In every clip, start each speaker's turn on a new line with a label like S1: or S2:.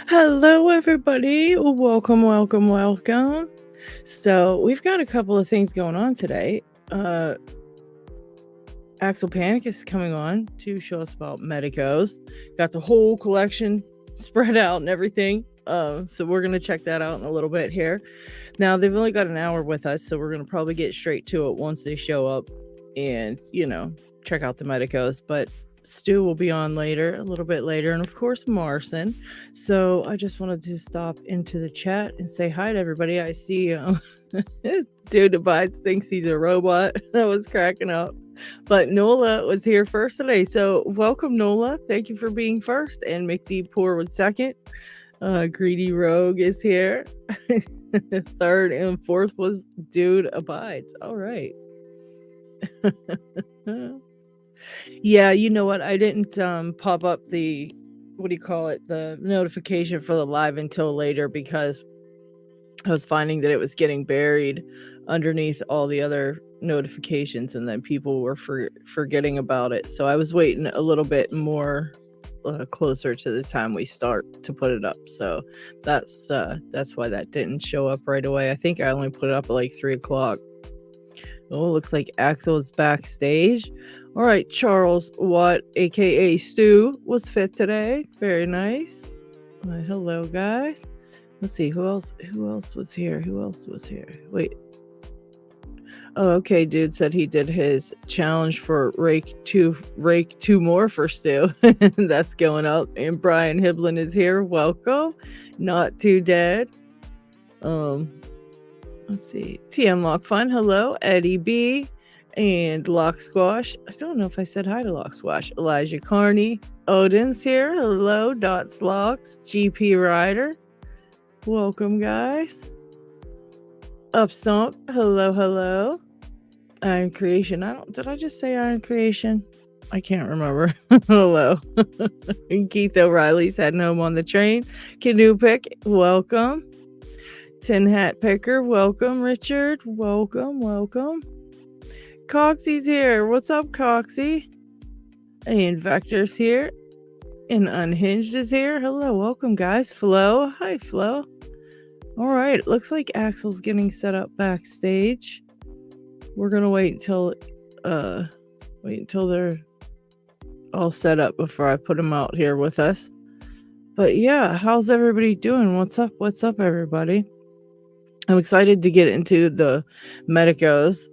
S1: Hello, everybody. Welcome, welcome, welcome. So, we've got a couple of things going on today. Axel Panic is coming on to show us about Medicos. Got the whole collection spread out and everything. So, we're going to check that out in a little bit here. Now, they've only got an hour with us, so we're going to probably get straight to it once they show up and, check out the Medicos. But Stu will be on later, a little bit later, and of course, Marson. So I just wanted to stop into the chat and say hi to everybody. I see Dude Abides thinks he's a robot. That was cracking up. But Nola was here first today. So welcome, Nola. Thank you for being first. And McD Poor was second. Greedy Rogue is here. Third and fourth was Dude Abides. All right. Yeah, you know what? I didn't pop up the the notification for the live until later because I was finding that it was getting buried underneath all the other notifications, and then people were forgetting about it. So I was waiting a little bit more closer to the time we start to put it up. So that's why that didn't show up right away. I think I only put it up at like 3:00. Oh, looks like Axel is backstage. All right, Charles Watt, aka Stu, was fifth today. Very nice. Hello, guys. Let's see who else was here. Wait. Oh, okay. Dude said he did his challenge for rake two more for Stu. That's going up. And Brian Hiblin is here. Welcome. Not Too Dead. Let's see. TM Lock Fun. Hello, Eddie B. And Lock Squash. I don't know if I said hi to Lock Squash. Elijah Carney. Odin's here. Hello, Dots Locks. GP Rider. Welcome, guys. Upstomp. Hello, hello. Iron Creation. Did I just say Iron Creation? I can't remember. Hello. Keith O'Reilly's heading home on the train. Canoe Pick. Welcome. Tin Hat Picker. Welcome, Richard. Welcome. Coxie's here. What's up, Coxie? And Vector's here. And Unhinged is here. Hello, welcome, guys. Flo. Hi, Flo. All right, looks like Axel's getting set up backstage. We're gonna wait until they're all set up before I put them out here with us. But yeah, how's everybody doing? What's up, everybody? I'm excited to get into the Medicos.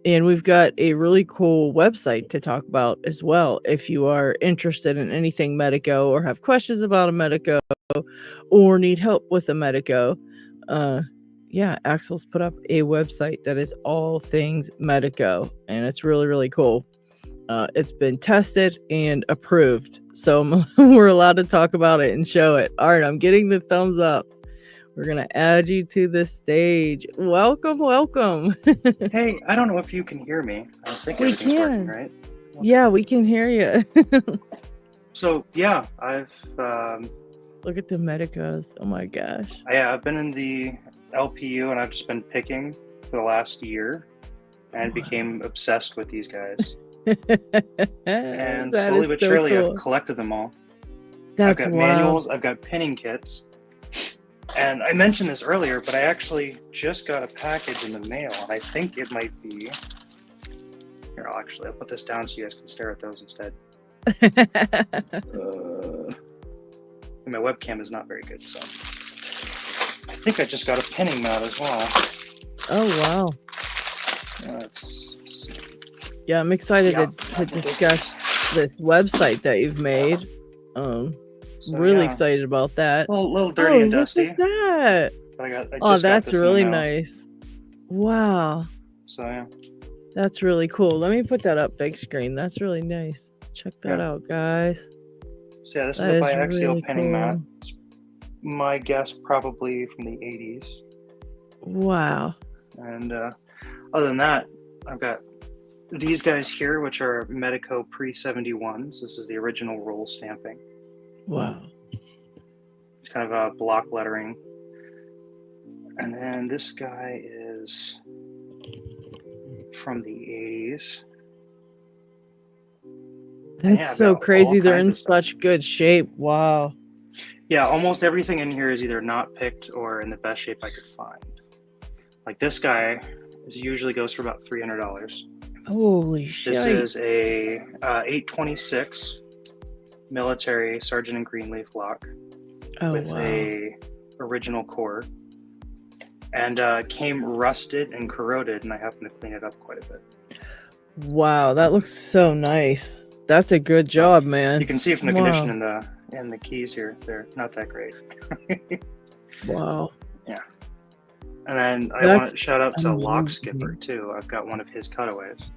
S1: And we've got a really cool website to talk about as well. If you are interested in anything Medeco or have questions about a Medeco or need help with a Medeco, Axel's put up a website that is all things Medeco, and it's really, really cool. It's been tested and approved, so we're allowed to talk about it and show it. All right, I'm getting the thumbs up. We're going to add you to the stage. Welcome.
S2: Hey, I don't know if you can hear me. I don't think
S1: we
S2: everything's
S1: can.
S2: working, right?
S1: Okay. Yeah, we can hear you.
S2: So, yeah, I've...
S1: Look at the Medicos. Oh, my gosh.
S2: I've been in the LPU, and I've just been picking for the last year and became obsessed with these guys. And
S1: that
S2: slowly but surely,
S1: cool.
S2: I've collected them all.
S1: That's
S2: I've got manuals, I've got pinning kits. And I mentioned this earlier, but I actually just got a package in the mail, and I think it might be... Here, I'll put this down so you guys can stare at those instead. My webcam is not very good, so... I think I just got a pinning mat as well.
S1: Oh, wow.
S2: Let's see.
S1: Yeah, I'm excited to discuss this website that you've made. Really excited about that.
S2: A little dirty and dusty.
S1: Look at that.
S2: But
S1: that's really nice. Wow.
S2: So yeah.
S1: That's really cool. Let me put that up big screen. That's really nice. Check that out, guys.
S2: So yeah, this is a biaxial really pinning mat. It's my guess probably from the 80s.
S1: Wow.
S2: And other than that, I've got these guys here, which are Medeco pre-71s. This is the original roll stamping.
S1: Wow.
S2: It's kind of a block lettering. And then this guy is from the 80s.
S1: That's so crazy. They're in such good shape. Wow.
S2: Yeah, almost everything in here is either not picked or in the best shape I could find. Like this guy usually goes for about $300.
S1: Holy
S2: This
S1: shit.
S2: is a 826 military Sergeant and Greenleaf lock with a original core, and came rusted and corroded, and I happened to clean it up quite a bit.
S1: Wow, that looks so nice. That's a good job, man.
S2: You can see from the condition in the keys here, they're not that great.
S1: Wow.
S2: Yeah. And then I want to shout out to Lockskipper too. I've got one of his cutaways.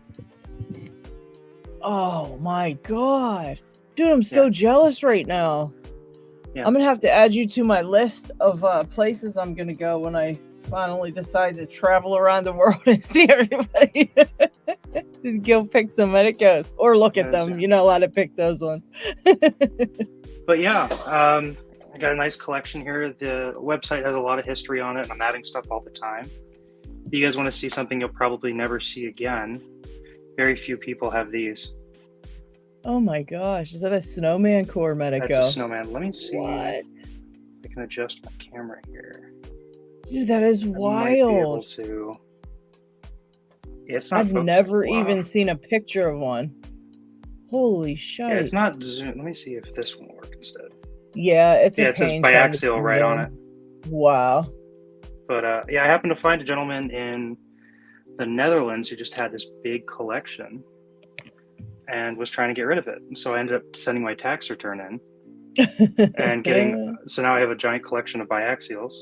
S1: Oh my god. Dude, I'm so jealous right now. Yeah. I'm gonna have to add you to my list of places I'm gonna go when I finally decide to travel around the world and see everybody. Go pick some Medecos or look at them. You're not allowed to pick those ones.
S2: But yeah, I got a nice collection here. The website has a lot of history on it, and I'm adding stuff all the time. If you guys want to see something you'll probably never see again, very few people have these.
S1: Oh my gosh, is that a snowman core Medeco?
S2: That's a snowman. Let me see
S1: what?
S2: if I can adjust my camera here.
S1: Dude, that is wild.
S2: Might be able to... It's not.
S1: I've never even seen a picture of one. Holy shit.
S2: Yeah, it's not zoom. Let me see if this one will work instead.
S1: Yeah, it
S2: says biaxial right on it.
S1: Wow.
S2: But yeah, I happened to find a gentleman in the Netherlands who just had this big collection and was trying to get rid of it. And so I ended up sending my tax return in and getting, so now I have a giant collection of biaxials.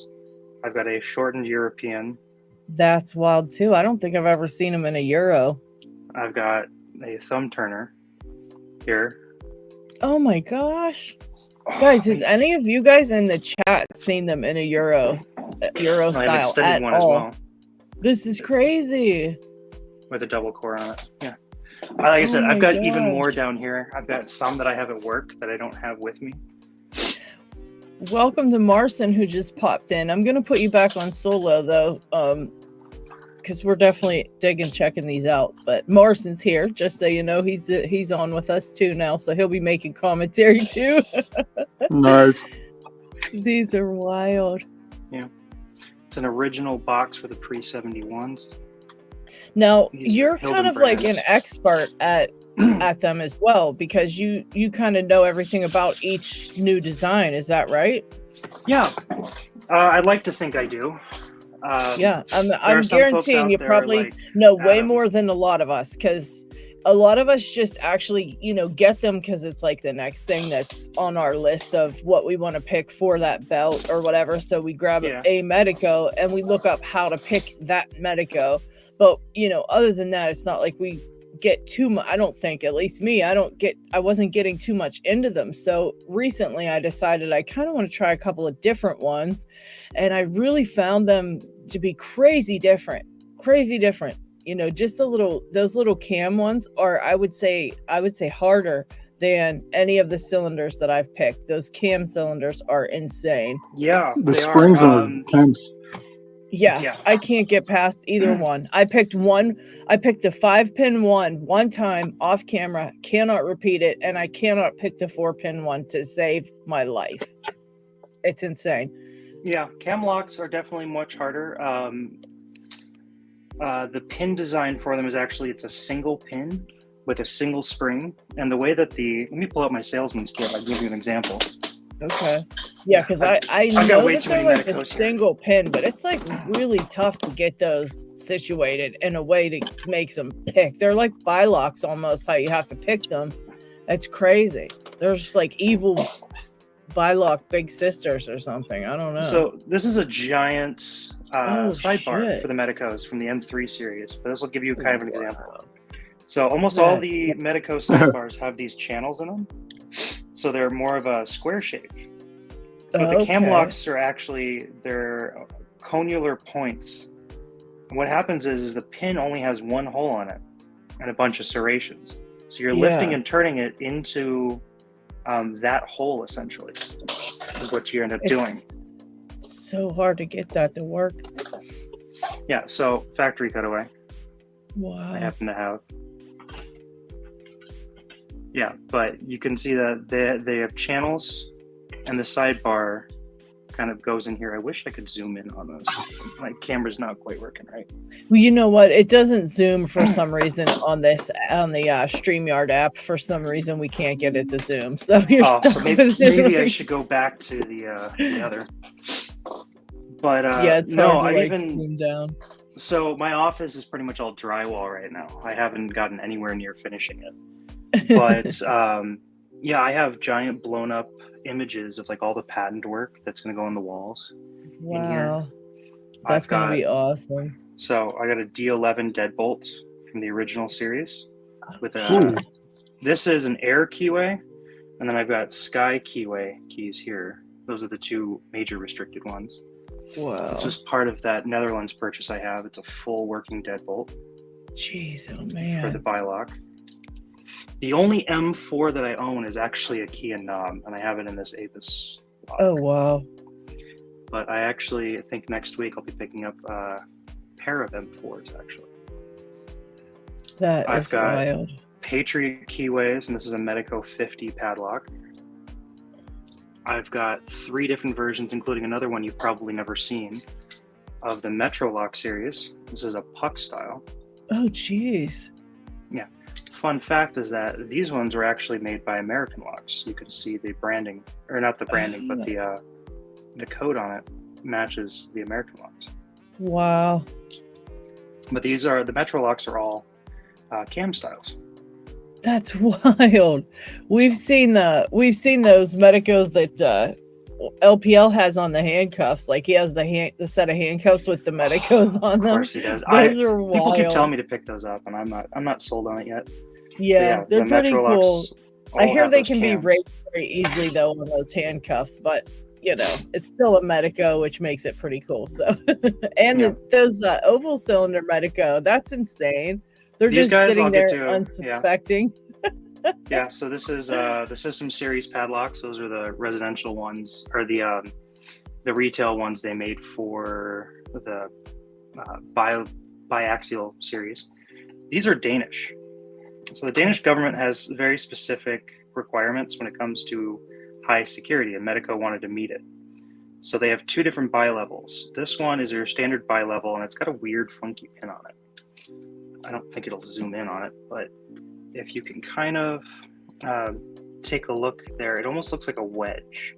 S2: I've got a shortened European.
S1: That's wild too. I don't think I've ever seen them in a Euro.
S2: I've got a thumb turner here.
S1: Oh my gosh. Guys, has any of you guys in the chat seen them in a Euro style at all? As well. This is crazy.
S2: With a double core on it. Yeah. Like I said, I've got even more down here. I've got some that I have at work that I don't have with me.
S1: Welcome to Marson, who just popped in. I'm going to put you back on solo, though, because we're definitely checking these out. But Marson's here, just so you know. He's on with us, too, now, so he'll be making commentary, too.
S3: Nice.
S1: These are wild.
S2: Yeah. It's an original box for the pre-71s.
S1: Now, you're kind of like an expert at them as well, because you kind of know everything about each new design. Is that right?
S2: Yeah. I'd like to think I do.
S1: Yeah, I'm guaranteeing you probably know way more than a lot of us, because a lot of us just actually, get them because it's like the next thing that's on our list of what we want to pick for that belt or whatever. So we grab a Medeco and we look up how to pick that Medeco. But, other than that, it's not like we get too much. I don't think, at least me, I wasn't getting too much into them. So recently I decided I kind of want to try a couple of different ones. And I really found them to be crazy different. Just those little cam ones are, I would say harder than any of the cylinders that I've picked. Those cam cylinders are insane.
S2: Yeah,
S3: the springs are intense.
S1: Yeah, I can't get past either one. I picked the 5-pin one time off camera, cannot repeat it, and I cannot pick the 4-pin one to save my life. It's insane.
S2: Yeah, cam locks are definitely much harder. The pin design for them is it's a single pin with a single spring. And the way that let me pull out my salesman's kit. I'll give you an example.
S1: Okay. Yeah, because I know that they're like a single pin, but it's like really tough to get those situated in a way to make them pick. They're like bilocks almost, how you have to pick them. That's crazy. They're just like evil bilock big sisters or something. I don't know.
S2: So this is a giant sidebar for the Medecos from the M3 series, but this will give you kind of an example. So almost all the Medeco sidebars have these channels in them. So they're more of a square shape. But the cam locks are they're conular points. And what happens is the pin only has one hole on it and a bunch of serrations. So you're lifting and turning it into that hole, essentially, is what you end up doing.
S1: So hard to get that to work.
S2: Yeah, so factory cutaway.
S1: Wow.
S2: I happen to have. Yeah, but you can see that they have channels And the sidebar kind of goes in here. I wish I could zoom in on those. My camera's not quite working right.
S1: Well, you know what? It doesn't zoom for some reason on the StreamYard app. For some reason, we can't get it to zoom. So you're stuck
S2: So
S1: with
S2: maybe I
S1: it.
S2: should go back to the other. But
S1: Yeah, it's
S2: no,
S1: hard to
S2: I even
S1: zoom down.
S2: so my office is pretty much all drywall right now. I haven't gotten anywhere near finishing it. But yeah, I have giant blown up images of like all the patent work that's going to go on the walls.
S1: Wow, that's going to be awesome.
S2: So I got a D11 deadbolt from the original series with this is an air keyway, and then I've got sky keyway keys here. Those are the two major restricted ones.
S1: Wow.
S2: This was part of that Netherlands purchase I have. It's a full working deadbolt.
S1: Jeez, oh man.
S2: For the bilock. The only M4 that I own is actually a key and knob, and I have it in this Apis lock.
S1: Oh wow.
S2: But I actually think next week I'll be picking up a pair of M4s actually.
S1: I've got wild.
S2: Patriot keyways, and this is a Medeco 50 padlock. I've got 3 different versions, including another one you've probably never seen, of the Metro Lock series. This is a puck style.
S1: Oh, jeez.
S2: Yeah. Fun fact is that these ones were actually made by American Locks. You can see the branding, or not the branding, but the code on it matches the American Locks.
S1: Wow.
S2: But the Metro Locks are all cam styles.
S1: That's wild. We've seen those Medecos that LPL has on the handcuffs. Like he has the set of handcuffs with the Medecos on them. Of
S2: course he does.
S1: Those are wild.
S2: People keep telling me to pick those up, and I'm not sold on it yet.
S1: Yeah, they're pretty cool. I hear they can be raised very easily though on those handcuffs, but you know it's still a Medeco, which makes it pretty cool. So, and those oval cylinder Medeco, that's insane. They're
S2: These
S1: just sitting there unsuspecting.
S2: Yeah, so this is the System Series padlocks. Those are the residential ones, or the retail ones they made for the biaxial series. These are Danish. So the Danish government has very specific requirements when it comes to high security, and Medeco wanted to meet it. So they have 2 different bi-levels. This one is your standard bi-level, and it's got a weird funky pin on it. I don't think it'll zoom in on it, but if you can kind of take a look there, it almost looks like a wedge.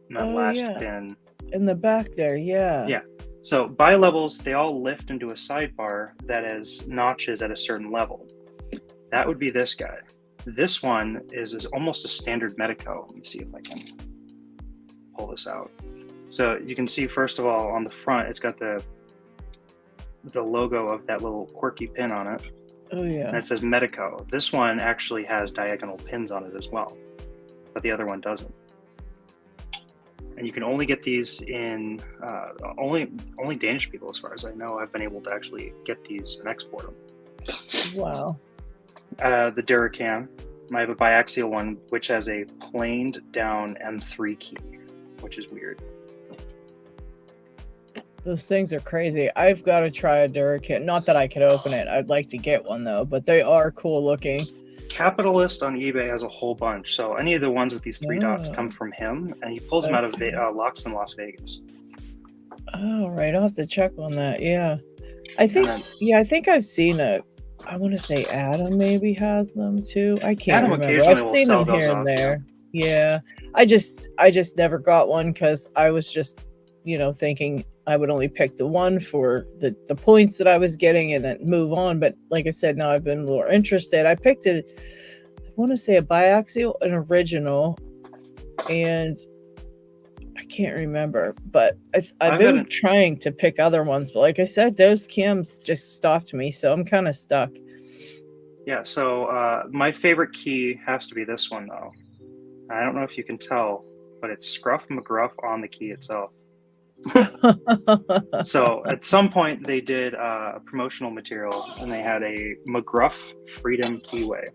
S2: That last pin.
S1: In the back there, yeah.
S2: Yeah. So bi-levels, they all lift into a sidebar that has notches at a certain level. That would be this guy. This one is almost a standard Medeco. Let me see if I can pull this out. So you can see, first of all, on the front, it's got the logo of that little quirky pin on it.
S1: Oh yeah.
S2: And it says Medeco. This one actually has diagonal pins on it as well, but the other one doesn't. And you can only get these in only Danish people, as far as I know, have been able to actually get these and export them.
S1: Wow.
S2: The Duracam. I have a biaxial one, which has a planed down M3 key, which is weird.
S1: Those things are crazy. I've got to try a Duracam. Not that I could open it. I'd like to get one though, but they are cool looking.
S2: Capitalist on eBay has a whole bunch. So any of the ones with these 3 dots come from him, and he pulls them out of Locks in Las Vegas.
S1: Oh, right. I'll have to check on that. Yeah. I think I've seen I want to say Adam maybe has them too. I can't remember. I've seen them here and there. Yeah. I just never got one because I was just, thinking I would only pick the one for the points that I was getting and then move on. But like I said, now I've been more interested. I picked it, I want to say a biaxial, an original, and I can't remember. But I've been trying to pick other ones. But like I said, those cams just stopped me. So I'm kind of stuck.
S2: Yeah, so my favorite key has to be this one, though. I don't know if you can tell, but it's Scruff McGruff on the key itself. So at some point they did a promotional material and they had a McGruff Freedom keyway,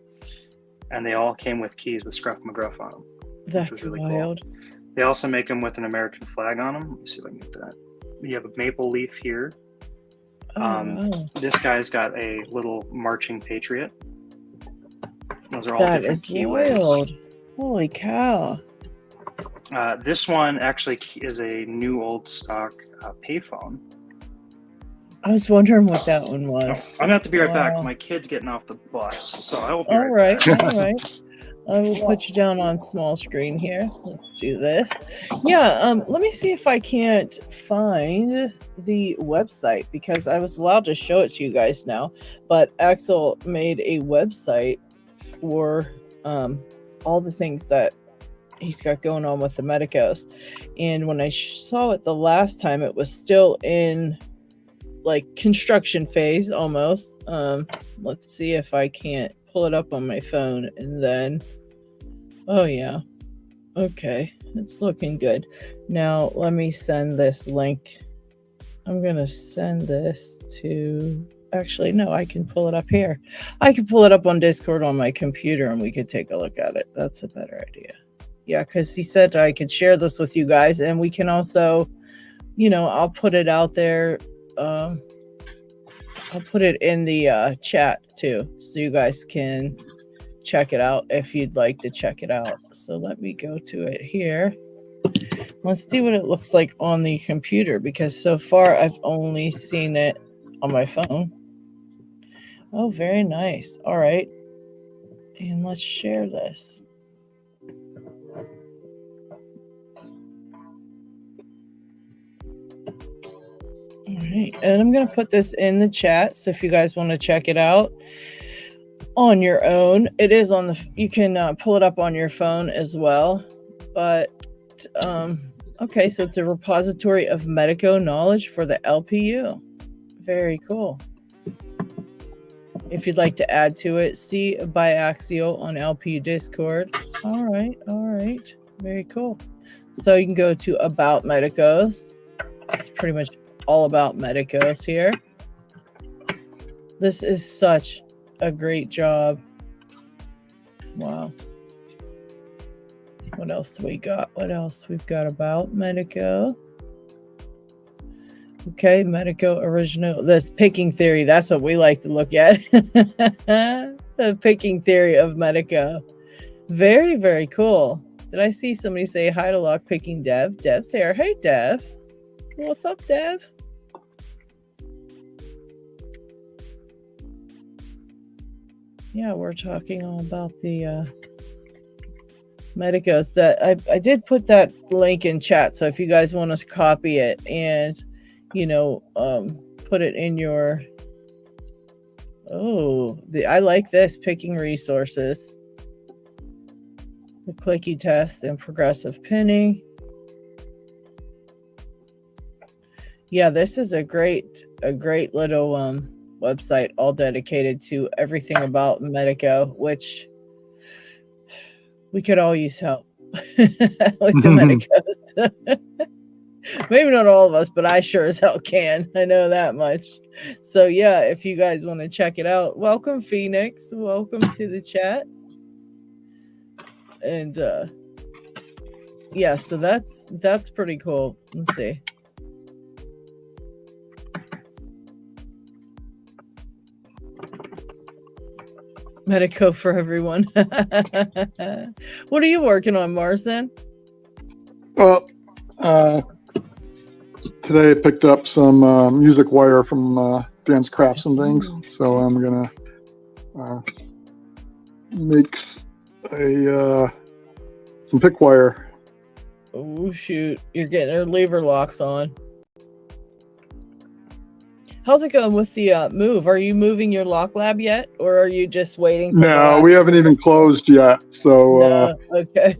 S2: and they all came with keys with Scruff McGruff on them.
S1: That's really wild.
S2: Cool. They also make them with an American flag on them. Let me see if I can get that. You have a maple leaf here. Wow. This guy's got a little marching patriot. Those are all different keyways.
S1: Wild. Holy cow.
S2: This one actually is a new old stock payphone.
S1: I was wondering what that one was.
S2: Oh, I'm gonna have to be right back. My kid's getting off the bus, so I will be
S1: all
S2: right back.
S1: All right. I will put you down on small screen here. Let's do this. Yeah, let me see if I can't find the website, because I was allowed to show it to you guys now, but Axel made a website for all the things that he's got going on with the Medecos. And when I saw it the last time, it was still in like construction phase almost. Let's see if I can't pull it up on my phone, and then oh yeah, okay, it's looking good. Now let me send this link. I'm gonna send this to, actually no, I can pull it up here. I can pull it up on Discord on my computer and we could take a look at it. That's a better idea. Yeah, because he said I could share this with you guys, and we can also, I'll put it out there. I'll put it in the chat too, so you guys can check it out if you'd like to check it out. So let me go to it here. Let's see what it looks like on the computer, because so far I've only seen it on my phone. Oh, very nice. All right. And let's share this. All right, and I'm going to put this in the chat, so if you guys want to check it out on your own, it is on you can pull it up on your phone as well. But okay, so it's a repository of Medeco knowledge for the LPU. Very cool. If you'd like to add to it, see Biaxial on LPU Discord. All right, very cool. So you can go to About Medecos. It's pretty much all about Medecos here. This is such a great job. Wow. What else do we got? What else we've got about Medeco? Okay, Medeco original. This picking theory, that's what we like to look at. The picking theory of Medeco. Very, very cool. Did I see somebody say hi to lock picking Dev? Dev's here. Hey, Dev. What's up, Dev? Yeah, we're talking all about the Medecos. That I did put that link in chat, so if you guys want to copy it and put it in your I like this, picking resources, the clicky test and progressive pinning. Yeah, this is a great little website, all dedicated to everything about Medeco, which we could all use help with the Medecos. Maybe not all of us, but I sure as hell can. I know that much. So yeah, if you guys want to check it out, welcome Phoenix. Welcome to the chat. And yeah, so that's pretty cool. Let's see. Medeco for everyone. What are you working on, Marcin?
S3: Well, today I picked up some music wire from Dan's Crafts and Things, so I'm gonna make some pick wire.
S1: Oh shoot! You're getting her lever locks on. How's it going with the move? Are you moving your lock lab yet, or are you just waiting?
S3: No, we haven't even closed yet. So
S1: okay.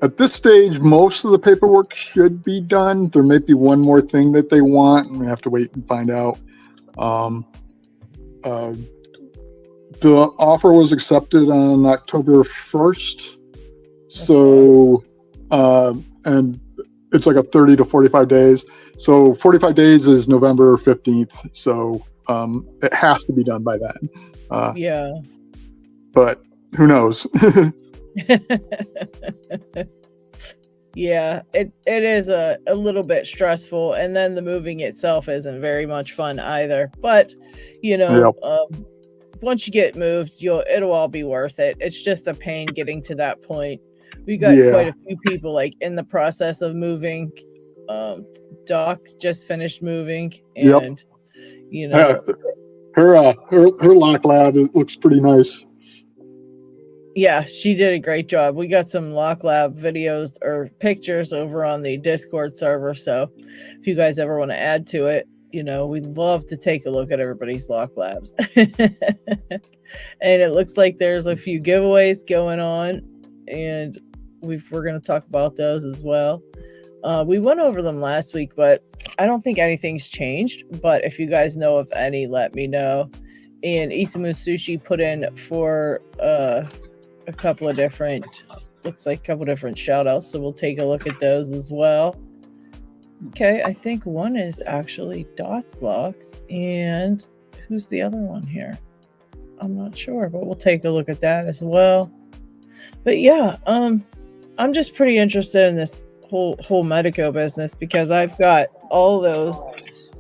S3: At this stage, most of the paperwork should be done. There may be one more thing that they want, and we have to wait and find out. The offer was accepted on October 1st. So, and it's like a 30 to 45 days. So 45 days is November 15th. So it has to be done by then.
S1: Yeah.
S3: But who knows?
S1: Yeah, it is a little bit stressful, and then the moving itself isn't very much fun either. But once you get moved, it'll all be worth it. It's just a pain getting to that point. We got
S3: Yeah.
S1: quite a few people like in the process of moving. Doc just finished moving,
S3: Yep.
S1: and you know,
S3: Her lock lab looks pretty nice.
S1: yeah, she did a great job. We got some Lock Lab videos or pictures over on the Discord server. So if you guys ever want to add to it, we'd love to take a look at everybody's Lock Labs. And it looks like there's a few giveaways going on, and we're going to talk about those as well. We went over them last week, but I don't think anything's changed. But if you guys know of any, let me know. And Isamu Sushi put in for a couple of different shout outs, so we'll take a look at those as well. Okay, I think one is actually Dots Locks, and who's the other one here? I'm not sure, but we'll take a look at that as well. But yeah, I'm just pretty interested in this whole Medeco business because I've got all those,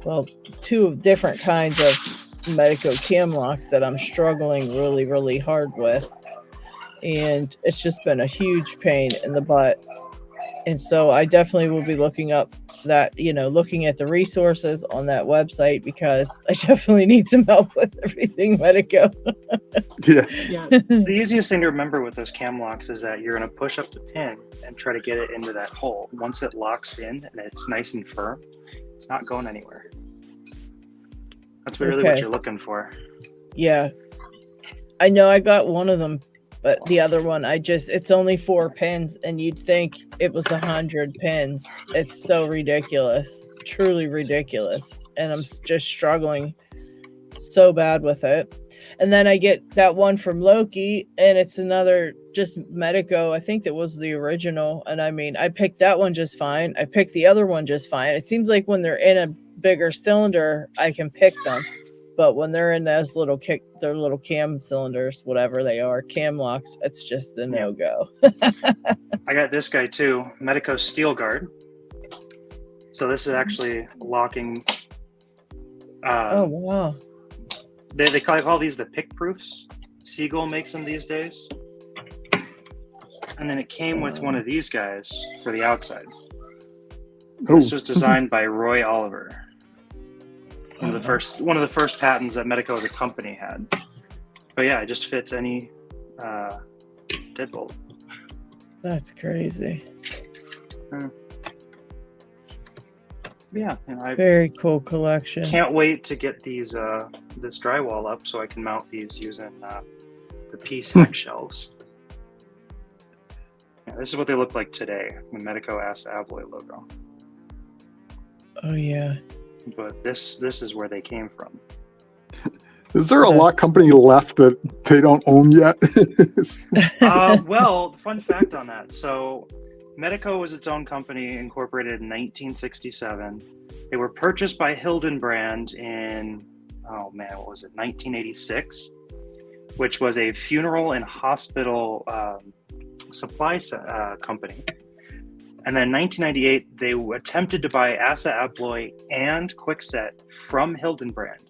S1: well, 2 different kinds of Medeco cam locks that I'm struggling really, really hard with. And it's just been a huge pain in the butt. And so I definitely will be looking up that, looking at the resources on that website because I definitely need some help with everything Medeco.
S2: Yeah. The easiest thing to remember with those cam locks is that you're going to push up the pin and try to get it into that hole. Once it locks in and it's nice and firm, it's not going anywhere. That's really what you're looking for. Yeah.
S1: I know I got one of them, but the other one, it's only 4 pins, and you'd think it was 100 pins. It's so ridiculous, truly ridiculous. And I'm just struggling so bad with it. And then I get that one from Loki, and it's another just Medeco. I think that was the original. And I mean, I picked that one just fine. I picked the other one just fine. It seems like when they're in a bigger cylinder, I can pick them. But when they're in those little cam cylinders, whatever they are, cam locks, it's just a no-go.
S2: I got this guy too, Medeco Steel Guard. So this is actually locking.
S1: Oh, wow.
S2: They call these the pick proofs. Seagull makes them these days. And then it came with one of these guys for the outside. Oh. This was designed by Roy Oliver. One of the first patents that Medeco as a company had. But yeah, it just fits any deadbolt.
S1: That's crazy.
S2: Yeah,
S1: very cool collection.
S2: Can't wait to get these this drywall up so I can mount these using the P-Sack shelves. Yeah, this is what they look like today. The Medeco Asa Abloy logo.
S1: Oh yeah.
S2: But this is where they came from.
S3: Is there a lock company left that they don't own yet?
S2: Well, fun fact on that. So Medeco was its own company, incorporated in 1967. They were purchased by Hildenbrand in, 1986, which was a funeral and hospital supply company. And then in 1998, they attempted to buy Asa Abloy and Kwikset from Hildenbrand.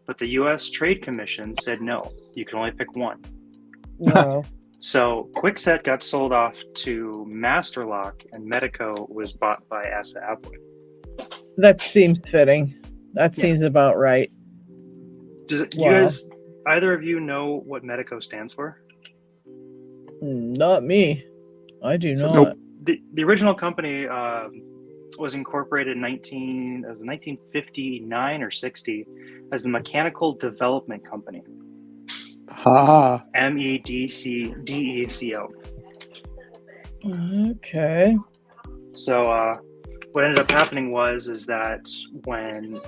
S2: But the U.S. Trade Commission said, no, you can only pick one.
S1: Wow.
S2: So Kwikset got sold off to Master Lock, and Medeco was bought by Asa Abloy.
S1: That seems fitting. That seems about right.
S2: You guys, either of you know what Medeco stands for?
S1: Not me. I do not.
S3: Nope.
S2: The original company was incorporated in 1959 or 60 as the Mechanical Development Company. MEDCO.
S1: Okay.
S2: So what ended up happening is that when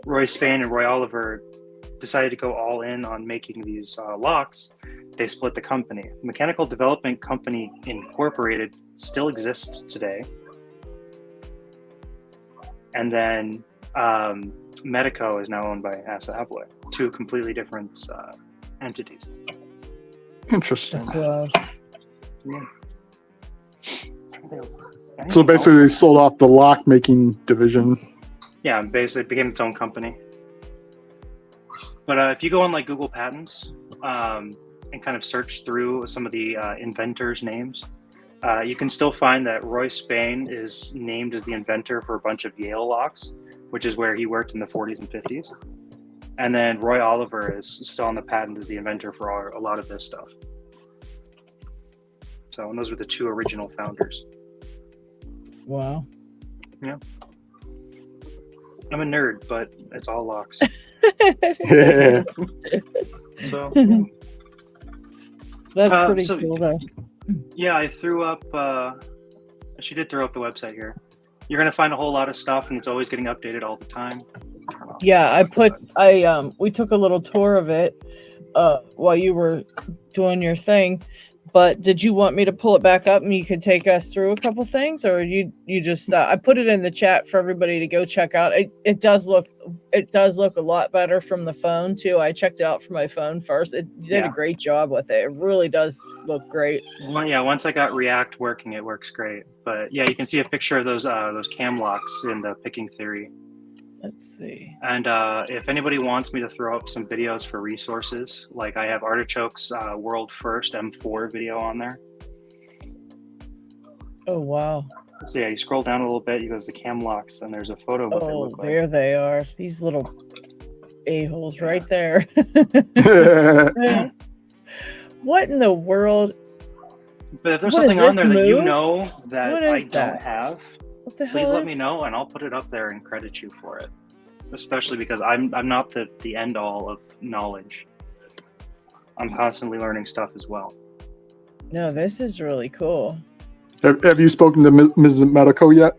S2: Roy Spain and Roy Oliver decided to go all in on making these locks, they split the company. Mechanical Development Company Incorporated still exists today. And then Medeco is now owned by Asa Abloy, 2 completely different entities.
S3: Interesting.
S1: Wow.
S2: Yeah.
S3: So basically they sold off the lock making division.
S2: Yeah, basically it became its own company. But if you go on like Google Patents and kind of search through some of the inventors' names, you can still find that Roy Spain is named as the inventor for a bunch of Yale locks, which is where he worked in the 40s and 50s. And then Roy Oliver is still on the patent as the inventor for a lot of this stuff. So, and those were the two original founders.
S1: Wow.
S2: Yeah. I'm a nerd, but it's all locks.
S3: Yeah.
S2: So,
S1: That's pretty cool, though.
S2: yeah, I threw up. She did throw up the website here. You're gonna find a whole lot of stuff, and it's always getting updated all the time.
S1: Yeah, we took a little tour of it while you were doing your thing. But did you want me to pull it back up and you could take us through a couple things, or you just I put it in the chat for everybody to go check out. It does look a lot better from the phone too. I checked it out from my phone first. You did a great job with it. It really does look great.
S2: Well, yeah, once I got React working, it works great. But yeah, you can see a picture of those cam locks in the picking theory.
S1: Let's see.
S2: And if anybody wants me to throw up some videos for resources, like I have Artichoke's world first M4 video on there.
S1: Oh, wow.
S2: So yeah, you scroll down a little bit, you go to the cam locks, and there's a photo of what they look like.
S1: There they are. These little a-holes right there. What in the world?
S2: But if there's something on there that you know that I don't
S1: that?
S2: have,
S1: What the hell
S2: please let me know, and I'll put it up there and credit you for it. Especially because I'm not the end all of knowledge. I'm constantly learning stuff as well.
S1: No, this is really cool.
S3: Have you spoken to Ms. Medeco yet?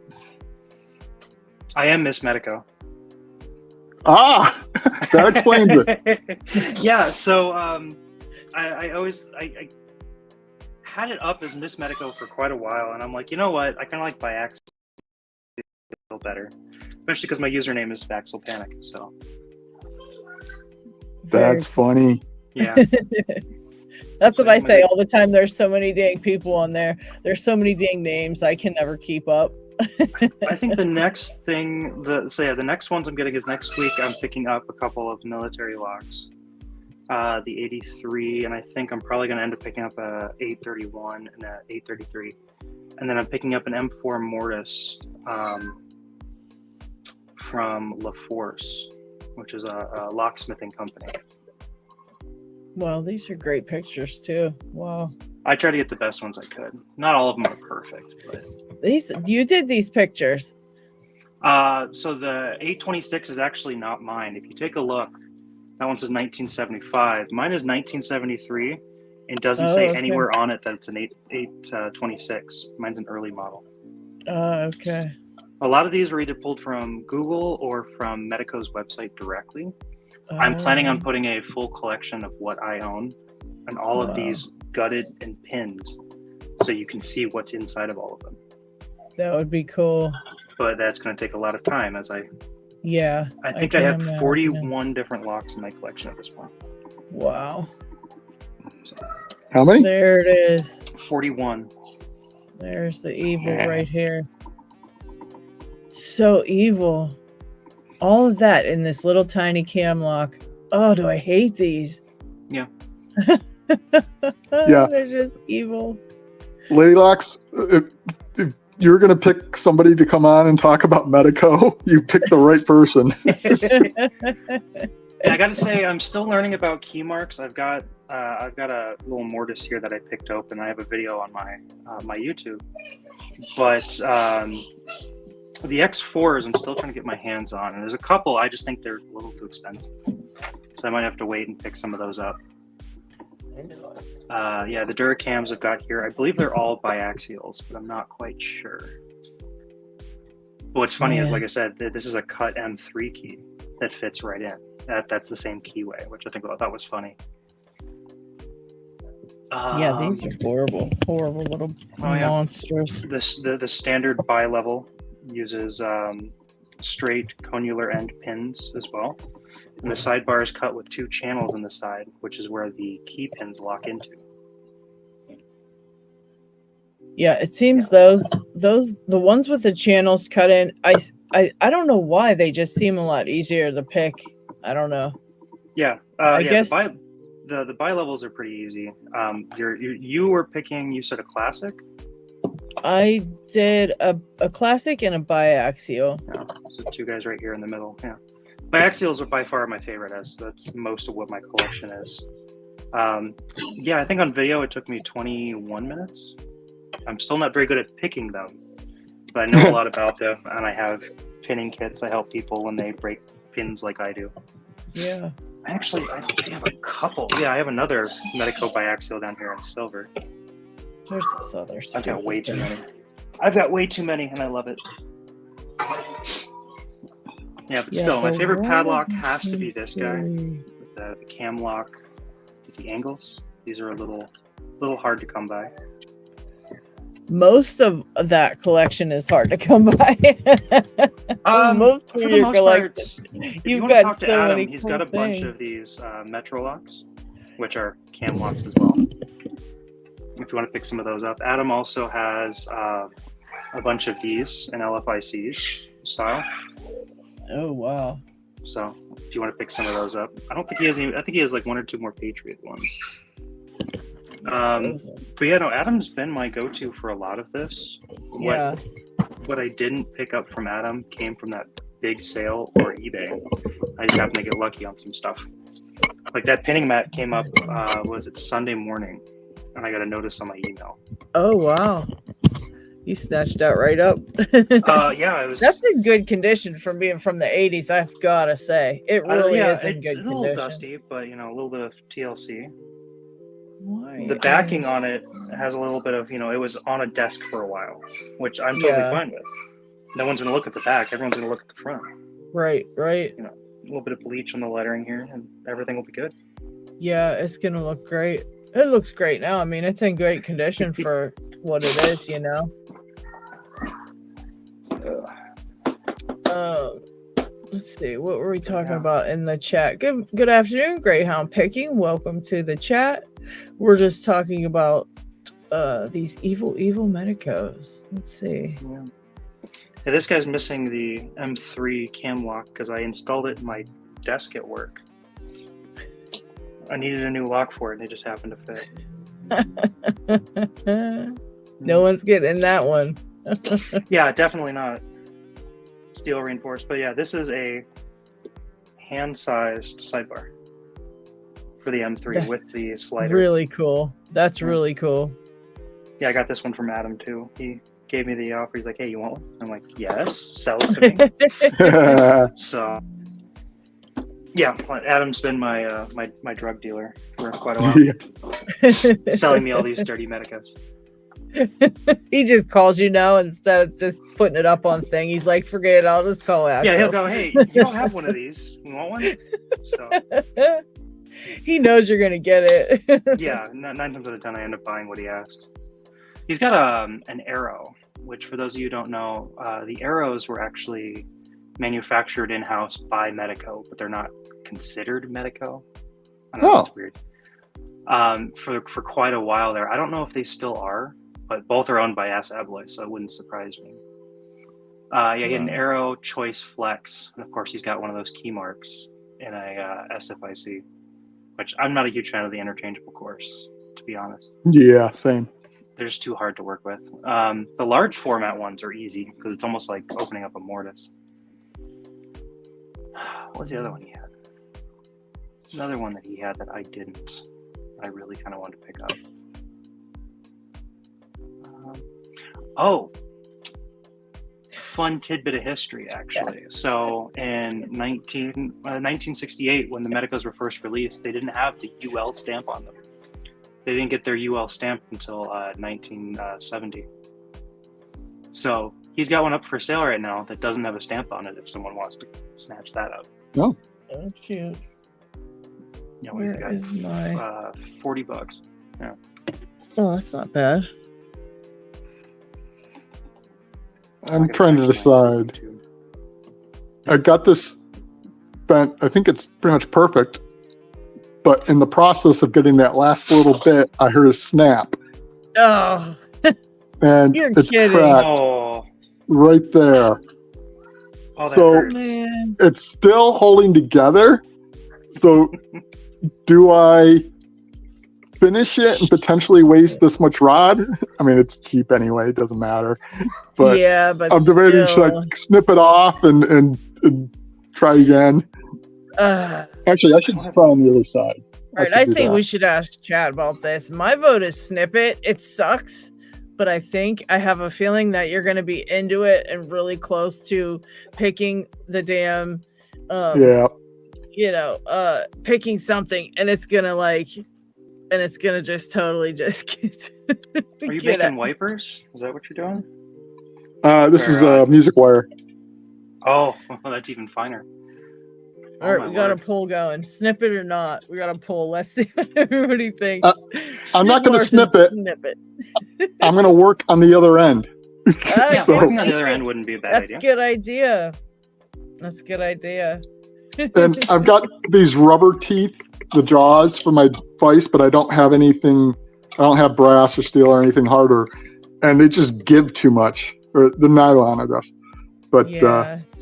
S2: I am Miss Medeco.
S3: Ah, that explains it.
S2: Yeah, so I had it up as Miss Medeco for quite a while, and I'm like, you know what? I kind of like by accident feel better, especially because my username is Vaxel Panic. So
S3: that's funny.
S2: Yeah.
S1: That's what I say all the time. There's so many dang people on there. There's so many dang names. I can never keep up.
S2: I think the next thing, the next ones I'm getting is next week. I'm picking up a couple of military locks, the 83, and I think I'm probably going to end up picking up a 831 and a 833, and then I'm picking up an M4 Mortis from La Force, which is a locksmithing company.
S1: Well, these are great pictures too. Wow.
S2: I try to get the best ones I could. Not all of them are perfect, but
S1: you did these pictures.
S2: so the 826 is actually not mine. If you take a look, that one says 1975. Mine is 1973 and doesn't say anywhere on it that it's an 826. Mine's an early model.
S1: Okay.
S2: A lot of these were either pulled from Google or from Medeco's website directly. I'm planning on putting a full collection of what I own and all of these gutted and pinned so you can see what's inside of all of them.
S1: That would be cool.
S2: But that's going to take a lot of time as I think I have 41 different locks in my collection at this point.
S1: Wow.
S2: So,
S3: how many?
S1: There it is.
S2: 41.
S1: There's the evil right here. So evil. All of that in this little tiny cam lock. Oh, do I hate these?
S2: Yeah.
S3: Yeah.
S1: They're just evil.
S3: Lady Locks, if you're going to pick somebody to come on and talk about Medeco, you picked the right person.
S2: I got to say, I'm still learning about key marks. I've got a little mortise here that I picked open. I have a video on my YouTube. But the X4s, I'm still trying to get my hands on. And there's a couple, I just think they're a little too expensive. So I might have to wait and pick some of those up. Yeah, the Duracams I've got here, I believe they're all biaxials, but I'm not quite sure. But what's funny is, like I said, this is a cut M3 key that fits right in. That's the same keyway, which I thought was funny.
S1: Yeah, these are horrible little monsters.
S2: The standard bi-level uses straight conular end pins as well. And the sidebar is cut with 2 channels in the side, which is where the key pins lock into.
S1: Yeah, it seems the ones with the channels cut in, I don't know why, they just seem a lot easier to pick. I don't know.
S2: Yeah.
S1: I guess
S2: The buy levels are pretty easy. You were picking. You said a classic.
S1: I did a classic and a biaxial.
S2: Yeah, so two guys right here in the middle. Yeah, biaxials are by far my favorite. As that's most of what my collection is. Yeah, I think on video it took me 21 minutes. I'm still not very good at picking them, but I know a lot about them, and I have pinning kits. I help people when they break pins like I do.
S1: Yeah.
S2: Actually, I have a couple. Yeah, I have another Medeco biaxial down here in silver.
S1: There's this other
S2: I've got way too many. I've got way too many, and I love it. Yeah, but still, my favorite padlock has to be this guy with the cam lock with the angles. These are a little hard to come by.
S1: Most of that collection is hard to come by. Most
S2: for
S1: of
S2: the
S1: your
S2: most
S1: collection.
S2: part, if
S1: You've
S2: you want to
S1: got
S2: talk to
S1: so
S2: Adam,
S1: many
S2: he's
S1: cool
S2: got a bunch
S1: things.
S2: of these Metro locks, which are cam locks as well. If you want to pick some of those up. Adam also has a bunch of these in LFICs style.
S1: Oh wow.
S2: So if you want to pick some of those up, I don't think he has any. I think he has like one or two more Patriot ones. But yeah, no, Adam's been my go-to for a lot of this.
S1: Yeah.
S2: What I didn't pick up from Adam came from that big sale or eBay. I just happened to get lucky on some stuff. Like that pinning mat came up, was it Sunday morning? And I got a notice on my email.
S1: Oh wow. You snatched that right up.
S2: Yeah, it was.
S1: That's in good condition from being from the 80s, I've gotta say. It really is in
S2: it's
S1: good
S2: a little
S1: condition.
S2: dusty, but you know, a little bit of TLC.
S1: Why
S2: The backing
S1: is-
S2: on it has a little bit of, it was on a desk for a while, which I'm totally
S1: Yeah.
S2: fine with. No one's going to look at the back. Everyone's going to look at the front.
S1: Right.
S2: A little bit of bleach on the lettering here, and everything will be good.
S1: Yeah, it's gonna look great. It looks great now. I mean, it's in great condition for what it is, Let's see, what were we talking about in the chat? Good afternoon, Greyhound Picking. Welcome to the chat. We're just talking about these evil Medicos. Let's see.
S2: Yeah. Hey, this guy's missing the M3 cam lock because I installed it in my desk at work. I needed a new lock for it, and they just happened to fit.
S1: No one's getting that one.
S2: Yeah, definitely not. Steel reinforced. But yeah, this is a hand-sized sidebar for the M3
S1: That's
S2: with the slider.
S1: Really cool. That's really cool.
S2: Yeah, I got this one from Adam too. He gave me the offer. He's like, "Hey, you want one?" I'm like, "Yes, sell it to me." So, yeah, Adam's been my my drug dealer for quite a while, selling me all these dirty Medicos.
S1: He just calls you now instead of just putting it up on thing. He's like, forget it, I'll just call out.
S2: Yeah, he'll go, "Hey, you don't have one of these. You want one?" So
S1: he knows you're gonna get it.
S2: yeah, 9 times out of 10, I end up buying what he asked. He's got an arrow, which for those of you who don't know, the arrows were actually manufactured in-house by Medeco, but they're not considered Medeco. I don't know, it's weird. For quite a while there. I don't know if they still are, but both are owned by Abloy, so it wouldn't surprise me. Yeah, he had an arrow, choice, flex, and of course he's got one of those key marks in a SFIC, which I'm not a huge fan of the interchangeable course, to be honest.
S3: Yeah, same.
S2: They're just too hard to work with. The large format ones are easy because it's almost like opening up a mortise. What was the other one he had? Another one that he had that I didn't. I really kind of wanted to pick up. Fun tidbit of history, actually. So in 1968, when the Medicos were first released, they didn't have the UL stamp on them. They didn't get their UL stamp until 1970. So he's got one up for sale right now that doesn't have a stamp on it if someone wants to snatch that up.
S3: Oh.
S1: Oh, shoot.
S2: You know, he's got $40. Yeah.
S1: Oh, that's not bad.
S3: I'm trying to decide. I got this bent. I think it's pretty much perfect. But in the process of getting that last little bit, I heard a snap.
S1: Oh,
S3: And
S1: You're
S3: it's
S1: kidding.
S3: cracked
S2: Oh,
S3: right there.
S2: that
S3: So-
S2: hurts.
S1: man.
S3: It's still holding together, So do I finish it and potentially waste this much rod? I mean, it's cheap anyway. It doesn't matter. But
S1: yeah, but
S3: I'm debating,
S1: still,
S3: should I snip it off and try again? Actually, I should try on the other side.
S1: Right, I think we should ask Chad about this. My vote is snip it. It sucks, but I have a feeling that you're going to be into it and really close to picking the damn, picking something, and it's gonna just totally just get.
S2: Are you making wipers? Is that what you're doing?
S3: This is a music wire.
S2: Oh, well, that's even finer.
S1: All right, we got a poll going. Snip it or not? We got a poll. Let's see what everybody thinks.
S3: I'm not going to snip it. I'm going to work on the other end.
S2: Yeah, working on the other end wouldn't be a bad idea.
S1: That's a good idea. That's a good idea.
S3: And I've got these rubber teeth, the jaws for my vise, but I don't have anything. I don't have brass or steel or anything harder, and they just give too much. Or the nylon, I guess. But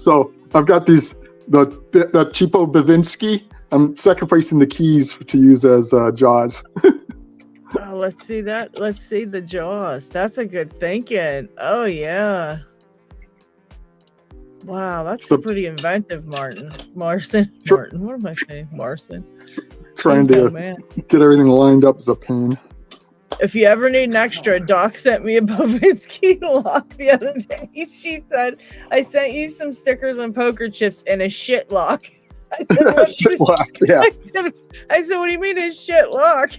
S3: so I've got these. That cheapo Bavinsky, I'm sacrificing the keys to use as jaws.
S1: Oh, let's see that. Let's see the jaws. That's a good thinking. Oh, yeah. Wow, that's pretty inventive, Martin. Martin. What am I saying? Martin.
S3: Trying to get everything lined up is a pain.
S1: If you ever need an extra, Doc sent me a Bavinsky lock the other day. She said, I sent you some stickers and poker chips and a shit lock. I said, what do you mean a shit lock?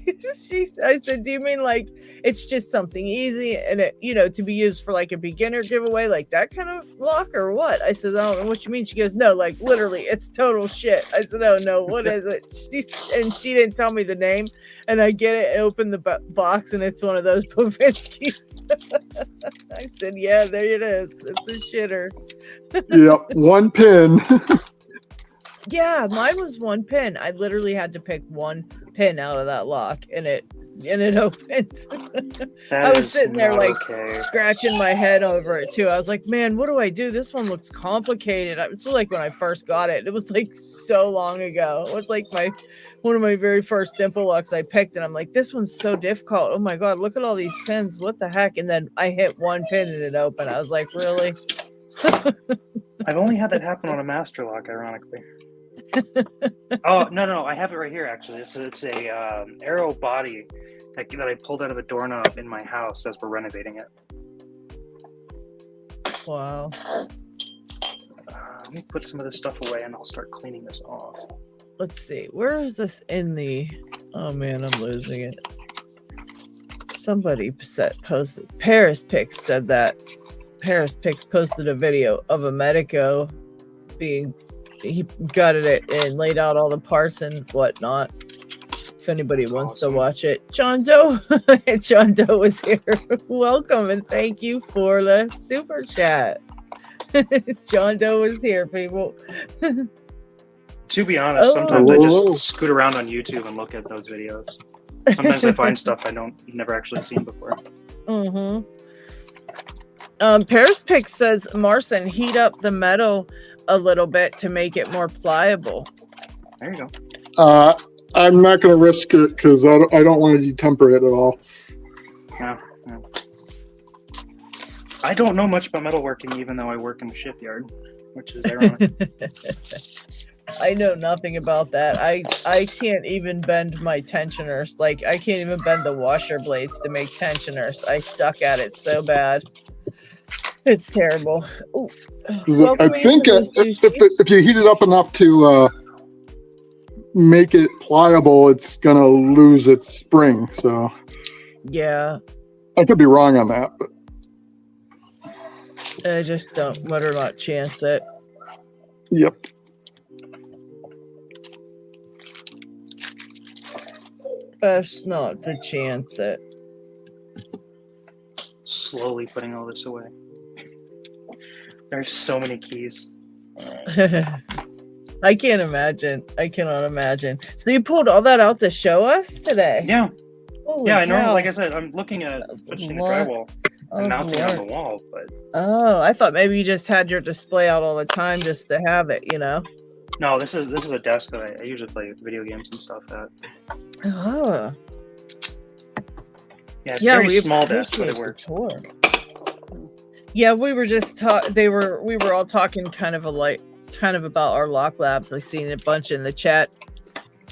S1: I said, do you mean like it's just something easy and it, to be used for like a beginner giveaway, like that kind of lock or what? I said, I don't know what you mean. She goes, no, like literally it's total shit. I said, oh no, what is it? She didn't tell me the name, and I get it, open the box, and it's one of those Bavinskys. I said, yeah, there it is. It's a shitter.
S3: Yep, one pin.
S1: Yeah, mine was one pin. I literally had to pick one pin out of that lock, and it opened. I was sitting there scratching my head over it too. I was like, man, what do I do? This one looks complicated. It was like when I first got it. It was like so long ago. It was like one of my very first dimple locks I picked, and I'm like, this one's so difficult. Oh my god, look at all these pins. What the heck? And then I hit one pin and it opened. I was like, really?
S2: I've only had that happen on a master lock, ironically. Oh no, I have it right here actually. It's a arrow body that I pulled out of the doorknob in my house as we're renovating it.
S1: Wow.
S2: Let me put some of this stuff away and I'll start cleaning this off.
S1: Let's see, where is this in the? Oh man, I'm losing it. Somebody posted. Paris Pix said that. Paris Pix posted a video of a Medeco he gutted it and laid out all the parts and whatnot. If anybody wants to watch it, John Doe. John Doe was here. Welcome and thank you for the super chat. John Doe was here, people.
S2: To be honest, sometimes I just scoot around on YouTube and look at those videos. Sometimes I find stuff I never actually seen before.
S1: Mm-hmm. Paris Pix says, Marcin, heat up the metal a little bit to make it more pliable.
S2: There you go.
S3: I'm not going to risk it because I don't want to detemper it at all.
S2: Yeah. I don't know much about metalworking, even though I work in a shipyard, which is ironic.
S1: I know nothing about that. I can't even bend my tensioners. Like, I can't even bend the washer blades to make tensioners. I suck at it so bad. It's terrible. Ooh.
S3: I think if you heat it up enough to make it pliable, it's gonna lose its spring. So
S1: yeah,
S3: I could be wrong on that, but
S1: I just don't better not chance it.
S3: Yep.
S1: Best not to chance it.
S2: Slowly putting all this away. There's so many keys.
S1: I can't imagine. I cannot imagine. So you pulled all that out to show us today?
S2: Yeah.
S1: Holy
S2: yeah, I
S1: cow.
S2: know. Like I said, I'm looking at finishing the drywall and mounting it on the wall. But
S1: I thought maybe you just had your display out all the time just to have it,
S2: No, this is a desk that I usually play video games and stuff at.
S1: Oh.
S2: Yeah, it's a very small desk, but
S1: appreciate
S2: it
S1: the
S2: works.
S1: tour. Yeah, we were just we were all talking kind of about our lock labs. I've seen a bunch in the chat.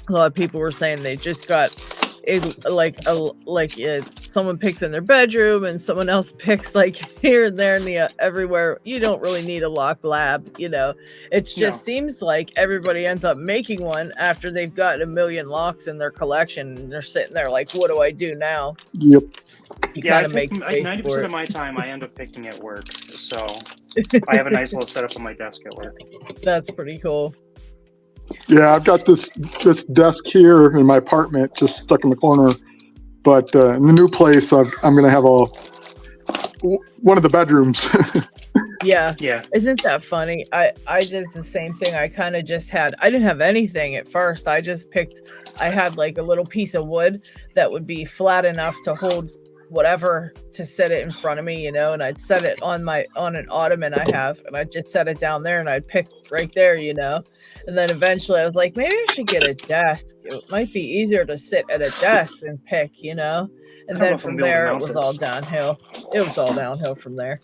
S1: A lot of people were saying they just got someone picks in their bedroom and someone else picks like here and there and everywhere. You don't really need a lock lab, you know. It just seems like everybody ends up making one after they've got a million locks in their collection and they're sitting there like, what do I do now?
S3: Yep.
S1: You kind of make
S2: like 90% of my time I end up picking at work, so I have a nice little setup on my desk at work.
S1: That's pretty cool.
S3: Yeah, I've got this desk here in my apartment, just stuck in the corner. But in the new place, I'm going to have one of the bedrooms.
S1: Yeah.
S2: Yeah.
S1: Isn't that funny? I did the same thing. I kind of just I didn't have anything at first. I had like a little piece of wood that would be flat enough to hold whatever to set it in front of me, you know, and I'd set it on an ottoman I have, and I'd just set it down there and I'd pick right there, you know. And then eventually I was like, maybe I should get a desk. It might be easier to sit at a desk and pick, you know. And then from there it was all downhill. It was all downhill from there.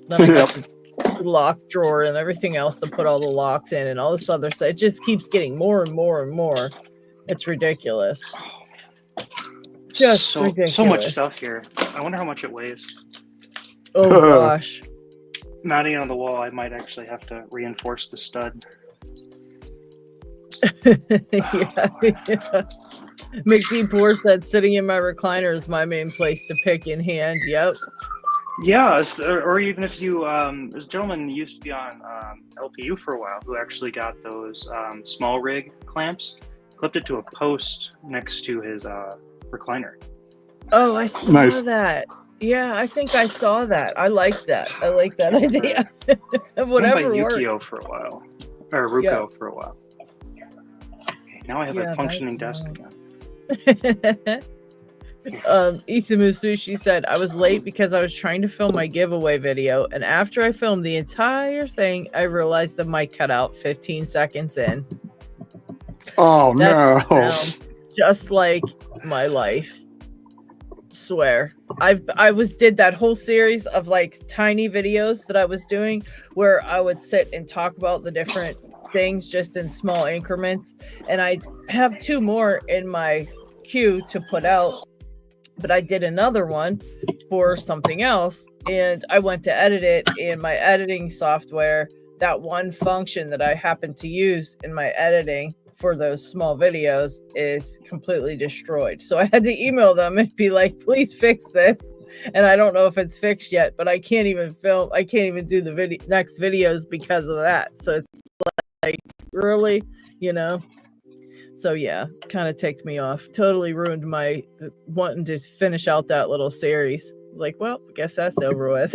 S1: Then I got the lock drawer and everything else to put all the locks in and all this other stuff. It just keeps getting more and more and more. It's ridiculous. Just ridiculous.
S2: So much stuff here. I wonder how much it weighs.
S1: Oh gosh.
S2: Mounting it on the wall, I might actually have to reinforce the stud.
S1: Yeah. McD Poor said sitting in my recliner is my main place to pick in hand. Yep.
S2: Yeah, or even if you, this gentleman used to be on LPU for a while who actually got those small rig clamps, clipped it to a post next to his recliner.
S1: Oh, I saw that. Yeah, I think I saw that. I like that. I like that idea. Whatever
S2: by
S1: works.
S2: Yukio for a while, or Ruko for a while. Okay, now I have a functioning desk again.
S1: Isamu Sushi said, I was late because I was trying to film my giveaway video, and after I filmed the entire thing, I realized the mic cut out 15 seconds in.
S3: Oh,
S1: no.
S3: Sounds
S1: just like my life. Swear. I did that whole series of like tiny videos that I was doing where I would sit and talk about the different things just in small increments, and I have 2 more in my queue to put out, but I did another one for something else and I went to edit it in my editing software. That one function that I happen to use in my editing for those small videos is completely destroyed. So I had to email them and be like, please fix this. And I don't know if it's fixed yet, but I can't even do the next videos because of that. So it's like, really, you know? So yeah, kind of ticked me off. Totally ruined my wanting to finish out that little series. Like, well, I guess that's over with.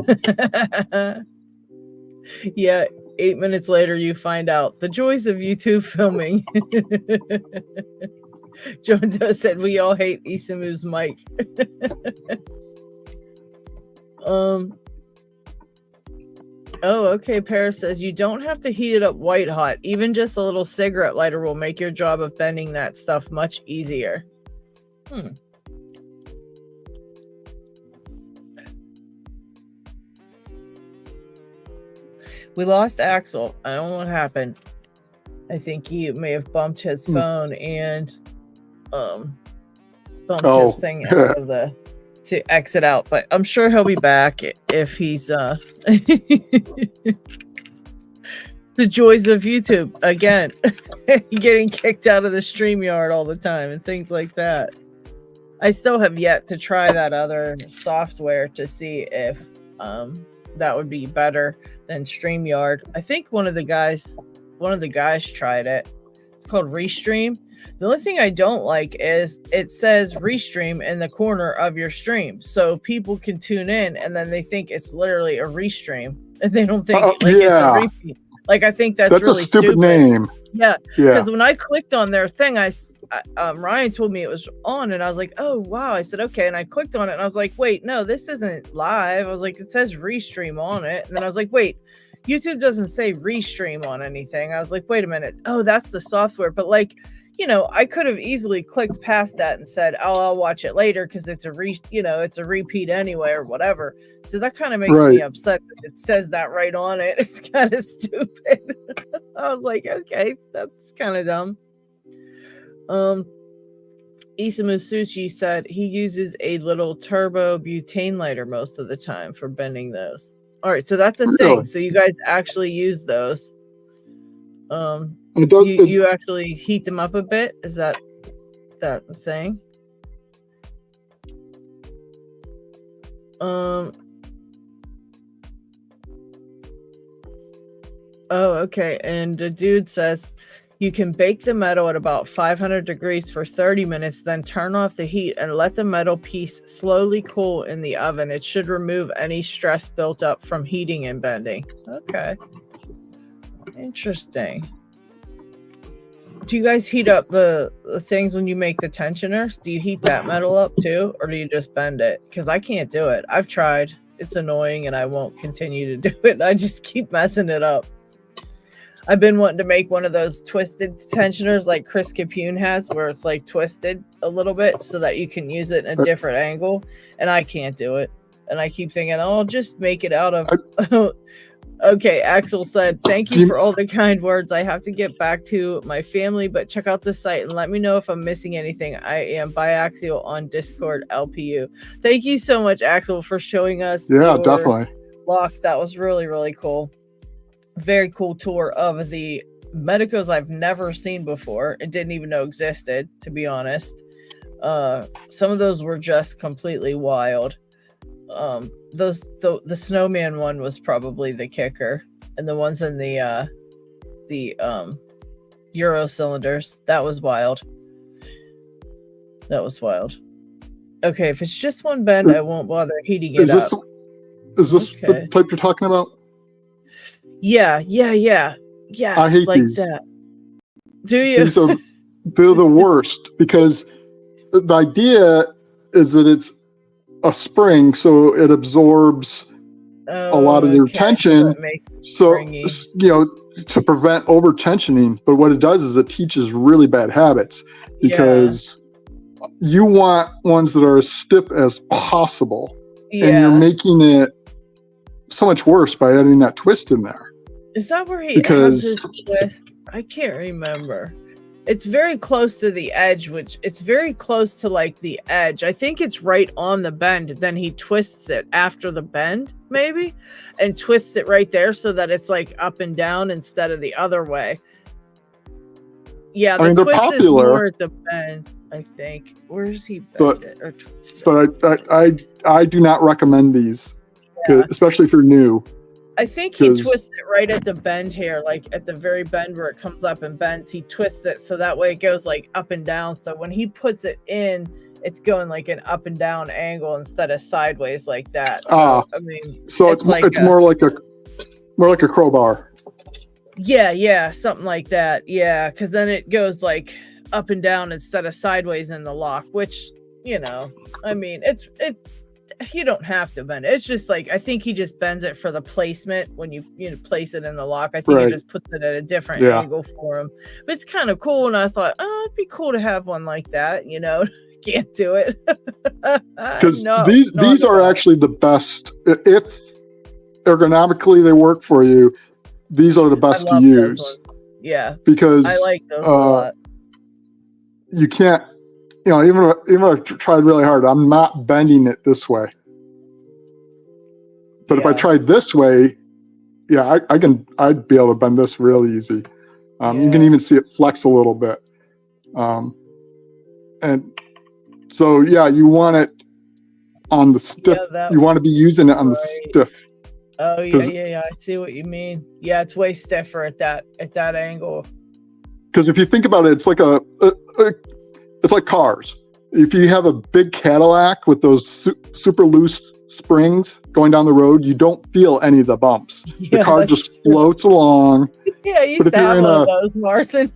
S1: Yeah, 8 minutes later, you find out the joys of YouTube filming. John Doe said, we all hate Isamu's mic. Oh, okay. Paris says, you don't have to heat it up white hot. Even just a little cigarette lighter will make your job of bending that stuff much easier. We lost Axel. I don't know what happened. I think he may have bumped his phone and bumped his thing out of to exit out, but I'm sure he'll be back if he's the joys of YouTube again. Getting kicked out of the StreamYard all the time and things like that. I still have yet to try that other software to see if that would be better than StreamYard. I think one of the guys tried it. It's called Restream. The only thing I don't like is it says Restream in the corner of your stream, so people can tune in and then they think it's literally a restream and they don't think it's a repeat. Like, I think that's really
S3: a stupid name.
S1: Yeah, because when I clicked on their thing, Ryan told me it was on, and I was like, oh wow. I said okay, and I clicked on it, and I was like, wait, no, this isn't live. I was like, it says Restream on it, and then I was like, wait, YouTube doesn't say restream on anything. I was like, wait a minute. Oh, that's the software. But like, you know, I could have easily clicked past that and said, oh, I'll watch it later because it's a it's a repeat anyway or whatever. So that kind of makes me upset that it says that right on it. It's kind of stupid. I was like, okay, that's kind of dumb. Isamu Sushi said he uses a little turbo butane lighter most of the time for bending those. All right, so that's a thing. So you guys actually use those. You actually heat them up a bit. Is that the thing? Oh, okay. And the dude says you can bake the metal at about 500 degrees for 30 minutes, then turn off the heat and let the metal piece slowly cool in the oven. It should remove any stress built up from heating and bending. Okay. Interesting. Do you guys heat up the things when you make the tensioners? Do you heat that metal up too, or do you just bend it? Because I can't do it. I've tried. It's annoying, and I won't continue to do it. I just keep messing it up. I've been wanting to make one of those twisted tensioners like Chris Capune has, where it's like twisted a little bit so that you can use it in a different angle, and I can't do it. And I keep thinking, oh, I'll just make it out of... Okay, Axel said, thank you for all the kind words. I have to get back to my family, but check out the site and let me know if I'm missing anything. I am biaxial on Discord LPU. Thank you so much, Axel, for showing us your
S3: definitely
S1: locks. That was really, really cool. Very cool tour of the Medecos I've never seen before and didn't even know existed, to be honest. Some of those were just completely wild. The snowman one was probably the kicker, and the ones in the Euro cylinders, that was wild. Okay, if it's just one bend, I won't bother heating it up.
S3: Is this the type you're talking about?
S1: Yeah.
S3: I hate
S1: like
S3: these.
S1: That. Do you?
S3: They're the worst, because the idea is that it's a spring, so it absorbs a lot of your tension, so to prevent over tensioning. But what it does is it teaches really bad habits, because you want ones that are as stiff as possible, and you're making it so much worse by adding that twist in there.
S1: Is that where he has his twist? I can't remember. It's very close to the edge, it's very close to like the edge. I think it's right on the bend. Then he twists it after the bend, maybe, and twists it right there so that it's like up and down instead of the other way. Yeah, the twist is more at the bend, I think. Where does he bend it or twist it?
S3: But I do not recommend these, especially if you're new.
S1: I think he twists it right at the bend here, like at the very bend where it comes up and bends. He twists it so that way it goes like up and down. So when he puts it in, it's going like an up and down angle instead of sideways like that. So, I mean,
S3: so it's more like a crowbar.
S1: Yeah, something like that. Yeah, because then it goes like up and down instead of sideways in the lock, which, I mean, you don't have to bend it. It's just like, I think he just bends it for the placement when you place it in the lock. I think he just puts it at a different angle for him. But it's kind of cool, and I thought, it'd be cool to have one like that. Can't do it.
S3: Because these are actually the best. If ergonomically they work for you, these are the best to use.
S1: Yeah,
S3: because
S1: I like those a lot.
S3: You can't. Even if I've tried really hard, I'm not bending it this way. But if I tried this way, I'd be able to bend this real easy. You can even see it flex a little bit. And so, you want it on the stiff. You want to be using it on the stiff.
S1: Oh, yeah. I see what you mean. Yeah, it's way stiffer at that angle.
S3: Because if you think about it, it's like it's like cars. If you have a big Cadillac with those super loose springs going down the road, you don't feel any of the bumps. The car just floats along.
S1: Yeah, you used to have one of those, Marcin.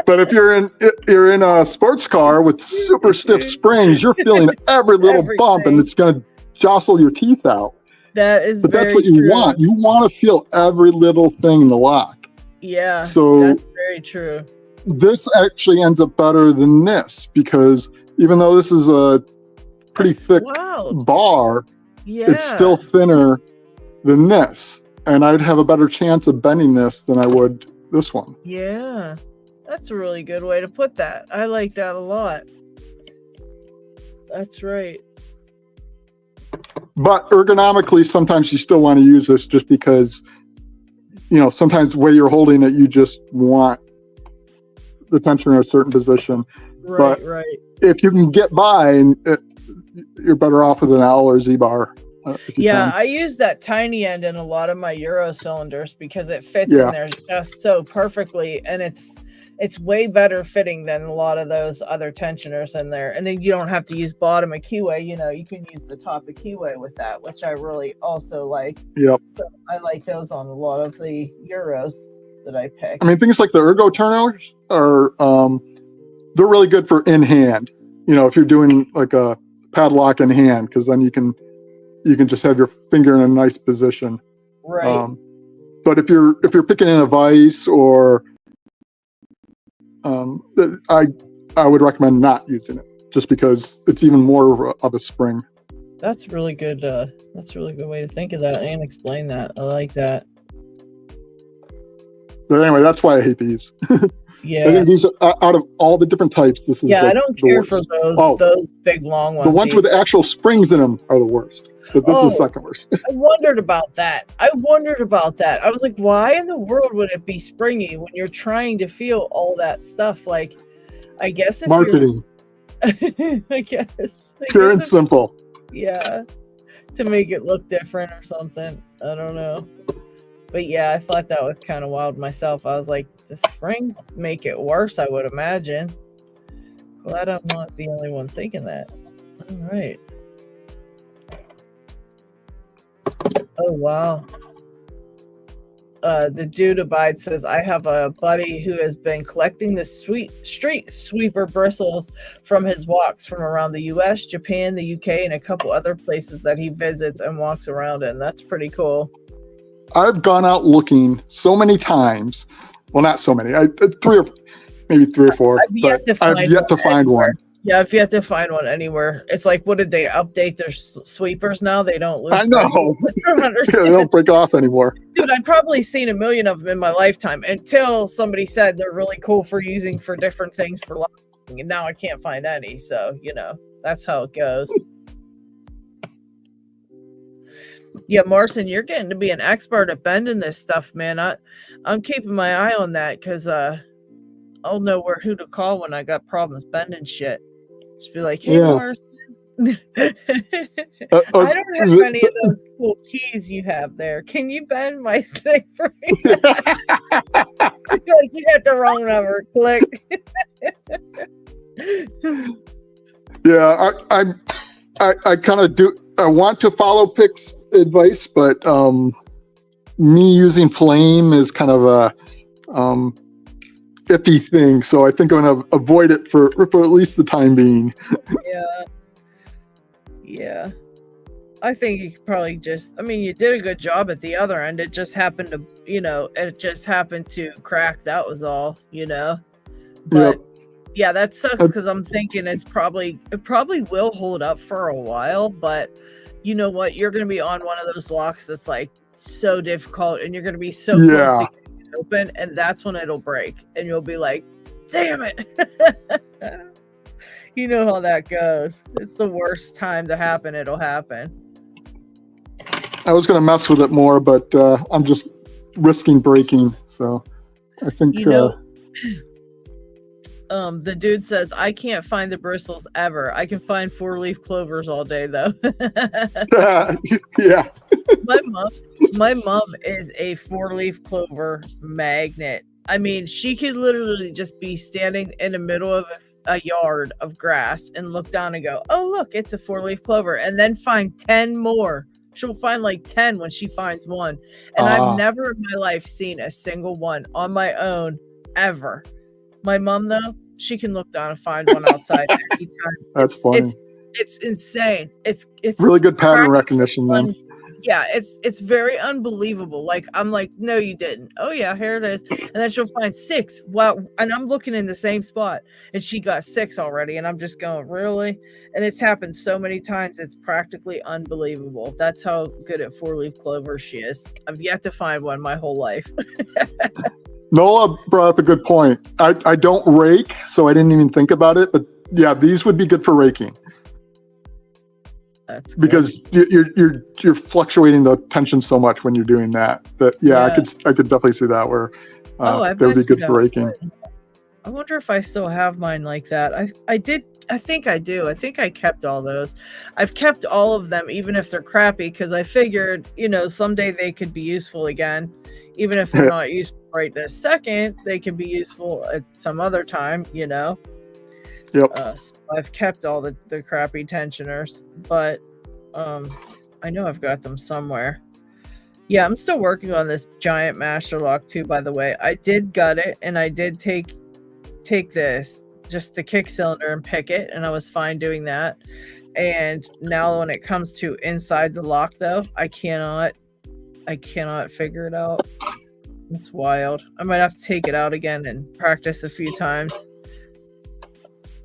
S3: But if you're in a sports car with super stiff springs, you're feeling every little bump, and it's going to jostle your teeth out.
S1: That is
S3: But that's
S1: very
S3: what you
S1: true.
S3: want. You want to feel every little thing in the lock.
S1: Yeah,
S3: So
S1: that's very true.
S3: this actually ends up better than this, because even though this is a pretty thick bar,
S1: Yeah.
S3: it's still thinner than this. And I'd have a better chance of bending this than I would this one.
S1: Yeah. That's a really good way to put that. I like that a lot. That's right.
S3: But ergonomically, sometimes you still want to use this just because, you know, sometimes the way you're holding it, you just want the tension in a certain position.
S1: Right,
S3: but
S1: right.
S3: if you can get by, and you're better off with an L or Z bar.
S1: Yeah, I use that tiny end in a lot of my Euro cylinders because it fits in there just so perfectly, and it's way better fitting than a lot of those other tensioners in there. And then you don't have to use bottom of keyway, you know, you can use the top of keyway with that, which I really also like.
S3: Yep.
S1: So I like those on a lot of the Euros that I pick.
S3: I mean, things like the ergo turners are they're really good for in hand. You know, if you're doing like a padlock in hand, because then you can just have your finger in a nice position.
S1: Right.
S3: But if you're picking in a vise or I would recommend not using it, just because it's even more of a spring.
S1: That's really good. That's a really good way to think of that and explain that. I like that.
S3: But anyway, that's why I hate these.
S1: Yeah.
S3: I think these are, out of all the different types, this is
S1: I don't care for those big long ones.
S3: The ones with actual springs in them are the worst. But this is the second worst.
S1: I wondered about that. I was like, why in the world would it be springy when you're trying to feel all that stuff? Like, I guess if
S3: marketing.
S1: I guess.
S3: Pure and simple.
S1: Yeah. To make it look different or something. I don't know. But yeah, I thought that was kind of wild myself. I was like, the springs make it worse, I would imagine. Glad I'm not the only one thinking that. All right. Oh, wow. The Dude Abide says, I have a buddy who has been collecting the street sweeper bristles from his walks from around the US, Japan, the UK, and a couple other places that he visits and walks around in. That's pretty cool.
S3: I've gone out looking so many times. Well, not so many. Three or four. I've yet to find one.
S1: Yeah, I've yet to find one anywhere. It's like, what did they update their sweepers now? They don't lose.
S3: I know.
S1: I don't understand.
S3: Yeah, they don't break off anymore.
S1: Dude, I've probably seen a million of them in my lifetime until somebody said they're really cool for using for different things for locking, and now I can't find any. So, you know, that's how it goes. Yeah, Marcin, you're getting to be an expert at bending this stuff, man. I'm keeping my eye on that because I'll know who to call when I got problems bending shit. Just be like, hey, Marcin. I don't have any of those cool keys you have there. Can you bend my thing for me? You got the wrong number. Click.
S3: Yeah, I kind of do. I want to follow Pick's advice, but me using flame is kind of a iffy thing. So I think I'm going to avoid it for at least the time being.
S1: Yeah. I think you could probably you did a good job at the other end. It just happened to, crack. That was all, But yeah, that sucks because I'm thinking it probably will hold up for a while, but you know what? You're going to be on one of those locks that's like so difficult and you're going to be so close to getting it open, and that's when it'll break and you'll be like, damn it. You know how that goes. It's the worst time to happen. It'll happen.
S3: I was going to mess with it more, but I'm just risking breaking. So I think,
S1: the dude says, I can't find the bristles ever. I can find 4-leaf clovers all day though.
S3: Yeah.
S1: My mom is a 4-leaf clover magnet. I mean, she could literally just be standing in the middle of a yard of grass and look down and go, oh look, it's a 4-leaf clover, and then find 10 more. She'll find like 10 when she finds one. And I've never in my life seen a single one on my own ever. My mom, though, she can look down and find one outside anytime.
S3: That's funny.
S1: It's insane. It's
S3: really good pattern recognition then.
S1: Yeah, it's very unbelievable. Like, I'm like, no, you didn't. Oh yeah, here it is. And then she'll find 6. Wow. And I'm looking in the same spot and she got 6 already. And I'm just going, really? And it's happened so many times. It's practically unbelievable. That's how good at 4-leaf clover she is. I've yet to find one my whole life.
S3: Noah brought up a good point. I don't rake, so I didn't even think about it. But yeah, these would be good for raking.
S1: That's good.
S3: Because you're fluctuating the tension so much when you're doing that.
S1: Yeah.
S3: I could definitely see that where
S1: I've
S3: they would be good
S1: measured
S3: for
S1: out
S3: raking.
S1: one. I wonder if I still have mine like that. I did. I think I do. I think I kept all those. I've kept all of them, even if they're crappy, because I figured, someday they could be useful again. Even if they're not useful right this second, they could be useful at some other time,
S3: Yep.
S1: So I've kept all the crappy tensioners, but I know I've got them somewhere. Yeah, I'm still working on this giant master lock too, by the way. I did gut it, and I did take this, just the kick cylinder, and pick it, and I was fine doing that. And now when it comes to inside the lock, though, I cannot figure it out. It's wild. I might have to take it out again and practice a few times.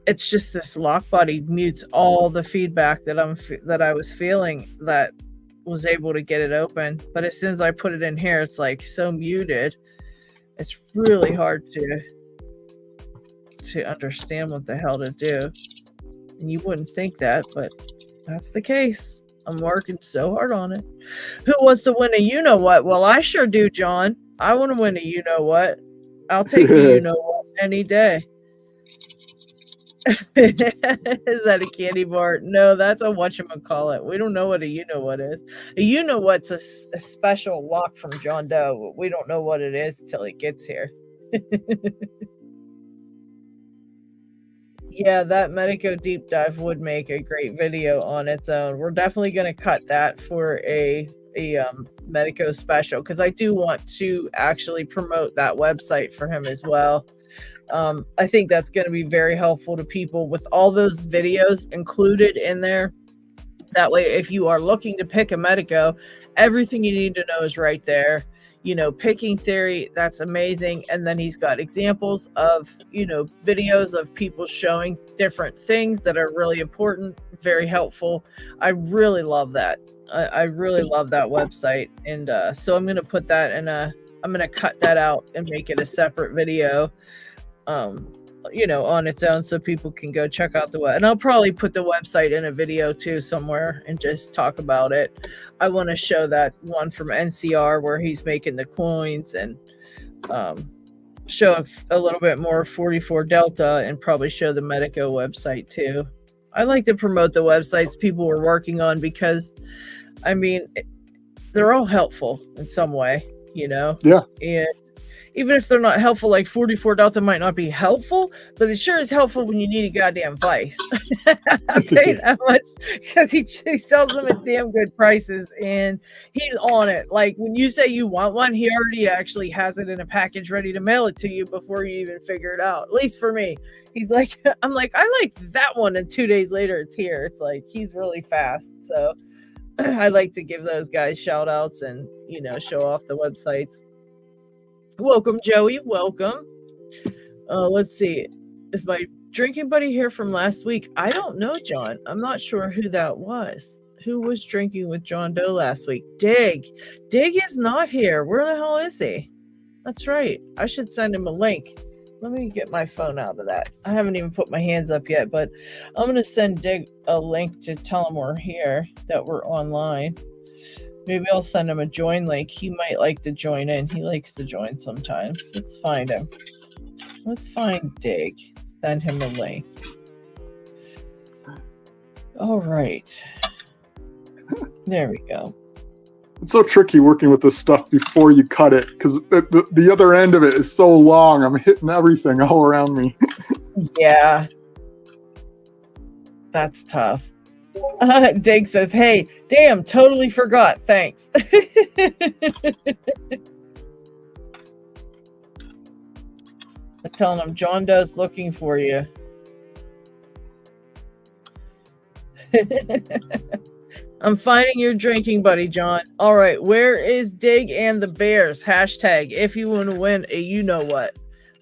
S1: It's just this lock body mutes all the feedback that I was feeling, that was able to get it open. But as soon as I put it in here, it's like so muted. It's really hard to understand what the hell to do. And you wouldn't think that, but that's the case. I'm working so hard on it. Who wants to win a you-know-what? Well, I sure do, John. I want to win a you-know-what. I'll take a you-know-what any day. Is that a candy bar? No, that's a whatchamacallit. We don't know what a you-know-what is. A you-know-what's a special lock from John Doe. We don't know what it is until it gets here. Yeah, that Medeco deep dive would make a great video on its own. We're definitely going to cut that for a Medeco special, because I do want to actually promote that website for him as well. I think that's going to be very helpful to people with all those videos included in there. That way, if you are looking to pick a Medeco, everything you need to know is right there. Picking theory, that's amazing. And then he's got examples of, videos of people showing different things that are really important, very helpful. I really love that. I really love that website. And so I'm going to put that I'm going to cut that out and make it a separate video, on its own, so people can go check out the web. And I'll probably put the website in a video too somewhere and just talk about it. I want to show that one from NCR where he's making the coins, and show a little bit more 44 Delta, and probably show the Medeco website too. I like to promote the websites people were working on, because they're all helpful in some way, Yeah. And even if they're not helpful, like 44 Delta might not be helpful, but it sure is helpful when you need a goddamn vice. I'll tell you that much, because he sells them at damn good prices, and he's on it. Like, when you say you want one, he already actually has it in a package ready to mail it to you before you even figure it out. At least for me. He's like, I'm like, I like that one, and 2 days later it's here. It's like, he's really fast. So I like to give those guys shout outs and, show off the websites. Welcome, Joey. Welcome. Let's see. Is my drinking buddy here from last week? I don't know, John. I'm not sure who that was. Who was drinking with John Doe last week? Dig. Dig is not here. Where the hell is he? That's right. I should send him a link. Let me get my phone out of that. I haven't even put my hands up yet, but I'm going to send Dig a link to tell him we're here, that we're online. Maybe I'll send him a join link. He might like to join in. He likes to join sometimes. Let's find him. Let's find Dig. Send him a link. All right. There we go.
S3: It's so tricky working with this stuff before you cut it, because the other end of it is so long. I'm hitting everything all around me.
S1: Yeah. That's tough. Dig says, hey, damn, totally forgot. Thanks. I'm telling him John Doe's looking for you. I'm finding your drinking buddy, John. All right, where is Dig and the Bears? Hashtag if you want to win a you know what.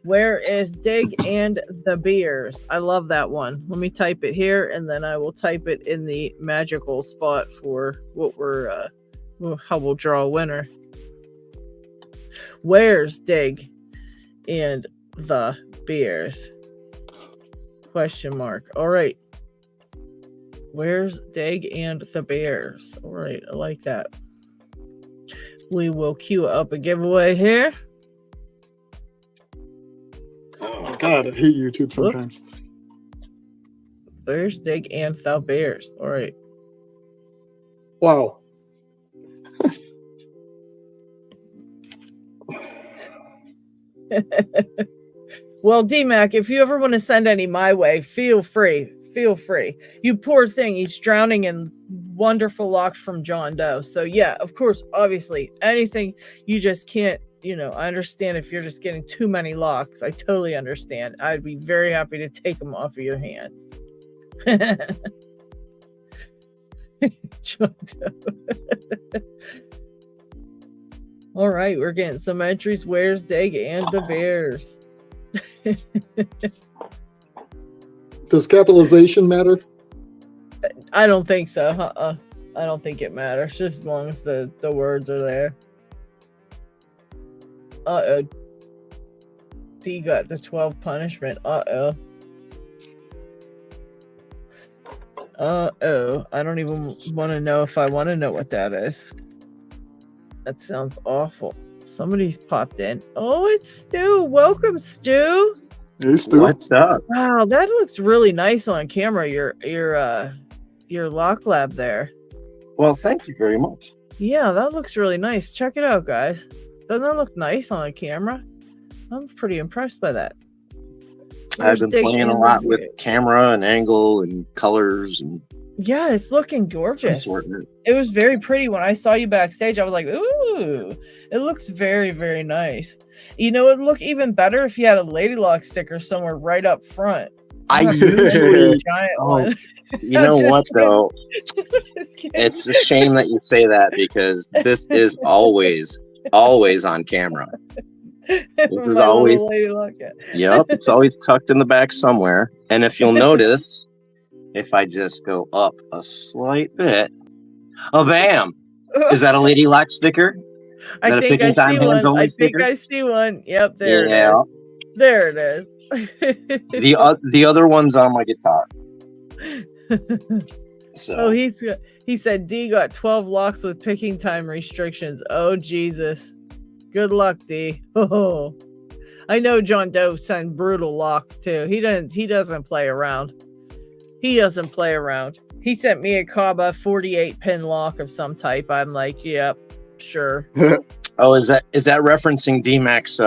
S1: Where is Dig and the Bears? I love that one. Let me type it here, and then I will type it in the magical spot for what we're how we'll draw a winner. Where's Dig and the Bears? Question mark. All right. Where's Dig and the Bears? All right, I like that. We will queue up a giveaway here.
S3: Oh God, I hate YouTube sometimes.
S1: Where's Dig and the Bears? All right.
S3: Wow.
S1: Well, DMAC, if you ever want to send any my way, feel free. Feel free. You poor thing. He's drowning in wonderful locks from John Doe. So yeah, of course, obviously, anything you just can't, I understand if you're just getting too many locks. I totally understand. I'd be very happy to take them off of your hands. John Doe. All right, we're getting some entries. Where's Dig and the Bears?
S3: Does capitalization matter?
S1: I don't think so. I don't think it matters, just as long as the words are there. Uh-oh. D got the 12 punishment. Uh-oh. Uh-oh. I don't even want to know if I want to know what that is. That sounds awful. Somebody's popped in. Oh, it's Stu. Welcome, Stu.
S3: Hey, Stu.
S4: What's up?
S1: Wow, that looks really nice on camera. Your lock lab there.
S4: Well, thank you very much.
S1: Yeah, that looks really nice. Check it out, guys. Doesn't that look nice on camera? I'm pretty impressed by that.
S4: I've been playing a lot with camera and angle and colors and
S1: yeah, it's looking gorgeous.
S4: assortment.
S1: It was very pretty when I saw you backstage. I was like, ooh, it looks very, very nice. It would look even better if you had a Lady Lock sticker somewhere right up front.
S4: I
S1: usually
S4: giant one. You know what though? It's a shame that you say that because this is always on camera. This is always yep, it's always tucked in the back somewhere. And if you'll notice, if I just go up a slight bit, oh bam! Is that a Lady Lock sticker?
S1: I think I see one. I see one. Yep, there it is. There it is.
S4: The other one's on my guitar. So.
S1: Oh, he said D got 12 locks with picking time restrictions. Oh Jesus. Good luck, D. Oh, I know John Doe sent brutal locks too. He doesn't play around. He doesn't play around. He sent me a Kaba 48 pin lock of some type. I'm like, yep, sure.
S4: Oh, is that referencing DMAC's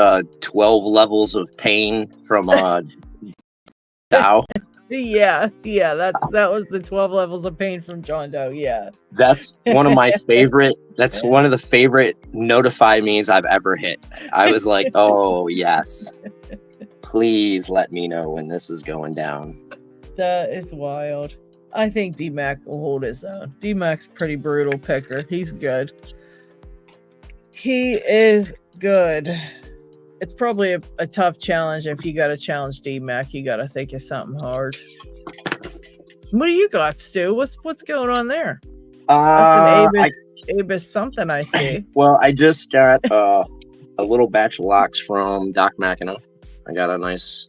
S4: 12 levels of pain from Dow?
S1: Yeah, that was the 12 levels of pain from John Doe. Yeah.
S4: That's one of my favorite. That's one of the favorite notify me's I've ever hit. I was like, oh yes. Please let me know when this is going down.
S1: That is wild. I think DMAC will hold his own. DMAC's pretty brutal picker. He's good. He is good. It's probably a tough challenge. If you got to challenge DMAC, you got to think of something hard. What do you got, Stu? What's going on there? That's an Abus something I see.
S4: Well, I just got a little batch of locks from Doc Mackinon. I got a nice.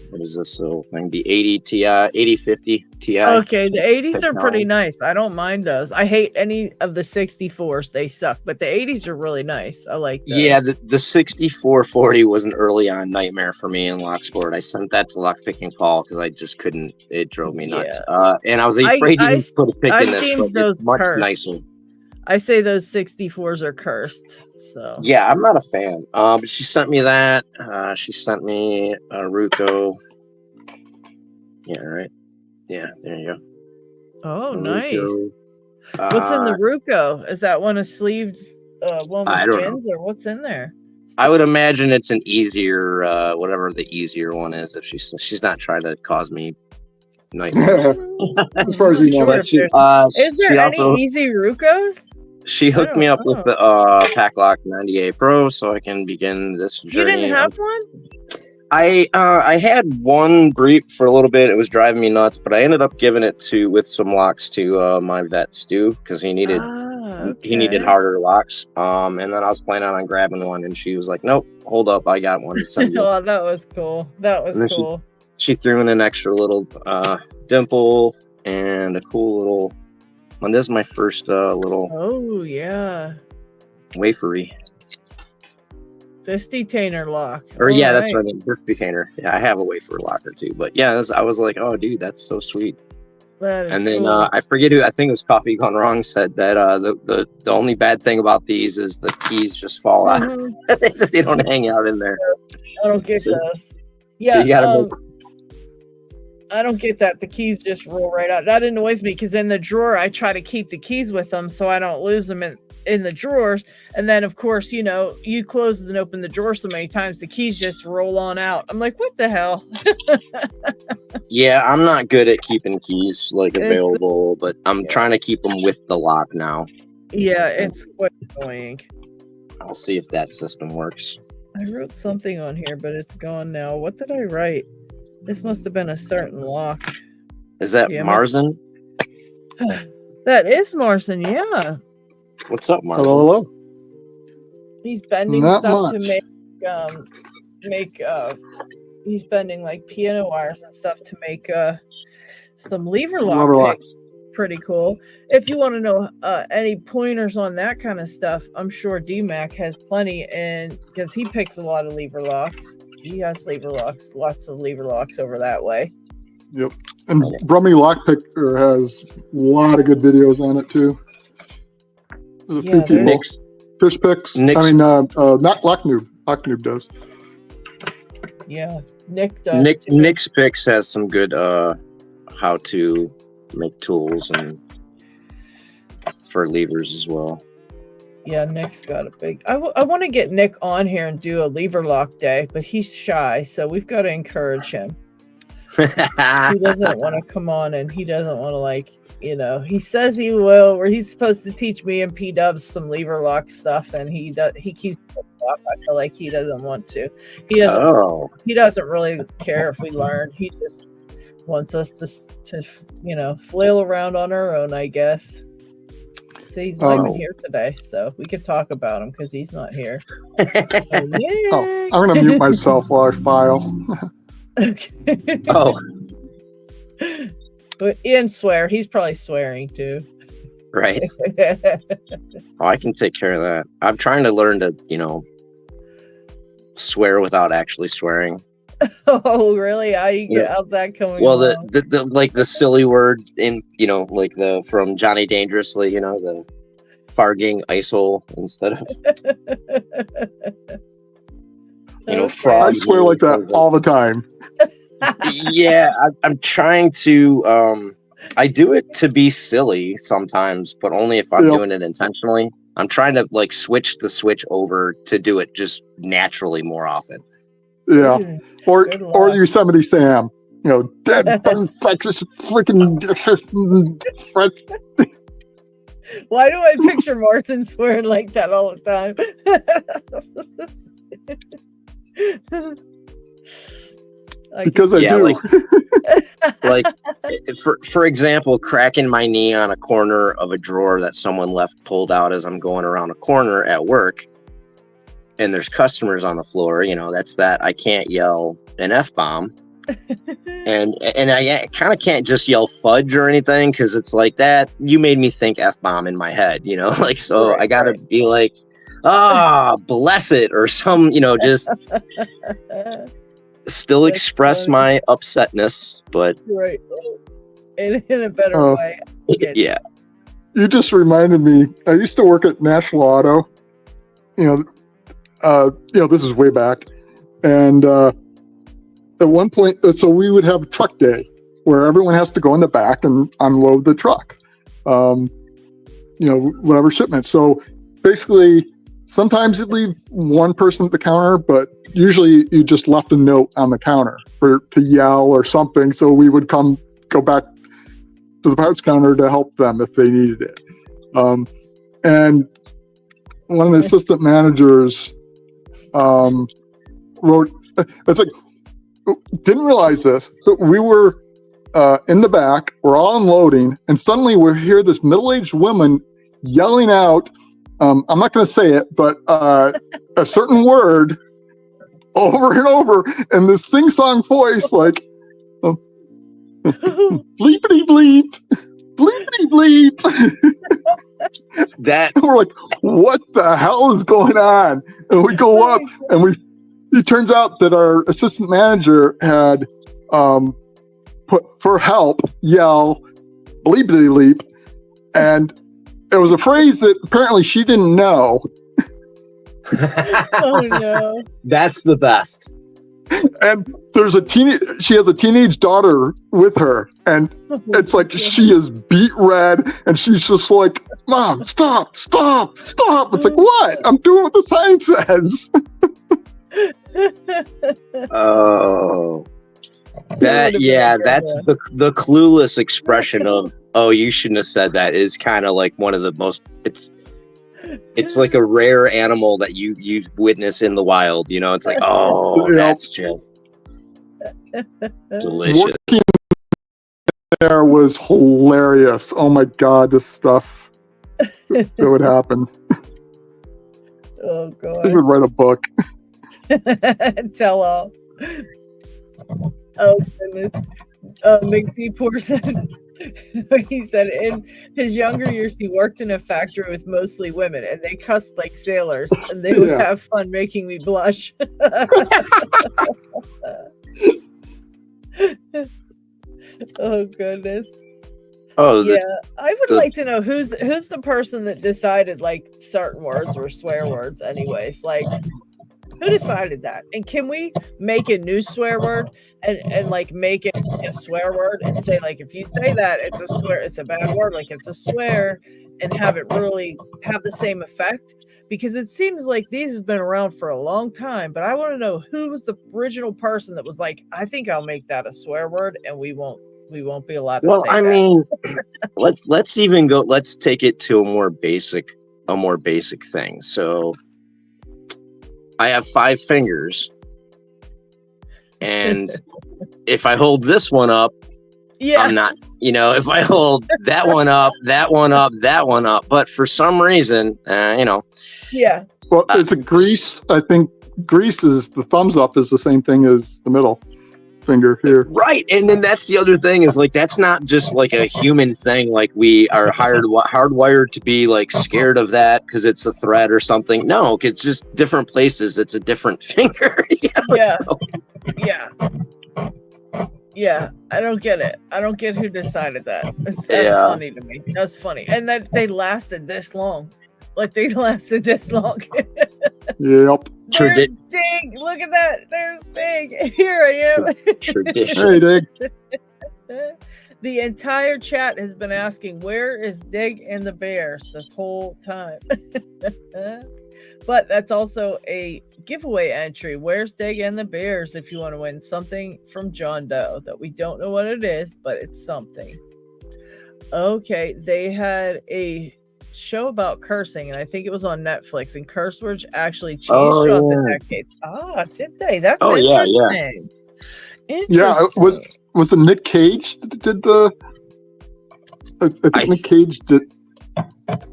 S4: What is this little thing? The 8050 Ti.
S1: Okay, the 80s are pretty nice. I don't mind those. I hate any of the 64s. They suck. But the 80s are really nice. I like those.
S4: Yeah, the 6440 was an early on nightmare for me in Locksport. I sent that to Lockpick and Call because I just couldn't. It drove me nuts. Yeah. And I was afraid to put a pick in this, but it's much nicer.
S1: I say those 64s are cursed. So
S4: yeah, I'm not a fan. But she sent me that. She sent me a Ruko. Yeah, right. Yeah, there you go.
S1: Oh, nice. What's in the Ruko? Is that one a sleeved one with gins, or what's in there?
S4: I would imagine it's an easier, whatever the easier one is. If she's not trying to cause me nightmares.
S3: As far as you know.
S4: But she,
S1: Is
S4: she
S1: there
S4: also
S1: any easy Rucos?
S4: she hooked me up with the Packlock 98 Pro, so I can begin this
S1: You
S4: journey.
S1: didn't have one?
S4: I had one brief for a little bit. It was driving me nuts, but I ended up giving it with some locks to my vet Stu because he needed harder locks. And then I was planning on grabbing one, and she was like, "Nope, hold up, I got one to send you."
S1: Oh, that was cool. That was cool.
S4: She threw in an extra little dimple and a cool little. And this is my first little.
S1: Oh yeah.
S4: Wafery.
S1: This detainer lock.
S4: Or yeah, that's what I mean. This detainer. Yeah, I have a wafer locker too. But yeah, I was like, oh, dude, that's so sweet.
S1: That is
S4: and then
S1: cool.
S4: I forget who. I think it was Coffee Gone Wrong said that the only bad thing about these is the keys just fall out. They don't hang out in there.
S1: I don't get those.
S4: Yeah, so you gotta
S1: I don't get that. The keys just roll right out. That annoys me because in the drawer, I try to keep the keys with them so I don't lose them in the drawers. And then, of course, you close and open the drawer so many times, the keys just roll on out. I'm like, what the hell?
S4: Yeah, I'm not good at keeping keys available, but I'm trying to keep them with the lock now.
S1: Yeah, it's quite annoying.
S4: I'll see if that system works.
S1: I wrote something on here, but it's gone now. What did I write? This must have been a certain lock.
S4: Is that Marzen?
S1: That is Marzen, yeah.
S4: What's up, Marzen?
S3: Hello.
S1: He's bending stuff to make he's bending like piano wires and stuff to make some lever lock picks. Pretty cool. If you want to know any pointers on that kind of stuff, I'm sure DMAC has plenty, and because he picks a lot of lever locks. He has lever locks, lots of lever locks over that way.
S3: Yep. And Brummy Lockpicker has a lot of good videos on it too. There's a few people. Fish picks. Not Lock Noob. Lock Noob does.
S1: Yeah, Nick does.
S4: Nick's picks has some good how to make tools and for levers as well.
S1: Yeah, Nick's got a big. I want to get Nick on here and do a lever lock day, but he's shy, so we've got to encourage him. He doesn't want to come on, and he doesn't want to he says he will. Where he's supposed to teach me and P-Dubs some lever lock stuff, and he keeps off. I feel like he doesn't want to. He doesn't. He doesn't really care if we learn. He just wants us to flail around on our own, I guess. So he's not even here today, so we could talk about him because he's not here.
S3: I'm gonna mute myself while I file.
S1: Okay.
S4: Oh.
S1: But Ian swear. He's probably swearing too.
S4: Right. I can take care of that. I'm trying to learn to, swear without actually swearing.
S1: Oh, really? How's that coming?
S4: Well, the silly word in, from Johnny Dangerously, the farging ice hole instead of, frog.
S3: I swear like that all the time.
S4: Yeah, I'm trying to, I do it to be silly sometimes, but only if I'm doing it intentionally. I'm trying to switch the switch over to do it just naturally more often.
S3: Yeah. Or Yosemite Sam, dead Texas freaking.
S1: Why do I picture Martin swearing like that all the time?
S3: Because I do.
S4: For example, cracking my knee on a corner of a drawer that someone left pulled out as I'm going around a corner at work. And there's customers on the floor, that's that. I can't yell an F-bomb. and I kind of can't just yell fudge or anything because it's like that. You made me think F-bomb in my head, so I got to be like, bless it or some, just still express my upsetness, but
S1: right. In a better way.
S4: Yeah.
S3: You just reminded me, I used to work at National Auto, this is way back. And at one point, so we would have truck day where everyone has to go in the back and unload the truck, whatever shipment. So basically, sometimes you'd leave one person at the counter, but usually you just left a note on the counter to yell or something. So we would come go back to the parts counter to help them if they needed it. And one of the assistant managers wrote, it's like, didn't realize this. So we were in the back, we're all unloading, and suddenly we hear this middle-aged woman yelling out, I'm not going to say it, but a certain word over and over in this sing-song voice, like, bleepity bleep, bleepity bleep.
S4: That
S3: We're like, what the hell is going on? And we go up, and it turns out that our assistant manager had put for help, yell, bleepity bleep, and it was a phrase that apparently she didn't know.
S1: Oh no.
S4: That's the best.
S3: And there's she has a teenage daughter with her, and it's like she is beat red, and she's just like, Mom, stop, stop, stop. It's like, what? I'm doing what the sign says.
S4: Oh, that's the clueless expression of, oh, you shouldn't have said that, is kind of like one of the most, it's like a rare animal that you witness in the wild, you know. It's like, oh, that's just delicious.
S3: Working there was hilarious. Oh my God, this stuff that would happen.
S1: Oh God.
S3: I would write a book.
S1: Tell all. Oh goodness. McD said, he said in his younger years he worked in a factory with mostly women, and they cussed like sailors, and they would have fun making me blush. Oh goodness.
S4: Oh
S1: yeah, I would like to know who's the person that decided like certain words were swear words anyways. Like, who decided that? And can we make a new swear word and like make it a swear word and say, like, if you say that, it's a swear, it's a bad word, like it's a swear, and have it really have the same effect? Because it seems like these have been around for a long time, but I want to know who was the original person that was like, I think I'll make that a swear word, and we won't be allowed to say that.
S4: Mean, let's even go, let's take it to a more basic thing. So I have 5 fingers, and if I hold this one up, I'm not, if I hold that one up, that one up, that one up, but for some reason,
S1: Yeah.
S3: Well, it's a grease. I think grease is the thumbs up is the same thing as the middle finger here.
S4: Right. And then that's the other thing is like, that's not just like a human thing. Like we are hardwired to be like scared of that because it's a threat or something. No, it's just different places. It's a different finger.
S1: Yeah. Yeah. Yeah. I don't get it. I don't get who decided that. That's funny to me. That's funny. And that they lasted this long. Like they lasted this long.
S3: Yep.
S1: There's Dig. Look at that. There's Dig. Here I am.
S3: Hey, Dig.
S1: The entire chat has been asking, where is Dig and the Bears this whole time? But that's also a giveaway entry. Where's Dig and the Bears if you want to win something from John Doe that we don't know what it is, but it's something. Okay, they had a show about cursing, and I think it was on Netflix, and curse words actually changed throughout the decades. Ah, did they? That's interesting.
S3: Yeah, was it Nick Cage that did the? I think Nick Cage did.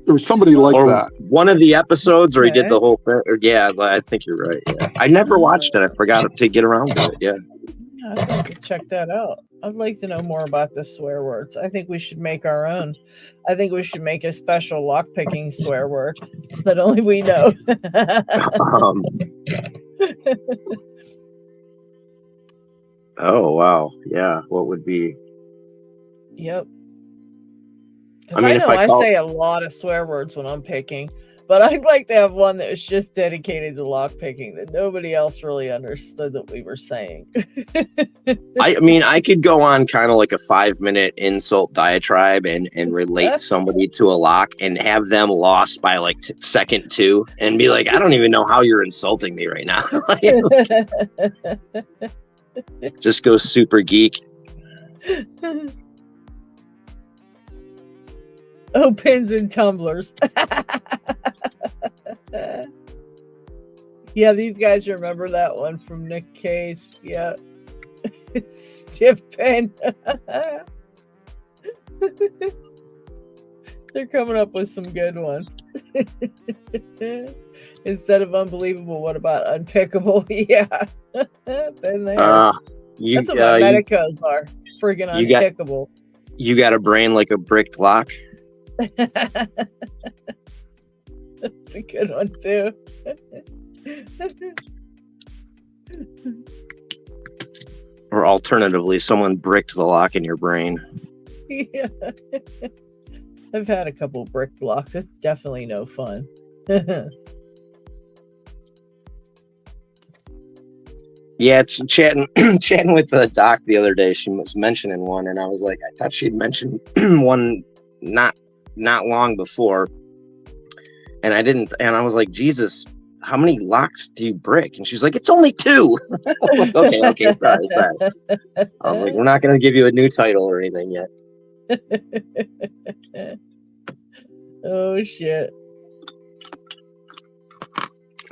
S3: There was somebody like that.
S4: One of the episodes, or he did the whole thing. Yeah, I think you're right. Yeah. I never watched it. I forgot to get around to it. Yeah.
S1: I'd like to check that out. I'd like to know more about the swear words. I think we should make our own. I think we should make a special lockpicking swear word that only we know.
S4: Oh, wow. Yeah. What would be?
S1: Yep. I say a lot of swear words when I'm picking, but I'd like to have one that was just dedicated to lockpicking that nobody else really understood that we were saying.
S4: I mean, I could go on kind of like a 5-minute insult diatribe and relate somebody to a lock and have them lost by like second 2 and be like, I don't even know how you're insulting me right now. Just go super geek.
S1: Oh, pins and tumblers. Yeah, these guys remember that one from Nick Cage. Yeah. Stiff pin. They're coming up with some good ones. Instead of unbelievable, what about unpickable? Yeah. Been there. That's what my Medecos are. Friggin' unpickable.
S4: You got a brain like a bricked lock.
S1: That's a good one too.
S4: Or alternatively, someone bricked the lock in your brain.
S1: Yeah. I've had a couple brick locks. It's definitely no fun.
S4: Yeah, it's chatting with the doc the other day. She was mentioning one, and I was like, I thought she'd mentioned one not long before, and I didn't. And I was like, Jesus, how many locks do you brick? And she's like, it's only 2. I was like, okay, sorry. I was like, we're not going to give you a new title or anything yet.
S1: Oh shit.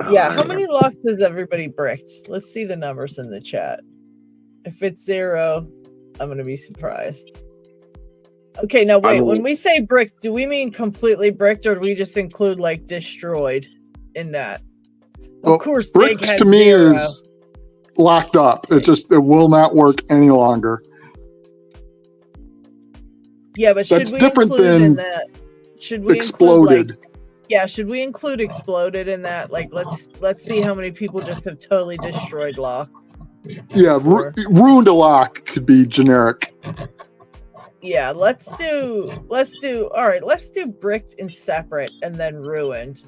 S1: Yeah, how many locks has everybody bricked? Let's see the numbers in the chat. If it's 0, I'm going to be surprised. Okay, now wait. When we say bricked, do we mean completely bricked, or do we just include like destroyed in that? Of course, Dig has
S3: to me
S1: 0.
S3: Is locked up. It will not work any longer.
S1: Yeah, but
S3: that's
S1: should we
S3: different
S1: include
S3: than
S1: in that? Should we
S3: exploded.
S1: Include should we include exploded in that? Like, let's see how many people just have totally destroyed locks.
S3: Yeah, ruined a lock could be generic.
S1: Yeah, let's do all right, let's do bricked and separate and then ruined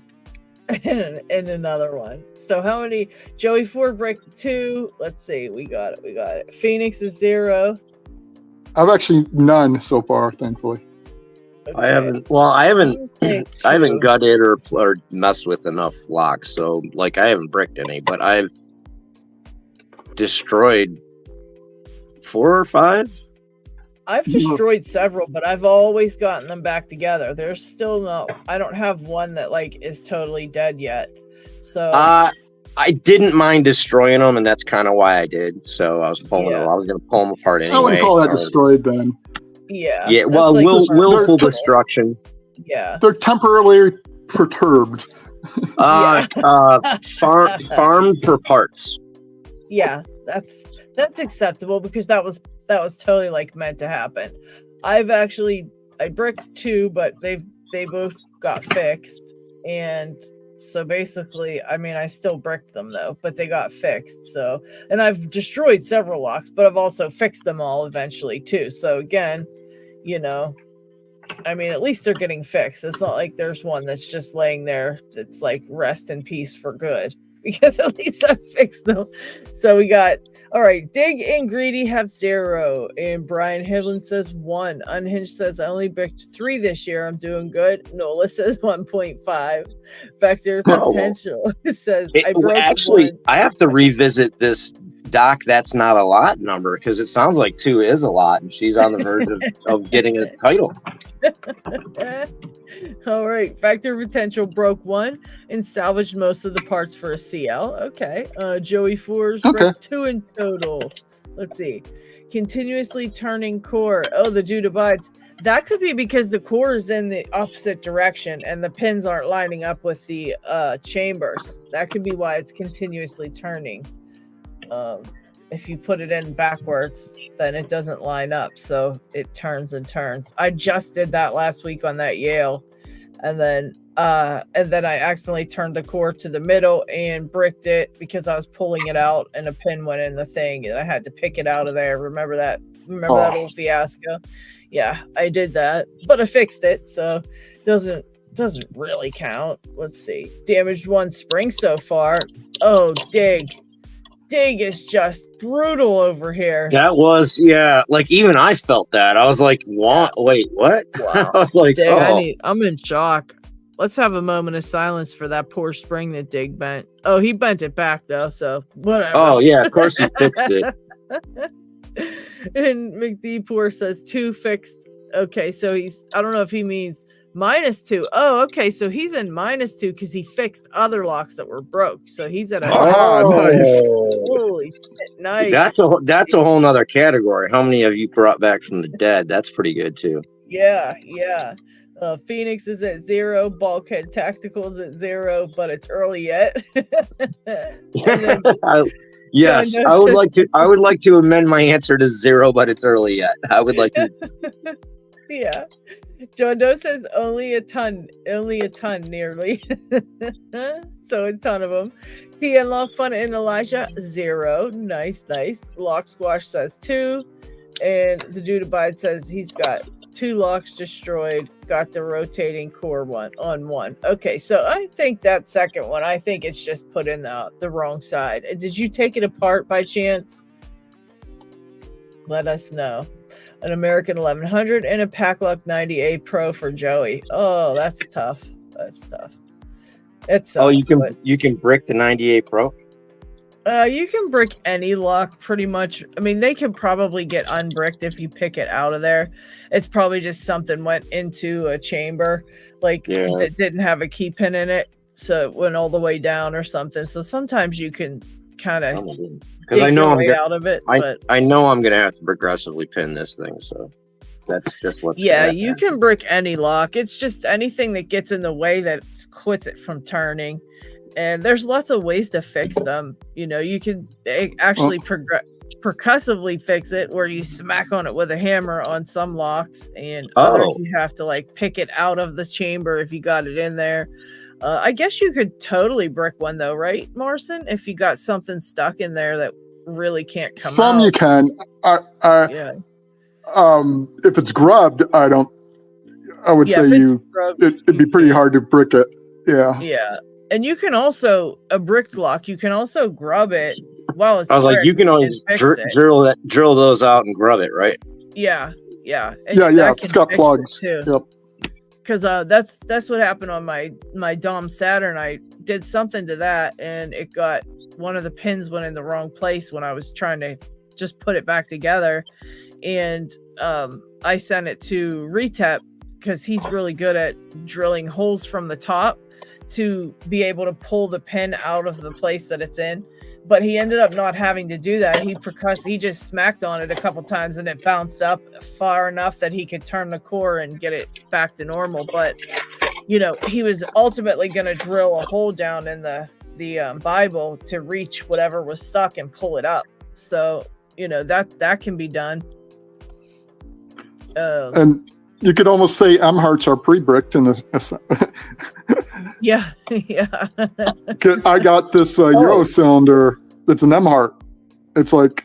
S1: in another one. So how many? Joey 4 bricked 2. Let's see, we got it. Phoenix is 0.
S3: I've actually none so far, thankfully.
S1: Okay.
S4: I haven't gutted or messed with enough locks, so like I haven't bricked any, but I've destroyed 4 or 5.
S1: I've destroyed several, but I've always gotten them back together. There's still I don't have one that like is totally dead yet. So
S4: I didn't mind destroying them, and that's kind of why I did. So I was pulling them. I was going to pull them apart anyway.
S3: I wouldn't call that destroyed then.
S1: Yeah.
S4: Yeah. Well,
S1: like
S4: willful destruction.
S1: Yeah.
S3: They're temporarily perturbed.
S1: Farmed
S4: for parts.
S1: Yeah, that's acceptable because that was totally like meant to happen. I bricked 2, but they both got fixed, and so basically, I mean, I still bricked them though, but they got fixed. So, and I've destroyed several locks, but I've also fixed them all eventually too. So again, I mean, at least they're getting fixed. It's not like there's one that's just laying there that's like rest in peace for good, because at least I fixed them. So we got, all right, Dig and Greedy have 0, and Brian Hidlin says 1. Unhinged says I only bricked 3 this year. I'm doing good. Nola says 1.5. Vector Potential says I broke
S4: actually
S1: 1.
S4: I have to revisit this doc. That's not a lot number, because it sounds like 2 is a lot, and she's on the verge of getting a title.
S1: All right, Factor Potential broke 1 and salvaged most of the parts for a CL. Okay. Joey 4's broke 2 in total. Let's see. Continuously turning core. Oh, the dude abides. That could be because the core is in the opposite direction and the pins aren't lining up with the chambers. That could be why it's continuously turning. If you put it in backwards, then it doesn't line up, so it turns and turns. I just did that last week on that Yale, and then I accidentally turned the core to the middle and bricked it because I was pulling it out and a pin went in the thing and I had to pick it out of there. Remember that old fiasco? Yeah, I did that, but I fixed it, so it doesn't really count. Let's see. Damaged 1 spring so far. Oh, Dig is just brutal over here.
S4: That was, yeah, like even I felt that. I was like, what? Wait, what?
S1: Wow.
S4: I was like,
S1: Dig, I'm in shock. Let's have a moment of silence for that poor spring that Dig bent. Oh, he bent it back though, so whatever.
S4: Oh yeah, of course he fixed it.
S1: And McDeepoor says 2 fixed. Okay, so I don't know if he means -2. Oh, okay. So he's in -2 because he fixed other locks that were broke. So he's at a holy shit, nice.
S4: That's a whole nother category. How many have you brought back from the dead? That's pretty good too.
S1: Yeah. Phoenix is at 0. Bulkhead Tacticals at 0, but it's early yet. Then,
S4: yes, I would like to amend my answer to 0, but it's early yet. I would like to.
S1: Yeah. John Doe says only a ton nearly. So a ton of them. T and Love Fun and Elijah 0. Nice. Lock Squash says 2. And the Dude Abide says he's got 2 locks destroyed, got the rotating core on one. Okay, so I think that second one, I think it's just put in the wrong side. Did you take it apart by chance? Let us know. An American 1100 and a Packluck 90A Pro for Joey. Oh, that's tough. It's
S4: you can brick the 98 Pro.
S1: You can brick any lock pretty much. I mean, they can probably get unbricked if you pick it out of there. It's probably just something went into a chamber that didn't have a key pin in it, so it went all the way down or something. So sometimes you can kind of
S4: because I know
S1: out of it.
S4: I know I'm gonna have to progressively pin this thing, so that's just what's
S1: you can brick any lock. It's just anything that gets in the way that quits it from turning. And there's lots of ways to fix them. You can actually percussively fix it, where you smack on it with a hammer on some locks, and others you have to pick it out of the chamber if you got it in there. I guess you could totally brick one though, right, Marcin? If you got something stuck in there that really can't come out.
S3: Some you can. If it's grubbed, I would say it'd be pretty hard to brick it. Yeah.
S1: Yeah. And you can also, a bricked lock, you can also grub it while it's
S4: you can always drill those out and grub it, right?
S1: Yeah. And
S3: it's got plugs
S1: too. Yep. Because that's what happened on my Dom Saturn. I did something to that, and it got one of the pins went in the wrong place when I was trying to just put it back together. And I sent it to Retep because he's really good at drilling holes from the top to be able to pull the pin out of the place that it's in. But he ended up not having to do that. He just smacked on it a couple times and it bounced up far enough that he could turn the core and get it back to normal. But he was ultimately going to drill a hole down in the Bible to reach whatever was stuck and pull it up. So that can be done.
S3: And you could almost say M hearts are pre-bricked in
S1: Yeah.
S3: I got this Euro cylinder that's an M heart. It's okay.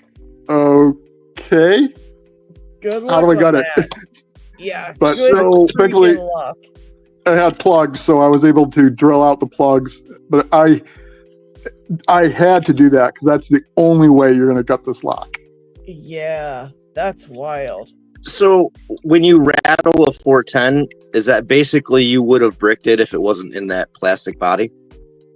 S1: Good luck.
S3: How do I get it?
S1: Yeah.
S3: But so thankfully I had plugs, so I was able to drill out the plugs. But I had to do that because that's the only way you're going to gut this lock.
S1: Yeah, that's wild.
S4: So when you rattle a 410, is that basically you would have bricked it if it wasn't in that plastic body?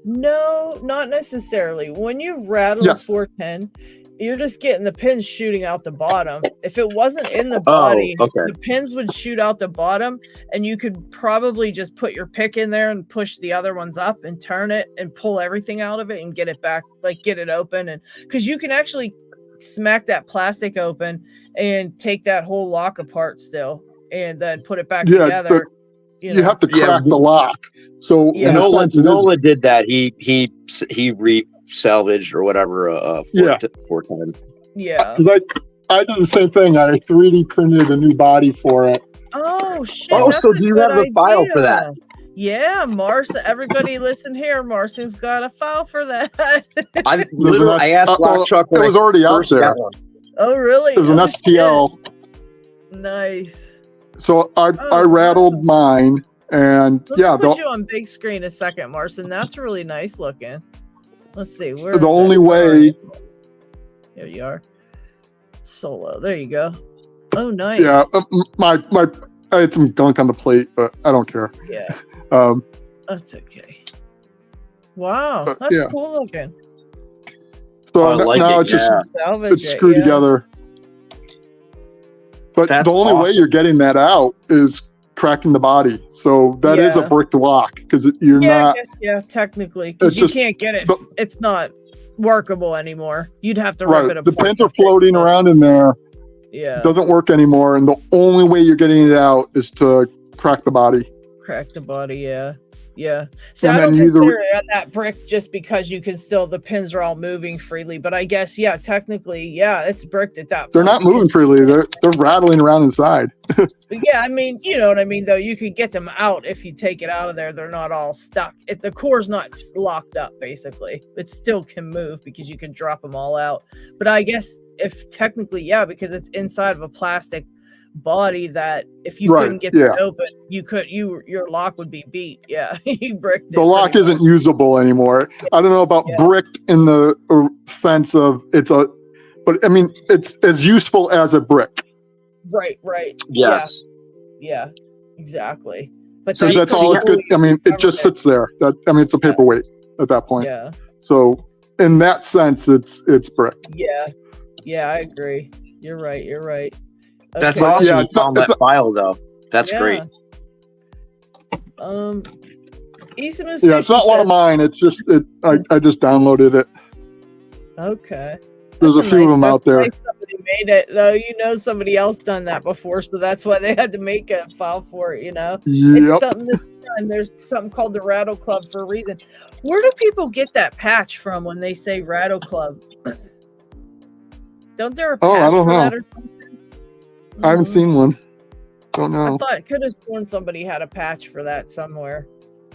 S1: No, not necessarily. When you rattle a 410, you're just getting the pins shooting out the bottom. If it wasn't in the body, the pins would shoot out the bottom, and you could probably just put your pick in there and push the other ones up and turn it and pull everything out of it and get it back, get it open. And because you can actually smack that plastic open and take that whole lock apart still and then put it back together.
S3: You have to crack the lock. So
S4: Nola did that. He re-salvaged or whatever a 410.
S1: Yeah.
S3: I did the same thing. I 3D printed a new body for it.
S1: Oh shit.
S4: Oh, so do you have a file for that?
S1: Yeah, Marcin. Everybody listen here. Marcin's got a file for that.
S4: I asked Lock Truck when
S3: it was already out there.
S1: Oh, really?
S3: It was an SPL.
S1: Nice.
S3: So I rattled mine, and
S1: Let's put you on big screen a second, Marcin. That's really nice looking. Let's see.
S3: The only way.
S1: There you are. Solo. There you go. Oh, nice.
S3: Yeah, I had some gunk on the plate, but I don't care.
S1: Yeah. That's okay. Wow, that's cool looking.
S3: So now it's just it's screwed together. But the only way you're getting that out is cracking the body. So that is a brick lock because you're not.
S1: I guess, technically, because you can't get it. It's not workable anymore. You'd have to rip it apart.
S3: The pins are floating around in there.
S1: Yeah,
S3: it doesn't work anymore, and the only way you're getting it out is to crack the body.
S1: Crack the body, yeah. So
S3: and
S1: I don't consider it that brick just because you can still, the pins are all moving freely. But I guess, technically, it's bricked at that point.
S3: They're not moving freely. They're rattling around inside.
S1: Yeah, I mean, you know what I mean, though. You could get them out if you take it out of there. They're not all stuck. The core's not locked up, basically. It still can move because you can drop them all out. But I guess if technically, because it's inside of a plastic body that if you couldn't get it open, your lock would be beat. You bricked it.
S3: The lock isn't usable anymore. I don't know about bricked in the sense of but I mean it's as useful as a brick.
S1: Right.
S4: Yes.
S1: Yeah, exactly. But
S3: that's all it's good. I mean, it just sits there. It's a paperweight at that point.
S1: Yeah.
S3: So in that sense, it's brick.
S1: Yeah, I agree. You're right. Okay.
S4: That's awesome. You found that file though. That's great.
S3: It's not one of mine. It's just I just downloaded it.
S1: Okay.
S3: There's a few of them out there.
S1: Somebody made it though. Somebody else done that before, so that's why they had to make a file for it. It's something that's done. There's something called the Rattle Club for a reason. Where do people get that patch from when they say Rattle Club? Don't there a patch
S3: I don't
S1: for
S3: know.
S1: that or something?
S3: I haven't seen one. Don't know.
S1: I could have sworn somebody had a patch for that somewhere.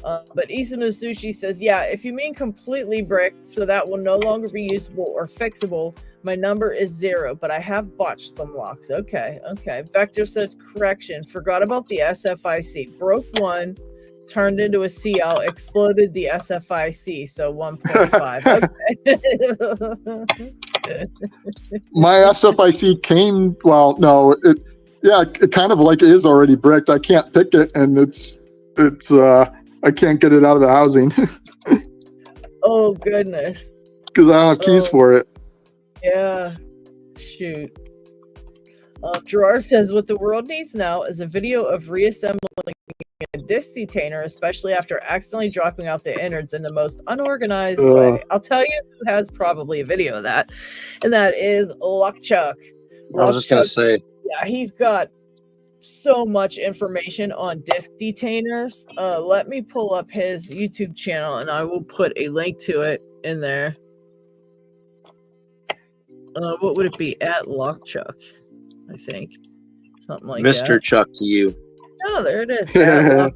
S1: But Isamu Sushi says, if you mean completely bricked, so that will no longer be usable or fixable, my number is 0, but I have botched some locks. Okay. Vector says, correction, forgot about the SFIC. Broke one, turned into a CL, exploded the SFIC, so 1.5. Okay.
S3: My SFIC came, it kind of like it is already bricked. I can't pick it, and it's I can't get it out of the housing.
S1: Oh goodness.
S3: Because I don't have keys for it.
S1: Yeah. Shoot. Gerard says, what the world needs now is a video of reassembling a disc detainer, especially after accidentally dropping out the innards in the most unorganized way. I'll tell you who has probably a video of that, and that is Luckchuck.
S4: I was just going to say.
S1: Yeah, he's got so much information on disc detainers. Let me pull up his YouTube channel, and I will put a link to it in there. What would it be? At Luckchuck, I think. Something like that.
S4: Mr. Chuck to you.
S1: Oh, there it is. At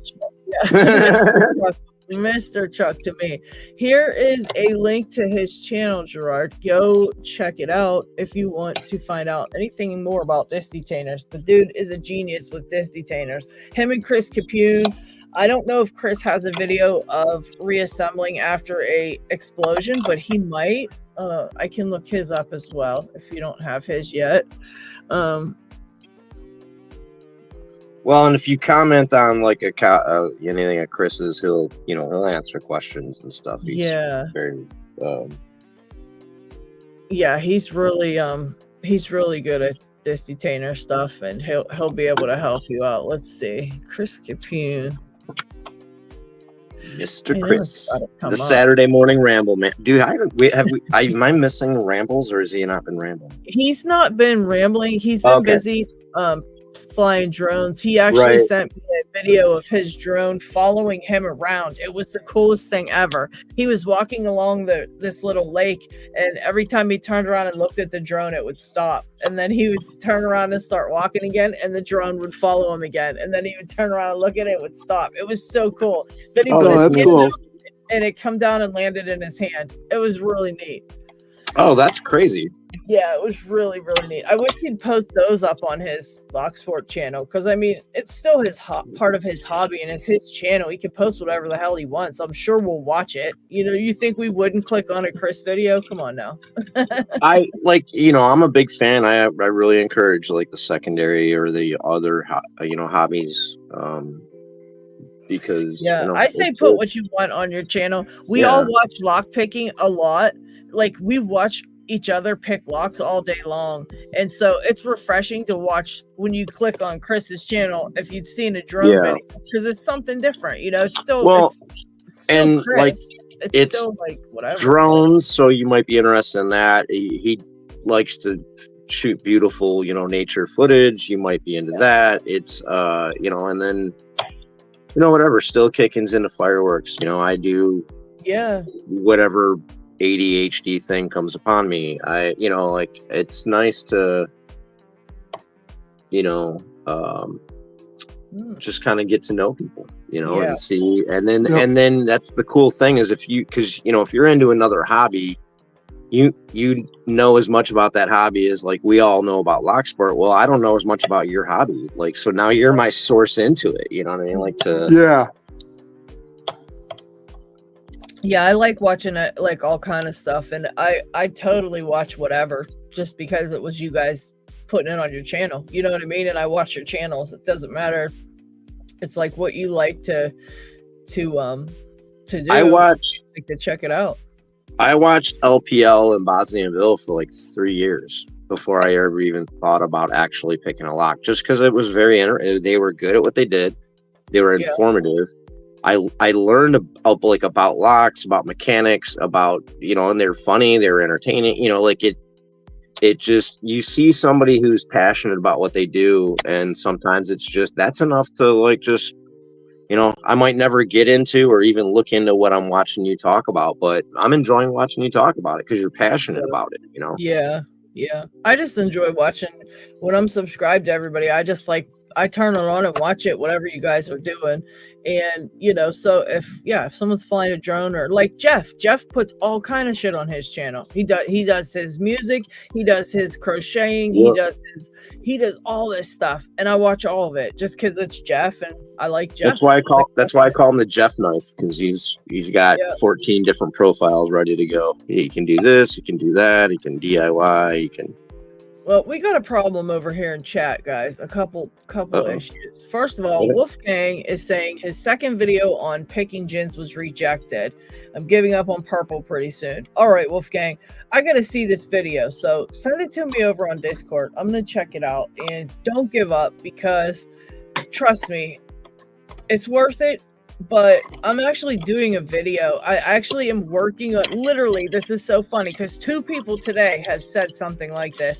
S1: Luckchuck. Mr. Chuck to me. Here is a link to his channel, Gerard. Go check it out if you want to find out anything more about disc detainers. The dude is a genius with disc detainers. Him and Chris Capune. I don't know if Chris has a video of reassembling after a explosion, but he might. I can look his up as well if you don't have his yet.
S4: Well, and if you comment on like anything of Chris's, he'll answer questions and stuff. He's very,
S1: he's really good at this detainer stuff, and he'll be able to help you out. Let's see, Chris Capune,
S4: Mr. Chris, the Saturday morning ramble man. Dude, am I missing rambles, or has he not been rambling?
S1: He's not been rambling. He's been busy. Flying drones. He actually sent me a video of his drone following him around. It was the coolest thing ever. He was walking along this little lake, and every time he turned around and looked at the drone, it would stop. And then he would turn around and start walking again, and the drone would follow him again. And then he would turn around and look at it, would stop. It was so cool. Then he put his hand down, and it come down and landed in his hand. It was really neat.
S4: Oh, that's crazy.
S1: Yeah, it was really, really neat. I wish he'd post those up on his Locksport channel, because I mean, it's still his part of his hobby, and it's his channel. He can post whatever the hell he wants. I'm sure we'll watch it. You think we wouldn't click on a Chris video? Come on now.
S4: I'm a big fan. I really encourage like the secondary or the other hobbies, because
S1: I say put what you want on your channel. We all watch lockpicking a lot. Like, we watch each other pick locks all day long. And so it's refreshing to watch when you click on Chris's channel if you'd seen a drone video, because it's something different, you know. It's still
S4: and
S1: Chris.
S4: like it's
S1: still like whatever
S4: drones, so you might be interested in that. He likes to shoot beautiful, you know, nature footage. You might be into that. It's you know, and then, you know, whatever, still kicking's into fireworks. You know, I do whatever ADHD thing comes upon me. You know, like, it's nice to, you know, just kind of get to know people, you know, and see, and then that's the cool thing is because you know, if you're into another hobby, you know as much about that hobby as like we all know about Locksport. Well, I don't know as much about your hobby, like, so now you're my source into it, you know what I mean? Like,
S1: I like watching it, like all kind of stuff, and I totally watch whatever just because it was you guys putting it on your channel, you know what I mean? And I watch your channels. It doesn't matter. It's like what you like to do.
S4: I watch,
S1: like, to check it out.
S4: I watched LPL in Bosnianville for like 3 years before I ever even thought about actually picking a lock, just because it was they were good at what they did. They were informative. I learned about locks, about mechanics, about, you know, and they're funny, they're entertaining, you know, like it just, you see somebody who's passionate about what they do, and sometimes it's just, that's enough to, like, just, you know, I might never get into or even look into what I'm watching you talk about, but I'm enjoying watching you talk about it because you're passionate about it, you know?
S1: Yeah. I just enjoy watching when I'm subscribed to everybody. I just like, I turn it on and watch it, whatever you guys are doing. And, you know, so if someone's flying a drone, or like Jeff puts all kind of shit on his channel. He does his music, he does his crocheting, he does all this stuff, and I watch all of it just because it's Jeff and I like Jeff.
S4: That's why I call him the Jeff Knife, because he's got 14 different profiles ready to go. He can do this, he can do that, he can DIY, he can.
S1: Well, we got a problem over here in chat, guys. A couple issues. First of all, Wolfgang is saying his second video on picking gins was rejected. I'm giving up on purple pretty soon. All right, Wolfgang, I got to see this video. So send it to me over on Discord. I'm going to check it out. And don't give up, because trust me, it's worth it. But I'm actually doing a video. I actually am working on, literally, this is so funny because 2 people today have said something like this.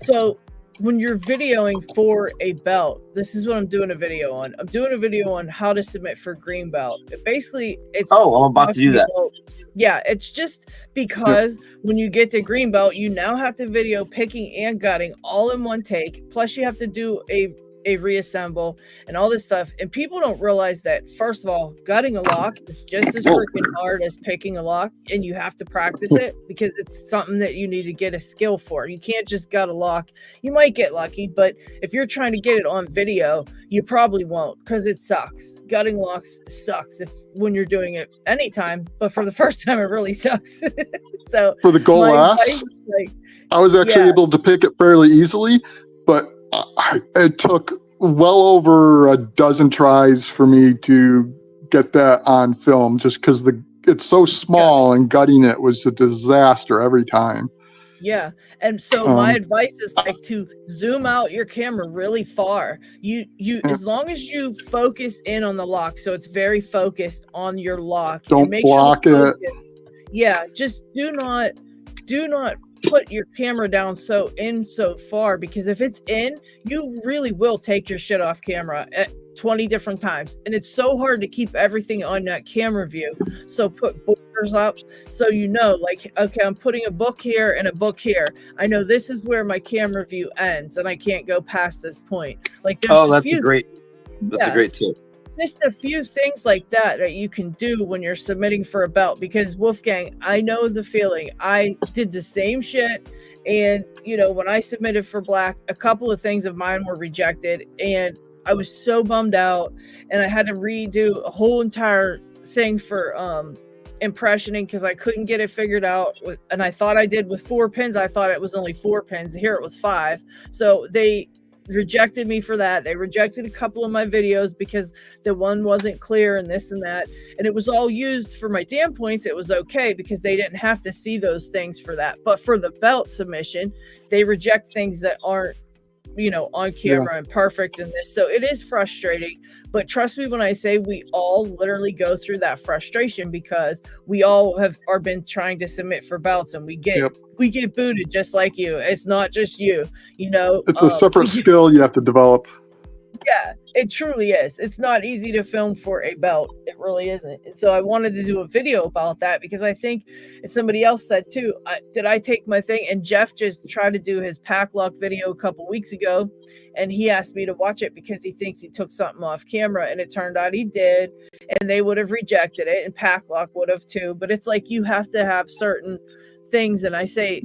S1: So when you're videoing for a belt, this is what I'm doing a video on. I'm doing a video on how to submit for green belt. Basically, it's
S4: I'm about to do that.
S1: Yeah, it's just because when you get to green belt, you now have to video picking and gutting all in one take. Plus, you have to do a reassemble and all this stuff, and people don't realize that, first of all, gutting a lock is just as freaking hard as picking a lock, and you have to practice it because it's something that you need to get a skill for. You can't just gut a lock. You might get lucky, but if you're trying to get it on video, you probably won't, because it sucks. Gutting locks sucks when you're doing it anytime, but for the first time it really sucks. So
S3: for the goal last, I was actually able to pick it fairly easily, but it took well over a dozen tries for me to get that on film, just because it's so small and gutting it was a disaster every time.
S1: Yeah. And so my advice is like to zoom out your camera really far. You as long as you focus in on the lock, so it's very focused on your lock.
S3: Don't block it.
S1: Yeah, just do not put your camera down so far, because if it's in, you really will take your shit off camera at 20 different times, and it's so hard to keep everything on that camera view. So put borders up, so you know, like, okay, I'm putting a book here and a book here. I know this is where my camera view ends, and I can't go past this point. Like, there's
S4: that's a great tip.
S1: Just a few things like that you can do when you're submitting for a belt, because Wolfgang, I know the feeling. I did the same shit, and you know, when I submitted for black, a couple of things of mine were rejected, and I was so bummed out, and I had to redo a whole entire thing for impressioning because I couldn't get it figured out. And I thought I did with 4 pins. I thought it was only 4 pins. Here it was 5. So they rejected me for that. They rejected a couple of my videos because the one wasn't clear and this and that. And it was all used for my dam points. It was okay because they didn't have to see those things for that. But for the belt submission, they reject things that aren't, on camera and perfect in this. So it is frustrating, but trust me when I say we all literally go through that frustration because we all are been trying to submit for belts and we get booted just like you. It's not just you,
S3: It's a separate skill you have to develop.
S1: Yeah, it truly is. It's not easy to film for a belt. It really isn't. And so I wanted to do a video about that because I think, and somebody else said too, did I take my thing? And Jeff just tried to do his pack lock video a couple weeks ago, and he asked me to watch it because he thinks he took something off camera, and it turned out he did, and they would have rejected it, and pack lock would have too. But it's like you have to have certain things, and I say,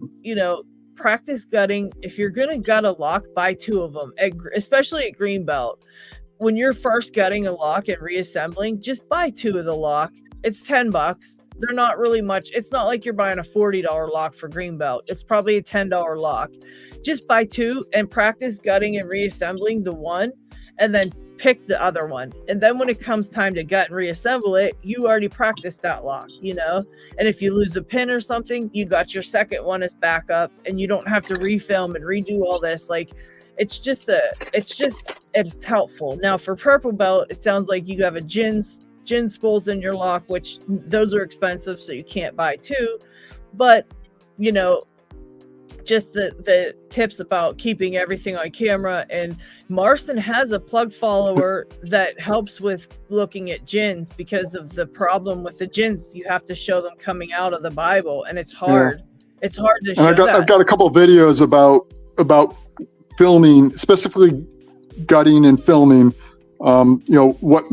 S1: practice gutting. If you're going to gut a lock, buy 2 of them, especially at Greenbelt. When you're first gutting a lock and reassembling, just buy 2 of the lock. It's $10. They're not really much. It's not like you're buying a $40 lock for Greenbelt. It's probably a $10 lock. Just buy 2 and practice gutting and reassembling the one, and then pick the other one. And then when it comes time to gut and reassemble it, you already practiced that lock, and if you lose a pin or something, you got your second one as backup, and you don't have to refilm and redo all this. Like, it's helpful. Now for purple belt, it sounds like you have a gin spools in your lock, which those are expensive, so you can't buy 2. But just the tips about keeping everything on camera. And Marston has a plug follower that helps with looking at gins, because of the problem with the gins, you have to show them coming out of the Bible, and it's hard. It's hard to show.
S3: I've got a couple of videos about filming, specifically gutting and filming. What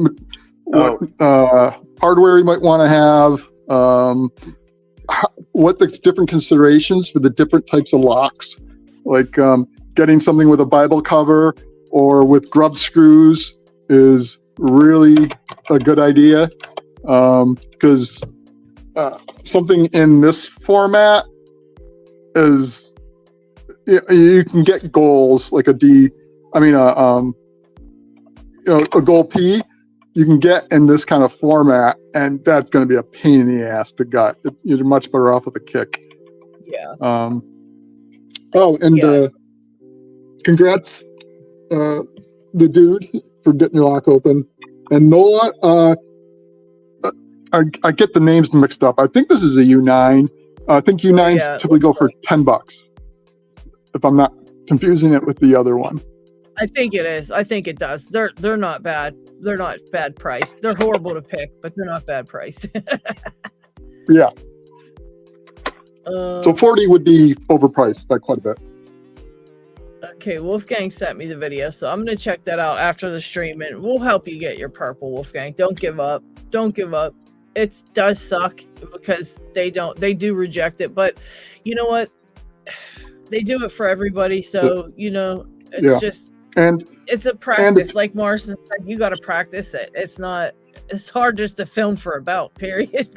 S3: hardware you might want to have. What the different considerations for the different types of locks, like getting something with a Bible cover or with grub screws is really a good idea, because something in this format is, you can get goals like a goal P. You can get in this kind of format, and that's going to be a pain in the ass to gut. You're much better off with a kick.
S1: Yeah.
S3: Congrats, the dude, for getting your lock open. And Nola, I get the names mixed up. I think this is a U9. I think U9s typically go for $10, if I'm not confusing it with the other one.
S1: I think it is. I think it does. They're not bad. They're not bad priced. They're horrible to pick, but they're not bad priced.
S3: Yeah. So 40 would be overpriced by quite a bit.
S1: Okay, Wolfgang sent me the video, so I'm gonna check that out after the stream, and we'll help you get your purple, Wolfgang. Don't give up. Don't give up. It does suck because they do reject it, but you know what? They do it for everybody, so it's just. And it's a practice, like Morrison said. You got to practice it. It's hard just to film for a belt, period.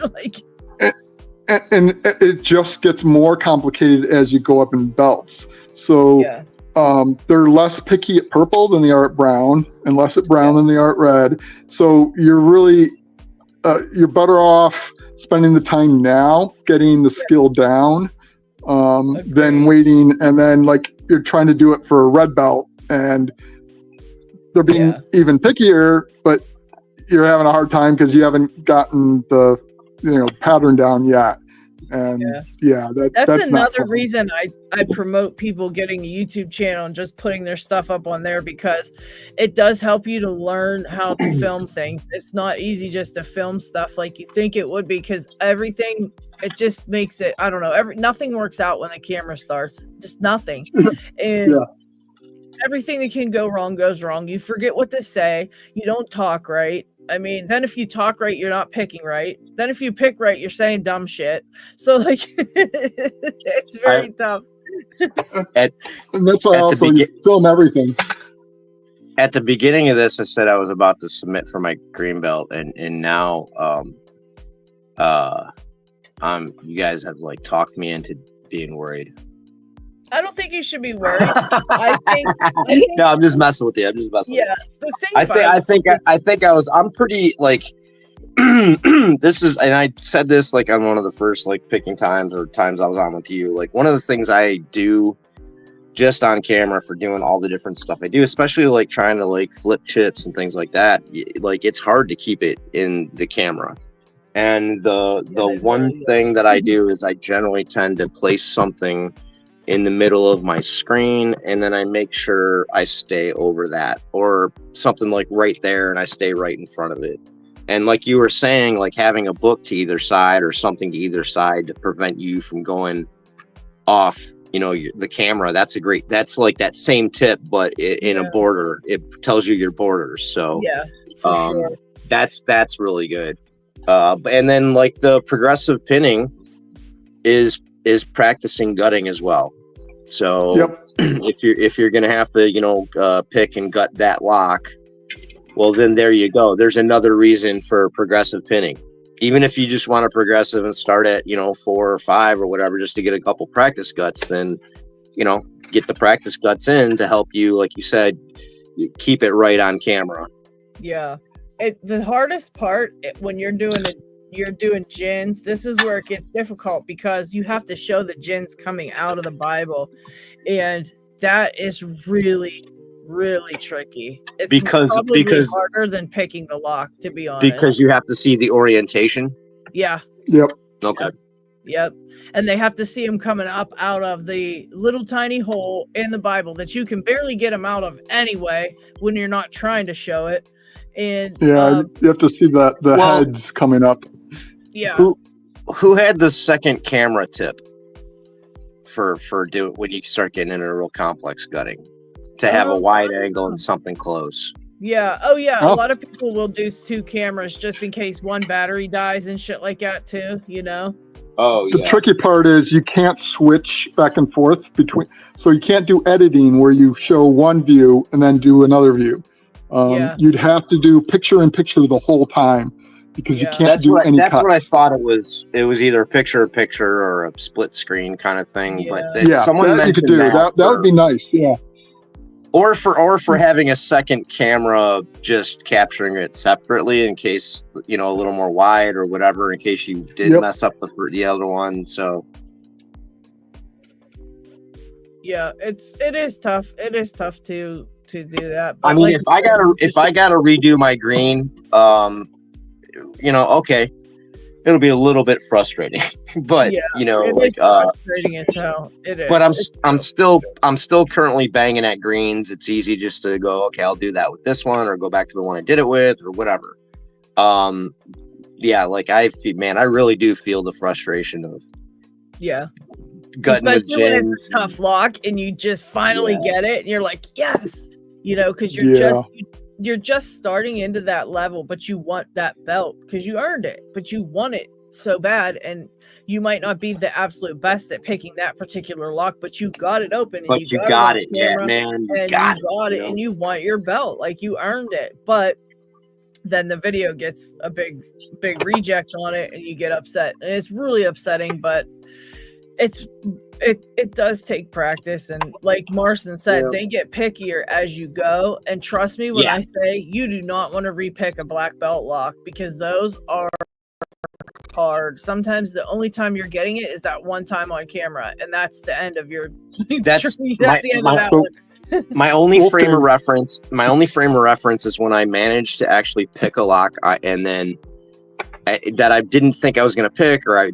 S3: And it just gets more complicated as you go up in belts. So they're less picky at purple than they are at brown, and less at brown than they are at red. So you're really you're better off spending the time now getting the skill down than waiting, and then like you're trying to do it for a red belt. And they're being even pickier, but you're having a hard time because you haven't gotten the pattern down yet. And that's
S1: another reason I promote people getting a YouTube channel and just putting their stuff up on there, because it does help you to learn how to film things. It's not easy just to film stuff like you think it would be, because everything, it just makes it, I don't know, nothing works out when the camera starts. Just nothing. And everything that can go wrong goes wrong. You forget what to say. You don't talk right. I mean, then if you talk right, you're not picking right. Then if you pick right, you're saying dumb shit. So like, it's very tough.
S3: And that's why also you film everything.
S4: At the beginning of this, I said I was about to submit for my green belt, and now you guys have like talked me into being worried.
S1: I don't think you should be worried. I think
S4: No, I'm just messing with you. I'm just messing with
S1: yeah. The thing
S4: I think I'm pretty like this is, and I said this like on one of the first like picking times or times I was on with you. Like one of the things I do just on camera for doing all the different stuff I do, especially like trying to like flip chips and things like that. Like it's hard to keep it in the camera. And the one thing that I do is I generally tend to place something in the middle of my screen, and then I make sure I stay over that, or something like right there, and I stay right in front of it. And like you were saying, like having a book to either side or something to either side to prevent you from going off, you know, the camera. That's like that same tip, but in a border. It tells you your borders. So
S1: yeah, for sure.
S4: That's really good. And then like the progressive pinning is practicing gutting as well. So if you're gonna have to, you know, pick and gut that lock, well then there you go. There's another reason for progressive pinning. Even if you just want to progressive and start at, you know, 4 or 5 or whatever, just to get a couple practice guts, then, you know, get the practice guts in to help you, like you said, keep it right on camera.
S1: Yeah. The hardest part when you're doing gins, this is where it gets difficult because you have to show the gins coming out of the Bible. And that is really, really tricky. It's because harder than picking the lock, to be honest.
S4: Because you have to see the orientation.
S1: Yeah.
S3: Yep.
S4: Okay.
S1: Yep. And they have to see them coming up out of the little tiny hole in the Bible that you can barely get them out of anyway when you're not trying to show it. And
S3: you have to see the heads coming up.
S1: Yeah.
S4: Who had the second camera tip for doing when you start getting into a real complex gutting, to have a wide angle and something close?
S1: Yeah. Oh yeah. A lot of people will do 2 cameras just in case one battery dies and shit like that too, you know?
S4: Oh,
S3: the tricky part is you can't switch back and forth between, so you can't do editing where you show one view and then do another view. You'd have to do picture in picture the whole time because you can't do any cuts.
S4: That's what I thought it was. It was either picture in picture or a split screen kind of thing.
S1: Yeah.
S4: But someone mentioned
S3: you could do. That would be nice. Yeah.
S4: Or for having a second camera, just capturing it separately in case, you know, a little more wide or whatever, in case you did mess up the other one. So yeah, it is tough. It is tough to do that. But I mean, like, if I gotta redo my green, you know, okay, it'll be a little bit frustrating, but you know, like
S1: frustrating as hell. It is.
S4: But I'm still currently banging at greens. It's easy just to go, okay, I'll do that with this one, or go back to the one I did it with, or whatever. Yeah, like I really do feel the frustration of gutting with
S1: especially when it's a tough lock and you just finally get it, and you're like, yes, you know, because you're just starting into that level, but you want that belt because you earned it, but you want it so bad, and you might not be the absolute best at picking that particular lock, but you got it open, and
S4: but you got it, man.
S1: You got it, and you want your belt, like you earned it. But then the video gets a big reject on it, and you get upset, and it's really upsetting. But it does take practice, and like Marcin said, they get pickier as you go. And trust me when I say you do not want to repick a black belt lock, because those are hard. Sometimes the only time you're getting it is that one time on camera, and that's the end of your that's the end of that one.
S4: My only frame of reference is when I managed to actually pick a lock and then that I didn't think I was going to pick, or I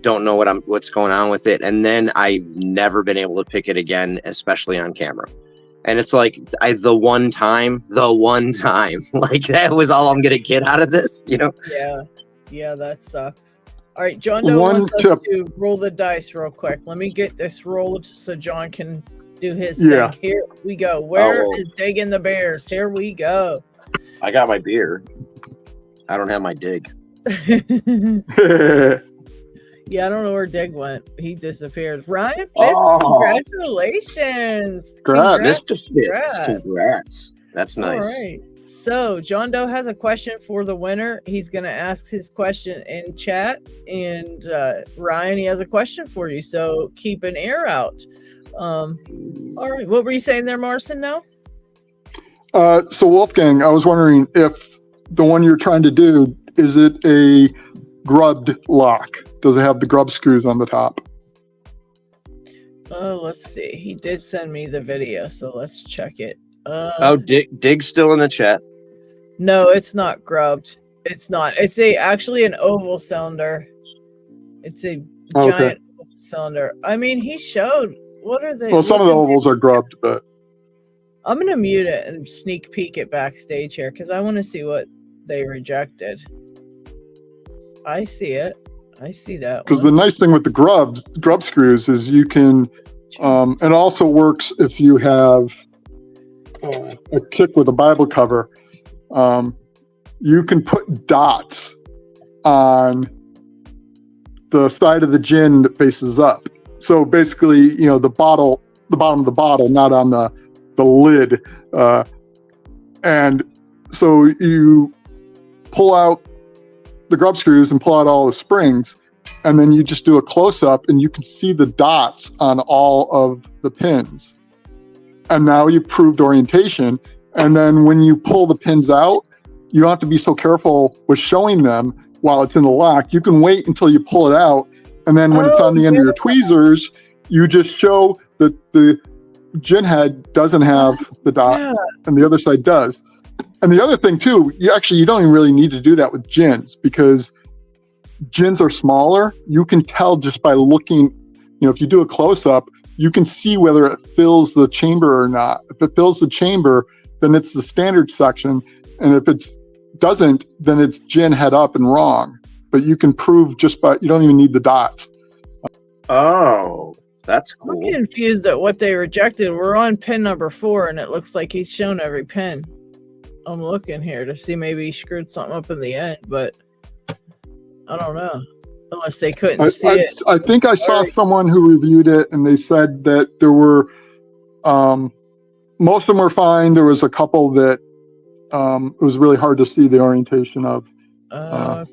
S4: don't know what's going on with it. And then I've never been able to pick it again, especially on camera. And it's like the one time, like that was all I'm going to get out of this, you know?
S1: Yeah, that sucks. All right, John Doe wants us to roll the dice real quick. Let me get this rolled so John can do his thing. Here we go. Where is digging the bears? Here we go.
S4: I got my beer. I don't have my dig.
S1: Yeah, I don't know where Dig went. He disappeared. Ryan Fitz, congratulations.
S4: Mr. Fitz, congrats. That's nice.
S1: All right. So John Doe has a question for the winner. He's going to ask his question in chat. And Ryan, he has a question for you. So keep an ear out. All right, what were you saying there, Marcin? Now,
S3: So Wolfgang, I was wondering if the one you're trying to do, is it a grubbed lock? Does it have the grub screws on the top?
S1: let's see. He did send me the video, so let's check it.
S4: Dig's still in the chat.
S1: No, it's not grubbed. It's not. It's actually an oval cylinder. It's a giant oval cylinder. I mean, he showed. What are they?
S3: Well, some of the ovals are grubbed, but
S1: I'm gonna mute it and sneak peek it backstage here because I want to see what they rejected. I see it. I see that.
S3: Because the nice thing with the grub screws is you can. It also works if you have a kick with a Bible cover. You can put dots on the side of the gin that faces up. So basically, the bottom of the bottle, not on the lid. And so you pull out the grub screws and pull out all the springs, and then you just do a close-up and you can see the dots on all of the pins. And now you've proved orientation. And then when you pull the pins out, you don't have to be so careful with showing them while it's in the lock. You can wait until you pull it out, and then when it's on the end of your tweezers, you just show that the gin head doesn't have the dot and the other side does. And the other thing too, you don't even really need to do that with gins, because gins are smaller. You can tell just by looking, if you do a close-up, you can see whether it fills the chamber or not. If it fills the chamber, then it's the standard section. And if it doesn't, then it's gin head up and wrong. But you can prove just by, you don't even need the dots.
S4: Oh, that's cool.
S1: I'm confused at what they rejected. We're on pin number 4, and it looks like he's shown every pin. I'm looking here to see maybe he screwed something up in the end, but I don't know. Unless they couldn't see it.
S3: I think I saw someone who reviewed it, and they said that there were, most of them were fine. There was a couple that it was really hard to see the orientation of.
S1: Okay.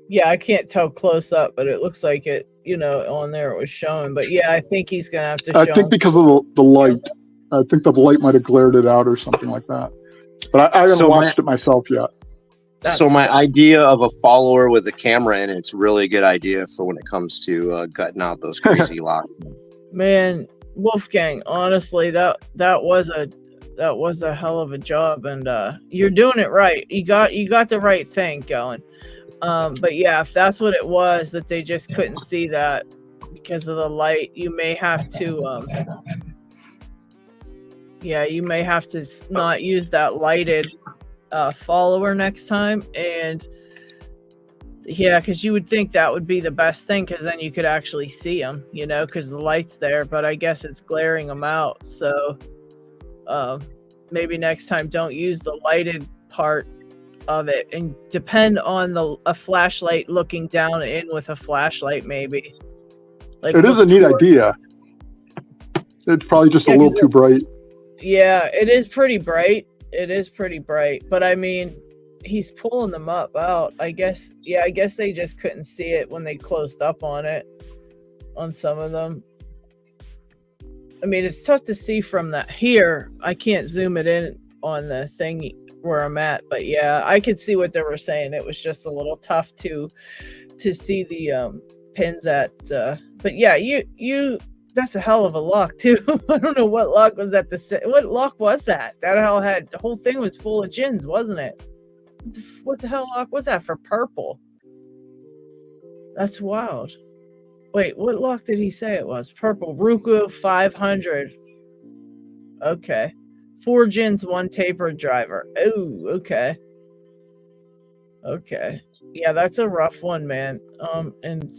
S1: Yeah, I can't tell close up, but it looks like it, on there it was showing. But yeah, I think he's going to have to show.
S3: I think because of the light. I think the light might have glared it out or something like that. But I haven't watched it myself yet.
S4: So my idea of a follower with a camera in it's really a good idea for when it comes to gutting out those crazy locks.
S1: Man, Wolfgang, honestly, that was a hell of a job, and you're doing it right. You got the right thing going. But yeah, if that's what it was, that they just couldn't see that because of the light, you may have to not use that lighted follower next time. And yeah, because you would think that would be the best thing, because then you could actually see them, because the light's there, but I guess it's glaring them out. So maybe next time don't use the lighted part of it, and depend on a flashlight looking down in with a flashlight, maybe. Like,
S3: it is a neat idea. It's probably just a little too bright.
S1: Yeah, it is pretty bright. But I mean, he's pulling them out. I guess they just couldn't see it when they closed up on it on some of them. I mean, it's tough to see from that here. I can't zoom it in on the thing where I'm at, but yeah, I could see what they were saying. It was just a little tough to see the pins at, but yeah, you that's a hell of a lock too. I don't know what lock was that. What lock was that? The whole thing was full of gins, wasn't it? What the hell lock was that for purple? That's wild. Wait, what lock did he say it was? Purple Ruku 500. Okay. 4 gins, 1 tapered driver. Oh, okay. Yeah, that's a rough one, man. And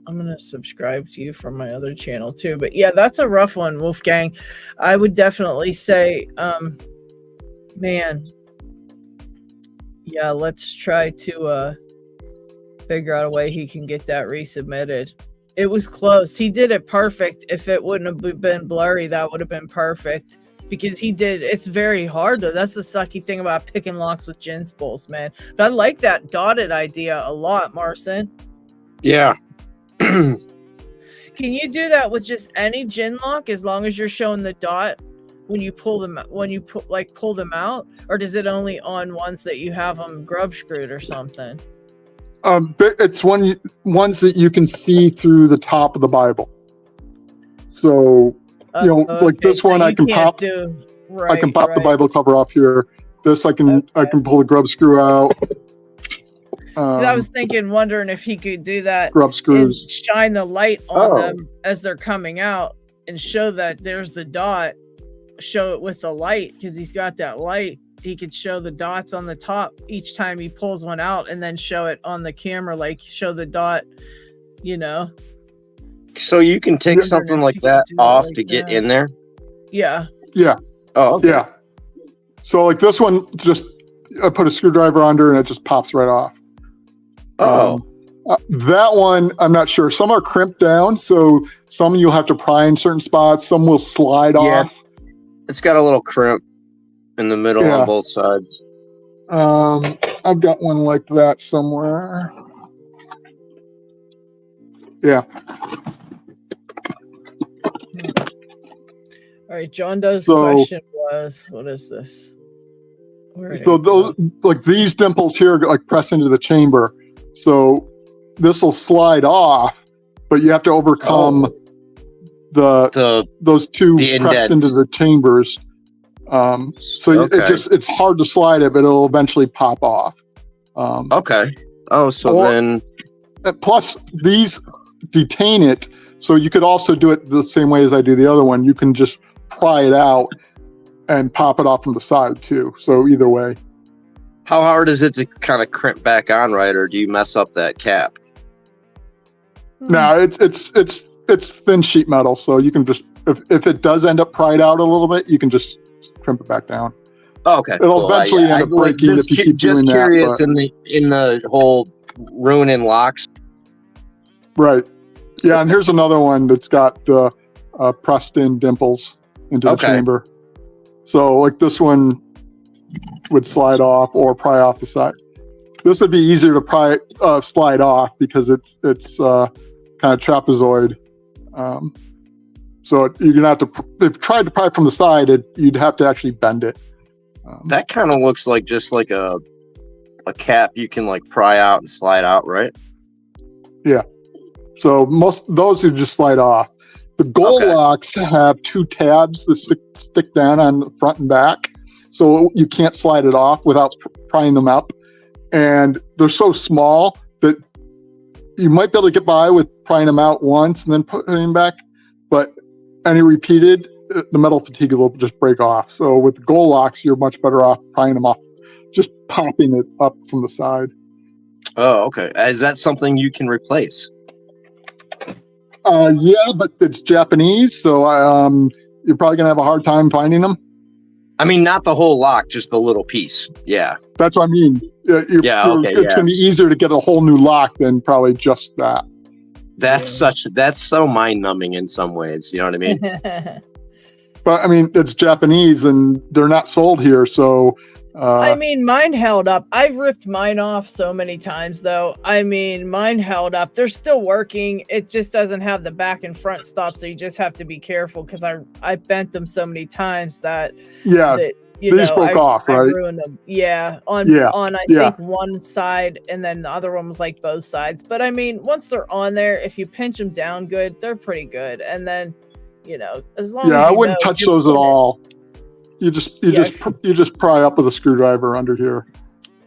S1: I'm gonna subscribe to you from my other channel too. But yeah, that's a rough one, Wolfgang. I would definitely say, man. Yeah, let's try to figure out a way he can get that resubmitted. It was close. He did it perfect. If it wouldn't have been blurry, that would have been perfect. Because he did, it's very hard though. That's the sucky thing about picking locks with gin spools, man. But I like that dotted idea a lot, Marcin.
S4: Yeah.
S1: Because Can you do that with just any gin lock as long as you're showing the dot when you pull them pull them out, or does it only on ones that you have them grub screwed or something?
S3: It's ones that you can see through the top of the Bible. So like this one, I can pop. I can pop the Bible cover off here. This I can pull the grub screw out.
S1: I was wondering if he could do that.
S3: Grub screws.
S1: And shine the light on them as they're coming out and show that there's the dot. Show it with the light because he's got that light. He could show the dots on the top each time he pulls one out, and then show it on the camera, like show the dot.
S4: So you can take something like that off to get in there.
S1: Yeah.
S3: Yeah.
S4: Oh, okay.
S3: Yeah. So like this one, just I put a screwdriver under and it just pops right off. That one, I'm not sure. Some are crimped down, so some you'll have to pry in certain spots. Some will slide off.
S4: It's got a little crimp in the middle on both sides.
S3: I've got one like that somewhere. Yeah.
S1: All right, John Doe's question was, what is this?
S3: So those, like these dimples here, like press into the chamber. So this will slide off, but you have to overcome those two pressed into the chambers. So it's hard to slide it, but it'll eventually pop off.
S4: Okay. Oh, so then.
S3: Plus, these detain it. So you could also do it the same way as I do the other one. You can just pry it out and pop it off from the side too. So either way.
S4: How hard is it to kind of crimp back on, right? Or do you mess up that cap?
S3: No, it's thin sheet metal. So you can just, if it does end up pried out a little bit, you can just crimp it back down.
S4: Oh, okay.
S3: It'll eventually end up breaking if you keep doing that.
S4: Just curious in the whole ruining locks.
S3: Right. Yeah, and here's another one that's got the pressed in dimples into the chamber. So like this one would slide off or pry off the side. This would be easier to slide off because it's kind of trapezoid. So you're gonna have to, if you tried to pry from the side, you'd have to actually bend it.
S4: That kind of looks like just like a cap you can like pry out and slide out, right?
S3: Yeah. So most those would just slide off. The gold locks have two tabs that stick down on the front and back, so you can't slide it off without prying them up. And they're so small that you might be able to get by with prying them out once and then putting them back, but any repeated, the metal fatigue will just break off. So with the gold locks, you're much better off prying them off, just popping it up from the side.
S4: Oh, okay. Is that something you can replace?
S3: Yeah, but it's Japanese, so you're probably gonna have a hard time finding them.
S4: I mean, not the whole lock, just the little piece. Yeah,
S3: that's what I mean. It's gonna be easier to get a whole new lock than probably just that.
S4: That's so mind numbing in some ways. You know what I mean?
S3: But I mean, it's Japanese and they're not sold here, so.
S1: I mean, mine held up. I ripped mine off so many times, though. I mean, mine held up. They're still working. It just doesn't have the back and front stop, so you just have to be careful because I bent them so many times that
S3: these broke off, right?
S1: I ruined them. Yeah, on I think one side, and then the other one was like both sides. But I mean, once they're on there, if you pinch them down good, they're pretty good. And then, as long as
S3: I wouldn't touch those at all. You just pry up with a screwdriver under here.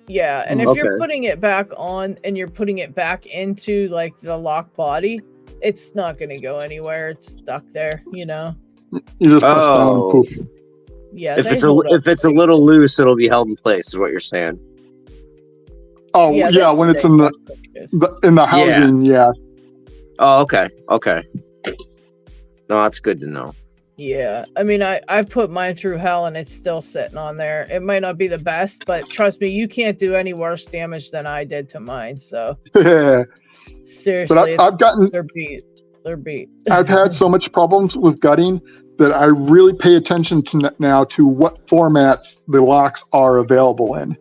S1: Yeah, and if you're putting it back on and you're putting it back into like the lock body, it's not going to go anywhere. It's stuck there, You
S3: just press down and poof.
S1: Yeah.
S4: If it's a little loose, it'll be held in place. Is what you're saying?
S3: Oh yeah, when it's in the housing, yeah.
S4: Oh, okay. No, that's good to know.
S1: Yeah, I mean, I put mine through hell and it's still sitting on there. It might not be the best, but trust me, you can't do any worse damage than I did to mine. So seriously,
S3: but
S1: they're beat. They're beat.
S3: I've had so much problems with gutting that I really pay attention to now to what formats the locks are available in.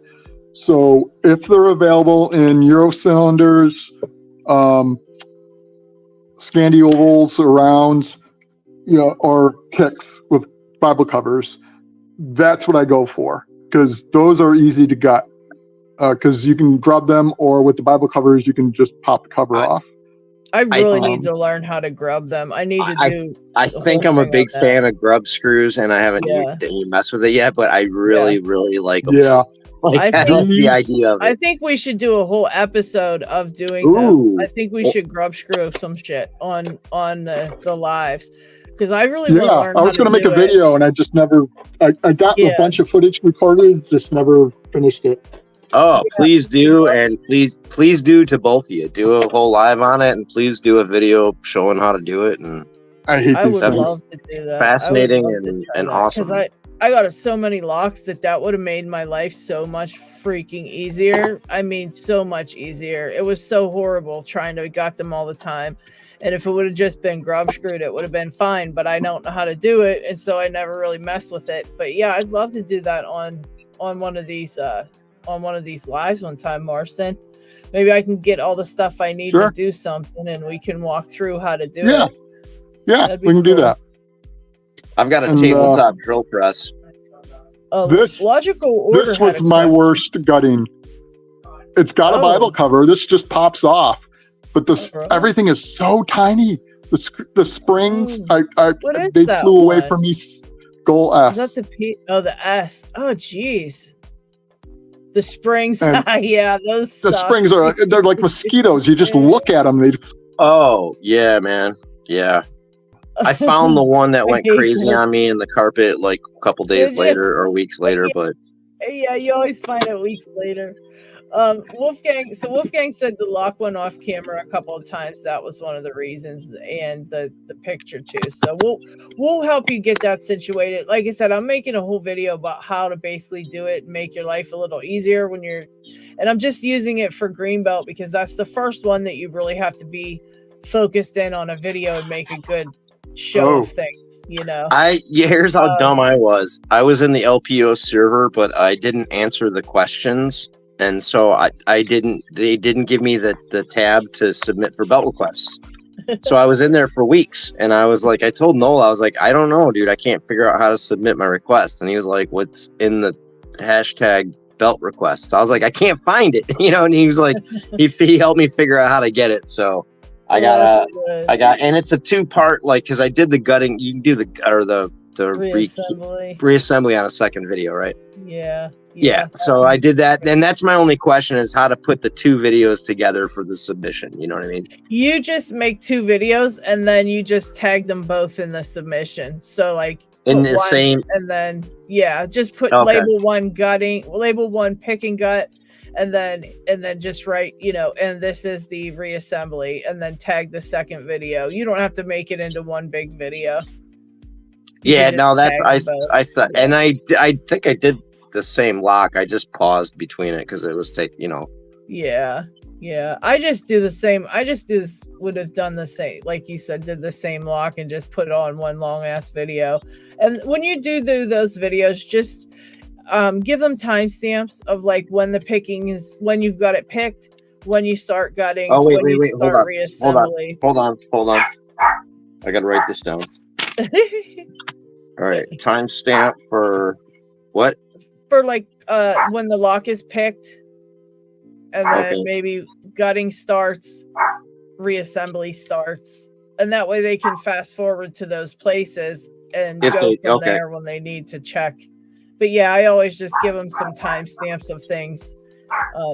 S3: So if they're available in Euro cylinders, Scandi ovals or rounds, or kicks with Bible covers. That's what I go for because those are easy to gut. Because you can grub them, or with the Bible covers, you can just pop the cover off.
S1: I really need to learn how to grub them. I need to do.
S4: I think I'm a big fan of grub screws, and I haven't messed with it yet. But I really like them.
S3: Yeah,
S4: I like the idea of it.
S1: I think we should do a whole episode of doing them. I think we should grub screw some shit on the lives. Because I really want to learn. I was
S3: going to make a video, and I just never. I got a bunch of footage recorded, just never finished it.
S4: Oh, please do, and please do to both of you. Do a whole live on it, and please do a video showing how to do it. And
S1: I would love to do that.
S4: Fascinating and awesome.
S1: Because I got so many locks that would have made my life so much freaking easier. I mean, so much easier. It was so horrible trying to gut them all the time. And if it would have just been grub screwed, it would have been fine. But I don't know how to do it, and so I never really messed with it. But yeah, I'd love to do that on one of these lives one time, Marston. Maybe I can get all the stuff I need to do something, and we can walk through how to do it.
S3: Yeah, we can do that.
S4: I've got a tabletop drill press.
S1: Logical Order.
S3: This was my worst gutting. It's got a Bible cover. This just pops off, but everything is so tiny. The springs, they flew away from me. Goal S.
S1: Is that the P? Oh, the S. Oh, jeez. The springs, those.
S3: The springs they're like mosquitoes. You just look at them.
S4: Oh yeah, man, yeah. I found the one that went crazy on me in the carpet like a couple days later or weeks later, but
S1: yeah, you always find it weeks later. Wolfgang said the lock went off camera a couple of times. That was one of the reasons, and the picture too. So we'll help you get that situated. Like I said, I'm making a whole video about how to basically do it and make your life a little easier and I'm just using it for Greenbelt because that's the first one that you really have to be focused in on a video and make a good show of things.
S4: Here's how dumb I was. I was in the LPO server, but I didn't answer the questions. And so they didn't give me the tab to submit for belt requests. So I was in there for weeks, and I was like, I told Noel, I was like, I don't know, dude, I can't figure out how to submit my request. And he was like, what's in the hashtag belt request? I was like, I can't find it, and he was like, he helped me figure out how to get it. So I got, and it's a 2-part, like, cause I did the gutting. You can do the reassembly on a second video, right? Yeah. So I did that. And that's my only question is how to put the 2 videos together for the submission. You know what I mean?
S1: You just make 2 videos and then you just tag them both in the submission. So like
S4: in the same,
S1: and then, just put label 1 gutting, label 1 pick and gut. And then just write, and this is the reassembly, and then tag the second video. You don't have to make it into one big video.
S4: I said, and I think I did the same lock. I just paused between it because it was
S1: I just do the same. Would have done the same, like you said, did the same lock and just put it on one long ass video. And when you do those videos, just give them timestamps of like when the picking is, when you've got it picked, when you start gutting.
S4: Oh wait, reassembly. Hold on. I gotta write this down. All right, timestamp for what?
S1: For like when the lock is picked, and then maybe gutting starts, reassembly starts, and that way they can fast forward to those places and go from there when they need to check. But yeah, I always just give them some timestamps of things.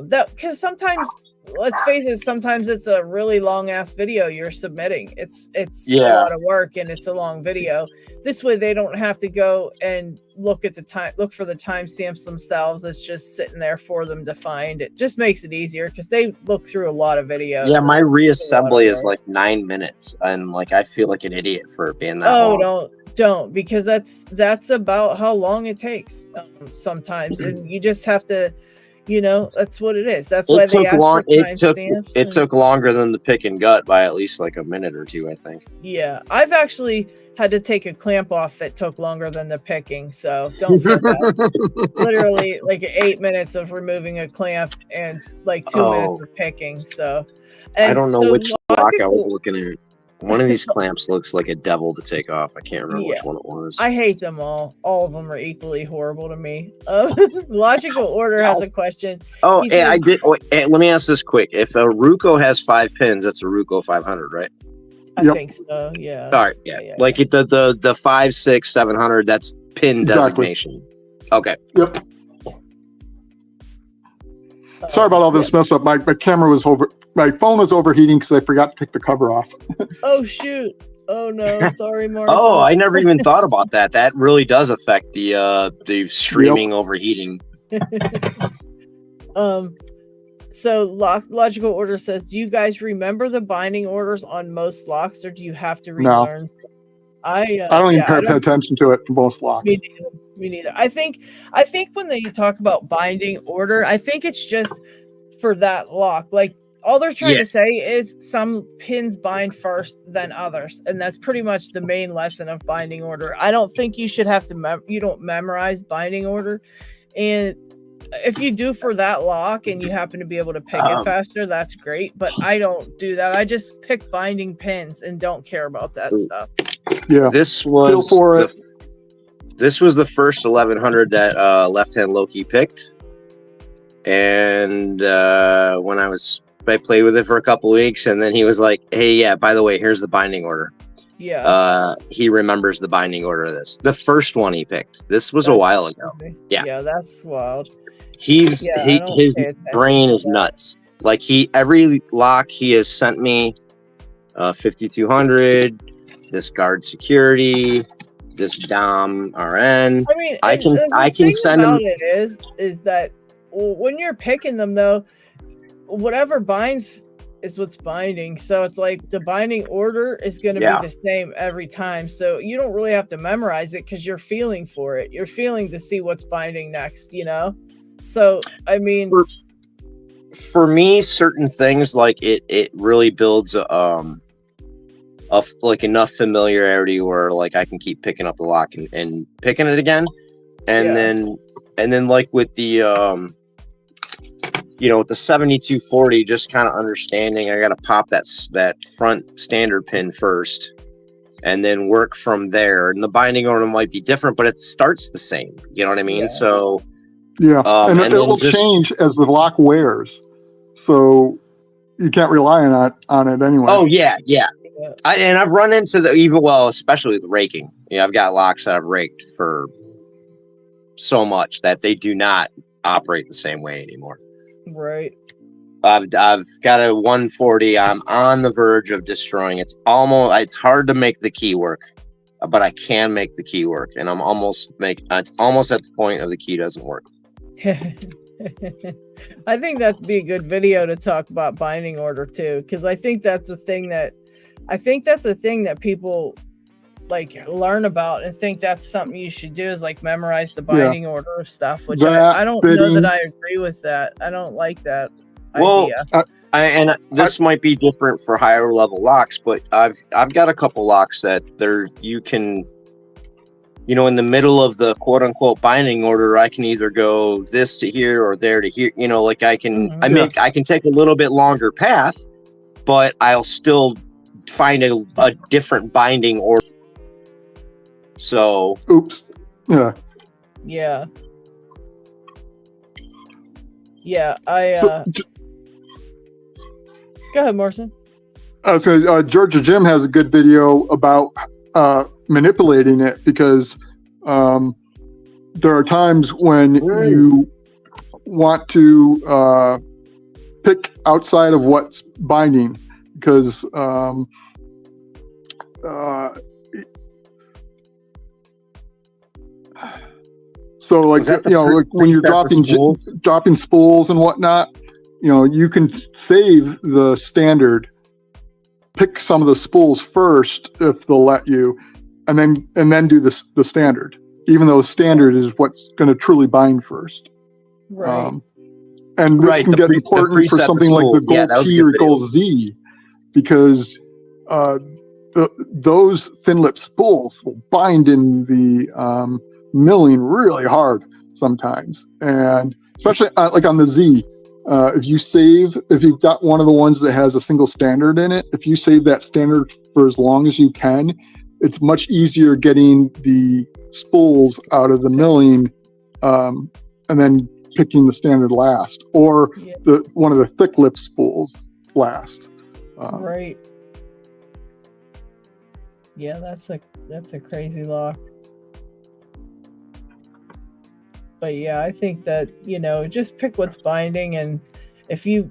S1: Because sometimes, let's face it, sometimes it's a really long ass video you're submitting. It's a lot of work and it's a long video. This way they don't have to go and look for the timestamps themselves. It's just sitting there for them to find. It just makes it easier because they look through a lot of videos.
S4: Yeah, my reassembly is like 9 minutes, and like I feel like an idiot for being that long.
S1: Don't, because that's about how long it takes sometimes, and you just have to, that's what it is. That's why they ask for timestamps.
S4: It took longer than the pick and gut by at least like a minute or 2, I think.
S1: Yeah, I've actually had to take a clamp off that took longer than the picking, so don't feel bad. Literally like 8 minutes of removing a clamp and like 2 minutes of picking. So, and
S4: I don't know which lock I was looking at. One of these clamps looks like a devil to take off. I can't remember which one it was.
S1: I hate them all. All of them are equally horrible to me. Logical Order has a question.
S4: Oh,
S1: He
S4: yeah,
S1: says-
S4: I did. Wait, let me ask this quick. If a Ruco has 5 pins, that's a Ruco 500, right?
S1: I
S3: Yep.
S1: think so. Yeah.
S4: All right, yeah. Like the 5, 6, 700, that's pin
S3: Exactly.
S4: designation. Okay.
S3: Yep. Sorry about all this mess up. My camera was my phone was overheating because I forgot to take the cover off.
S1: Oh shoot! Oh no! Sorry, Martha.
S4: Oh, I never even thought about that. That really does affect the streaming overheating.
S1: So Logical Order says, do you guys remember the binding orders on most locks, or do you have to
S3: No.
S1: relearn? I
S3: don't even pay attention to it for most locks.
S1: Me neither. I think when they talk about binding order, I think it's just for that lock. Like all they're trying to say is some pins bind first than others, and that's pretty much the main lesson of binding order. I don't think you should have to you don't memorize binding order, and if you do for that lock and you happen to be able to pick it faster, that's great. But I don't do that. I just pick binding pins and don't care about that stuff.
S3: Yeah.
S4: This was the first 1100 that Left Hand Loki picked, and when I played with it for a couple weeks, and then he was like, "Hey, yeah, by the way, here's the binding order."
S1: Yeah.
S4: He remembers the binding order of this. The first one he picked. This was a while ago. Yeah.
S1: Yeah, that's wild.
S4: His brain is nuts. Like every lock he has sent me, 5200, this guard security, this Dom RN.
S1: I mean,
S4: I can send him.
S1: It is that when you're picking them though, whatever binds is what's binding. So it's like the binding order is going to be the same every time. So you don't really have to memorize it because you're feeling for it. You're feeling to see what's binding next, you know? So, I mean,
S4: for me, certain things like it really builds like enough familiarity where like I can keep picking up the lock and picking it again. And then like with the, with the 7240, just kind of understanding I got to pop that front standard pin first and then work from there. And the binding order might be different, but it starts the same. You know what I mean?
S1: Yeah.
S4: So
S3: and it will change as the lock wears. So you can't rely on it anyway.
S4: Oh yeah. And I've run into especially with raking. I've got locks that I've raked for so much that they do not operate the same way anymore.
S1: Right.
S4: I've got a 140. I'm on the verge of destroying. It's hard to make the key work, but I can make the key work, and it's almost at the point of the key doesn't work.
S1: I think that'd be a good video to talk about binding order too, because I think that's the thing that people like learn about and think that's something you should do is like memorize the binding order of stuff, which I don't know that I agree with that. I don't like that idea.
S4: This might be different for higher level locks, but I've got a couple locks that you can, in the middle of the quote unquote binding order, I can either go this to here or there to here. Like I can I can take a little bit longer path, but I'll still find a different binding order. So
S3: oops. Yeah.
S1: Go ahead, Morrison.
S3: So Georgia Jim has a good video about manipulating it, because there are times when you want to pick outside of what's binding, because so like like when you're dropping spools and whatnot, you can save the standard, pick some of the spools first if they'll let you, and then do the standard, even though standard is what's going to truly bind first.
S1: Right.
S3: And this can get important for something like the Gold P or Gold Z, because those thin lip spools will bind in the milling really hard sometimes, and especially like on the Z. if you've got one of the ones that has a single standard in it, if you save that standard for as long as you can, it's much easier getting the spools out of the milling, and then picking the standard last, or one of the thick lip spools last.
S1: Right. Yeah, that's a crazy lock. But yeah, I think that, just pick what's binding, and if you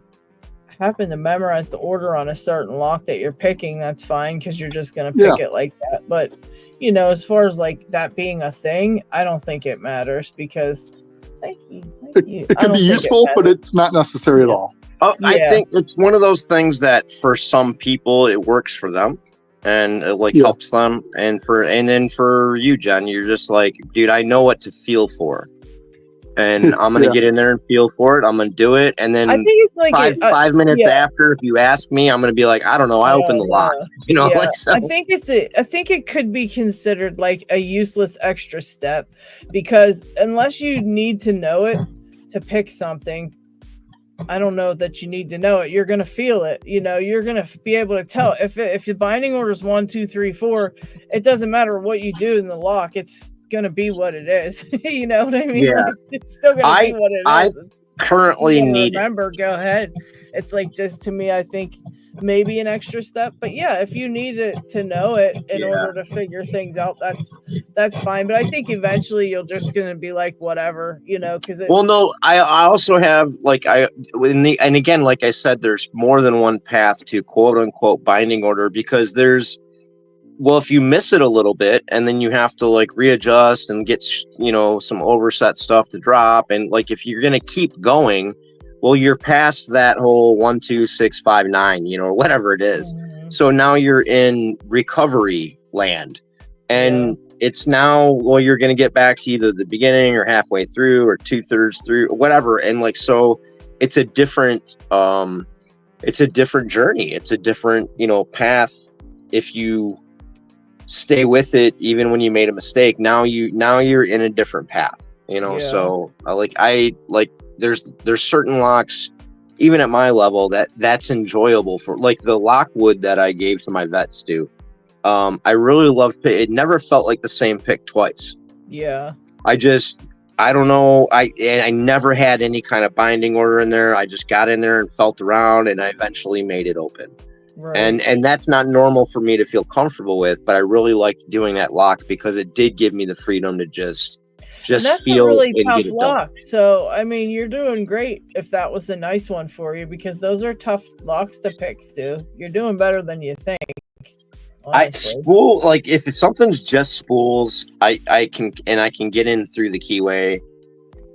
S1: happen to memorize the order on a certain lock that you're picking, that's fine, because you're just going to pick it like that. But, as far as like that being a thing, I don't think it matters, because
S3: it can be useful, but it's not necessary at all.
S4: Oh, I think it's one of those things that for some people it works for them, and it helps them. And then for you, Jen, you're just like, dude, I know what to feel for. And I'm going to get in there and feel for it. I'm going to do it. And then I think it's like 5 minutes after, if you ask me, I'm going to be like, I don't know. I opened the lock, so.
S1: I think it could be considered like a useless extra step, because unless you need to know it to pick something, I don't know that you need to know it. You're going to feel it. You're going to be able to tell if the binding order is 1, 2, 3, 4, it doesn't matter what you do in the lock. It's gonna be what it is. You know what I mean?
S4: Yeah.
S1: Like, it's still gonna be what it is.
S4: I currently need
S1: remember, go ahead. It's like, just to me, I think maybe an extra step, but yeah, if you need it to know it in order to figure things out, that's fine. But I think eventually you're just gonna be like, whatever, because
S4: I also have and again, like I said, there's more than one path to quote unquote binding order, because if you miss it a little bit, and then you have to readjust and get, some overset stuff to drop. And if you're going to keep going, well, you're past that whole 1, 2, 6, 5, 9, or whatever it is. Mm-hmm. So now you're in recovery land, and it's now, you're going to get back to either the beginning or halfway through or 2/3 through, or whatever. And so it's a different journey. It's a different, path. If you stay with it, even when you made a mistake, now you're in a different path, so there's certain locks, even at my level, that's enjoyable for, the Lockwood that I gave to my vets too. I really loved it. It never felt like the same pick twice. I don't know, I never had any kind of binding order in there. I just got in there and felt around, and I eventually made it open. Right. And that's not normal for me to feel comfortable with, but I really liked doing that lock, because it did give me the freedom to just
S1: that's
S4: feel
S1: a really tough lock. So I mean, you're doing great if that was a nice one for you, because those are tough locks to pick, Stu. You're doing better than you think.
S4: If something's just spools, I can get in through the keyway.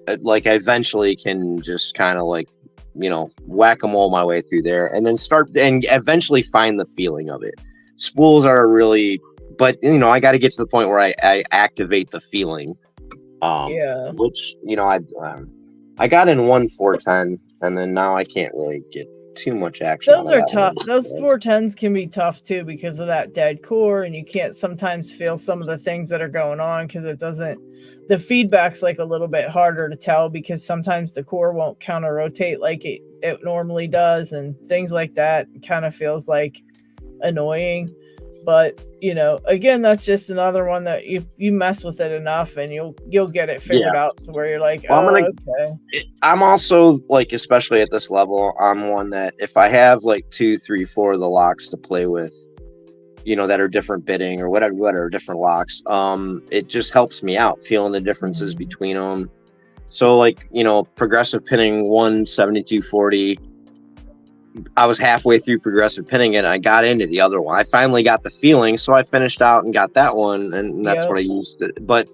S4: I eventually can just kind of whack-a-mole my way through there, and then start and eventually find the feeling of it. Spools are really, but I got to get to the point where I activate the feeling. Which I got in 1 410, and then now I can't really get too much action.
S1: Those are tough. Those 410s can be tough too, because of that dead core, and you can't sometimes feel some of the things that are going on, because the feedback's a little bit harder to tell, because sometimes the core won't counter rotate like it normally does, and things like that. It kind of feels annoying. But again, that's just another one that you mess with it enough, and you'll get it figured out to where you're like, okay.
S4: I'm also especially at this level, I'm one that if I have 2, 3, 4 of the locks to play with, that are different bidding or whatever different locks, it just helps me out feeling the differences between them. So progressive pinning 17240, I was halfway through progressive pinning it, and I got into the other one. I finally got the feeling, so I finished out and got that one, and that's what I used it. But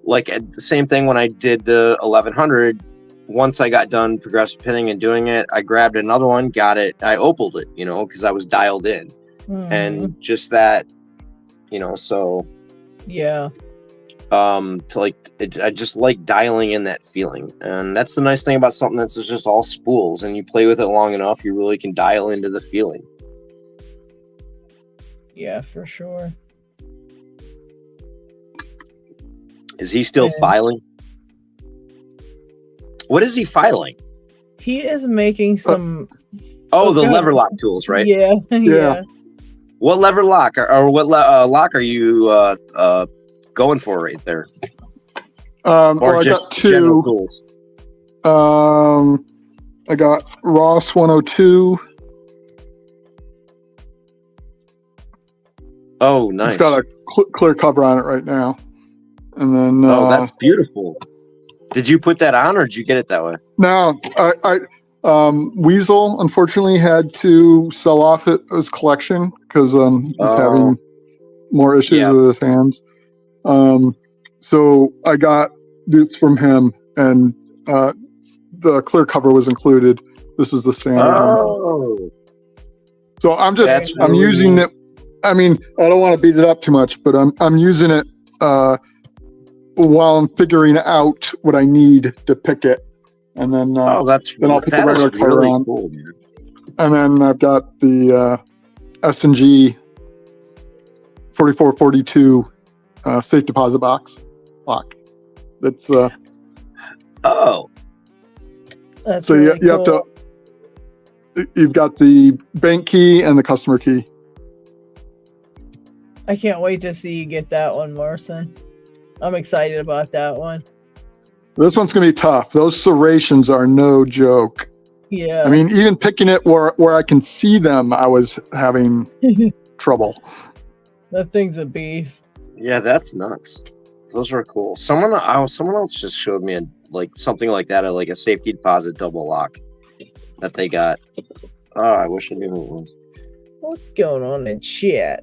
S4: the same thing when I did the 1100, once I got done progressive pinning and doing it, I grabbed another one, got it, I opaled it, because I was dialed in. And just that, so I just like dialing in that feeling, and that's the nice thing about something that's just all spools, and you play with it long enough, you really can dial into the feeling.
S1: Yeah, for sure.
S4: Is he still filing? What is he filing?
S1: He is making some.
S4: Oh, the lever lock tools, right?
S1: Yeah, yeah.
S4: What lever lock or what lock are you going for right there?
S3: Well, I got two.
S4: Tools?
S3: I got Ross 102.
S4: Oh, nice.
S3: It's got a clear cover on it right now. And then
S4: that's beautiful. Did you put that on, or did you get it that way?
S3: No, I Weasel unfortunately had to sell off his collection because he's having more issues with his hands. So I got this from him, and the clear cover was included. This is the standard one. So I'm using it. I mean, I don't want to beat it up too much, but I'm using it while I'm figuring out what I need to pick it, and then then I'll put the regular cover on.
S4: Cool, man.
S3: And then I've got the S&G 4442 safe deposit box lock. That's
S1: That's
S3: so
S1: really
S3: you have to. You've got the bank key and the customer key.
S1: I can't wait to see you get that one, Marson. I'm excited about that one.
S3: This one's going to be tough. Those serrations are no joke.
S1: Yeah.
S3: I mean, even picking it where I can see them, I was having trouble.
S1: That thing's a beast.
S4: Yeah, that's nuts. Those are cool. Someone else just showed me something like that, like a safety deposit double lock that they got. Oh, I wish I knew who it was.
S1: What's going on in chat?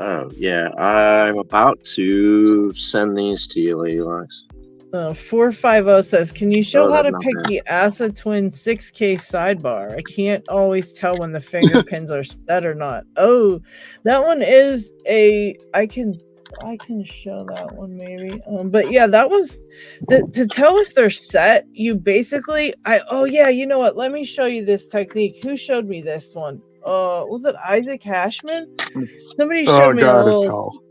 S4: Oh, yeah. I'm about to send these to you, Lady Lux.
S1: 450 says, can you show how to
S4: that's
S1: pick
S4: not
S1: the Asa Twin 6K sidebar? I can't always tell when the finger pins are set or not. Oh, that one is I can show that one maybe. But yeah, that was to tell if they're set, you basically you know what? Let me show you this technique. Who showed me this one? Was it Isaac Hashman? Somebody showed me a little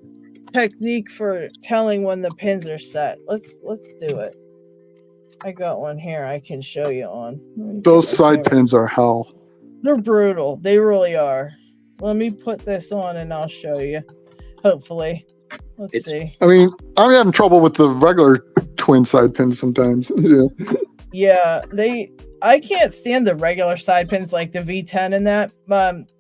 S1: technique for telling when the pins are set. Let's do it. I got one here I can show you on.
S3: Those side pins are hell.
S1: They're brutal. They really are. Let me put this on and I'll show you. Hopefully. Let's see.
S3: I mean, I'm having trouble with the regular twin side pins sometimes.
S1: Yeah, I can't stand the regular side pins like the V10 and that.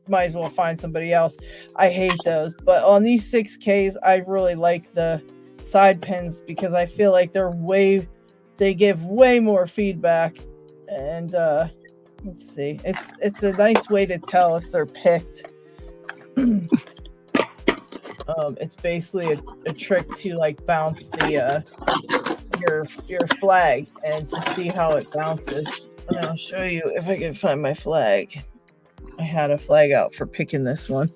S1: Might as well find somebody else. I hate those. But on these 6Ks, I really like the side pins because I feel like they give way more feedback. And let's see. It's a nice way to tell if they're picked. It's basically a trick to like bounce the your flag and to see how it bounces. And I'll show you if I can find my flag. I had a flag out for picking this one.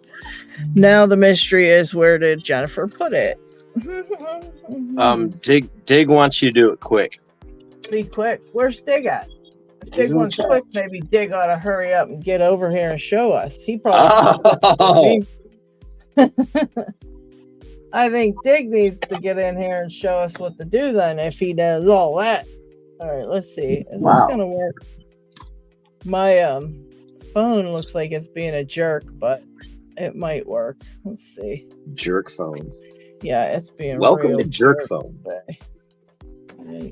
S1: Now the mystery is, where did Jennifer put it?
S4: Dig wants you to do it quick.
S1: Be quick. Where's Dig at? If Dig wants quick, maybe Dig ought to hurry up and get over here and show us. He probably. I think Dig needs to get in here and show us what to do then if he does all that. All right, let's see. Is this gonna work? My phone looks like it's being a jerk, but it might work. Let's see.
S4: Jerk phone.
S1: Yeah, it's being
S4: welcome to jerk phone.
S1: Today.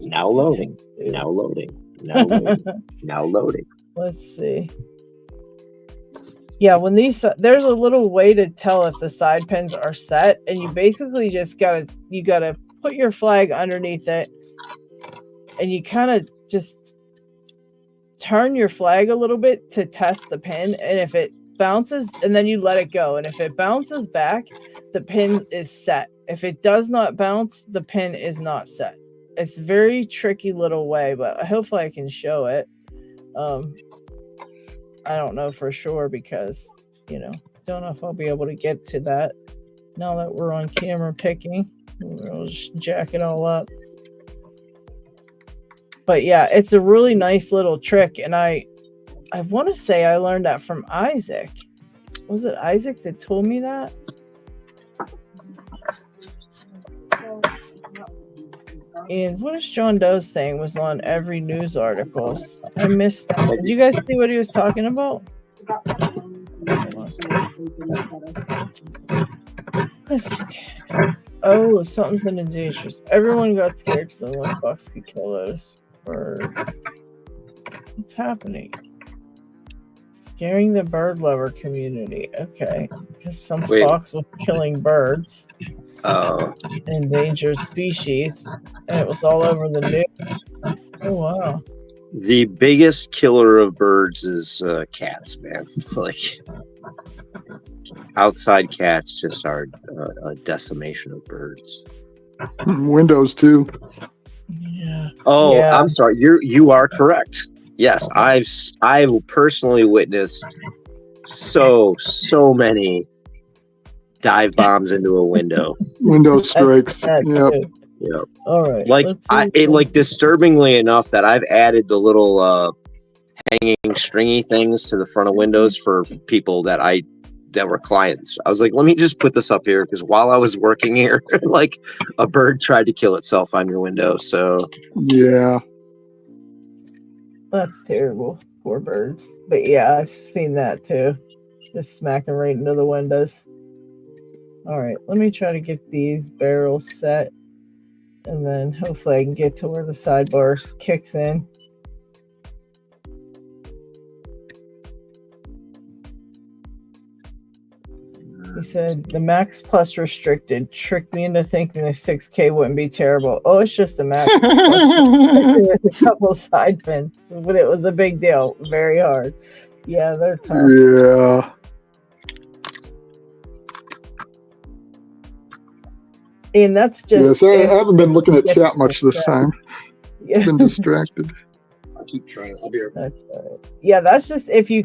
S4: Now loading. Now loading. Now loading. Now loading.
S1: Let's see. Yeah, when there's a little way to tell if the side pins are set, and you basically just gotta put your flag underneath it, and you kind of just turn your flag a little bit to test the pin, and if it bounces, and then you let it go, and if it bounces back, the pin is set. If it does not bounce, the pin is not set. It's a very tricky little way, but hopefully I can show it. I don't know for sure because, don't know if I'll be able to get to that now that we're on camera picking. We'll just jack it all up. But yeah, it's a really nice little trick. And I want to say I learned that from Isaac. Was it Isaac that told me that? And what is John Doe saying was on every news articles. I missed that. Did you guys see what he was talking about? Let's see. Oh, something's in dangerous. Everyone got scared because the lunchbox could kill those birds. What's happening? Scaring the bird lover community. Okay, because some fox was killing birds. Endangered species, and it was all over the news. Oh wow!
S4: The biggest killer of birds is cats, man. Like outside cats just are a decimation of birds.
S3: Windows too.
S1: Yeah.
S4: Oh,
S1: yeah.
S4: I'm sorry. You are correct. Yes, I've personally witnessed so many dive bombs into a window.
S3: Window strikes. Yep.
S4: Yep.
S1: All right.
S4: Like disturbingly enough that I've added the little hanging stringy things to the front of windows for people that were clients. I was like, let me just put this up here because while I was working here, like a bird tried to kill itself on your window. So
S3: yeah.
S1: That's terrible. Poor birds. But yeah, I've seen that too. Just smacking right into the windows. All right, let me try to get these barrels set. And then hopefully I can get to where the sidebar kicks in. He said, the Max Plus restricted tricked me into thinking the 6K wouldn't be terrible. Oh, it's just a Max Plus with a couple side pins. But it was a big deal. Very hard. Yeah, they're tough.
S3: Yeah.
S1: And that's just...
S3: Yes, I haven't been looking at chat much this time.
S1: Yeah.
S3: Been distracted.
S4: I'll keep trying. I'll be here.
S1: That's yeah, that's just if you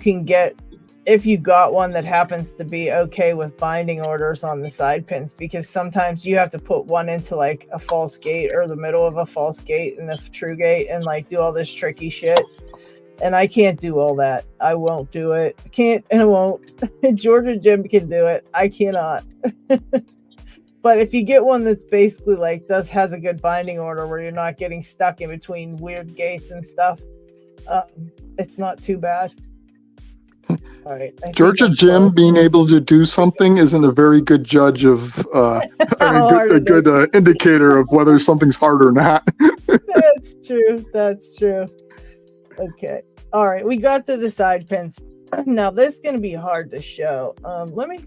S1: got one that happens to be okay with binding orders on the side pins, because sometimes you have to put one into like a false gate or the middle of a false gate and a true gate and like do all this tricky shit. And I can't do all that. I won't do it. I can't and I won't. Georgia Jim can do it. I cannot. But if you get one that's basically like has a good binding order where you're not getting stuck in between weird gates and stuff, it's not too bad. All right.
S3: Georgia Jim being able to do something isn't a very good judge of a good indicator of whether something's hard or not.
S1: That's true. That's true. Okay. All right. We got to the side pins. Now this is going to be hard to show. Let me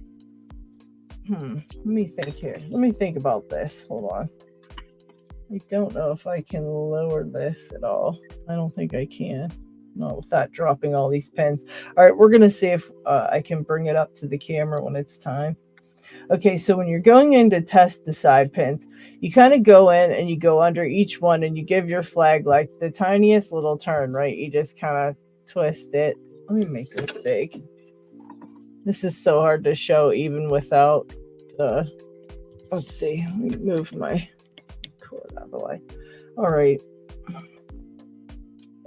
S1: think here. Let me think about this. Hold on. I don't know if I can lower this at all. I don't think I can. Not without dropping all these pins. All right, we're going to see if I can bring it up to the camera when it's time. Okay, so when you're going in to test the side pins, you kind of go in and you go under each one and you give your flag like the tiniest little turn, right? You just kind of twist it. Let me make this big. This is so hard to show even without, let's see, let me move my cord out of the way. All right.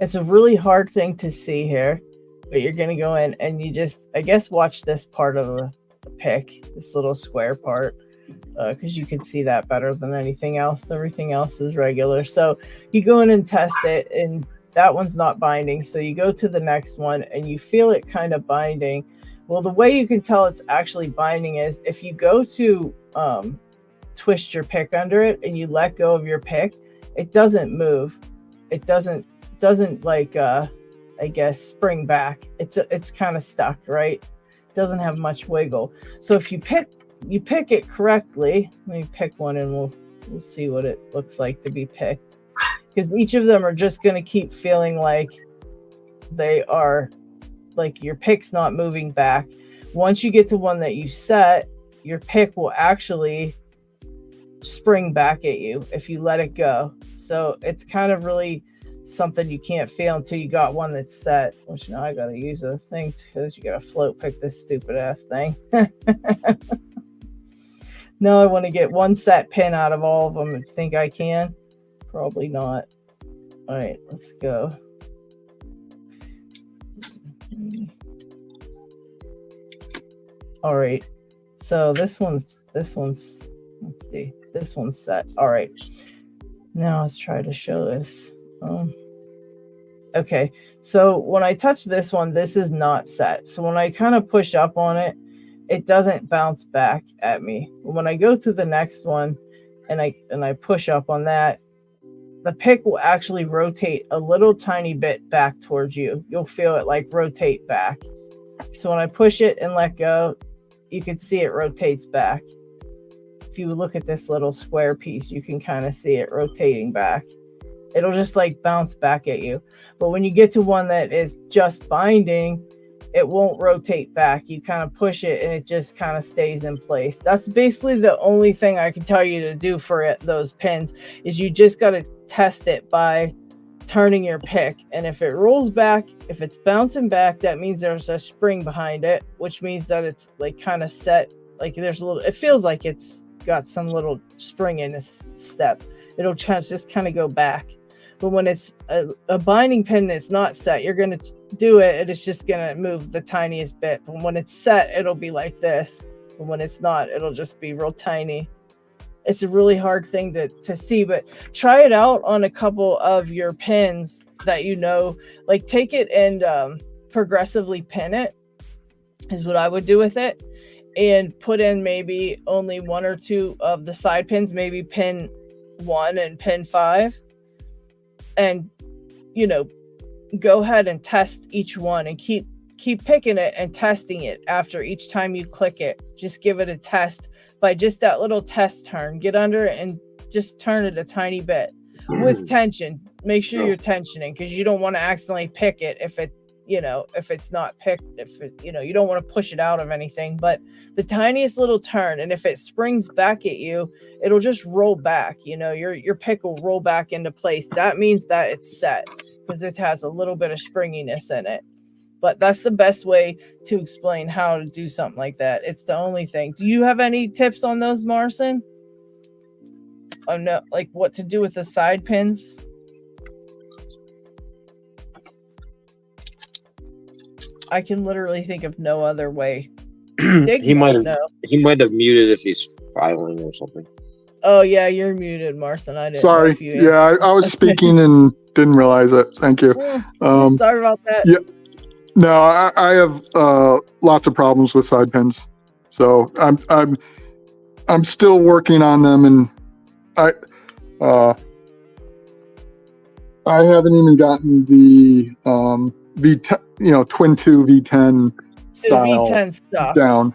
S1: It's a really hard thing to see here, but you're going to go in and you just, I guess, watch this part of the pick, this little square part, because you can see that better than anything else. Everything else is regular. So you go in and test it, and that one's not binding. So you go to the next one and you feel it kind of binding. Well, the way you can tell it's actually binding is if you go to twist your pick under it and you let go of your pick, it doesn't move. It doesn't like I guess spring back. It's kind of stuck, right? It doesn't have much wiggle. So if you pick it correctly, let me pick one and we'll see what it looks like to be picked, because each of them are just going to keep feeling like they are, like your pick's not moving back. Once you get to one that you set, your pick will actually spring back at you if you let it go. So it's kind of really something you can't feel until you got one that's set, which now I gotta use a thing because you gotta float pick this stupid ass thing. Now I want to get one set pin out of all of them. I think I can. Probably not. All right, let's go. All right, so this one's let's see, this one's set. All right, Now let's try to show this. Okay, so when I touch this one, this is not set. So when I kind of push up on it, it doesn't bounce back at me. When I go to the next one and I push up on that, the pick will actually rotate a little tiny bit back towards you. You'll feel it like rotate back. So when I push it and let go, you can see it rotates back. If you look at this little square piece, you can kind of see it rotating back. It'll just like bounce back at you. But when you get to one that is just binding, it won't rotate back. You kind of push it and it just kind of stays in place. That's basically the only thing I can tell you to do for it, those pins, is you just got to test it by turning your pick. And if it rolls back, if it's bouncing back, that means there's a spring behind it, which means that it's like kind of set. Like there's a little, it feels like it's got some little spring in this step. It'll just kind of go back. But when it's a binding pin that's not set, you're going to do it and it's just going to move the tiniest bit. But when it's set, it'll be like this. But when it's not, it'll just be real tiny. It's a really hard thing to see, but try it out on a couple of your pins that you know, like take it and progressively pin it is what I would do with it. And put in maybe only one or two of the side pins, maybe pin 1 and pin 5. And, you know, go ahead and test each one and keep picking it and testing it after each time you click it. Just give it a test by just that little test turn. Get under it and just turn it a tiny bit with tension. Make sure you're tensioning because you don't want to accidentally pick it if it's not picked, you don't want to push it out of anything, but the tiniest little turn. And if it springs back at you, it'll just roll back, your pick will roll back into place. That means that it's set because it has a little bit of springiness in it. But that's the best way to explain how to do something like that. It's the only thing. Do you have any tips on those, Marcin? Oh no, like what to do with the side pins? I can literally think of no other way.
S4: He might have muted if he's filing or something.
S1: Oh yeah, you're muted, Marcin. I didn't.
S3: Sorry.
S1: Know if you
S3: yeah, I was speaking and didn't realize it. Thank you.
S1: Sorry about that.
S3: Yeah. No, I have lots of problems with side pins, so I'm still working on them, and I haven't even gotten the twin 2 V10 style
S1: V10 stuff
S3: down.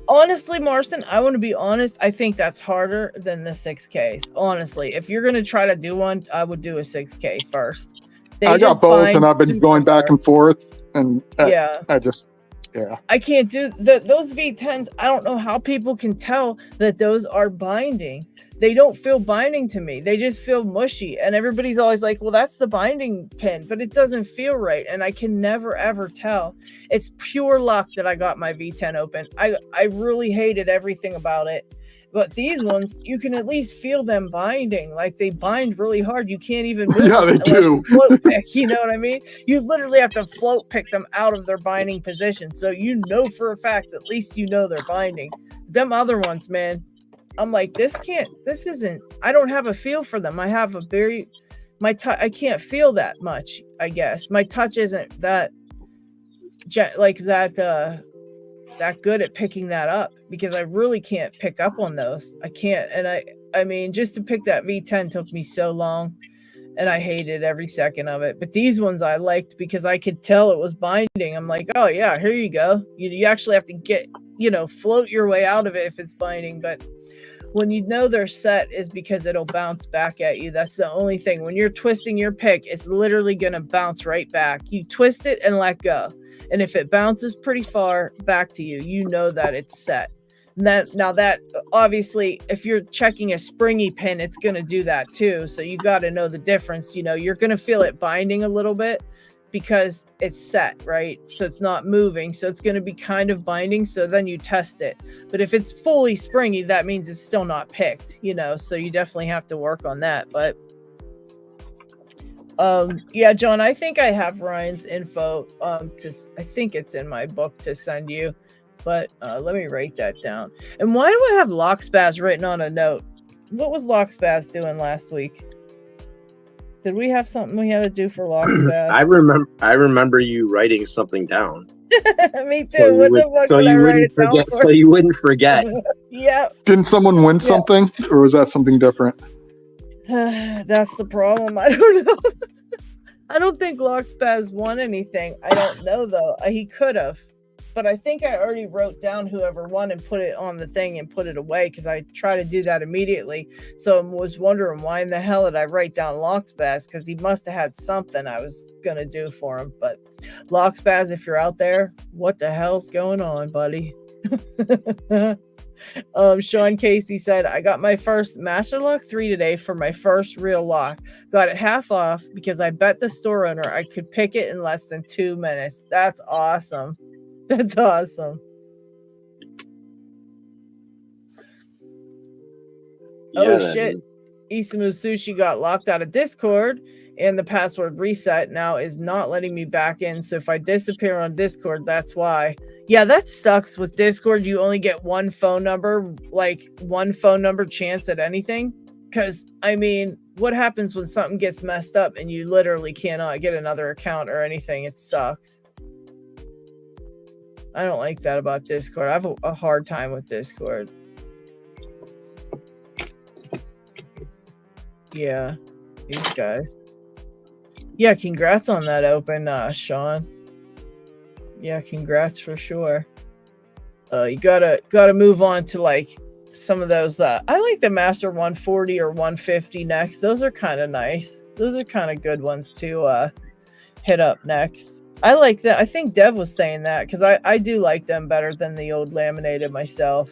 S1: Honestly, Marcin, I want to be honest. I think that's harder than the 6Ks. Honestly, if you're gonna try to do one, I would do a 6K first.
S3: I got both, and I've been going back and forth, and I can't do those V10s. I don't know how people can tell that those are binding. They don't feel binding to me. They just feel mushy. And everybody's always like, well, that's the binding pin, but it doesn't feel right. And I can never, ever tell. It's pure luck that I got my V10 open. I really hated everything about it. But these ones, you can at least feel them binding. Like they bind really hard. You can't even move them unless you
S1: float pick. You know what I mean? You literally have to float pick them out of their binding position. So you know for a fact, at least you know they're binding. Them other ones, man, I'm like, I don't have a feel for them. I have I can't feel that much, I guess. My touch isn't that good at picking that up because I really can't pick up on those. I can't. And I mean, just to pick that V10 took me so long and I hated every second of it. But these ones I liked because I could tell it was binding. I'm like, oh yeah, here you go. You actually have to get, float your way out of it if it's binding. But when you know they're set is because it'll bounce back at you. That's the only thing. When you're twisting your pick, it's literally going to bounce right back. You twist it and let go. And if it bounces pretty far back to you, you know that it's set. Now that obviously, if you're checking a springy pin, it's going to do that too. So you got to know the difference. You're going to feel it binding a little bit because it's set, right? So it's not moving. So it's going to be kind of binding. So then you test it. But if it's fully springy, that means it's still not picked, so you definitely have to work on that. But yeah, John, I think I have Ryan's info. I think it's in my book to send you, but let me write that down. And why do I have Lockspaz written on a note? What was Lockspaz doing last week? Did we have something we had to do for Locksport?
S4: I remember you writing something down.
S1: Me too. What the fuck would I write it down for?
S4: So you wouldn't forget.
S1: Yeah.
S3: Didn't someone win something, or was that something different?
S1: That's the problem. I don't know. I don't think Lockspaz won anything. I don't know though. He could have, but I think I already wrote down whoever won and put it on the thing and put it away because I try to do that immediately. So I was wondering why in the hell did I write down Lockspaz, because he must have had something I was gonna do for him. But Lockspaz, if you're out there, what the hell's going on, buddy? Sean Casey said, I got my first Master Lock 3 today for my first real lock. Got it half off because I bet the store owner I could pick it in less than 2 minutes. That's awesome. That's awesome. Oh shit. Isamu Sushi got locked out of Discord and the password reset now is not letting me back in. So if I disappear on Discord, that's why. Yeah, that sucks with Discord. You only get one phone number chance at anything. Because, I mean, what happens when something gets messed up and you literally cannot get another account or anything? It sucks. I don't like that about Discord. I have a hard time with Discord. Yeah, these guys. Yeah, congrats on that open, Sean. Yeah, congrats for sure. You gotta move on to like some of those. I like the Master 140 or 150 next. Those are kind of nice. Those are kind of good ones to hit up next. I like that. I think Dev was saying that because I do like them better than the old laminated myself.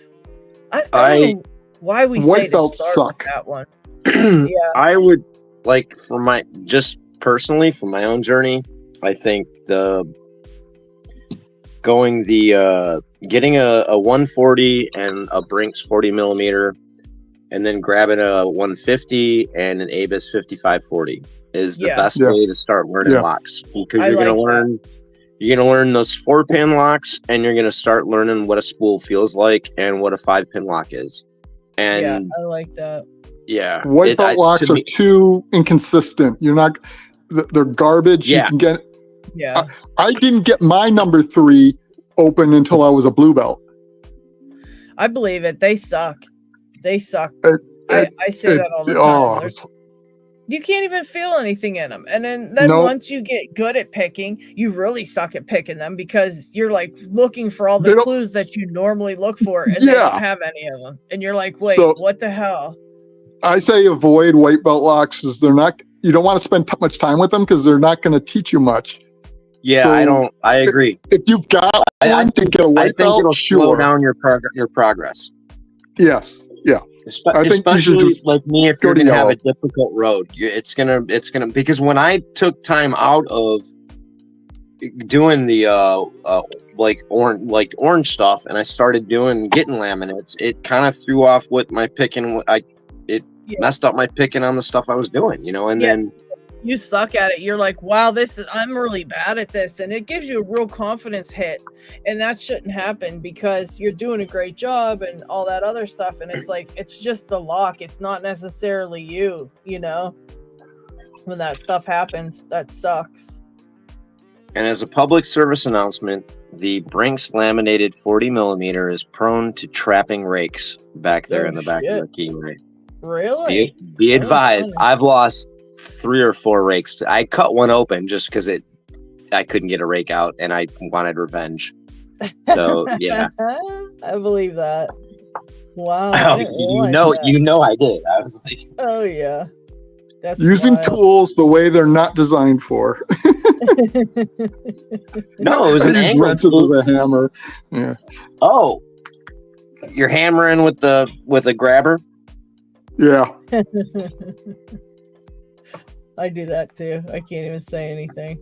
S1: I don't know why we say to start with that one. Yeah,
S4: I would like for my just personally for my own journey. I think getting a 140 and a Brinks 40 millimeter, and then grabbing a 150 and an Abus 5540 is the best way to start learning locks, because you're gonna learn those 4-pin locks, and you're gonna start learning what a spool feels like and what a 5-pin lock is. And
S1: yeah, I like that.
S4: Yeah,
S3: white belt locks are too inconsistent. They're garbage.
S4: Yeah.
S3: You can get.
S1: Yeah.
S3: I didn't get my number 3 open until I was a blue belt.
S1: I believe it. They suck. They suck. I say that all the time. You can't even feel anything in them. And then once you get good at picking, you really suck at picking them because you're like looking for all the clues that you normally look for, and they don't have any of them. And you're like, wait, what the hell?
S3: I say avoid white belt locks, because you don't want to spend much time with them because they're not going to teach you much.
S4: Yeah, so I agree.
S3: If you got one to get a white belt,
S4: it'll slow down your progress.
S3: Yes. Yeah.
S4: Especially like me, if you're gonna have a difficult road, it's gonna because when I took time out of doing the orange stuff and I started getting laminates, it kind of threw off what my picking. It messed up my picking on the stuff I was doing, and then
S1: you suck at it. You're like, wow, I'm really bad at this. And it gives you a real confidence hit. And that shouldn't happen because you're doing a great job and all that other stuff. And it's like, it's just the lock. It's not necessarily you, when that stuff happens, that sucks.
S4: And as a public service announcement, the Brinks laminated 40 millimeter is prone to trapping rakes back there in the back of the keyring.
S1: Really?
S4: Be advised, I've lost 3 or 4 rakes. I cut one open just because I couldn't get a rake out and I wanted revenge. So yeah.
S1: I believe that. Wow.
S4: You know I did. I was like,
S1: oh yeah. That's
S3: using tools the way they're not designed for.
S4: No, it was an angle tool
S3: with a hammer. Yeah.
S4: Oh. You're hammering with a grabber?
S3: Yeah.
S1: I do that too. I can't even say anything.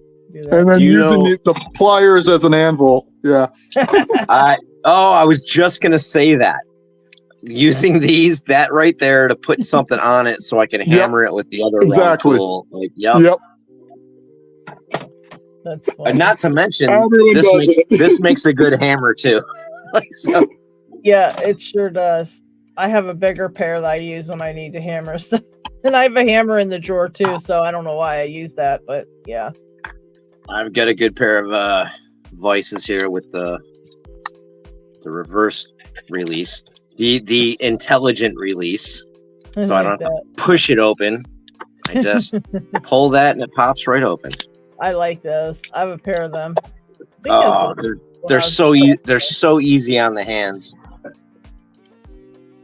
S3: And then using the pliers as an anvil. Yeah.
S4: I was just gonna say that. Using that right there to put something on it so I can hammer it with the other round tool. Like, yep.
S1: That's funny.
S4: And not to mention, this makes a good hammer too. So.
S1: Yeah, it sure does. I have a bigger pair that I use when I need to hammer stuff. And I have a hammer in the drawer too, so I don't know why I use that, but yeah.
S4: I've got a good pair of vices here with the reverse release, the intelligent release, so I don't have to push it open. I just pull that and it pops right open.
S1: I like those. I have a pair of them.
S4: Oh, they're so easy on the hands.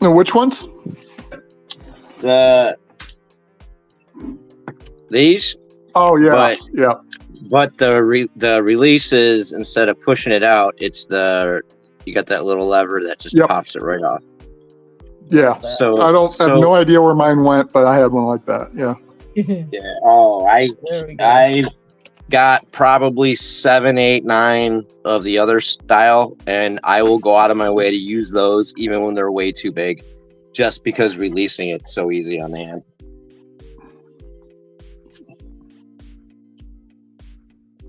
S3: No, which ones?
S4: These.
S3: Oh yeah, yeah.
S4: But the release is, instead of pushing it out, it's you got that little lever that just pops it right off.
S3: Yeah.
S4: So
S3: I have no idea where mine went, but I had one like that. Yeah.
S4: Yeah. Oh, I've got probably 7, 8, 9 of the other style, and I will go out of my way to use those even when they're way too big, just because releasing it's so easy on the hand.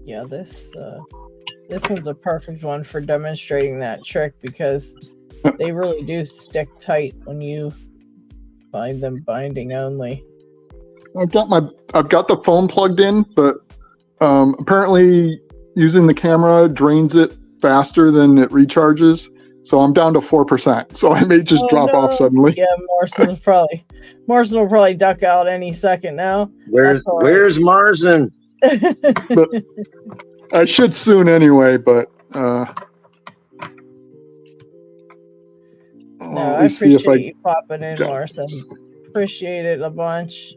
S1: Yeah, this one's a perfect one for demonstrating that trick, because they really do stick tight when you find them binding only.
S3: I've got the phone plugged in, but apparently using the camera drains it faster than it recharges. So I'm down to 4%. So I may just drop off suddenly.
S1: Yeah, Morrison will probably duck out any second now.
S4: Where's Marson?
S3: But I should soon anyway, but
S1: no, I appreciate you popping in, Marson. Appreciate it a bunch.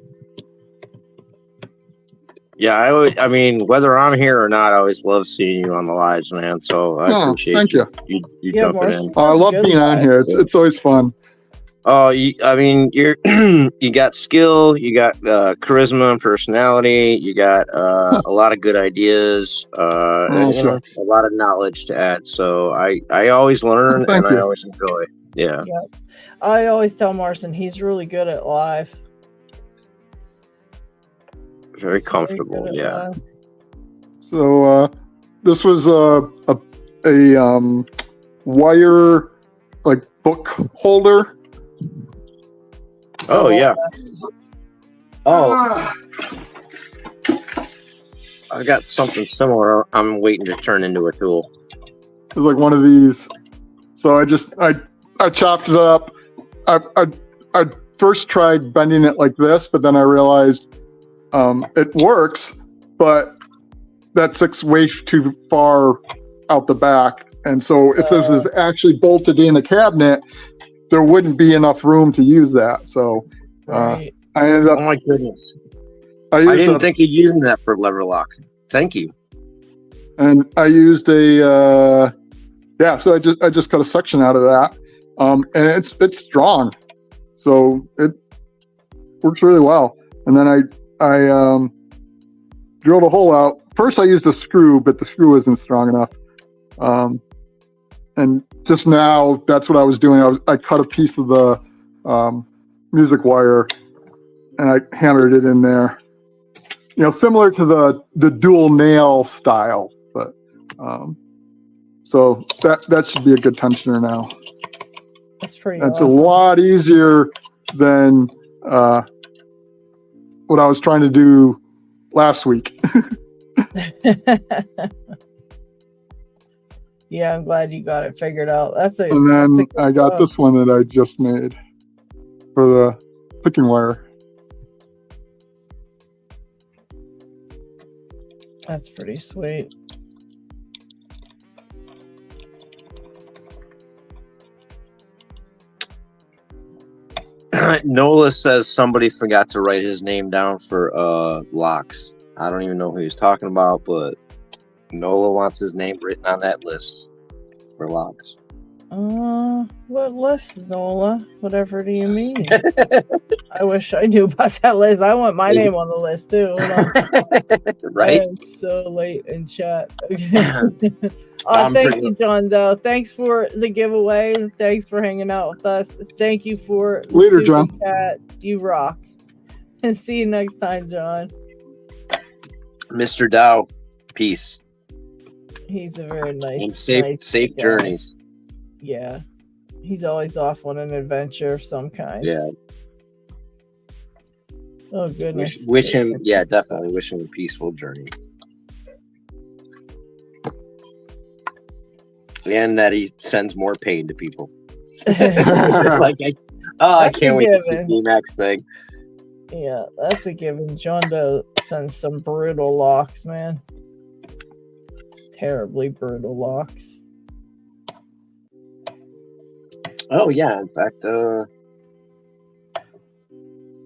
S4: Yeah, I mean, whether I'm here or not, I always love seeing you on the lives, man. So I appreciate you jumping in.
S3: I love being on here. It's always fun.
S4: Oh, I mean, you got skill, you got charisma and personality, you got a lot of good ideas, and, a lot of knowledge to add. So I always learn and I always enjoy. Yeah.
S1: I always tell Marson he's really good at live.
S4: Very comfortable, yeah.
S3: So this was a wire book holder.
S4: Oh yeah. Oh, I got something similar. I'm waiting to turn into a tool.
S3: It's like one of these. So I chopped it up. I first tried bending it like this, but then I realized it works, but that sticks way too far out the back. And so if this is actually bolted in a cabinet, there wouldn't be enough room to use that. So I ended up.
S4: Oh my goodness! I didn't think of using that for lever lock. Thank you.
S3: And I used so I just cut a section out of that, and it's strong, so it works really well. And then I drilled a hole out. First I used a screw, but the screw isn't strong enough. And just now, that's what I was doing. I cut a piece of the music wire, and I hammered it in there. Similar to the dual nail style, but so that should be a good tensioner now.
S1: That's pretty.
S3: It's a lot easier than what I was trying to do last week.
S1: Yeah, I'm glad you got it figured out.
S3: And then I got this one that I just made for the picking wire.
S1: That's pretty sweet.
S4: Nola says somebody forgot to write his name down for locks. I don't even know who he's talking about, but Nola wants his name written on that list for locks.
S1: What list, Nola? Whatever do you mean? I wish I knew about that list. I want my name on the list too. Hold on.
S4: Right?
S1: It's so late in chat. Thank you, John Doe. Thanks for the giveaway. Thanks for hanging out with us. Thank you for
S3: later, John.
S1: Chat. You rock. And see you next time, John.
S4: Mr. Dow, peace.
S1: He's a very nice
S4: and safe
S1: guy.
S4: Journeys.
S1: Yeah, he's always off on an adventure of some kind.
S4: Yeah.
S1: Oh goodness.
S4: Wish him, yeah, definitely wish him a peaceful journey. And that he sends more pain to people. Like, I can't wait to see the next thing.
S1: Yeah, that's a given. John Doe sends some brutal locks, man. Terribly brutal locks.
S4: Oh yeah, in fact,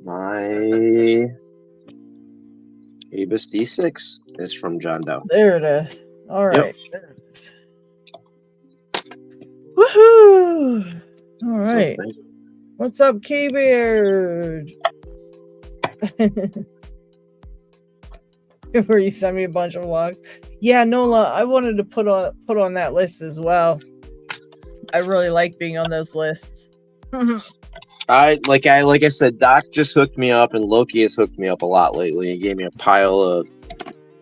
S4: my Abus D6 is from John Doe.
S1: There it is. All right.
S4: Yep.
S1: There it is. Woohoo! All right.
S4: So,
S1: What's up, K-Beard? Where you sent me a bunch of vlogs. Yeah, Nola, I wanted to put on that list as well. I really like being on those lists.
S4: like I said, Doc just hooked me up, and Loki has hooked me up a lot lately. He gave me a pile of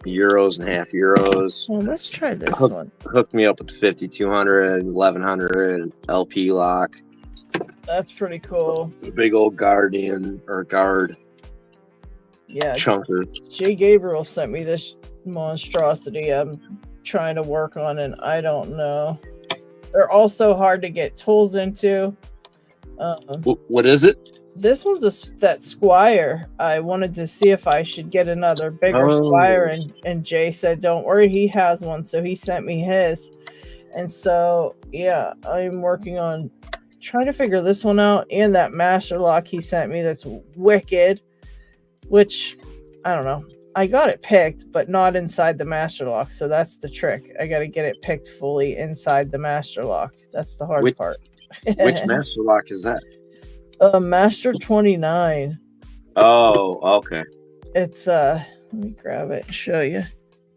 S4: euros and half euros.
S1: Well, let's try this one.
S4: Hooked me up with 5200, 1100 LP lock.
S1: That's pretty cool.
S4: Big old guardian or guard.
S1: Yeah.
S4: Chunker.
S1: Jay Gabriel sent me this monstrosity I'm trying to work on, and I don't know. They're also hard to get tools into.
S4: What is it?
S1: This one's that Squire. I wanted to see if I should get another bigger Squire, and Jay said, don't worry, he has one. So he sent me his. And so, yeah, I'm working on trying to figure this one out, and that master lock he sent me that's wicked, which, I don't know. I got it picked, but not inside the master lock. So that's the trick. I got to get it picked fully inside the master lock. That's the hard part.
S4: Which master lock is that?
S1: Master 29.
S4: Oh, okay.
S1: It's let me grab it and show you.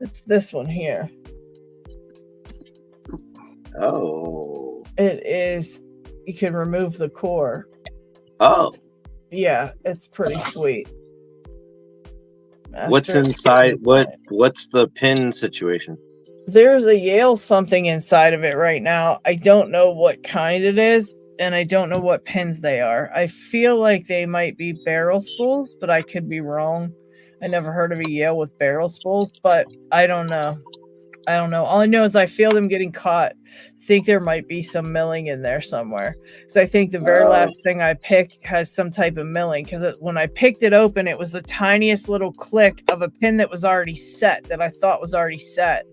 S1: It's this one here.
S4: Oh.
S1: It is. You can remove the core.
S4: Oh.
S1: Yeah, it's pretty sweet.
S4: What's inside? What's the pin situation?
S1: There's a Yale something inside of it right now. I don't know what kind it is, and I don't know what pins they are. I feel like they might be barrel spools, but I could be wrong. I never heard of a Yale with barrel spools, but I don't know. All I know is I feel them getting caught. Think there might be some milling in there somewhere. So I think the very last thing I pick has some type of milling, because when I picked it open, it was the tiniest little click of a pin that was already set, that I thought was already set.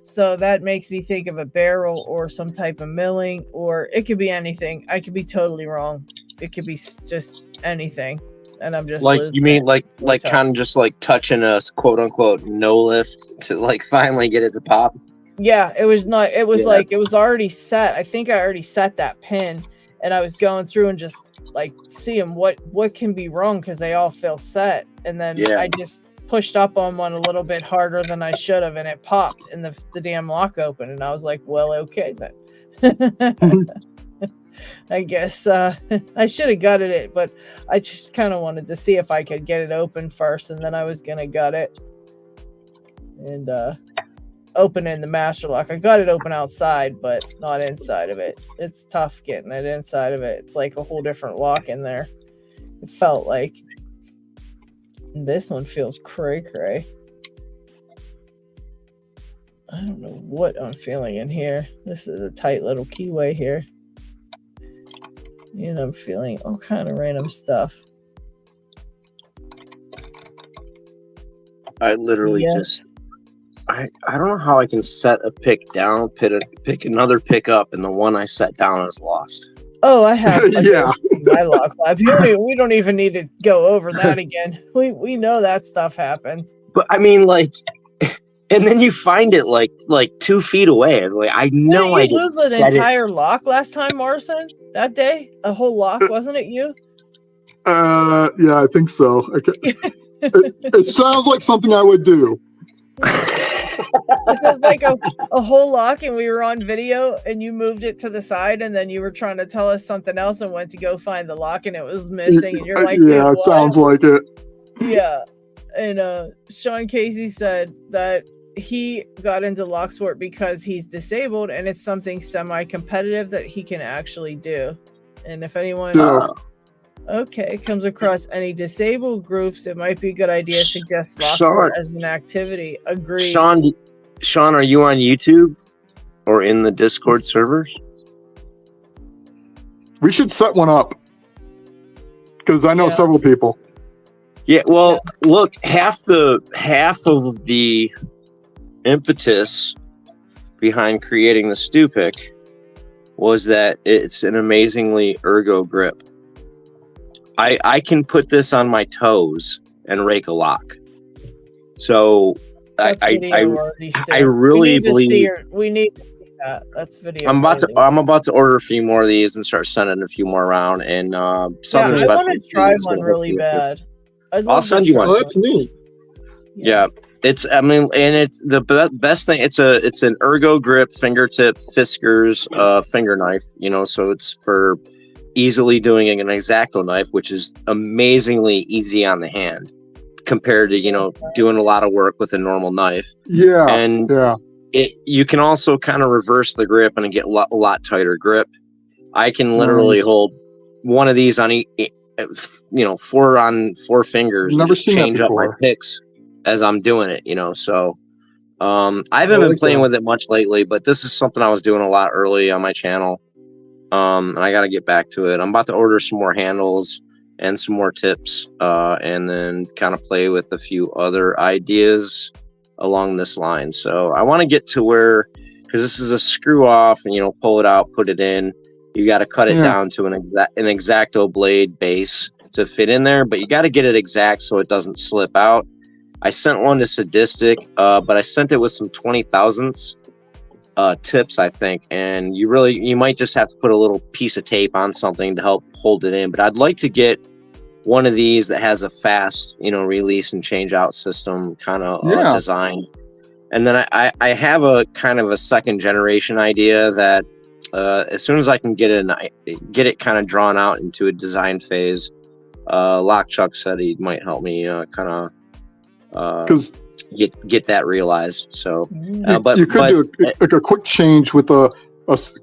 S1: So that makes me think of a barrel or some type of milling, or it could be anything. I could be totally wrong. It could be just anything. And I'm just
S4: like, you mean like kind of just like touching a quote unquote no lift to like finally get it to pop?
S1: Yeah, it was not. It was like it was already set. I think I already set that pin, and I was going through and just like seeing what can be wrong, because they all feel set. And then I just pushed up on one a little bit harder than I should have, and it popped, and the damn lock opened. And I was like, well, okay then. I guess I should have gutted it, but I just kind of wanted to see if I could get it open first, and then I was gonna gut it and open in the master lock. I got it open outside, but not inside of it. It's tough getting it inside of it. It's like a whole different lock in there. It felt like. And this one feels cray. I don't know what I'm feeling in here. This is a tight little keyway here. And I'm feeling all kind of random stuff.
S4: I literally just I don't know how I can set a pick down, pick another pick up, and the one I set down is lost.
S1: Oh, I have. My lock lab. We don't even need to go over that again. We know that stuff happens.
S4: But I mean, like, and then you find it like 2 feet away. Like, I know I didn't
S1: lose an entire lock last time, Morrison. That day, a whole lock, wasn't it you?
S3: Yeah, I think so. It sounds like something I would do.
S1: It was like a whole lock, and we were on video, and you moved it to the side, and then you were trying to tell us something else and went to go find the lock, and it was missing, and you're like,
S3: yeah, it sounds like it.
S1: Yeah. And Sean Casey said that he got into Locksport because he's disabled, and it's something semi-competitive that he can actually do. And if anyone Okay, comes across any disabled groups, it might be a good idea to suggest Locksport as an activity. Agreed.
S4: Sean, are you on YouTube or in the Discord servers?
S3: We should set one up because I know several people.
S4: Yeah, well, look, half of the impetus behind creating the Stupic was that it's an amazingly ergo grip. I can put this on my toes and rake a lock. So I really believe
S1: we need to see that. That's video.
S4: I'm about to order a few more of these and start sending a few more around. And
S1: I want to try one really bad.
S4: I'll send you one.
S3: Oh, that's neat.
S4: Yeah. It's it's the best thing. It's an ergo grip fingertip Fiskars finger knife. So it's for easily doing an X-Acto knife, which is amazingly easy on the hand compared to doing a lot of work with a normal knife.
S3: Yeah,
S4: and you can also kind of reverse the grip and get a lot tighter grip. I can literally hold one of these on four fingers and just change up my picks as I'm doing it. So I haven't been playing with it much lately, but this is something I was doing a lot early on my channel. I got to get back to it. I'm about to order some more handles and some more tips, and then kind of play with a few other ideas along this line. So I want to get to where, because this is a screw off and, pull it out, put it in. You got to cut it down to an X-Acto blade base to fit in there, but you got to get it exact so it doesn't slip out. I sent one to Sadistic, but I sent it with some 20,000ths tips, I think, and you might just have to put a little piece of tape on something to help hold it in. But I'd like to get one of these that has a fast release and change out system kind of design. And then I have a kind of a second generation idea that as soon as I can get it kind of drawn out into a design phase, Lockchuck said he might help me kind of get that realized. So but you could
S3: do a quick change with a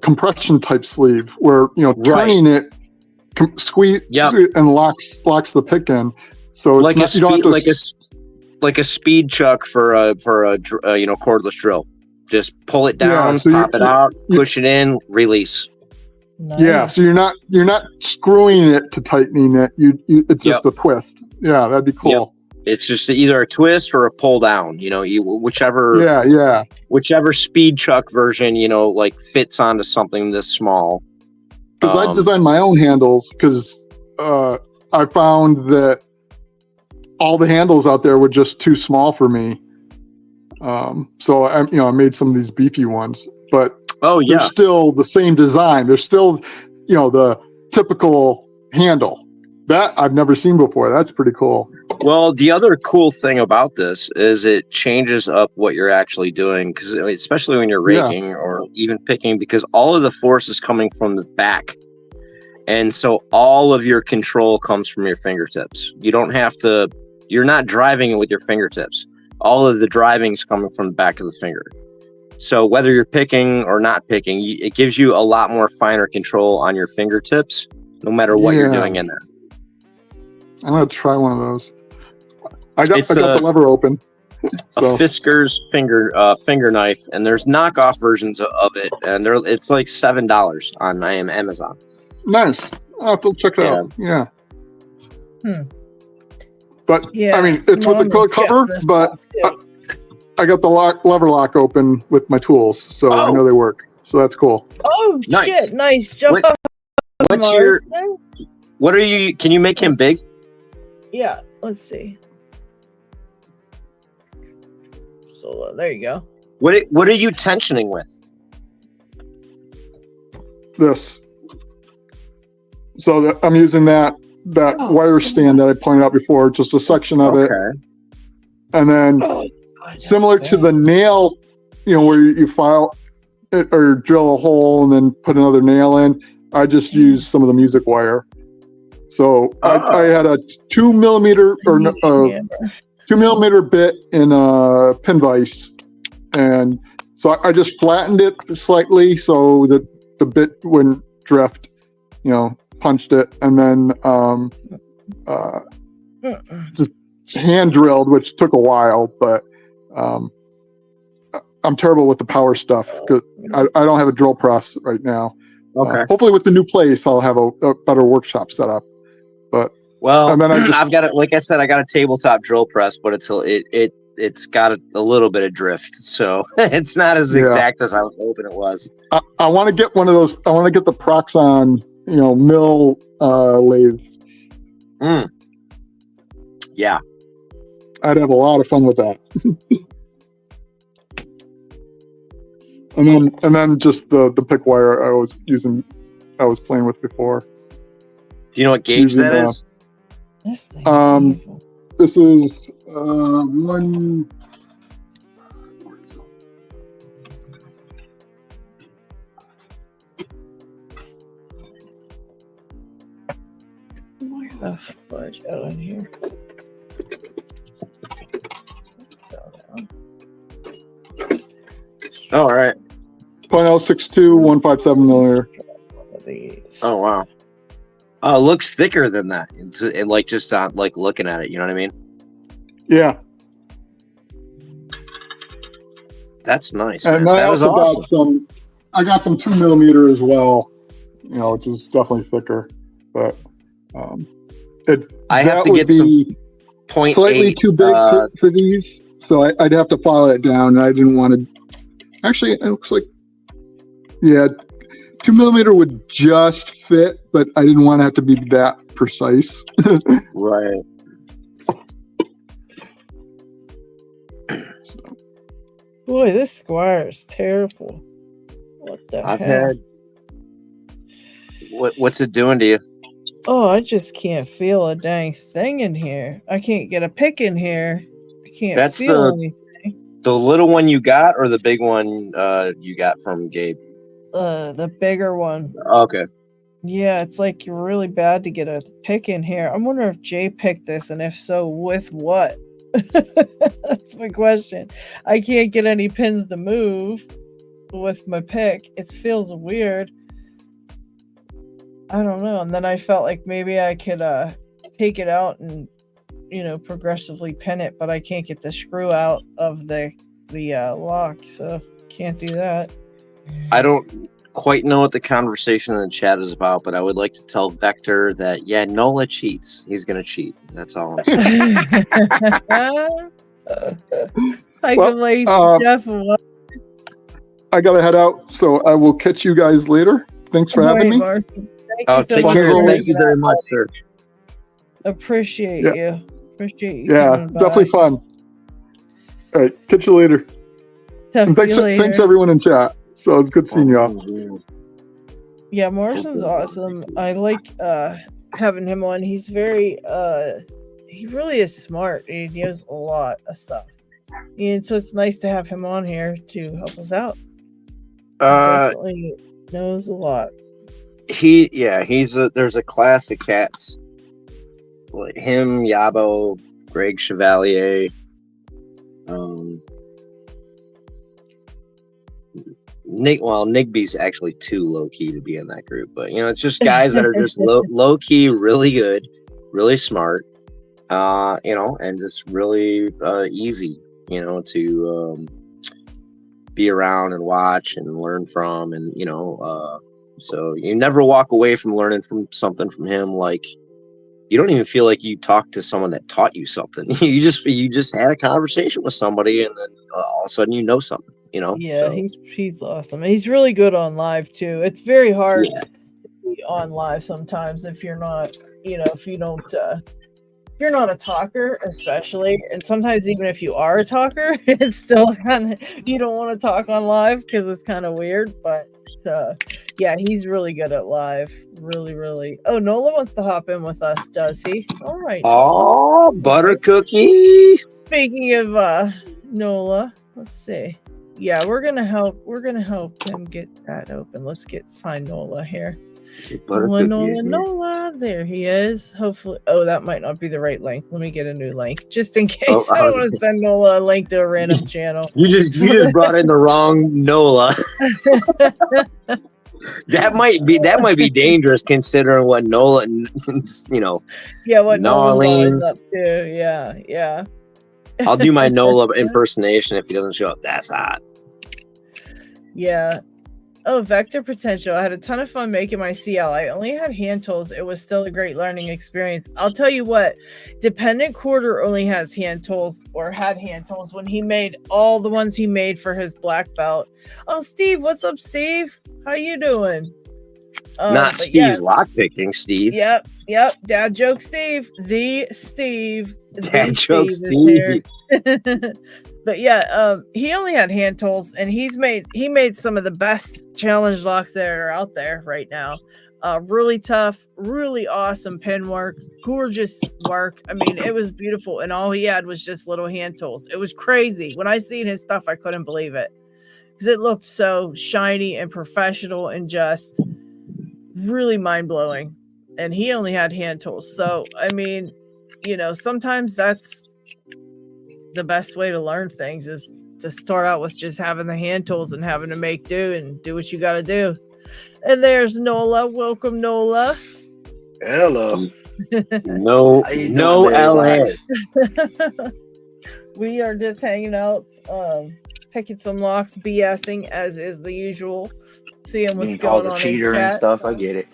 S3: compression type sleeve where turning it squeeze and locks the pick in, so it's
S4: like a speed chuck for a cordless drill. Just pull it down, pop it out, push it in, release.
S1: Nice.
S3: Yeah, so you're not screwing it to tightening it. It's just a twist. Yeah, that'd be cool.
S4: It's just either a twist or a pull down, whichever speed chuck version, fits onto something this small.
S3: Because I designed my own handles because I found that all the handles out there were just too small for me. So I made some of these beefy ones, but they're still the same design. They're still, the typical handle that I've never seen before. That's pretty cool.
S4: Well, the other cool thing about this is it changes up what you're actually doing, because especially when you're raking or even picking, because all of the force is coming from the back. And so all of your control comes from your fingertips. You're not driving it with your fingertips. All of the driving is coming from the back of the finger. So whether you're picking or not picking, it gives you a lot more finer control on your fingertips, no matter what you're doing in there.
S3: I'm going to try one of those. I got the lever open. So.
S4: A Fiskars finger knife, and there's knockoff versions of it, and it's like $7 on Amazon.
S3: Nice. I'll have to check it out. Yeah. But I mean, it's with the cover, but I got the lever lock open with my tools, so I know they work. So that's cool.
S1: Oh shit! Nice job.
S4: What are you? Can you make him big?
S1: Yeah. Let's see. So there you go.
S4: What are you tensioning with?
S3: This. So I'm using that wire stand that I pointed out before, just a section of it, and then similar to the nail, where you file it or drill a hole and then put another nail in. I just used some of the music wire. So I had a 2 millimeter or 2 millimeter bit in a pin vise, and so I just flattened it slightly so that the bit wouldn't drift. punched it, and then just hand drilled, which took a while, but I'm terrible with the power stuff because I don't have a drill press right now.
S4: Okay.
S3: Hopefully with the new place, I'll have a better workshop set up. But
S4: Well,
S3: and then
S4: I've got it. Like I said, I got a tabletop drill press, but it's got a little bit of drift, so it's not as exact as I was hoping it was.
S3: I want to get one of those. I want to get the Proxon, mill lathe.
S4: Yeah,
S3: I'd have a lot of fun with that. and then just the pick wire I was playing with before.
S4: Do you know what gauge that is?
S1: This thing is beautiful.
S3: This is one.
S1: Where the fudge out in here?
S4: Oh, all right.
S3: 0.062 157 millimeter.
S4: Oh wow. Oh, it looks thicker than that. It like just not like looking at it. You know what I mean?
S3: Yeah.
S4: That's nice.
S3: And
S4: Man.
S3: I
S4: That was
S3: also
S4: awesome.
S3: I got some 2 millimeter as well. Which is definitely thicker, but
S4: I have to get some 0.8.
S3: Slightly too big for these, so I'd have to file it down. And I didn't want to. Actually, it looks like 2 millimeter would just fit, but I didn't want to have to be that precise.
S4: Right.
S1: Boy, this squire is terrible. What the hell?
S4: What's it doing to you?
S1: Oh, I just can't feel a dang thing in here. I can't get a pick in here. I can't feel anything.
S4: The little one you got, or the big one you got from Gabe?
S1: The bigger one.
S4: Okay.
S1: Yeah, it's like really bad to get a pick in here. I wonder if Jay picked this, and if so, with what? That's my question. I can't get any pins to move with my pick. It feels weird. I don't know. And then I felt like maybe I could take it out and progressively pin it, but I can't get the screw out of the lock, so can't do that.
S4: I don't quite know what the conversation in the chat is about, but I would like to tell Vector that Nola cheats. He's gonna cheat. That's all I'm saying.
S1: I
S3: gotta head out, so I will catch you guys later. Thanks for having me.
S4: Take care. Thank you very much, sir.
S1: Appreciate you.
S3: Yeah, definitely fun. All right, catch you later. And thanks everyone in chat. So it's good seeing y'all.
S1: Yeah, Morrison's awesome. I like having him on. He's very he really is smart. He knows a lot of stuff. And so it's nice to have him on here to help us out. Definitely knows a lot. There's a class of cats. Like him, Yabo, Greg Chevalier, Nigby's actually too low key to be in that group, but it's just guys that are just low key, really good, really smart, and just really easy, to be around and watch and learn from, and so you never walk away from learning from something from him. Like you don't even feel like you talked to someone that taught you something. You just had a conversation with somebody, and then all of a sudden you know something. Yeah, so. He's awesome. He's really good on live too. It's very hard to be on live sometimes if you're not, if you don't, if you're not a talker, especially, and sometimes even if you are a talker, it's still kind of, you don't want to talk on live because it's kind of weird. But yeah, he's really good at live. Really, really. Oh, Nola wants to hop in with us, does he? All right.
S4: Oh, butter cookie.
S1: Speaking of Nola, let's see. Yeah, we're gonna help him get that open. Let's find Nola here. Nola. There he is. Hopefully. Oh, that might not be the right link. Let me get a new link just in case. I don't want to send Nola a link to a random channel.
S4: You just brought in the wrong Nola. That might be dangerous considering what Nola, you know.
S1: Yeah, what Nolan's always
S4: Nolans.
S1: up to. Yeah.
S4: I'll do my Nola impersonation if he doesn't show up. That's hot.
S1: Yeah. Oh, vector potential. I had a ton of fun making my CL. I only had hand tools. It was still a great learning experience. I'll tell you what, Dependent Quarter only has hand tools, or had hand tools, when he made all the ones he made for his black belt. Oh, Steve, what's up, Steve? How you doing?
S4: Not Steve's lockpicking, Steve.
S1: Yep. Dad joke Steve. The Steve.
S4: Dad joke Steve.
S1: But yeah, he only had hand tools, and he made some of the best challenge locks that are out there right now. Really tough, really awesome pin work, gorgeous work. I mean, it was beautiful, and all he had was just little hand tools. It was crazy. When I seen his stuff, I couldn't believe it, because it looked so shiny and professional and just really mind-blowing. And he only had hand tools. So I mean, you know, sometimes that's the best way to learn things, is to start out with just having the hand tools and having to make do and do what you got to do. And there's Nola. Welcome, Nola.
S5: Hello.
S4: No LA.
S1: We are just hanging out, picking some locks, BSing as is the usual, seeing what's going on.
S5: Cheater and stuff. I get it.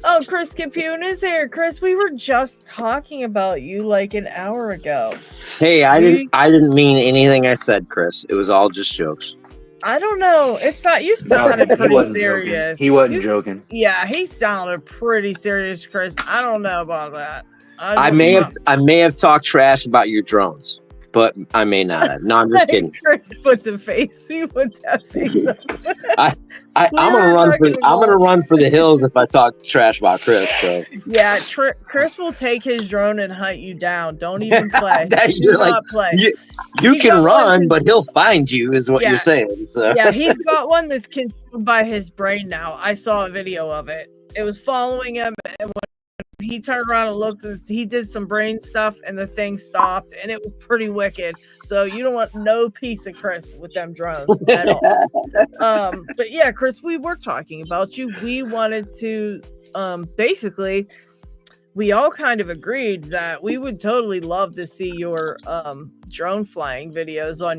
S1: Oh, Chris Capune is here. Chris, we were just talking about you like an hour ago.
S4: Hey, I didn't mean anything I said, Chris. It was all just jokes.
S1: I don't know. It's not. You sounded pretty serious.
S5: He wasn't joking.
S1: Yeah, he sounded pretty serious, Chris. I don't know about that.
S4: I may have talked trash about your drones, but I may not have. No, I'm just kidding.
S1: Chris put the face. He put that face up.
S4: I'm gonna run for the hills if I talk trash about Chris. So
S1: yeah, Chris will take his drone and hunt you down. Don't even play.
S4: You're like, play. You can run, but he'll find you, is what you're saying. So
S1: yeah, he's got one that's consumed by his brain now. I saw a video of it. It was following him, and when he turned around and looked, and he did some brain stuff, and the thing stopped, and it was pretty wicked. So you don't want no piece of Chris with them drones at all. But yeah, Chris, we were talking about you. We wanted to basically, we all kind of agreed that we would totally love to see your drone flying videos on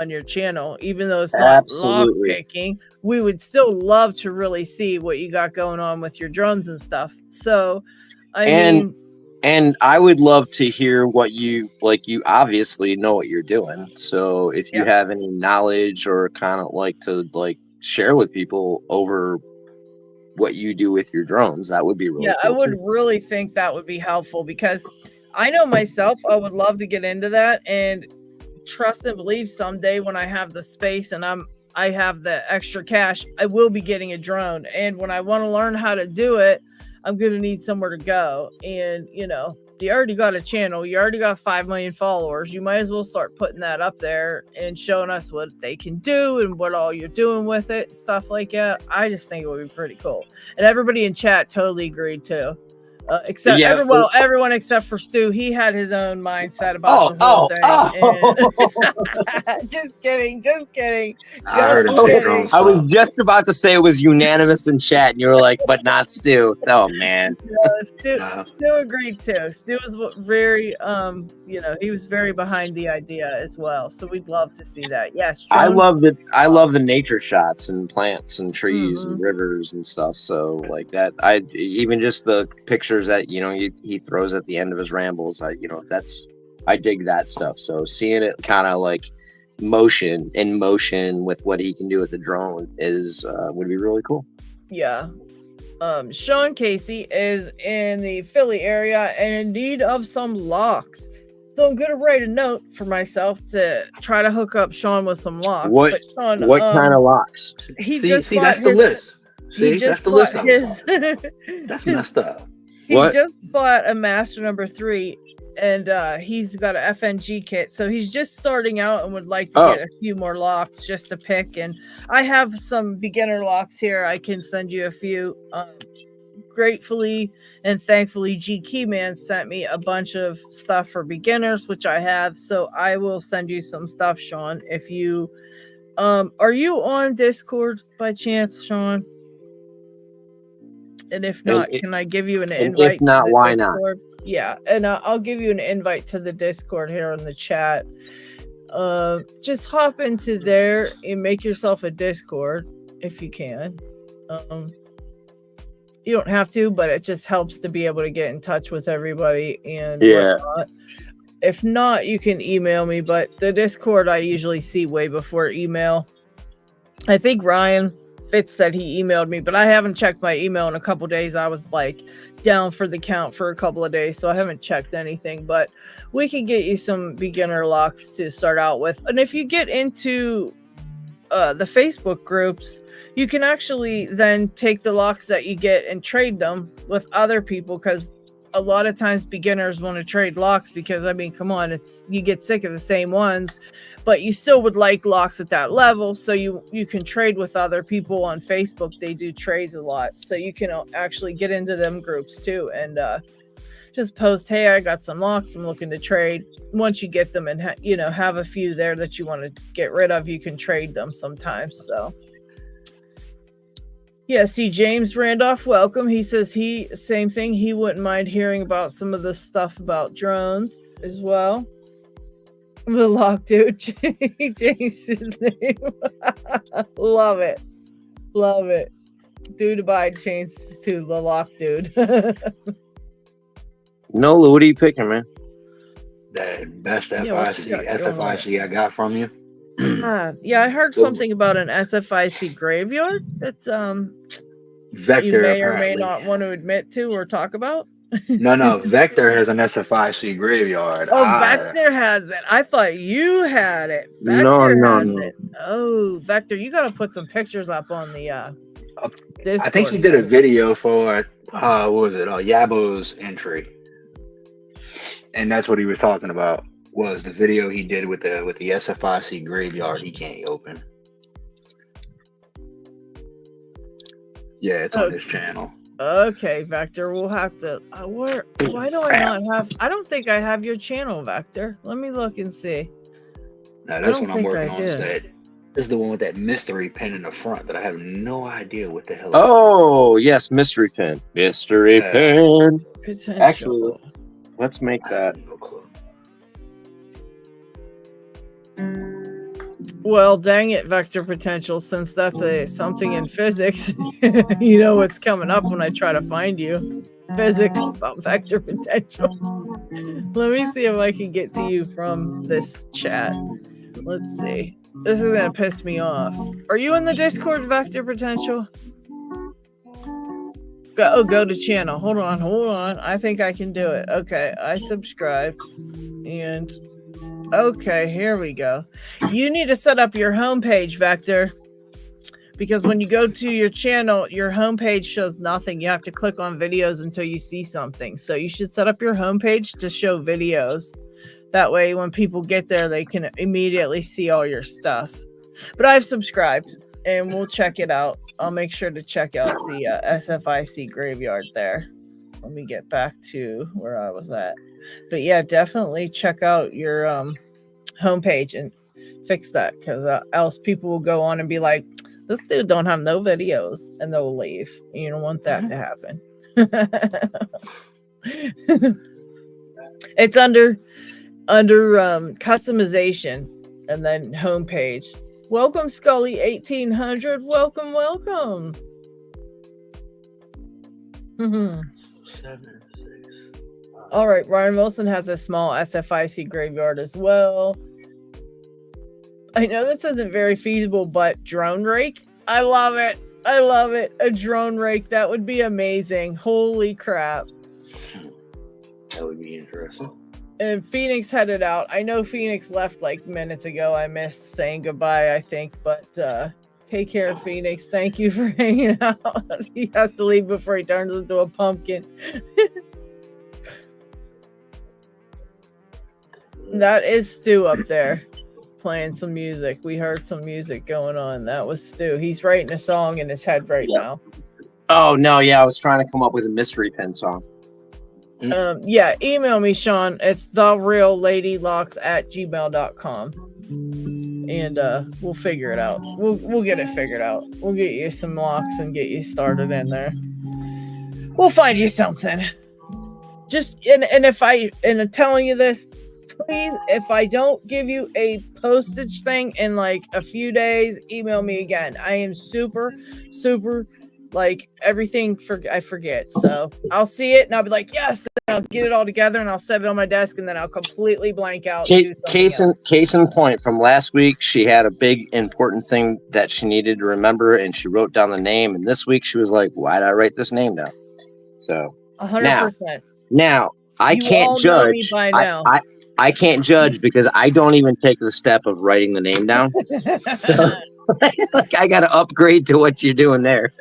S1: your channel, even though it's not lock picking. We would still love to really see what you got going on with your drones and stuff. So and
S4: I would love to hear what you obviously know what you're doing. So if you have any knowledge or kind of like to share with people over what you do with your drones, that would be really cool.
S1: I would really think that would be helpful, because I know myself, I would love to get into that, and trust and believe someday when I have the space and I have the extra cash, I will be getting a drone. And when I want to learn how to do it, I'm going to need somewhere to go. And, you know, you already got a channel. You already got 5 million followers. You might as well start putting that up there and showing us what they can do and what all you're doing with it, stuff like that. I just think it would be pretty cool. And everybody in chat totally agreed too. Except everyone except for Stu. He had his own mindset about the whole thing. Just kidding.
S4: I was just about to say it was unanimous in chat, and you were like, but not Stu. Oh man.
S1: Stu agreed too. Stu was very he was very behind the idea as well. So we'd love to see that. Yes, John?
S4: I love the nature shots and plants and trees and rivers and stuff. So like that, even just the pictures that he throws at the end of his rambles, I dig that stuff. So seeing it kind of like motion with what he can do with the drone would be really cool.
S1: Sean Casey is in the Philly area and in need of some locks, so I'm gonna write a note for myself to try to hook up Sean with some locks.
S4: What kind of locks?
S5: That's the list. That's the list. That's messed up.
S1: He just bought a Master number 3, and he's got an FNG kit. So he's just starting out and would like to get a few more locks just to pick. And I have some beginner locks here. I can send you a few. Gratefully and thankfully, G Keyman sent me a bunch of stuff for beginners, which I have. So I will send you some stuff, Sean. If you are you on Discord by chance, Sean? And if not, can I give you an
S4: and
S1: invite?
S4: if not,
S1: to the
S4: why not?
S1: Discord? Yeah, and I'll give you an invite to the Discord here in the chat. Just hop into there and make yourself a Discord if you can. You don't have to, but it just helps to be able to get in touch with everybody and whatnot. If not, you can email me, but the Discord I usually see way before email. I think Ryan Fitz said he emailed me, but I haven't checked my email in a couple days. I was like down for the count for a couple of days, so I haven't checked anything, but we can get you some beginner locks to start out with. And if you get into the Facebook groups, you can actually then take the locks that you get and trade them with other people, because a lot of times beginners want to trade locks because, I mean, come on, you get sick of the same ones, but you still would like locks at that level. So you can trade with other people on Facebook. They do trades a lot. So you can actually get into them groups too and just post, hey, I got some locks I'm looking to trade. Once you get them and have a few there that you want to get rid of, you can trade them sometimes. So yeah, see, James Randolph, welcome. He says same thing. He wouldn't mind hearing about some of the stuff about drones as well. The lock dude. He changed his name. Love it. Love it. Dude abide changed to the lock dude.
S4: Nola, what are you picking, man?
S5: That best SFIC I got from you.
S1: Yeah, I heard something about an SFIC graveyard that's
S5: Vector,
S1: you may or
S5: apparently
S1: may not want to admit to or talk about.
S5: No, Vector has an SFIC graveyard.
S1: Vector has it. I thought you had it. Vector
S4: No.
S1: it. Oh, Vector, you got to put some pictures up on the Discord.
S5: I think he did a video for what was it? Yabo's entry, and that's what he was talking about. Was the video he did with the SFIC graveyard he can't open. Yeah, it's on his channel.
S1: Okay, Vector, we'll have to. Why do I not have? I don't think I have your channel, Vector. Let me look and see.
S5: No, that's what I'm working on. This is the one with that mystery pin in the front that I have no idea what the hell.
S4: Oh yes, mystery pin. Mystery pin.
S1: Potential.
S4: Actually, let's make that.
S5: No clue.
S1: Well, dang it, Vector Potential, since that's something in physics, you know what's coming up when I try to find you. Physics about Vector Potential. Let me see if I can get to you from this chat. Let's see. This is going to piss me off. Are you in the Discord, Vector Potential? Go to channel. Hold on. I think I can do it. Okay, I subscribed. And... okay, here we go. You need to set up your homepage, Vector, because when you go to your channel, your homepage shows nothing. You have to click on videos until you see something. So you should set up your homepage to show videos. That way, when people get there, they can immediately see all your stuff. But I've subscribed, and we'll check it out. I'll make sure to check out the SFIC graveyard there. Let me get back to where I was at. But yeah, definitely check out your homepage and fix that, because else people will go on and be like, this dude don't have no videos, and they'll leave. You don't want that to happen. It's under customization and then homepage. Welcome, Scully 1800. Welcome.
S5: 7, 6.
S1: All right, Ryan Wilson has a small SFIC graveyard as well. I know this isn't very feasible, but drone rake, I love it. A drone rake, that would be amazing. Holy crap.
S5: That would be interesting.
S1: And Phoenix headed out. I know Phoenix left like minutes ago. I missed saying goodbye, I think, but take care, Phoenix. Thank you for hanging out. He has to leave before he turns into a pumpkin. That is Stu up there playing some music. We heard some music going on. That was Stu. He's writing a song in his head right now.
S4: Oh no, yeah, I was trying to come up with a mystery pin song.
S1: Yeah, email me, Sean. It's therealladylocks@gmail.com. And we'll figure it out. We'll get it figured out. We'll get you some locks and get you started in there. We'll find you something. Just and if I'm telling you this, please, if I don't give you a postage thing in like a few days, email me again. I am super like everything I forget. So I'll see it and I'll be like, yes, and I'll get it all together and I'll set it on my desk and then I'll completely blank out and do something else.
S4: Case in point, from last week, she had a big important thing that she needed to remember and she wrote down the name. And this week she was like, why did I write this name down? So
S1: 100%.
S4: Now I
S1: You
S4: can't
S1: all know me
S4: judge.
S1: by now.
S4: I can't judge because I don't even take the step of writing the name down. So like I got to upgrade to what you're doing there.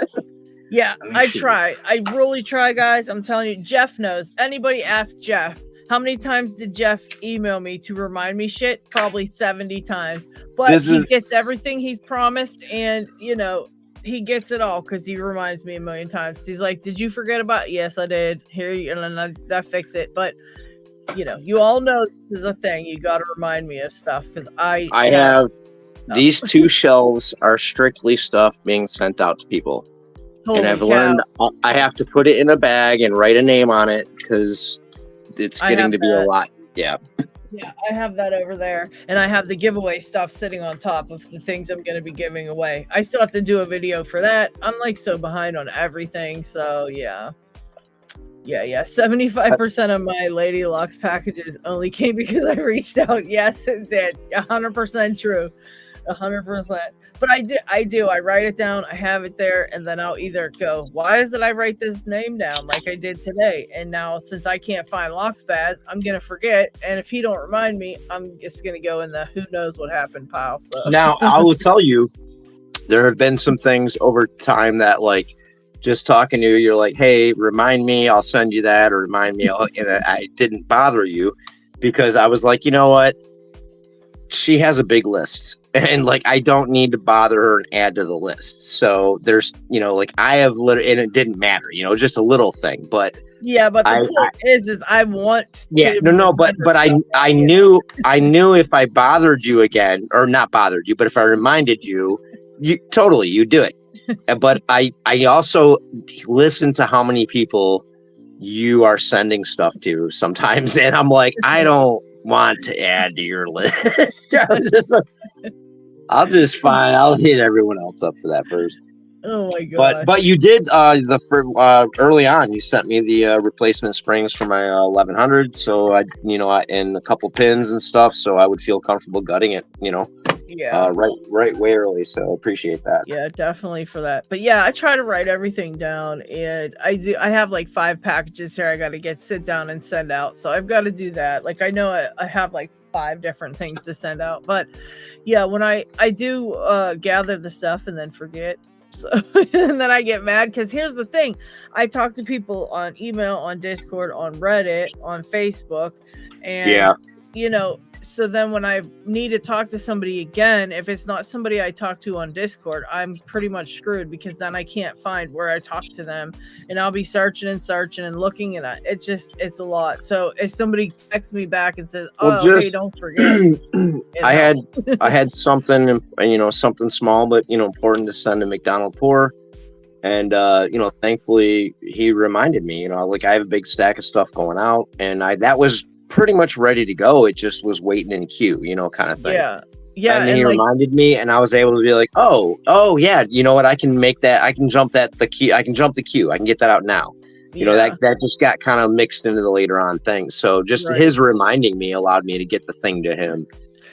S1: Yeah, I try. I really try, guys. I'm telling you, Jeff knows. Anybody ask Jeff, how many times did Jeff email me to remind me shit? Probably 70 times. But he gets everything he's promised and, you know, he gets it all because he reminds me a million times. He's like, did you forget about it? Yes, I did. Here, and then I fix it. But, you know, you all know this is a thing. You got to remind me of stuff because I
S4: have these 2 shelves are strictly stuff being sent out to people.
S1: Holy
S4: and I've
S1: cow.
S4: learned I have to put it in a bag and write a name on it because it's getting to be a lot. Yeah.
S1: Yeah, I have that over there. And I have the giveaway stuff sitting on top of the things I'm going to be giving away. I still have to do a video for that. I'm like so behind on everything. So yeah. 75% of my Lady Locks packages only came because I reached out. Yes, it did. 100% true. 100%. But I do. I write it down. I have it there, and then I'll either go, why is it I write this name down like I did today? And now since I can't find Lockspaz, I'm gonna forget. And if he don't remind me, I'm just gonna go in the who knows what happened pile. So
S4: now I will tell you, there have been some things over time that like just talking to you, you're like, hey, remind me, I'll send you that, or remind me, and I didn't bother you because I was like, you know what? She has a big list and like I don't need to bother her and add to the list. So there's, you know, like I have and it didn't matter, you know, just a little thing. But
S1: yeah, but the point is I want
S4: but I knew if I bothered you again, or not bothered you, but if I reminded you, you do it. But I also listen to how many people you are sending stuff to sometimes, and I'm like, I don't want to add to your list. I'll hit everyone else up for that first.
S1: Oh my god!
S4: But you did early on. You sent me the replacement springs for my 1100, so and a couple pins and stuff, so I would feel comfortable gutting it. You know.
S1: Yeah.
S4: Right way early. So appreciate that.
S1: Yeah, definitely for that. But yeah, I try to write everything down, and I have like 5 packages here I got to sit down and send out. So I've got to do that. Like I know I have like 5 different things to send out, but yeah, when I do gather the stuff and then forget. So and then I get mad because here's the thing. I talk to people on email, on Discord, on Reddit, on Facebook, and you know, so then when I need to talk to somebody again, if it's not somebody I talk to on Discord, I'm pretty much screwed because then I can't find where I talk to them, and I'll be searching and looking, and it's a lot. So if somebody texts me back and says, hey, don't forget.
S4: I had something, something small, but, important to send to McDonald Poor. And, thankfully he reminded me, like I have a big stack of stuff going out, and that was pretty much ready to go. It just was waiting in queue, kind of thing.
S1: Yeah.
S4: And he reminded me, and I was able to be like, oh yeah, you know what? I can make that. I can jump the queue. I can jump the queue. I can get that out now. That just got kind of mixed into the later on things. So just his reminding me allowed me to get the thing to him.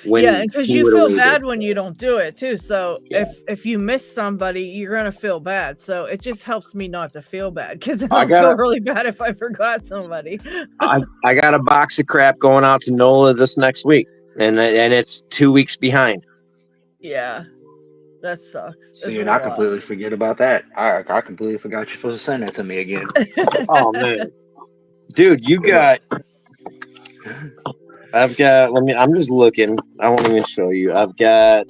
S1: And because you feel bad when you don't do it too. So if you miss somebody, you're gonna feel bad. So it just helps me not to feel bad because I feel really bad if I forgot somebody.
S4: I got a box of crap going out to NOLA this next week, and it's 2 weeks behind.
S1: Yeah, that sucks.
S5: So you're not completely forget about that. I completely forgot you're supposed to send that to me again.
S4: Oh man, dude, you got. I'm just looking. I won't even show you. I've got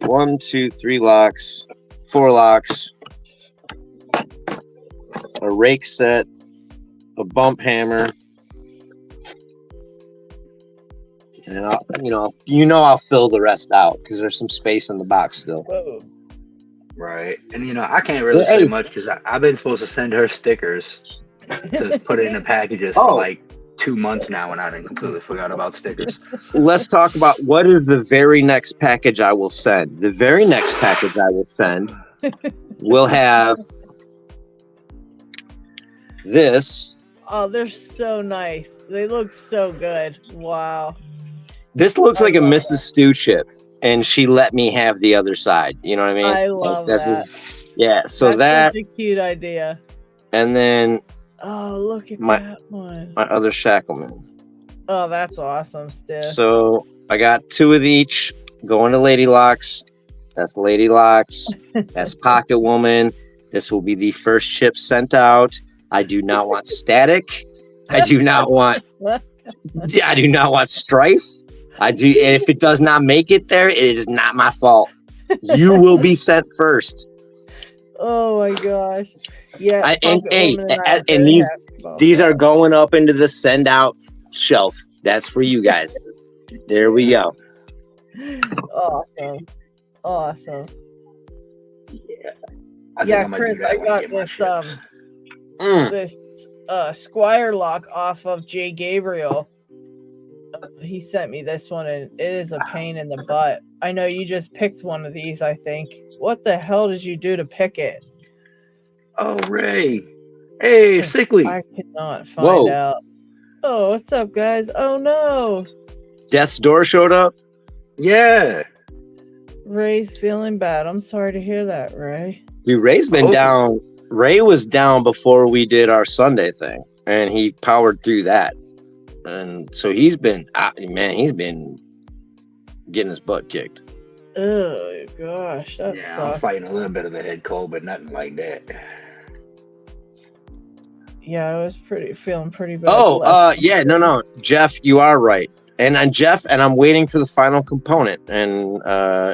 S4: 1, 2, 3 locks, 4 locks, a rake set, a bump hammer, and I'll fill the rest out because there's some space in the box still.
S1: Whoa.
S5: Right. And, you know, I can't really say much because I've been supposed to send her stickers to put it in the packages for like 2 months now, and I didn't completely forgot about stickers.
S4: Let's talk about what is the very next package I will send. The very next package I will send will have this.
S1: Oh, they're so nice. They look so good. Wow.
S4: This looks like a Mrs. Stew chip, and she let me have the other side. You know what I mean?
S1: I love that.
S4: Yeah, so
S1: that's such a cute idea.
S4: And then
S1: oh, look at that one.
S4: My other Shackleman.
S1: Oh, that's awesome, Stu.
S4: So I got 2 of each going to Lady Locks. That's Lady Locks. That's Pocket Woman. This will be the first chip sent out. I do not want static. I do not want strife. And if it does not make it there, it is not my fault. You will be sent first.
S1: Oh my gosh. Yeah.
S4: And these are going up into the send out shelf. That's for you guys. There we go.
S1: Awesome.
S5: Yeah.
S1: Chris, I got this Squire lock off of Jay Gabriel. He sent me this one, and it is a pain in the butt. I know you just picked one of these, I think. What the hell did you do to pick it?
S5: Oh, Ray. Hey, Sickly.
S1: I cannot find out. Oh, what's up, guys? Oh, no.
S4: Death's Door showed up?
S5: Yeah.
S1: Ray's feeling bad. I'm sorry to hear that, Ray.
S4: Dude, Ray's been down. Ray was down before we did our Sunday thing, and he powered through that. And so he's been getting his butt kicked.
S1: Oh gosh, that sucks.
S5: I'm fighting a little bit of a head cold, but nothing like that.
S1: Yeah, I was feeling pretty bad.
S4: No, Jeff, you are right. And I'm waiting for the final component, and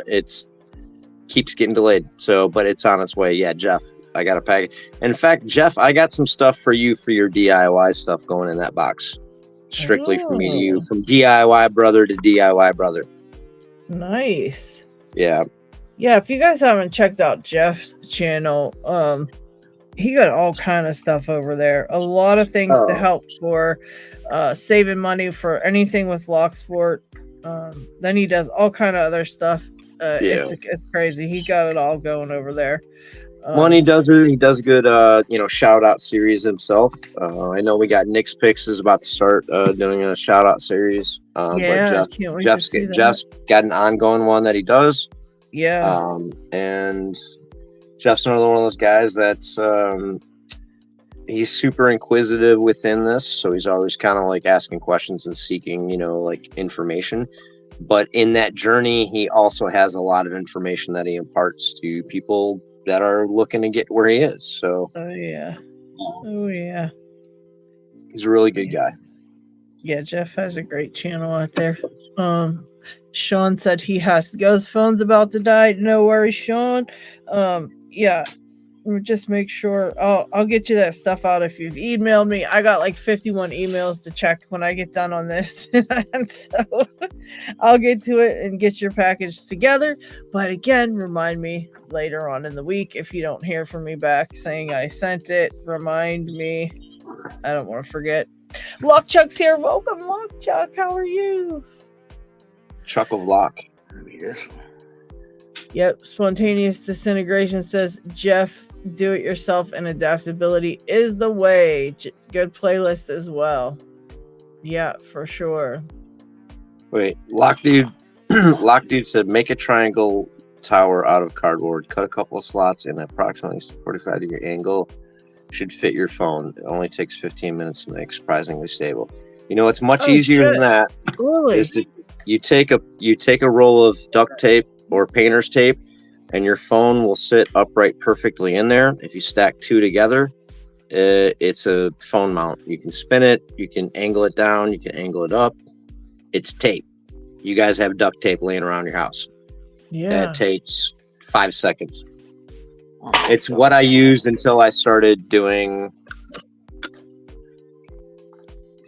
S4: it's keeps getting delayed. So, but it's on its way. Yeah, Jeff, I got a package. In fact, Jeff, I got some stuff for you for your DIY stuff going in that box. Strictly from me to you, from DIY brother to DIY brother.
S1: Nice.
S4: Yeah.
S1: If you guys haven't checked out Jeff's channel, he got all kind of stuff over there. A lot of things to help for saving money for anything with Locksport. Then he does all kind of other stuff. It's crazy. He got it all going over there.
S4: He does good shout out series himself. I know we got Nick's Picks is about to start doing a shout out series. But Jeff's got an ongoing one that he does.
S1: Yeah.
S4: And Jeff's another one of those guys that's he's super inquisitive within this, so he's always kind of like asking questions and seeking, like information. But in that journey, he also has a lot of information that he imparts to people that are looking to get where he is. So he's a really good guy.
S1: Yeah, Jeff has a great channel out there. Sean said he has to go. His phone's about to die. No worries, Sean. Just make sure I'll get you that stuff out if you've emailed me. I got like 51 emails to check when I get done on this. And so I'll get to it and get your package together. But again, remind me later on in the week if you don't hear from me back saying I sent it. Remind me. I don't want to forget. Lockchuck's here. Welcome, Lockchuck. How are you?
S4: Chuck of Lock.
S1: Yep. Spontaneous Disintegration says Jeff, do it yourself and adaptability is the way. Good playlist as well. Yeah, for sure.
S4: Wait, Lock Dude said make a triangle tower out of cardboard, cut a couple of slots in approximately 45-degree angle. Should fit your phone. It only takes 15 minutes to make, surprisingly stable. It's much easier than that.
S1: Really?
S4: You take a roll of duct tape or painter's tape, and your phone will sit upright perfectly in there. If you stack 2 together, it's a phone mount. You can spin it, you can angle it down, you can angle it up. It's tape. You guys have duct tape laying around your house.
S1: Yeah.
S4: That takes 5 seconds. It's what I used until I started doing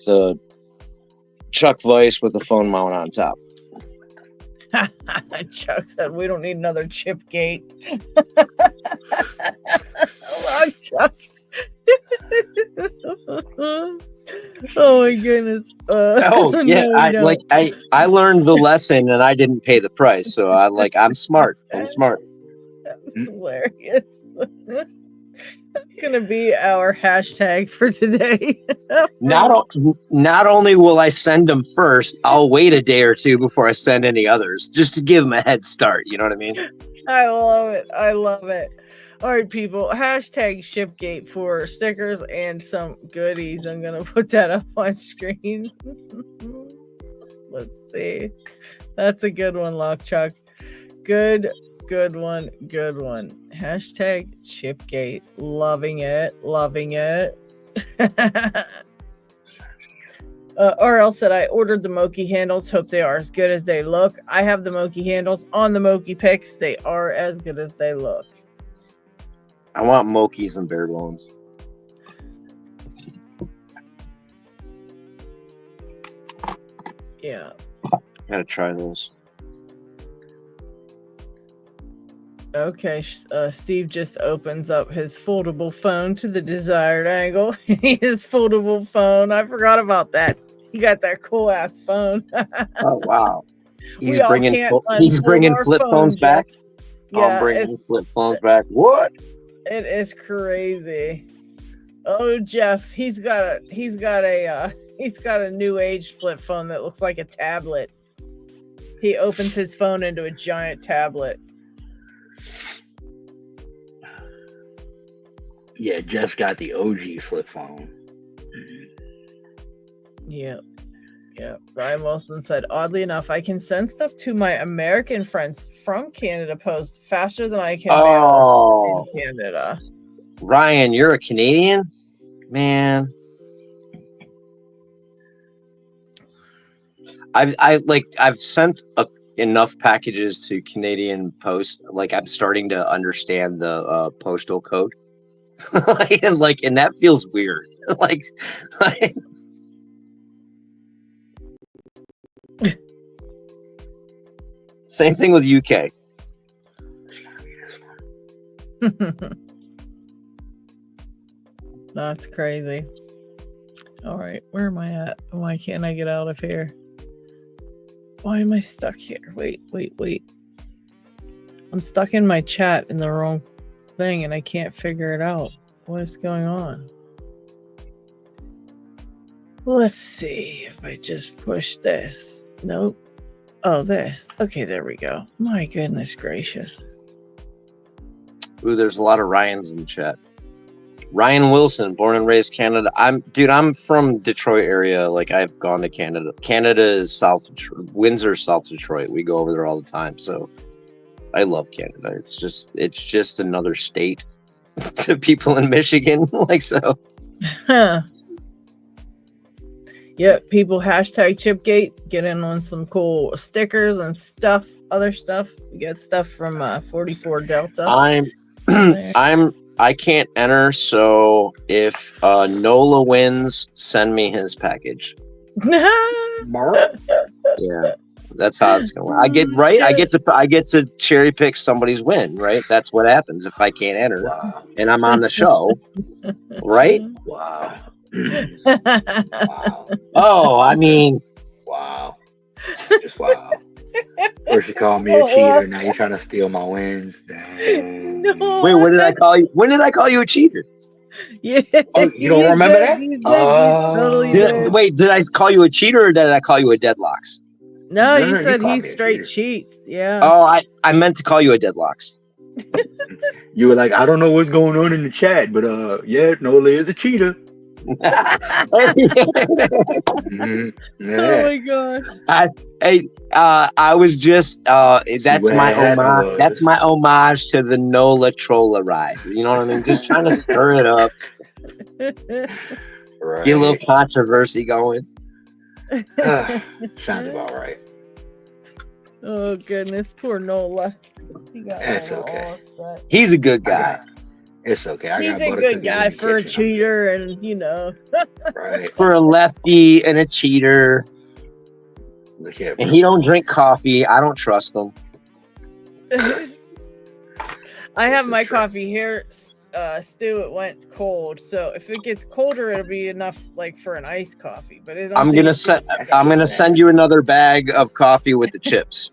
S4: the Chuck Vice with the phone mount on top.
S1: Chuck said we don't need another chip gate. Log Chuck. Oh my goodness.
S4: Oh yeah,
S1: no,
S4: I learned the lesson and I didn't pay the price. So I'm smart. I'm smart.
S1: That's hilarious. That's gonna be our hashtag for today.
S4: Not only will I send them first, I'll wait a day or two before I send any others, just to give them a head start. You know what I mean?
S1: I love it. I love it. All right, people. Hashtag Shipgate for stickers and some goodies. I'm gonna put that up on screen. Let's see. That's a good one, Lockchuck. Good one. Good one. Hashtag Chipgate. Loving it. Loving it. RL said, I ordered the Moki handles. Hope they are as good as they look. I have the Moki handles on the Moki picks. They are as good as they look.
S4: I want Mokis and bare bones.
S1: Yeah.
S4: Gotta try those.
S1: Okay, Steve just opens up his foldable phone to the desired angle. His foldable phone. I forgot about that. He got that cool ass phone.
S4: Oh wow! He's
S1: We
S4: bringing
S1: all can't
S4: bringing
S1: unfold
S4: flip
S1: our
S4: phones
S1: phone,
S4: back.
S1: Jeff.
S4: I'm
S1: Yeah,
S4: bringing flip phones back. What?
S1: it is crazy. Oh, Jeff, he's got a new age flip phone that looks like a tablet. He opens his phone into a giant tablet.
S5: Yeah, Jeff's got the OG flip phone.
S1: Yeah. Ryan Wilson said, oddly enough, I can send stuff to my American friends from Canada Post faster than I can mail in Canada.
S4: Ryan, you're a Canadian? Man. I've sent enough packages to Canadian Post. Like I'm starting to understand the postal code. and that feels weird. like Same thing with UK.
S1: That's crazy. All right, where am I at? Why can't I get out of here? Why am I stuck here? Wait. I'm stuck in my chat in the wrong thing and I can't figure it out. What is going on? Let's see if I just push this. Nope. Oh, this. Okay, there we go. My goodness gracious.
S4: Ooh, there's a lot of Ryans in the chat. Ryan Wilson, born and raised Canada. I'm from Detroit area. Like I've gone to Canada. Canada is South Detroit. Windsor, South Detroit. We go over there all the time. So I love Canada. It's just another state to people in Michigan. Like so.
S1: Huh. Yep, people hashtag Chipgate, get in on some cool stickers and stuff, other stuff. We get stuff from 44 Delta.
S4: I can't enter, so if Nola wins, send me his package.
S5: Mark?
S4: Yeah, that's how it's going. I get to cherry pick somebody's win, right? That's what happens if I can't enter, and I'm on the show, right?
S5: Wow.
S4: Wow. Oh, I mean,
S5: wow. Just wow. First you call me a cheater, now you're trying to steal my wins. Dang.
S1: No.
S4: Wait, what did I call you? When did I call you a cheater?
S1: Yeah.
S5: Oh, you don't remember that?
S1: You totally did.
S4: Wait, did I call you a cheater or did I call you a deadlocks?
S1: No,
S5: No,
S1: you
S5: you
S1: said
S5: called
S1: he
S5: me a
S1: straight
S5: cheater.
S1: cheats. Yeah.
S4: Oh, I meant to call you a deadlocks.
S5: You were like, I don't know what's going on in the chat, but yeah, Nola is a cheater.
S1: Oh my god.
S4: I was just that's my homage.
S5: was.
S4: That's my homage to the Nola Trolla ride. You know what I mean? Just trying to stir it up,
S5: Right.
S4: get a little controversy going.
S5: Sounds about right.
S1: Oh goodness, poor Nola.
S5: That's okay.
S4: He's a good guy.
S5: It's okay.
S1: He's a good guy for a cheater, and
S5: Right.
S4: For a lefty and a cheater.
S5: Yeah,
S4: And he don't drink coffee. I don't trust him.
S1: I have
S5: This
S1: my
S5: is true.
S1: coffee here, Stu. It went cold, so if it gets colder, it'll be enough like for an iced coffee. But I don't
S4: I'm
S1: think
S4: gonna
S1: it's
S4: send.
S1: gonna
S4: I'm gonna
S1: go
S4: send you another bag of coffee with the chips.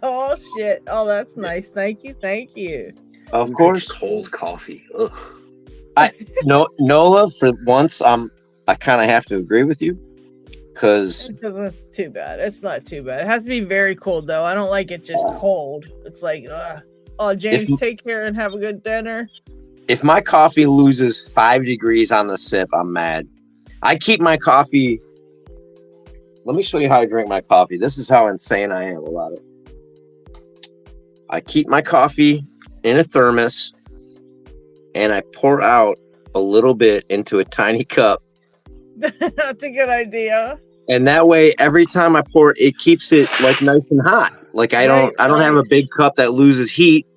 S1: Oh shit! Oh, that's nice. Thank you, thank you.
S4: Of
S5: Who
S4: course.
S5: drinks cold coffee? Ugh.
S4: No, Nola. For once, I kind of have to agree with you, because
S1: It doesn't too bad. It's not too bad. It has to be very cold though. I don't like it just cold. It's like, oh, James, take care and have a good dinner.
S4: if my coffee loses 5 degrees on the sip, I'm mad. I keep my coffee. Let me show you how I drink my coffee. This is how insane I am about it. I keep my coffee in a thermos, and I pour out a little bit into a tiny cup.
S1: That's a good idea.
S4: And that way, every time I pour it, it keeps it like nice and hot. Like I don't have a big cup that loses heat.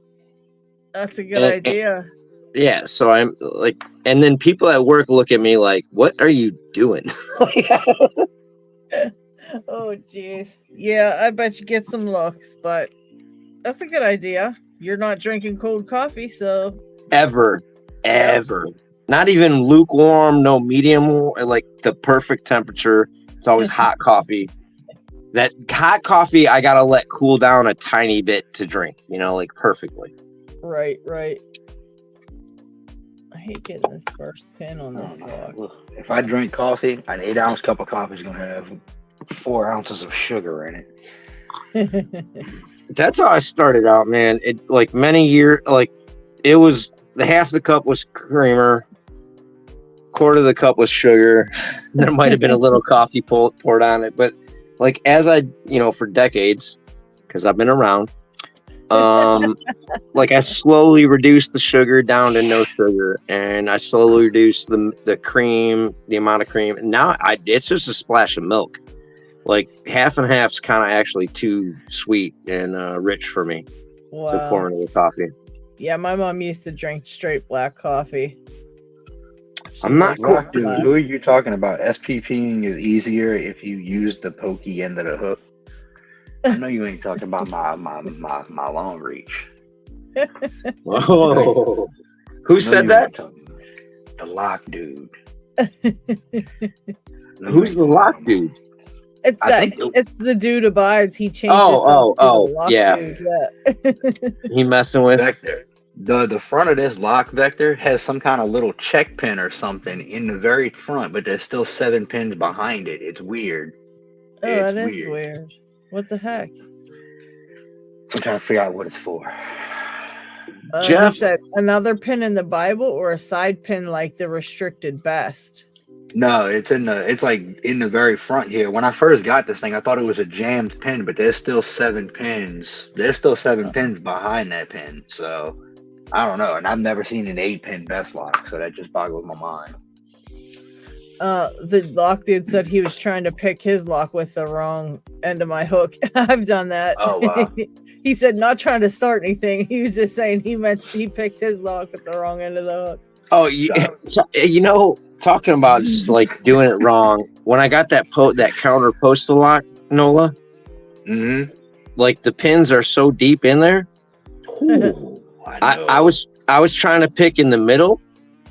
S1: That's a good idea.
S4: Yeah, so I'm like, and then people at work look at me like, "What are you doing?"
S1: Oh, jeez. Yeah, I bet you get some looks, but that's a good idea. You're not drinking cold coffee, so
S4: ever. Not even lukewarm, no medium, like the perfect temperature. It's always hot coffee. That hot coffee, I gotta let cool down a tiny bit to drink. Like perfectly.
S1: Right. I hate getting this first pin on this log.
S5: If I drink coffee, an 8-ounce cup of coffee is gonna have 4 ounces of sugar in it.
S4: That's how I started out, man. It like many years, like it was the half the cup was creamer, quarter of the cup was sugar. There might have been a little coffee poured on it, but like as I, for decades, because I've been around, like I slowly reduced the sugar down to no sugar, and I slowly reduced the cream, the amount of cream. And now it's just a splash of milk. Like half and half's kind of actually too sweet and rich for me to pour into the coffee.
S1: Yeah, my mom used to drink straight black coffee.
S4: I'm not cool.
S5: Dude, who are you talking about? SPPing is easier if you use the pokey end of the hook. I know you ain't talking about my long reach.
S4: Whoa. Who said that?
S5: The lock dude.
S4: Who's the lock dude?
S1: It's the dude abides. He changed
S4: yeah.
S1: Dude. Yeah.
S4: He messing with
S5: Vector. The front of this lock Vector has some kind of little check pin or something in the very front, but there's still 7 pins behind it. It's weird.
S1: Oh, that is weird. What the heck?
S5: I'm trying to figure out what it's for.
S4: Jeff
S1: said another pin in the Bible or a side pin like the restricted best.
S5: No, it's like in the very front here. When I first got this thing, I thought it was a jammed pin, but there's still 7 pins. There's still 7 pins behind that pin. So I don't know. And I've never seen an 8-pin best lock, so that just boggles my mind.
S1: The lock dude said he was trying to pick his lock with the wrong end of my hook. I've done that.
S5: Oh wow.
S1: He said not trying to start anything. He was just saying he picked his lock with the wrong end of the hook.
S4: Oh, talking about just like doing it wrong. When I got that counter postal lock, Nola, like the pins are so deep in there.
S5: Ooh,
S4: I was trying to pick in the middle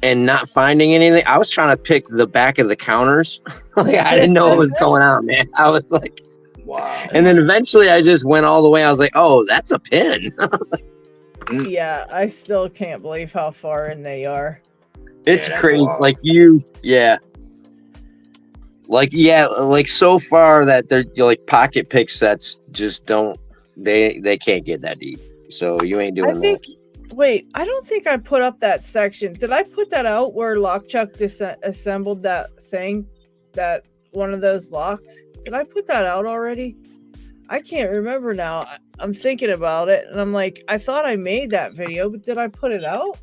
S4: and not finding anything. I was trying to pick the back of the counters. Like I didn't know what was going on, man. I was like,
S5: wow.
S4: And then eventually I just went all the way. I was like, oh, that's a pin.
S1: Yeah, I still can't believe how far in they are.
S4: It's crazy. Like like so far that they're like pocket pick sets just don't, they can't get that deep. So you ain't doing that.
S1: Wait, I don't think I put up that section. Did I put that out where LockChuck assembled that thing, that one of those locks? Did I put that out already? I can't remember now. I'm thinking about it, and I'm like, I thought I made that video, but did I put it out?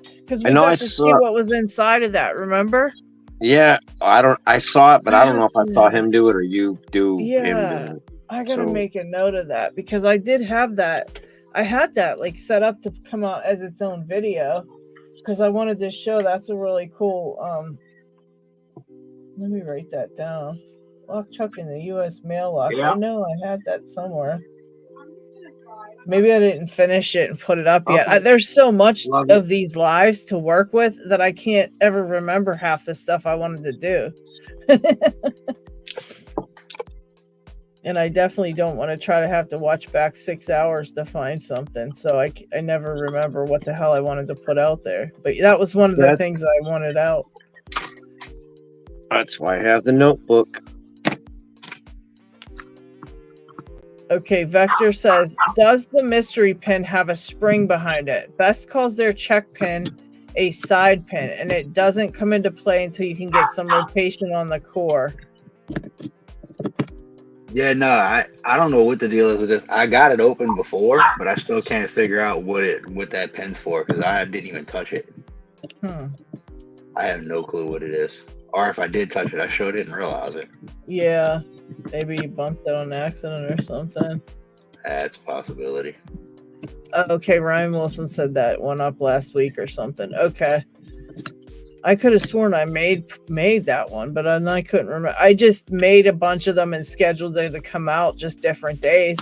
S1: Because we got to see what was inside of that. Remember?
S4: Yeah, I saw it, but I don't know if I saw him do it or you do him do it.
S1: I gotta make a note of that because I did have that. I had that like set up to come out as its own video because I wanted to show that's a really cool. Let me write that down. Lock Chuck in the U.S. mail lock.
S5: Yeah.
S1: I know I had that somewhere. Maybe I didn't finish it and put it up yet.
S5: Okay.
S1: There's so much
S5: Love
S1: of these lives to work with that I can't ever remember half the stuff I wanted to do. And I definitely don't want to try to have to watch back 6 hours to find something. So I never remember what the hell I wanted to put out there. But that was one of the things I wanted out.
S4: That's why I have the notebook.
S1: Okay, Vector says, does the mystery pin have a spring behind it? Best calls their check pin a side pin, and it doesn't come into play until you can get some rotation on the core.
S5: Yeah, no, I don't know what the deal is with this. I got it open before, but I still can't figure out what that pin's for because I didn't even touch it. I have no clue what it is. Or if I did touch it, I sure didn't realize it.
S1: Yeah, maybe you bumped it on accident or something.
S5: That's a possibility.
S1: Okay, Ryan Wilson said that one up last week or something. Okay. I could have sworn I made that one, but I couldn't remember. I just made a bunch of them and scheduled them to come out just different days.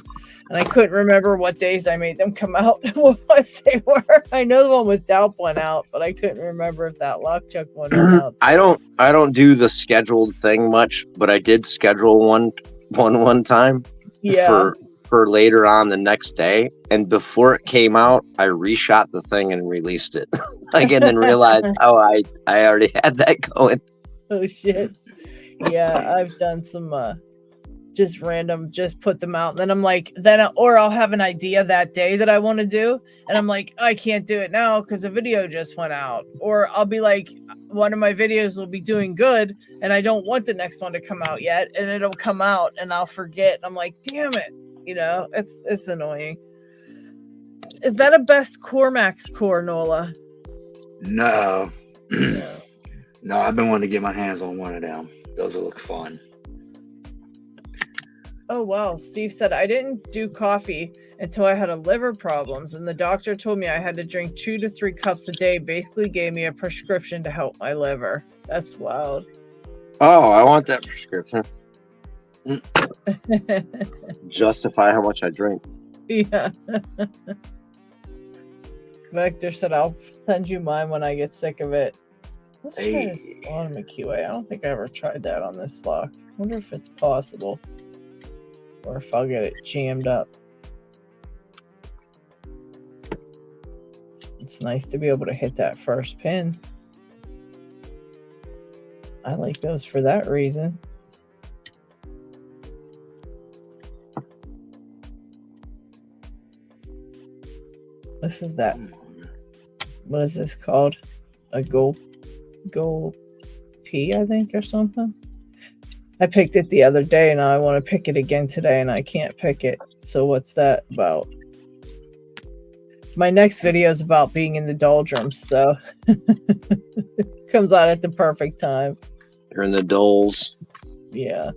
S1: And I couldn't remember what days I made them come out and what they were. I know the one with Dalp went out, but I couldn't remember if that Lock Chuck one went out.
S4: I don't do the scheduled thing much, but I did schedule one time.
S1: Yeah.
S4: For later on the next day, and before it came out, I reshot the thing and released it. And then realized, I already had that going.
S1: Oh shit! Yeah, I've done some just random, just put them out, and then I'm like, or I'll have an idea that day that I want to do, and I'm like, I can't do it now because the video just went out, or I'll be like, one of my videos will be doing good, and I don't want the next one to come out yet, and it'll come out, and I'll forget, and I'm like, damn it. You know, it's annoying. Is that a best Cormax core, Nola?
S5: No. No, I've been wanting to get my hands on one of them. Those will look fun.
S1: Oh, wow. Steve said, I didn't do coffee until I had liver problems, and the doctor told me I had to drink 2 to 3 cups a day, basically gave me a prescription to help my liver. That's wild.
S4: Oh, I want that prescription. Justify how much I drink.
S1: Yeah. Vector said, I'll send you mine when I get sick of it. Let's try this on McQA. I don't think I ever tried that on this lock. I wonder if it's possible. Or if I'll get it jammed up. It's nice to be able to hit that first pin. I like those for that reason. This is that. What is this called? A gold P, I think, or something. I picked it the other day, and I want to pick it again today, and I can't pick it. So what's that about? My next video is about being in the doldrums, so comes out at the perfect time.
S4: You're in the doles.
S1: Yeah.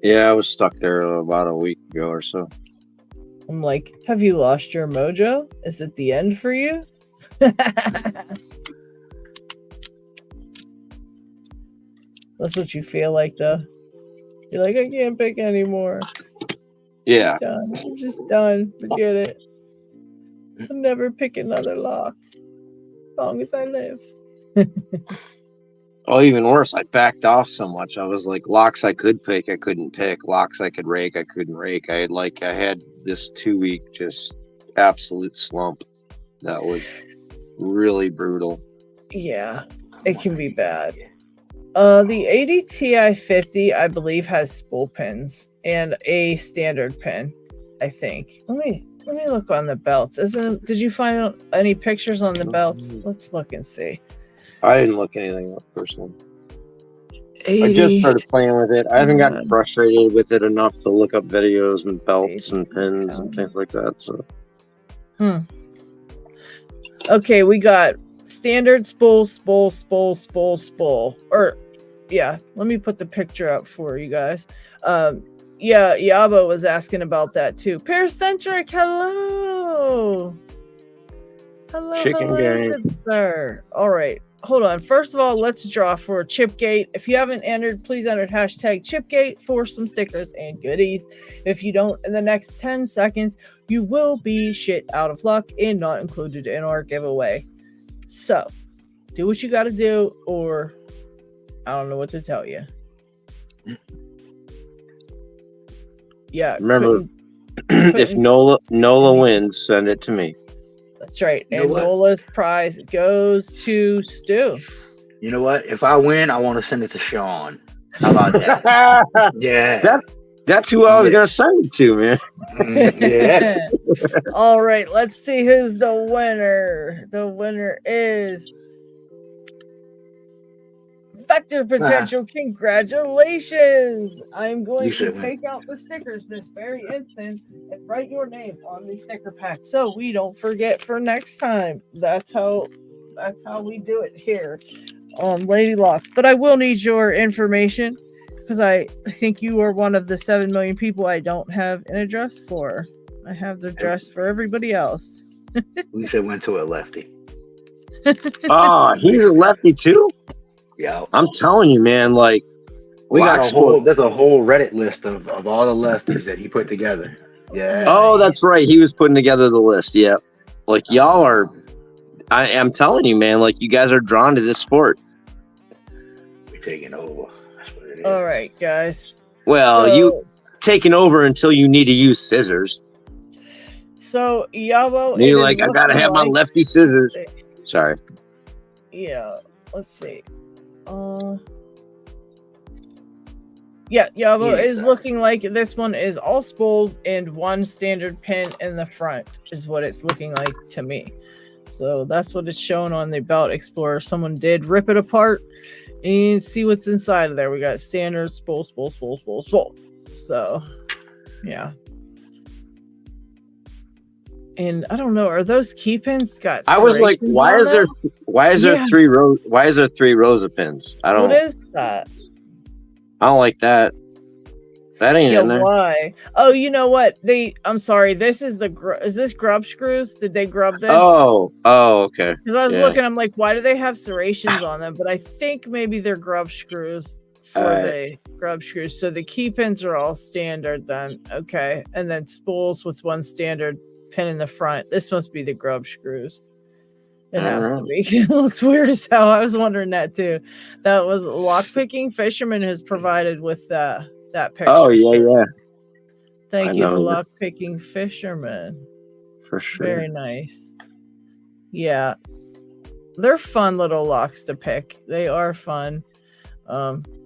S4: Yeah, I was stuck there about a week ago or so.
S1: I'm like, have you lost your mojo? Is it the end for you? That's what you feel like, though. You're like, I can't pick anymore.
S4: Yeah.
S1: I'm just done. Forget it. I'll never pick another lock as long as I live.
S4: Oh, even worse, I backed off so much. I was like, locks I could pick, I couldn't pick. Locks I could rake, I couldn't rake. I had this 2-week just absolute slump. That was really brutal.
S1: Yeah, it can be bad. The 80 Ti-50, I believe, has spool pins and a standard pin, I think. Let me look on the belts. Did you find any pictures on the belts? Let's look and see.
S4: I didn't look anything up personally.
S1: 80,
S4: I just started playing with it. I haven't gotten frustrated with it enough to look up videos and belts and pins and things like that. So.
S1: Okay, we got standard spool. Or, yeah, let me put the picture up for you guys. Yeah, Yabo was asking about that too. Paracentric, hello. Hello,
S4: Chicken gang.
S1: good sir. All right. hold on. First of all, let's draw for Chipgate. If you haven't entered, please enter hashtag Chipgate for some stickers and goodies. If you don't, in the next 10 seconds, you will be shit out of luck and not included in our giveaway. So, do what you got to do, or I don't know what to tell you. Yeah.
S4: Remember, if Nola wins, send it to me.
S1: That's right.
S5: You know
S1: And
S5: what?
S1: Nola's prize goes to Stu.
S5: You know what? If I win, I want to send it to Sean. How about that? Yeah.
S4: That's who I was gonna send it to, man.
S5: Yeah.
S1: All right, let's see who's the winner. The winner is Vector Potential. Congratulations! I'm going to take out the stickers this very instant and write your name on the sticker pack so we don't forget for next time. That's how we do it here on Lady Locks. But I will need your information because I think you are one of the 7 million people I don't have an address for. I have the address for everybody else.
S5: Lisa went to a lefty.
S4: Oh, he's a lefty too?
S5: Yeah.
S4: I'm telling you, man, like
S5: We got
S4: Locksport.
S5: there's a whole Reddit list of all the lefties that he put together. Yeah.
S4: Oh, that's right. He was putting together the list. Yep. Like y'all are I'm telling you, man, like you guys are drawn to this sport.
S5: We're taking over. That's what it is.
S1: All right, guys.
S4: Well, you taking over until you need to use scissors.
S1: So Yabo,
S4: And you're like, I gotta have my lefty scissors. Sorry.
S1: Yeah, let's see. Yeah, Yabo is looking like this one is all spools and one standard pin in the front is what it's looking like to me. So that's what it's showing on the Belt Explorer. Someone did rip it apart and see what's inside of there. We got standard spool. So, yeah. And I don't know, are those key pins got?
S4: I was like, why is there 3 rows? Why is there 3 rows of pins? I don't.
S1: What is that?
S4: I don't like that. That ain't in there.
S1: Why? Oh, you know what? I'm sorry. This is is this grub screws? Did they grub this?
S4: Oh, okay.
S1: Because I was looking, I'm like, why do they have serrations on them? But I think maybe they're grub screws for the grub screws. So the key pins are all standard then. Okay. And then spools with one standard pin in the front. This must be the grub screws. It has to be. It looks weird as hell. I was wondering that too. That was Lockpicking Fisherman has provided with that picture.
S4: Oh yeah.
S1: Thank you, Lockpicking Fisherman.
S4: For sure.
S1: Very nice. Yeah. They're fun little locks to pick. They are fun.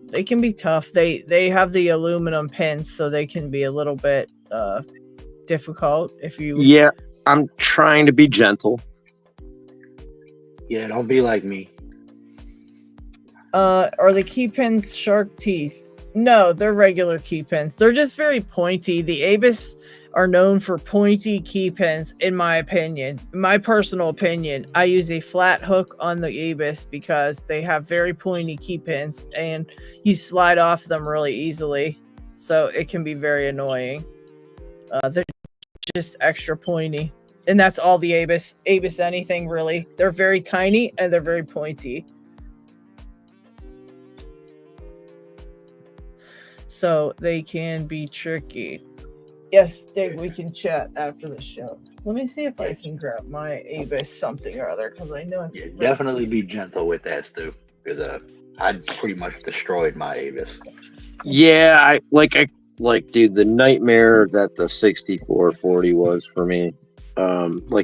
S1: They can be tough. They have the aluminum pins, so they can be a little bit difficult if you.
S4: Yeah, I'm trying to be gentle.
S5: Yeah, don't be like me.
S1: Are the key pins shark teeth? No, they're regular key pins. They're just very pointy. The Abus are known for pointy key pins, in my opinion. My personal opinion, I use a flat hook on the Abus because they have very pointy key pins and you slide off them really easily. So it can be very annoying. They're just extra pointy. And that's all the Abus anything really. They're very tiny and they're very pointy. So they can be tricky. Yes, Dig, we can chat after the show. Let me see if I can grab my Abus something or other because I know it's
S5: definitely be gentle with that, Stu. Because I pretty much destroyed my Abus.
S4: Yeah, I dude, the nightmare that the 6440 was for me.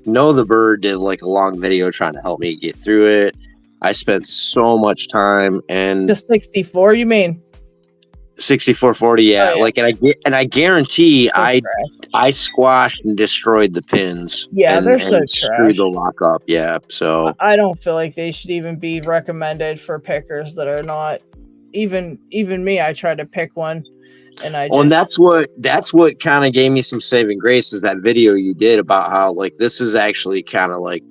S4: Know the Bird did like a long video trying to help me get through it. I spent so much time and
S1: the 64, you mean?
S4: 6440, yeah. Oh, yeah. And I guarantee I squashed and destroyed the pins.
S1: Yeah, they're so
S4: screwed the lock up. Yeah, so
S1: I don't feel like they should even be recommended for pickers that are not even me. I tried to pick one. And
S4: that's what kind of gave me some saving grace is that video you did about how like this is actually kind of like,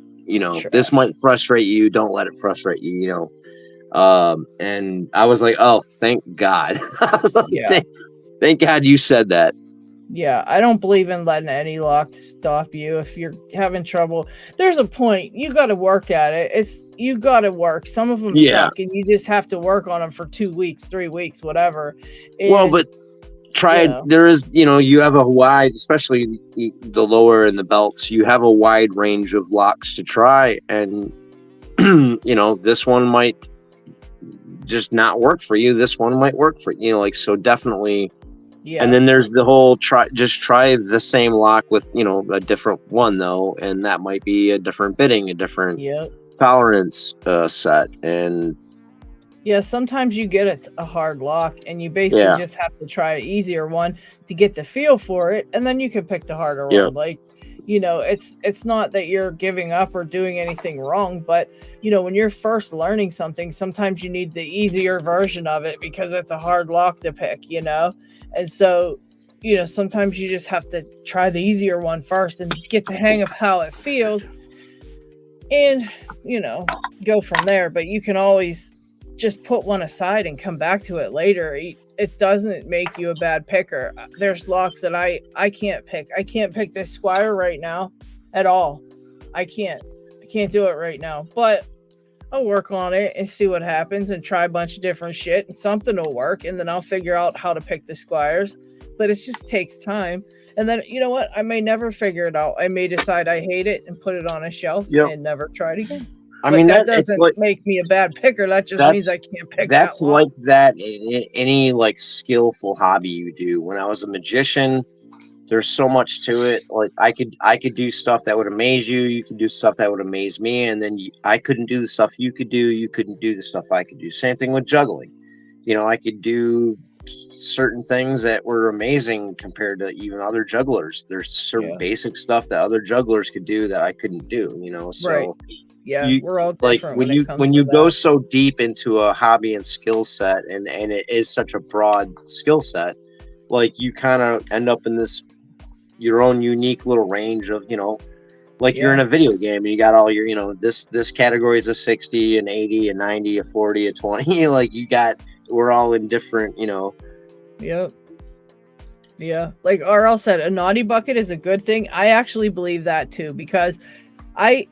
S4: this might frustrate you. Don't let it frustrate you, and I was like, oh, thank God. I was like, thank God you said that.
S1: Yeah, I don't believe in letting any lock stop you if you're having trouble. There's a point. You got to work at it. You got to work. Some of them
S4: Yeah.
S1: suck, and you just have to work on them for 2 weeks, 3 weeks, whatever.
S4: Well,
S1: And,
S4: but try
S1: you
S4: it.
S1: know,
S4: There is, you have a wide, especially the lower and the belts, you have a wide range of locks to try. And, this one might just not work for you. This one might work for so definitely.
S1: yeah.
S4: And then there's the whole try the same lock with, a different one though. And that might be a different bitting, a different
S1: Yep.
S4: tolerance set. And
S1: Yeah, sometimes you get a hard lock and you basically just have to try an easier one to get the feel for it, and then you can pick the harder one. Like, it's not that you're giving up or doing anything wrong, but when you're first learning something, sometimes you need the easier version of it because it's a hard lock to pick, and so sometimes you just have to try the easier one first and get the hang of how it feels, and go from there. But you can always just put one aside and come back to it later. It doesn't make you a bad picker. There's locks that I can't pick. I can't pick this Squire right now at all. I can't do it right now, but I'll work on it and see what happens and try a bunch of different shit, and something will work, and then I'll figure out how to pick the Squires. But it just takes time. And then, you know what? I may never figure it out. I may decide I hate it and put it on a shelf and never try it again.
S4: I mean,
S1: that doesn't make me a bad picker. That just means I can't pick.
S4: That's like that in any skillful hobby you do. When I was a magician, there's so much to it. Like I could do stuff that would amaze you. You could do stuff that would amaze me, and then I couldn't do the stuff you could do. You couldn't do the stuff I could do. Same thing with juggling. I could do certain things that were amazing compared to even other jugglers. There's certain basic stuff that other jugglers could do that I couldn't do. So.
S1: Right. Yeah, we're all different.
S4: When you go so deep into a hobby and skill set, and it is such a broad skill set, like you kind of end up in your own unique little range of you're in a video game and you got all your this category is a 60, an 80, a 90, a 40, a 20. Like we're all in different
S1: Yep. Yeah, like RL said, a naughty bucket is a good thing. I actually believe that too, because I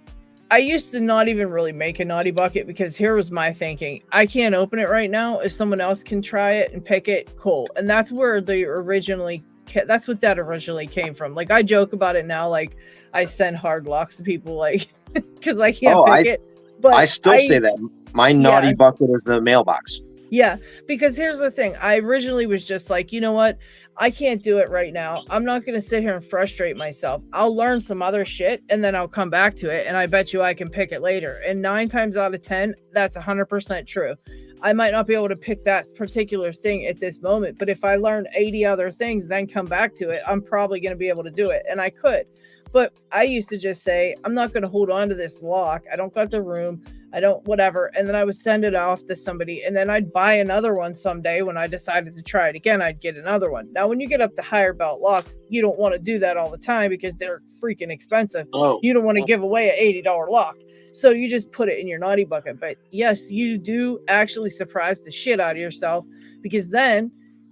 S1: used to not even really make a naughty bucket, because here was my thinking. I can't open it right now. If someone else can try it and pick it, cool. And that's where that's what that originally came from. Like, I joke about it now. Like, I send hard locks to people, like, because I can't pick it. But
S4: I still say that. My naughty bucket is the mailbox.
S1: Yeah, because here's the thing. I originally was just like, you know what? I can't do it right now. I'm not going to sit here and frustrate myself. I'll learn some other shit and then I'll come back to it, and I bet you I can pick it later. And 9 times out of 10, that's 100% true. I might not be able to pick that particular thing at this moment, but if I learn 80 other things, then come back to it, I'm probably going to be able to do it. And I could. But I used to just say, I'm not going to hold on to this lock. I don't got the room. I don't, whatever. And then I would send it off to somebody, and then I'd buy another one someday. When I decided to try it again, I'd get another one. Now, when you get up to higher belt locks, you don't want to do that all the time because they're freaking expensive. You don't want to give away an $80 lock. So you just put it in your naughty bucket. But yes, you do actually surprise the shit out of yourself, because then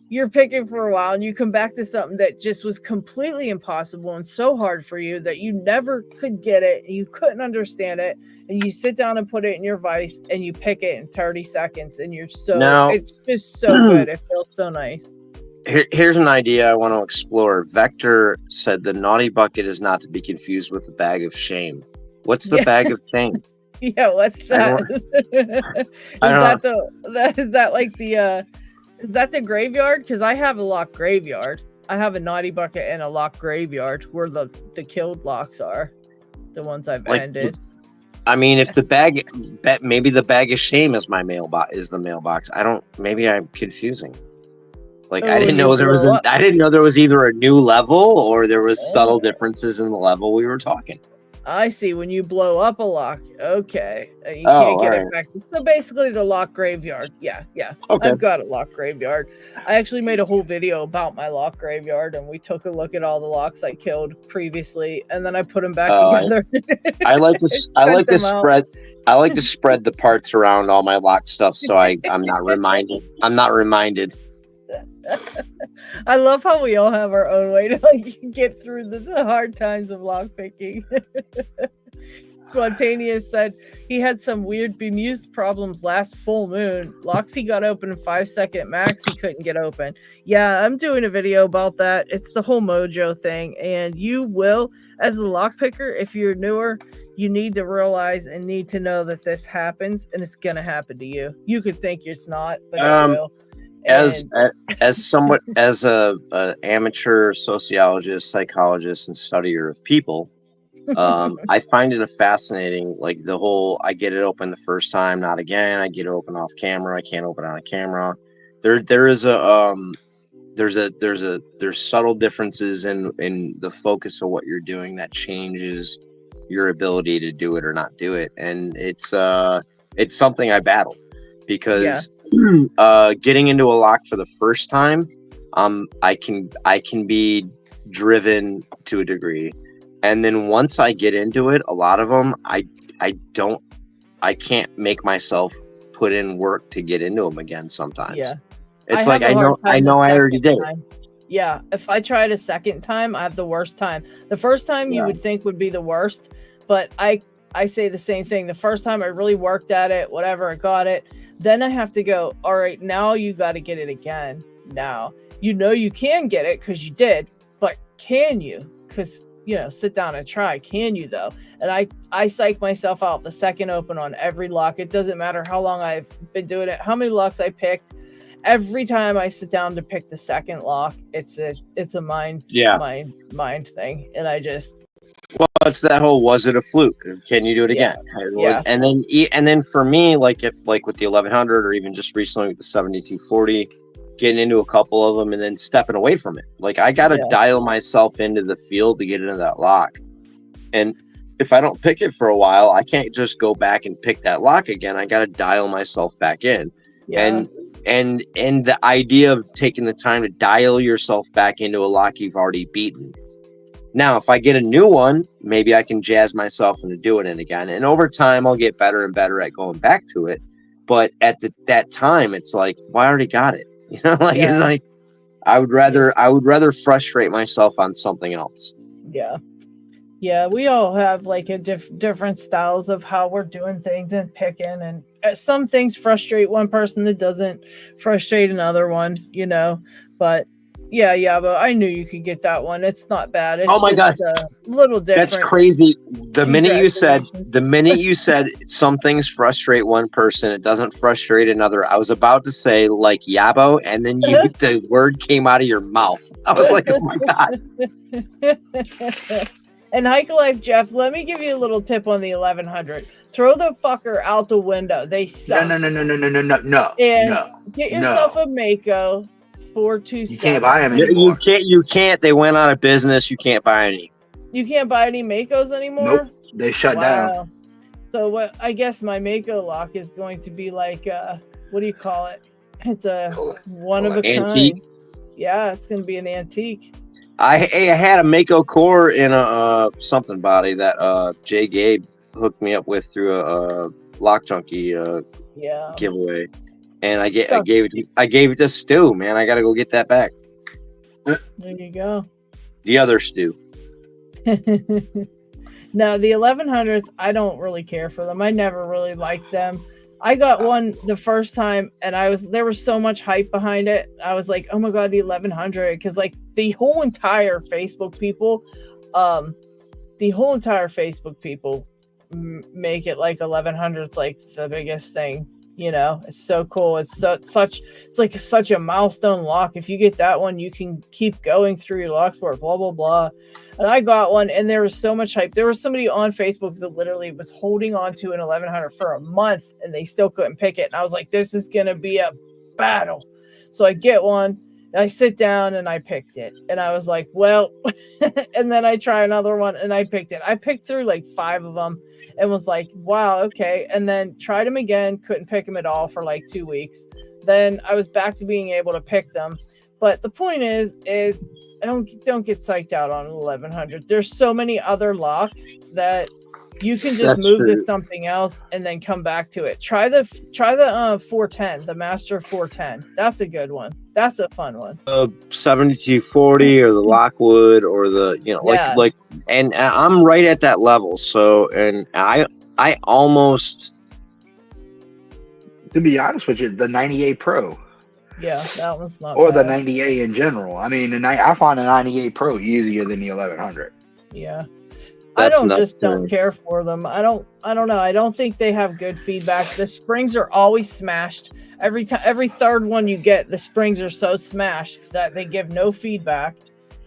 S1: you're picking for a while and you come back to something that just was completely impossible and so hard for you that you never could get it. You couldn't understand it. And you sit down and put it in your vise and you pick it in 30 seconds. And it's just so good. It feels so nice.
S4: Here's an idea I want to explore. Vector said the naughty bucket is not to be confused with the bag of shame. What's the bag of shame?
S1: Yeah, what's that? Is that the graveyard? Because I have a lock graveyard. I have a naughty bucket and a lock graveyard where the killed locks are. The ones I've ended.
S4: I mean, if maybe the bag of shame is the mailbox. Maybe I'm confusing. Like, I didn't know there was either a new level or there was subtle differences in the level we were talking.
S1: I see. When you blow up a lock, okay, you can't get it back. So basically, the lock graveyard. Yeah. Okay. I've got a lock graveyard. I actually made a whole video about my lock graveyard, and we took a look at all the locks I killed previously, and then I put them back together. I like to spread the parts around all my lock stuff, so I'm not reminded. I love how we all have our own way to like get through the hard times of lock picking. Spontaneous said he had some weird bemused problems last full moon. Locks he got open in 5-second max he couldn't get open. Yeah, I'm doing a video about that. It's the whole mojo thing, and you will, as a lock picker, if you're newer, you need to realize and need to know that this happens, and it's gonna happen to you. You could think it's not, but it will.
S4: As somewhat as a amateur sociologist, psychologist, and studier of people, I find it a fascinating, like the whole I get it open the first time, not again. I get it open off camera. I can't open on a camera. There's subtle differences in the focus of what you're doing that changes your ability to do it or not do it, and it's something I battle because getting into a lock for the first time, I can be driven to a degree. And then once I get into it, a lot of them, I can't make myself put in work to get into them again sometimes.
S1: Yeah.
S4: It's like I know I already did it.
S1: Yeah. If I tried a second time, I have the worst time. The first time you would think would be the worst, but I say the same thing. The first time I really worked at it, whatever, I got it. Then I have to go, all right, now you got to get it again. Now, you can get it because you did, but can you? Because sit down and try. Can you though? And I psych myself out the second open on every lock. It doesn't matter how long I've been doing it, how many locks I picked. Every time I sit down to pick the second lock, it's a mind thing. And
S4: it's that whole, was it a fluke? Can you do it again?
S1: Yeah.
S4: And then for me, like with the 1100 or even just recently with the 7240, getting into a couple of them and then stepping away from it. Like I got to dial myself into the field to get into that lock. And if I don't pick it for a while, I can't just go back and pick that lock again. I got to dial myself back in. Yeah. And the idea of taking the time to dial yourself back into a lock you've already beaten. Now, if I get a new one, maybe I can jazz myself into doing it again. And over time, I'll get better and better at going back to it. But at that time, it's like, well, I already got it. It's like I would rather frustrate myself on something else.
S1: Yeah, we all have like a different styles of how we're doing things and picking, and some things frustrate one person that doesn't frustrate another one, but but I knew you could get that one. It's not bad. It's
S4: God,
S1: a little different.
S4: That's crazy. The minute you said some things frustrate one person, it doesn't frustrate another. I was about to say like Yabo, and then the word came out of your mouth. I was like, oh my God.
S1: And Hike Life Jeff, let me give you a little tip on the 1100. Throw the fucker out the window. They suck.
S5: No.
S1: And get yourself a Medeco 427.
S5: You can't buy them anymore.
S4: You can't. They went out of business. You can't buy any.
S1: You can't buy any Medecos anymore?
S5: Nope. They shut down.
S1: So what? I guess my Medeco lock is going to be like, what do you call it? It's a one of a
S4: antique.
S1: kind. Yeah, it's going to be an antique.
S4: I had a Medeco core in a something body that Jay Gabe hooked me up with through a Lock Junkie giveaway, and I gave it to Stu. Man, I got to go get that back.
S1: There you go.
S4: The other Stu.
S1: No, the 1100s, I don't really care for them. I never really liked them. I got one the first time, and there was so much hype behind it. I was like, oh my God, the 1100, because like the whole entire Facebook people make it like 1100's like the biggest thing. It's so cool. It's like such a milestone lock. If you get that one, you can keep going through your Locksport, blah blah blah. And I got one, and there was so much hype. There was somebody on Facebook that literally was holding on to an 1100 for a month, and they still couldn't pick it. And I was like, this is gonna be a battle. So I get one, and I sit down, and I picked it, and I was like, well, and then I try another one, and I picked it. I picked through like 5 of them. And was like, wow, okay. And then tried them again, couldn't pick them at all for like 2 weeks. Then I was back to being able to pick them. But the point is I don't get psyched out on 1100. There's so many other locks that You can just
S4: That's
S1: move
S4: true.
S1: to something else and then come back to it. Try the 410, the Master 410. That's a good one. That's a fun one.
S4: 7240 or the Lockwood or the
S1: Yeah.
S4: like and I'm right at that level. So and I almost,
S5: To be honest with you, the 98 Pro
S1: Yeah, that one's not
S5: or the
S1: bad.
S5: 98 in general. I mean, I find the 98 Pro easier than the 1100.
S1: Yeah.
S4: That's
S1: I
S4: nuts to
S1: don't
S4: me.
S1: care for them. I don't know. I don't think they have good feedback. The springs are always smashed. Every third one you get, the springs are so smashed that they give no feedback.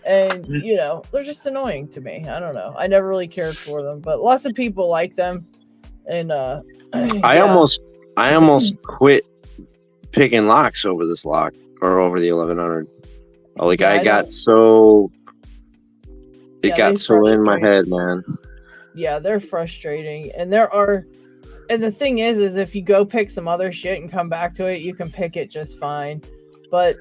S1: And they're just annoying to me. I don't know. I never really cared for them, but lots of people like them. And
S4: I almost quit picking locks over this lock or over the 1100. Like
S1: Yeah,
S4: I
S1: I
S4: got
S1: don't-
S4: so it
S1: Yeah,
S4: got
S1: they
S4: so in my
S1: frustrate.
S4: head, man.
S1: Yeah, they're frustrating. And the thing is if you go pick some other shit and come back to it, you can pick it just fine. But,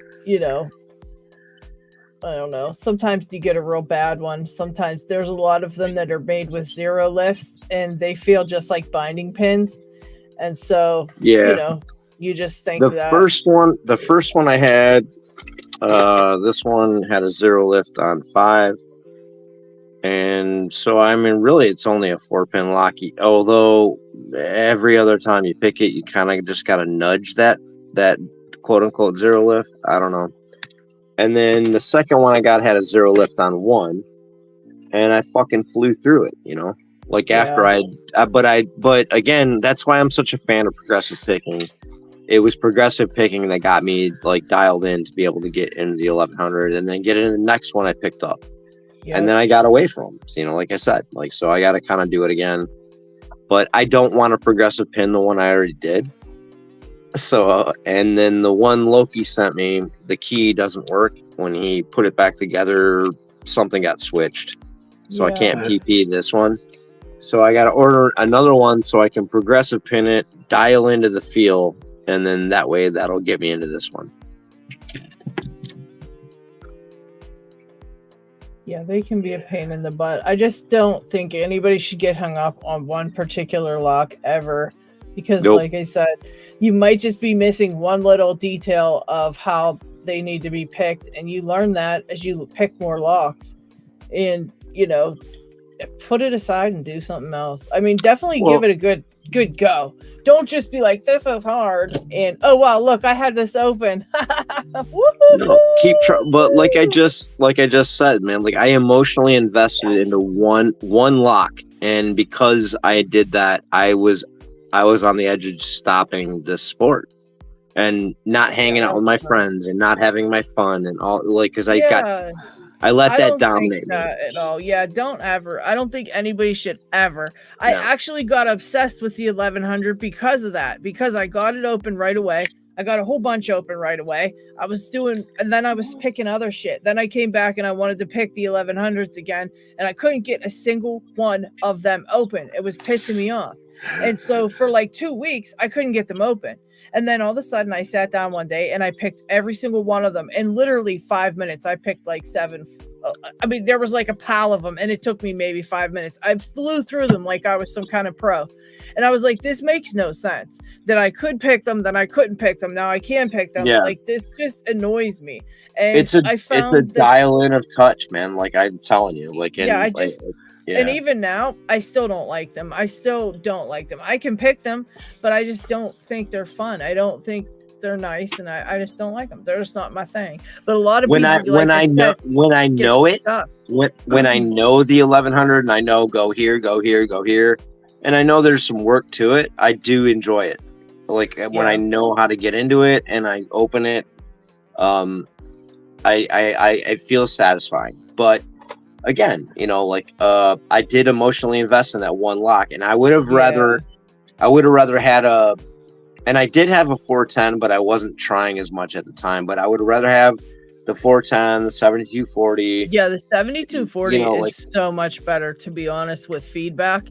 S1: I don't know. Sometimes you get a real bad one. Sometimes there's a lot of them that are made with zero lifts and they feel just like binding pins. And so,
S4: Yeah.
S1: you just think
S4: The
S1: that.
S4: first one I had, this one had a zero lift on 5. And so, I mean, really, it's only a 4-pin lock. Although every other time you pick it, you kind of just got to nudge that quote unquote zero lift. I don't know. And then the second one I got had a zero lift on 1, and I fucking flew through it. Like after but again, that's why I'm such a fan of progressive picking. It was progressive picking that got me like dialed in to be able to get into the 1100 and then get into the next one I picked up.
S1: Yeah.
S4: And then I got away from them, like I said, so I got to kind of do it again. But I don't want to progressive pin the one I already did. So, and then the one Loki sent me, the key doesn't work. When he put it back together, something got switched. So I can't PP this one. So I got to order another one so I can progressive pin it, dial into the feel, and then that way that'll get me into this one.
S1: Yeah, they can be a pain in the butt. I just don't think anybody should get hung up on one particular lock ever. Because like I said, you might just be missing one little detail of how they need to be picked. And you learn that as you pick more locks. And, put it aside and do something else. I mean, definitely give it a good go. Don't just be like, this is hard. And, oh, wow, look, I had this open.
S4: No, keep trying. But like I just said, man, like I emotionally invested into one lock. And because I did that, I was on the edge of stopping this sport and not hanging out with my friends and not having my fun and all, like, because I let that dominate me
S1: at all. Yeah, I don't think anybody should ever. I actually got obsessed with the 1100 because of that, because I got it open right away. I got a whole bunch open right away. And then I was picking other shit. Then I came back and I wanted to pick the 1100s again, and I couldn't get a single one of them open. It was pissing me off. And so for like 2 weeks, I couldn't get them open. And then all of a sudden I sat down one day and I picked every single one of them. In literally 5 minutes, I picked like 7. I mean, there was like a pile of them and it took me maybe 5 minutes. I flew through them like I was some kind of pro. And I was like, this makes no sense that I could pick them, then I couldn't pick them. Now I can pick them.
S4: Yeah.
S1: Like, this just annoys me. And
S4: it's a dial in of touch, man. Like I'm telling you, like,
S1: and even now, I still don't like them. I can pick them, but I just don't think they're fun. I don't think they're nice, and I just don't like them. They're just not my thing. But a lot of
S4: when
S1: people,
S4: I know the 1100 and I know go here, and I know there's some work to it, I do enjoy it. Like when I know how to get into it and I open it, I feel satisfying. But again, I did emotionally invest in that one lock, and I would have rather had and I did have a 410, but I wasn't trying as much at the time. But I would rather have the 410, the 7240.
S1: Yeah, the 7240 is so much better, to be honest, with feedback.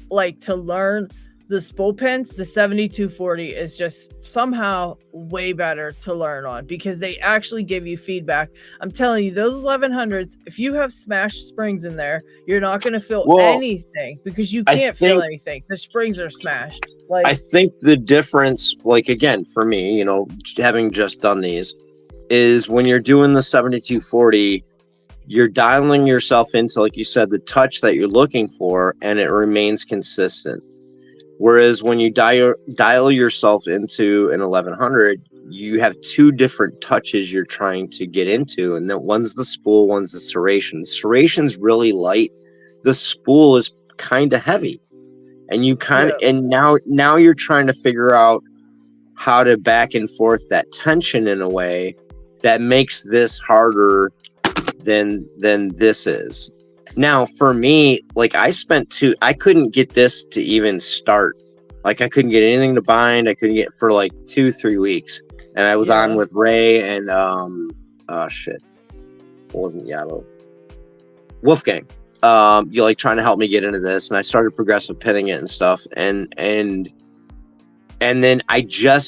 S1: Like, to learn the spool pins, the 7240 is just somehow way better to learn on because they actually give you feedback. I'm telling you, those 1100s, if you have smashed springs in there, you're not going to feel anything because you can't feel anything. The springs are smashed. Like,
S4: I think the difference, like, again, for me, having just done these, is when you're doing the 7240, you're dialing yourself into, like you said, the touch that you're looking for, and it remains consistent. Whereas when you dial yourself into an 1100, you have two different touches you're trying to get into, and then one's the spool, one's the serration. The serration's really light. The spool is kind of heavy, and you and now you're trying to figure out how to back and forth that tension in a way that makes this harder than this is. Now, for me, like, I couldn't get this to even start. Like, I couldn't get anything to bind. I couldn't get for like 2-3 weeks. And I was on with Ray and, it wasn't Yellow. Wolfgang. You like trying to help me get into this. And I started progressive pinning it and stuff. And then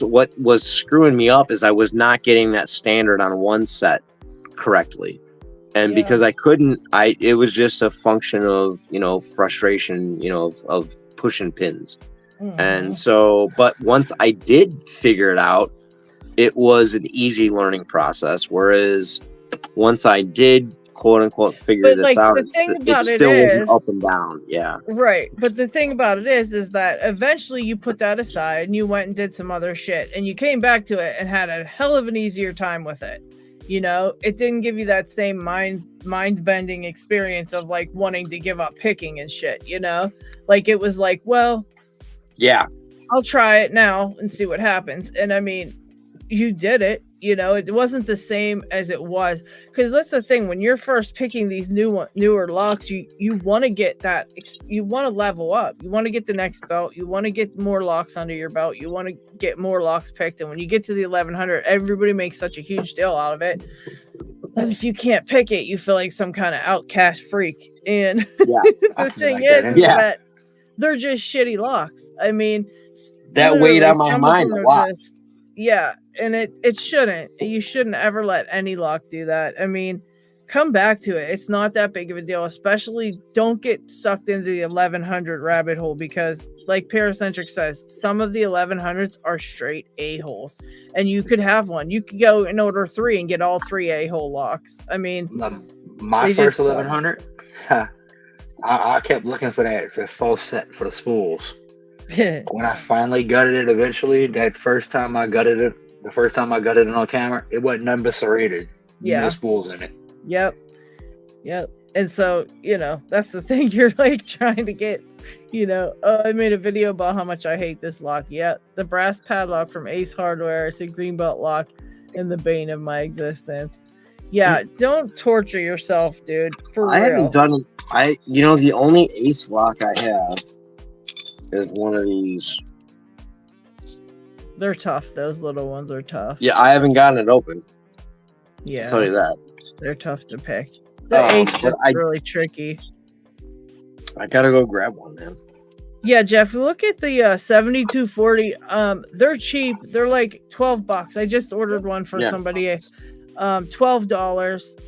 S4: what was screwing me up is I was not getting that standard on one set correctly. And because I couldn't, it was just a function of, frustration, of pushing pins. Mm-hmm. And so, but once I did figure it out, it was an easy learning process. Whereas once I did, quote unquote, figure this out, it still wasn't up and down. Yeah.
S1: Right. But the thing about it is that eventually you put that aside and you went and did some other shit and you came back to it and had a hell of an easier time with it. It didn't give you that same mind bending experience of like wanting to give up picking and shit, like it was like, well,
S4: yeah,
S1: I'll try it now and see what happens. And I mean, you did it, it wasn't the same as it was. Because that's the thing, when you're first picking these newer locks, you want to get that, you want to level up, you want to get the next belt, you want to get more locks under your belt, you want to get more locks picked. And when you get to the 1100, everybody makes such a huge deal out of it. And if you can't pick it, you feel like some kind of outcast freak. And the thing is that they're just shitty locks. I mean,
S4: that weighed on my mind a lot.
S1: And it shouldn't. You shouldn't ever let any lock do that. I mean, come back to it. It's not that big of a deal. Especially don't get sucked into the 1100 rabbit hole because, like Paracentric says, some of the 1100s are straight a-holes. And you could have one. You could go and order 3 and get all 3 a-hole locks. I mean,
S5: my first 1100, I kept looking for that full set for the spools. When I finally gutted it eventually, the first time I gutted it on camera, it wasn't none but serrated. No spools in it. Yep.
S1: And so, that's the thing. You're like trying to get, I made a video about how much I hate this lock. Yeah. The brass padlock from Ace Hardware. It's a greenbelt lock and the bane of my existence. Yeah. Don't torture yourself, dude. For real.
S4: I haven't done it. The only Ace lock I have is one of these.
S1: They're tough. Those little ones are tough.
S4: Yeah, I haven't gotten it open.
S1: Yeah,
S4: I'll tell you that.
S1: They're tough to pick. The Ace is really tricky.
S4: I gotta go grab one, man.
S1: Yeah, Jeff, look at the 7240. They're cheap. They're like $12. I just ordered one for somebody. $12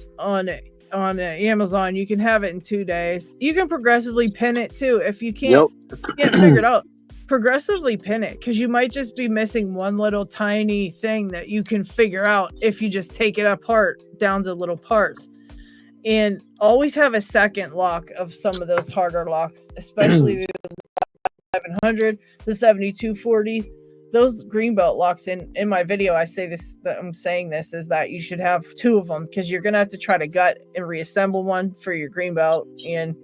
S1: on Amazon. You can have it in 2 days. You can progressively pin it too. If you can't figure it out, progressively pin it because you might just be missing one little tiny thing that you can figure out if you just take it apart down to little parts. And always have a second lock of some of those harder locks, especially the 1100, the 7240s. Those greenbelt locks in my video, I say this, that I'm saying this is that you should have 2 of them because you're going to have to try to gut and reassemble one for your greenbelt. And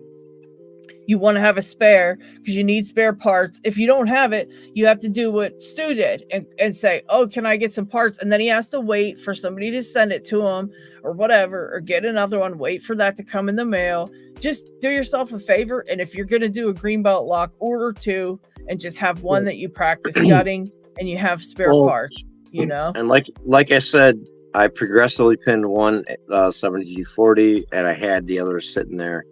S1: you want to have a spare because you need spare parts. If you don't have it, you have to do what Stu did and say, oh, can I get some parts? And then he has to wait for somebody to send it to him or whatever, or get another one, wait for that to come in the mail. Just do yourself a favor. And if you're going to do a greenbelt lock, order 2 and just have one that you practice gutting and you have spare parts, And
S4: like I said, I progressively pinned one 7240 and I had the other sitting there.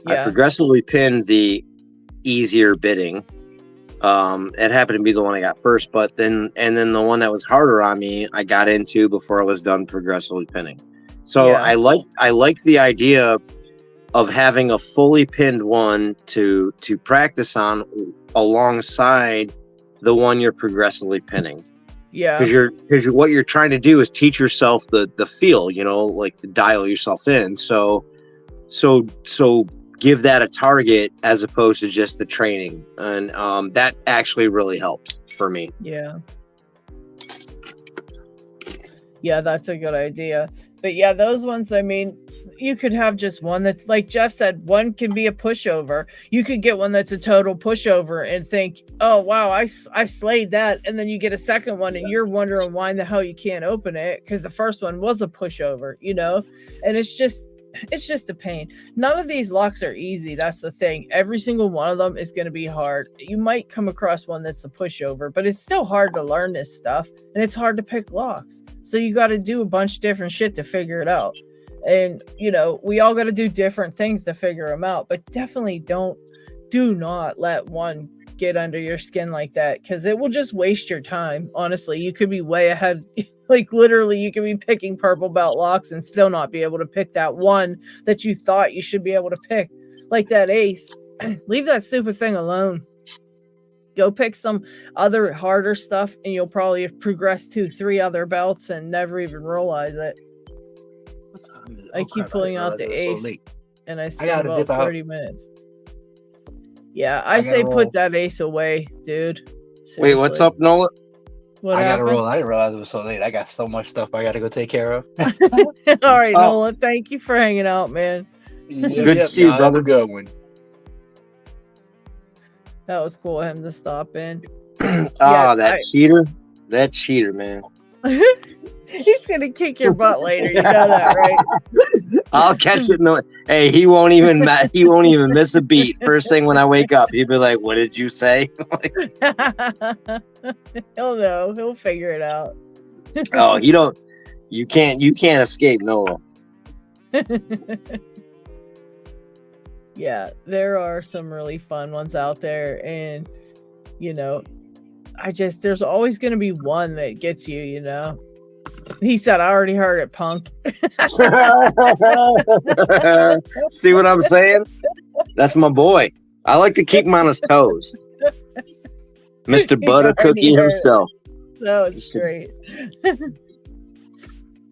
S4: I progressively pinned the easier bitting It happened to be the one I got first, but then the one that was harder on me, I got into before I was done progressively pinning. So
S1: Yeah.
S4: I like the idea of having a fully pinned one to practice on alongside the one you're progressively pinning.
S1: Yeah.
S4: Because what you're trying to do is teach yourself the feel, you know, like to dial yourself in. So give that a target as opposed to just the training, and that actually really helped for me.
S1: Yeah. Yeah, that's a good idea. But yeah, those ones, I mean, you could have just one that's like Jeff said, one can be a pushover. You could get one that's a total pushover and think, oh wow, I slayed that, and then you get a second one and you're wondering why in the hell you can't open it because the first one was a pushover, you know. And it's just a pain. None of these locks are easy. That's the thing. Every single one of them is going to be hard. You might come across one that's a pushover, but it's still hard to learn this stuff, and it's hard to pick locks. So you got to do a bunch of different shit to figure it out. And, you know, we all got to do different things to figure them out, but definitely do not let one get under your skin like that, because it will just waste your time. Honestly, you could be way ahead. Like literally you could be picking purple belt locks and still not be able to pick that one that you thought you should be able to pick, like that ace. Leave that stupid thing alone. Go pick some other harder stuff and you'll probably have progressed to 3 other belts and never even realize it. I keep pulling out the ace and I spent about 30 minutes. Yeah, I say put that ace away, dude. Seriously.
S4: Wait, what's up, Noah?
S5: I gotta roll. I didn't realize it was so late. I got so much stuff I gotta go take care of.
S1: All right, Noah, thank you for hanging out, man.
S4: Good to see you, brother.
S5: Good one.
S1: That was cool of him to stop in.
S4: That cheater, man.
S1: He's gonna kick your butt later. You know that, right?
S4: I'll catch it. Hey, he won't even miss a beat. First thing when I wake up, he'll be like, "What did you say?"
S1: He'll know. He'll figure it out.
S4: Oh, you can't escape Noah.
S1: Yeah, there are some really fun ones out there, and you know, there's always going to be one that gets you, you know. He said, I already heard it, punk.
S4: See what I'm saying? That's my boy. I like to keep him on his toes. Mr. Buttercookie himself.
S1: That was great.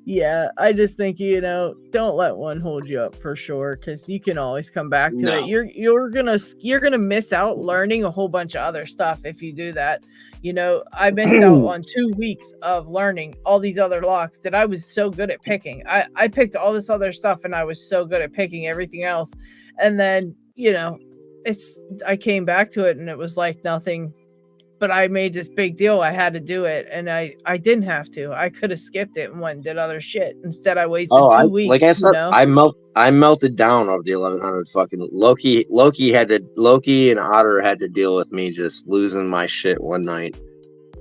S1: Yeah, I just think, you know, don't let one hold you up for sure, because you can always come back to it. You're gonna miss out learning a whole bunch of other stuff if you do that. You know, I missed out on 2 weeks of learning all these other locks that I was so good at picking. I picked all this other stuff and I was so good at picking everything else. And then, you know, I came back to it and it was like nothing, but I made this big deal. I had to do it, and I didn't have to. I could have skipped it and went and did other shit. Instead, I wasted 2 weeks.
S4: Like I said,
S1: you know?
S4: I melted down over the 1100. Fucking Loki and Otter had to deal with me just losing my shit one night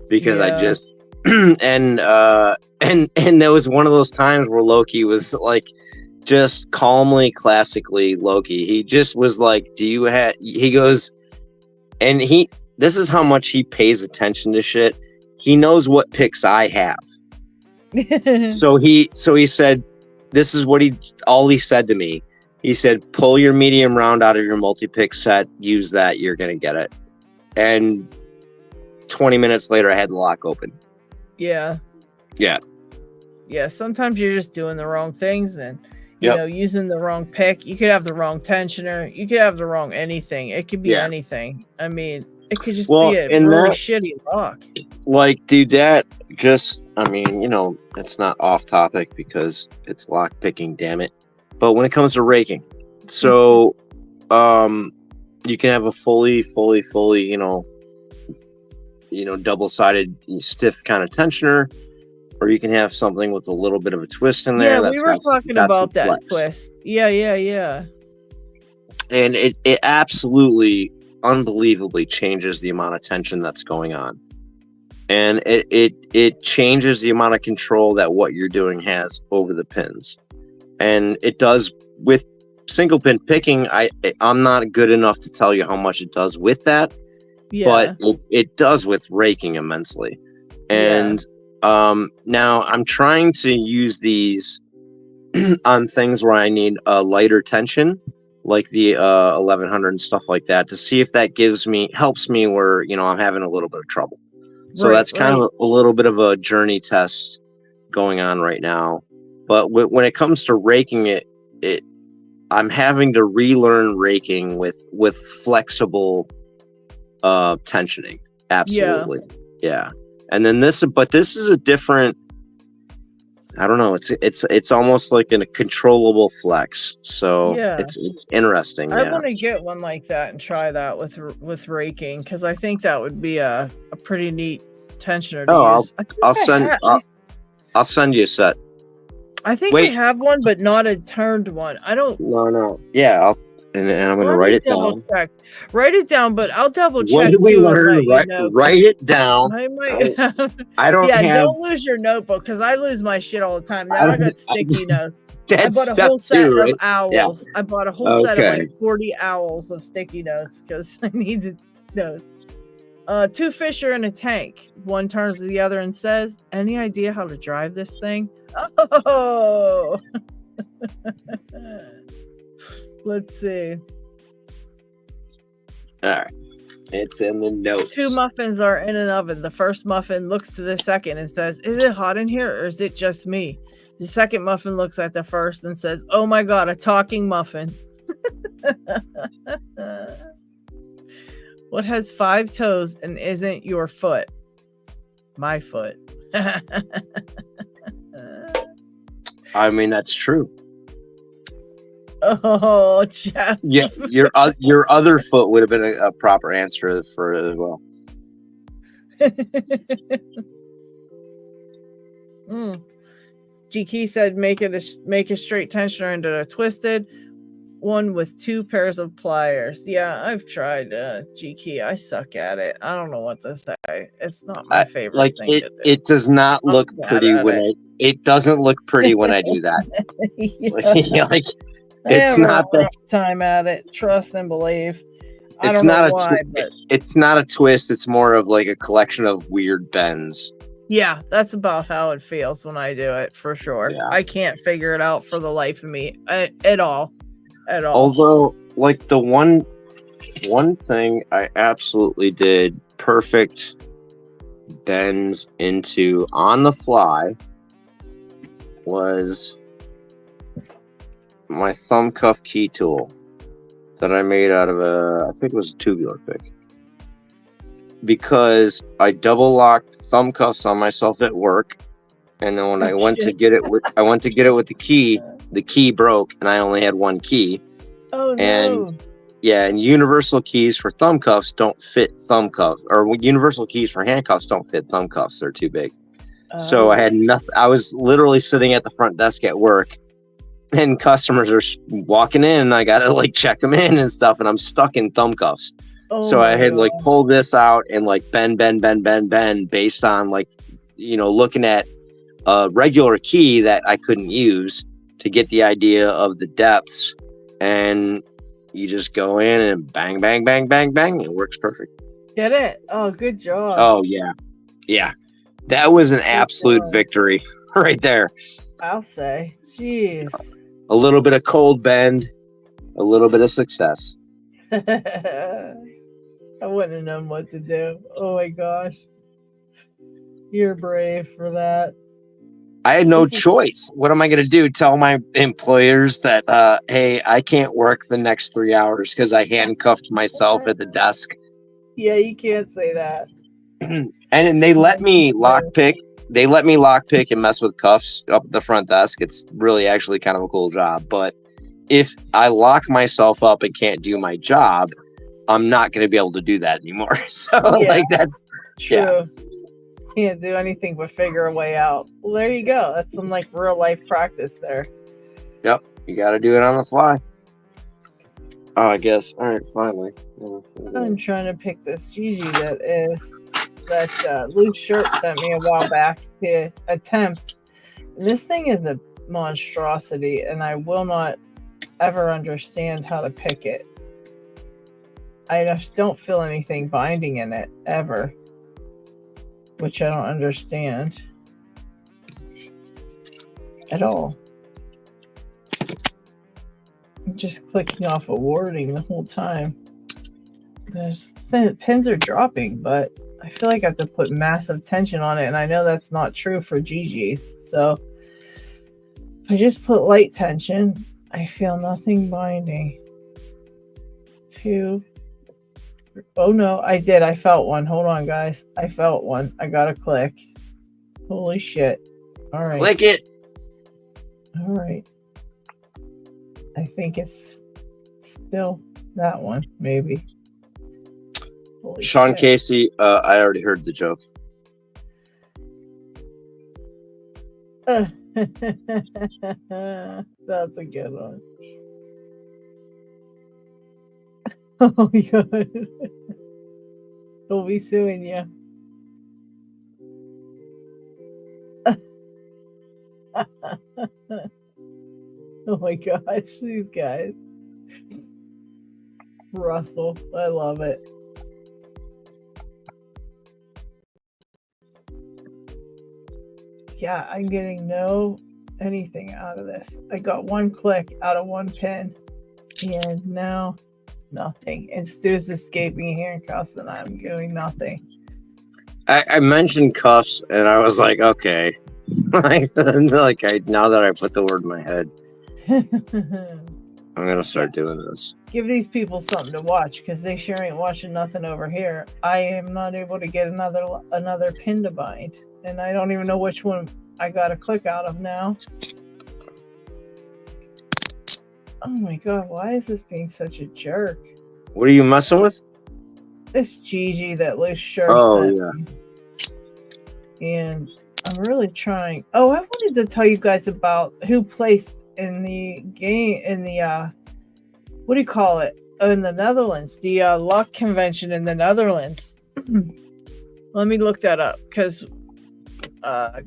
S4: because I just and there was one of those times where Loki was like just calmly, classically Loki. He just was like, he goes, and this is how much he pays attention to shit. He knows what picks I have. So he said, this is what he said to me. He said, pull your medium round out of your multi-pick set, use that, you're going to get it. And 20 minutes later, I had the lock open.
S1: Yeah.
S4: Yeah.
S1: Yeah, sometimes you're just doing the wrong things and, you know, using the wrong pick. You could have the wrong tensioner. You could have the wrong anything. It could be anything. I mean, it could just be a really shitty lock. Like,
S4: dude, that just, I mean, you know, it's not off topic because it's lock picking, damn it. But when it comes to raking, so you can have a fully, you know, double-sided stiff kind of tensioner, or you can have something with a little bit of a twist in there.
S1: Yeah, we were talking about that twist. Yeah.
S4: And it absolutely, unbelievably changes the amount of tension that's going on. And it changes the amount of control that what you're doing has over the pins. And it does with single pin picking. I'm not good enough to tell you how much it does with that.
S1: Yeah.
S4: but it does with raking immensely.
S1: Yeah.
S4: And now I'm trying to use these on things where I need a lighter tension, like the 1100 and stuff like that, to see if that helps me where, you know, I'm having a little bit of trouble. So
S1: Right,
S4: that's kind of a little bit of a journey test going on right now. But when it comes to raking it, I'm having to relearn raking with flexible tensioning. Absolutely. Yeah. And then this is a different, I don't know, it's almost like a controllable flex. So
S1: Yeah.
S4: it's interesting.
S1: I
S4: Yeah.
S1: want to get one like that and try that with raking, because I think that would be a pretty neat tensioner to use.
S4: I'll send you a set.
S1: I think I have one, but not a turned one. I don't.
S4: No. Yeah, and I'm gonna write it down.
S1: Check. Write it down, but I'll double check.
S4: What did we
S1: too
S4: learn? Write it down.
S1: I might.
S4: I don't have.
S1: Don't lose your notebook, because I lose my shit all the time. Now I got sticky notes.
S4: That's
S1: I bought a whole set
S4: right?
S1: of owls.
S4: Yeah.
S1: I bought a whole set of like 40 owls of sticky notes because I needed notes. Two fish are in a tank. One turns to the other and says, "Any idea how to drive this thing?" Oh, let's see.
S4: All right, it's in the notes.
S1: Two muffins are in an oven. The first muffin looks to the second and says, "Is it hot in here, or is it just me?" The second muffin looks at the first and says, "Oh my God, a talking muffin." What has 5 toes and isn't your foot? My foot.
S4: I mean, that's true.
S1: Oh, Jeff.
S4: Yeah, your other foot would have been a proper answer for it as well.
S1: GK said, make a straight tensioner into a twisted one with 2 pairs of pliers. Yeah, I've tried GK. I suck at it. I don't know what to say. It's not my favorite thing to do.
S4: It does not look pretty it doesn't look pretty when I do that. It's not that
S1: time at it. Trust and believe. I
S4: it's
S1: don't
S4: not
S1: know why, but
S4: it's not a twist. It's more of like a collection of weird bends.
S1: Yeah, that's about how it feels when I do it, for sure.
S4: Yeah.
S1: I can't figure it out for the life of me at all.
S4: Although, like, the one thing I absolutely did perfect bends into on the fly was my thumb cuff key tool that I made out of I think it was a tubular pick. Because I double locked thumb cuffs on myself at work, and then when I went to get it with the key broke, and I only had one key.
S1: Oh no!
S4: And and universal keys for thumb cuffs don't fit thumb cuffs, or universal keys for handcuffs don't fit thumb cuffs. They're too big. So I had nothing. I was literally sitting at the front desk at work, and customers are walking in, and I gotta like check them in and stuff, and I'm stuck in thumb cuffs. So I had like pulled this out and like bend based on like, you know, looking at a regular key that I couldn't use to get the idea of the depths. And you just go in and bang. It works perfect.
S1: Get it? Oh, good job.
S4: Oh yeah. Yeah. That was an absolute victory right there.
S1: I'll say. Jeez.
S4: A little bit of cold bend, a little bit of success.
S1: I wouldn't have known what to do. Oh my gosh. You're brave for that.
S4: I had no choice. What am I going to do? Tell my employers that, hey, I can't work the next 3 hours because I handcuffed myself at the desk.
S1: Yeah, you can't say that.
S4: And they let me lockpick. They let me lockpick and mess with cuffs up at the front desk. It's really actually kind of a cool job. But if I lock myself up and can't do my job, I'm not going to be able to do that anymore. So like that's
S1: true. Yeah. Can't do anything but figure a way out. Well, there you go. That's some like real life practice there.
S4: Yep. You got to do it on the fly. Oh, I guess. All right. Finally.
S1: I'm trying to pick this Gigi that loose shirt sent me a while back to attempt. And this thing is a monstrosity, and I will not ever understand how to pick it. I just don't feel anything binding in it ever, which I don't understand at all. I'm just clicking off a wording the whole time. The pins are dropping, but I feel like I have to put massive tension on it, and I know that's not true for GG's. So if I just put light tension, I feel nothing binding. 2. Oh no, I did. I felt one. Hold on, guys. I felt one. I gotta click. Holy shit. All right.
S4: Click it.
S1: All right. I think it's still that one, maybe. Holy
S4: Sean
S1: shit.
S4: Casey, I already heard the joke.
S1: That's a good one. Oh my god. He'll be suing you. Oh my gosh, these guys. Russell, I love it. Yeah, I'm getting no anything out of this. I got one click out of one pin, and now nothing. And Stu's escaping handcuffs, and I'm doing nothing.
S4: I mentioned cuffs, and I was like, okay. Now that I put the word in my head, I'm gonna start doing this.
S1: Give these people something to watch, because they sure ain't watching nothing over here. I am not able to get another pin to bind, and I don't even know which one I got to click out of now. Oh my god, why is this being such a jerk?
S4: What are you messing with?
S1: This Gigi that Liz Sure sent me. And I'm really trying. Oh, I wanted to tell you guys about who placed in the game, in the what do you call it, in the Netherlands, the luck convention in the Netherlands. Let me look that up, because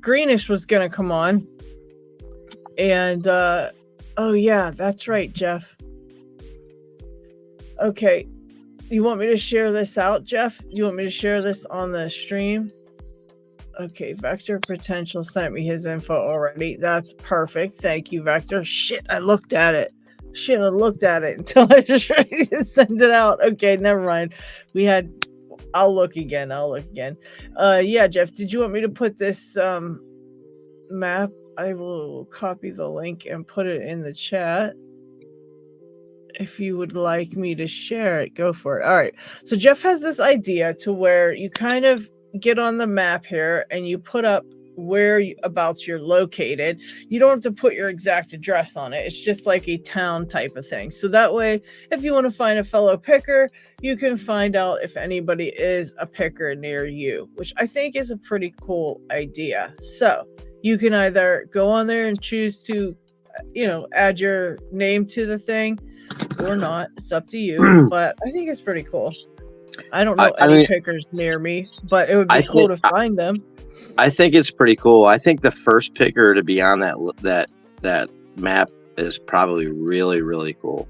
S1: Greenish was gonna come on, and oh yeah, that's right, Jeff. Okay, you want me to share this out, Jeff? You want me to share this on the stream? Okay, Vector Potential sent me his info already. That's perfect. Thank you, Vector. Shit, I looked at it. Shit, I looked at it until I was ready to send it out. Okay, never mind. I'll look again. Yeah, Jeff, did you want me to put this map? I will copy the link and put it in the chat. If you would like me to share it, go for it. All right. So Jeff has this idea to where you kind of get on the map here and you put up whereabouts you're located. You don't have to put your exact address on it. It's just like a town type of thing. So that way, if you want to find a fellow picker, you can find out if anybody is a picker near you, which I think is a pretty cool idea. So you can either go on there and choose to, add your name to the thing or not. It's up to you, but I think it's pretty cool. I don't know any pickers near me, but it would be cool to find them.
S4: I think it's pretty cool. I think the first picker to be on that map is probably really, really cool.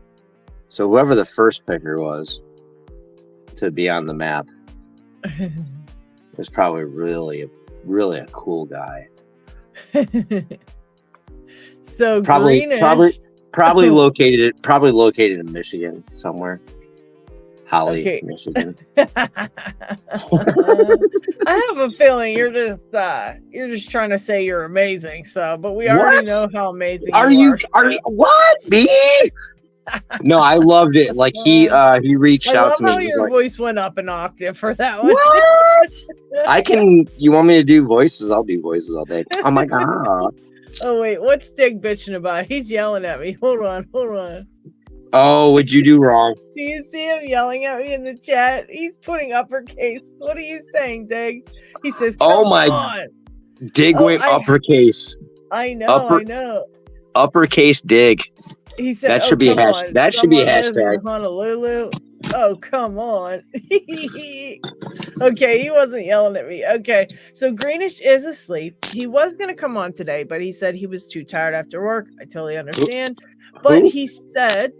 S4: So whoever the first picker was to be on the map is probably really a cool guy.
S1: So
S4: probably located in Michigan somewhere. Holly,
S1: okay.
S4: Michigan.
S1: I have a feeling you're just trying to say you're amazing. So, but we already know how amazing you are.
S4: What, me? No, I loved it. Like he reached out to me.
S1: I love how your voice went up an octave for that one.
S4: What? You want me to do voices? I'll do voices all day. Oh my god.
S1: Oh wait, what's Dig bitching about? He's yelling at me. Hold on.
S4: Oh, what'd you do wrong?
S1: Do you see him yelling at me in the chat? He's putting uppercase. What are you saying, Dig? He says, Come on.
S4: Dig went uppercase.
S1: I know.
S4: Uppercase Dig.
S1: He said,
S4: that should be a hashtag. That should be a hashtag.
S1: Honolulu. Oh, come on. Okay, he wasn't yelling at me. Okay, so Greenish is asleep. He was going to come on today, but he said he was too tired after work. I totally understand. But he said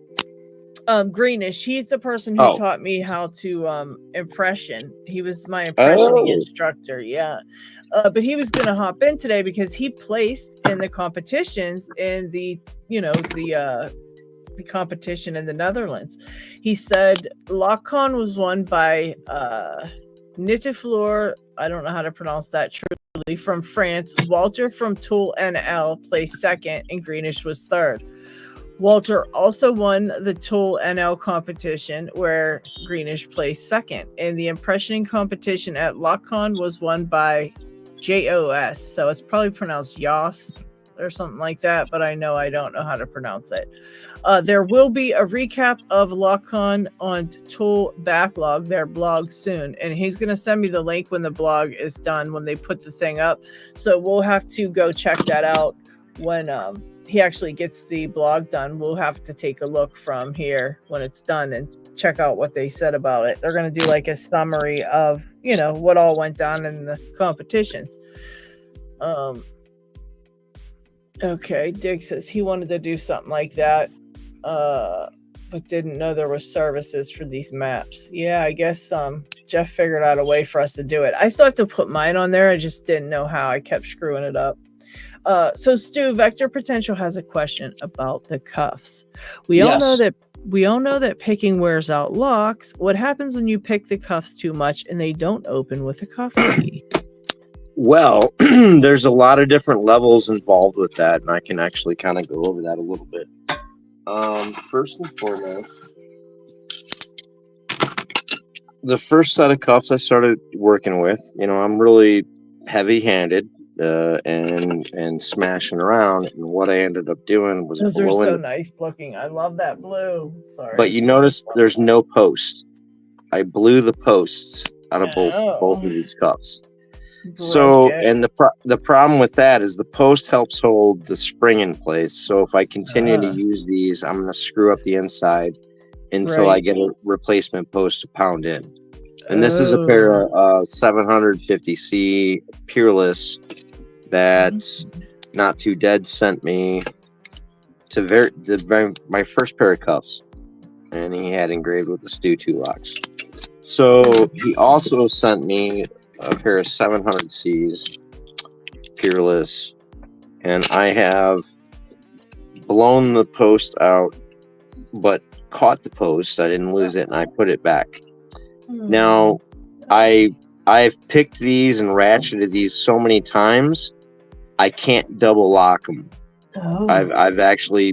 S1: Greenish. He's the person who
S4: Oh.
S1: taught me how to impression. He was my impressioning instructor. Yeah. But he was gonna hop in today because he placed in the competitions in the competition in the Netherlands. He said Lockcon was won by Nitiflor, I don't know how to pronounce that truly, from France. Walter from Toul NL placed second, and Greenish was third. Walter also won the Toul NL competition, where Greenish placed second. And the impressioning competition at Lockcon was won by JOS. So it's probably pronounced Yos or something like that, but I don't know how to pronounce it. There will be a recap of Lockcon on Tool Backlog, their blog, soon. And he's going to send me the link when the blog is done, when they put the thing up. So we'll have to go check that out when he actually gets the blog done. We'll have to take a look from here when it's done and check out what they said about it. They're going to do like a summary of, what all went down in the competitions. Okay, Dig says he wanted to do something like that, but didn't know there was services for these maps. Yeah, I guess Jeff figured out a way for us to do it. I still have to put mine on there. I just didn't know how. I kept screwing it up. So Stu, Vector Potential has a question about the cuffs. We all know that picking wears out locks. What happens when you pick the cuffs too much and they don't open with a cuff key?
S4: Well, there's a lot of different levels involved with that, and I can actually kind of go over that a little bit. First and foremost, the first set of cuffs I started working with, I'm really heavy-handed and smashing around, and what I ended up doing was
S1: those are so nice looking. I love that blue. Sorry,
S4: but you notice there's no post. I blew the posts out of both of these cuffs. So, and the problem with that is the post helps hold the spring in place. So if I continue to use these, I'm going to screw up the inside until I get a replacement post to pound in. And this is a pair of 750C Peerless that Not Too Dead sent me to my first pair of cuffs. And he had engraved with the Stu 2 locks. So he also sent me a pair of 700Cs Peerless, and I have blown the post out, but caught the post. I didn't lose it, and I put it back. Now, I've picked these and ratcheted these so many times, I can't double lock them. I've actually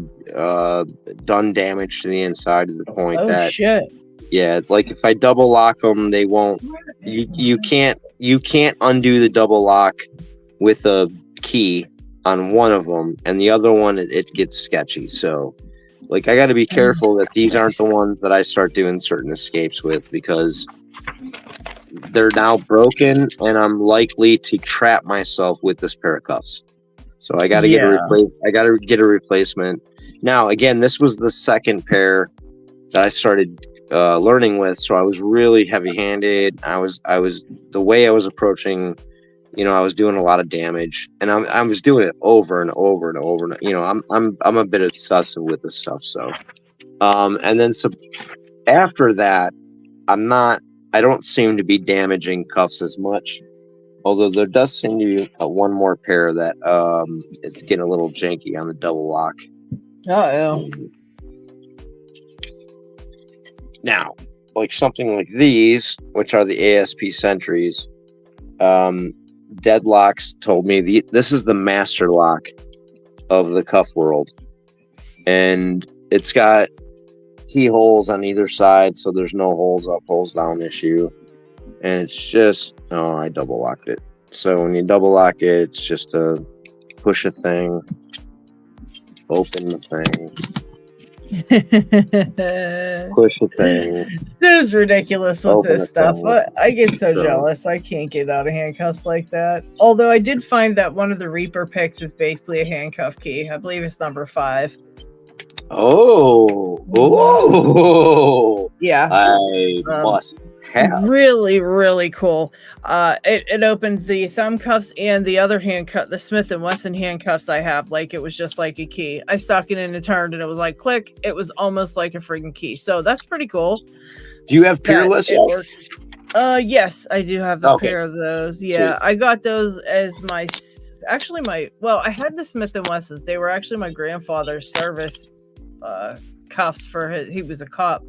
S4: done damage to the inside to the point that
S1: shit.
S4: Yeah, like if I double lock them, they won't. You can't undo the double lock with a key on one of them, and the other one it gets sketchy. So, like, I got to be careful that these aren't the ones that I start doing certain escapes with, because they're now broken, and I'm likely to trap myself with this pair of cuffs. So I got to get a replacement. Now, again, this was the second pair that I started learning with, so I was really heavy-handed. I was the way I was approaching, I was doing a lot of damage, and I was doing it over and over and over. And, I'm a bit obsessive with this stuff. So, and then after that, I don't seem to be damaging cuffs as much. Although there does seem to be one more pair that it's getting a little janky on the double lock. Now, like something like these, which are the ASP Sentries, Deadlocks told me this is the master lock of the cuff world. And it's got keyholes on either side, so there's no holes up, holes down issue. And it's just, I double locked it. So when you double lock it, it's just a push a thing, open the thing. Push a thing.
S1: This is ridiculous with this stuff. I get so jealous. I can't get out of handcuffs like that. Although I did find that one of the Reaper picks is basically a handcuff key. I believe it's number 5.
S4: Oh, yeah. I must have?
S1: Really, really cool. It opened the thumb cuffs and the other handcuff, the Smith and Wesson handcuffs I have. Like it was just like a key. I stuck it in and turned, and it was like click. It was almost like a freaking key. So that's pretty cool.
S4: Do you have Peerless?
S1: It works. Yes, I do have a pair of those. Yeah, I got those as my. Actually, I had the Smith and Wessons. They were actually my grandfather's service cuffs for he was a cop,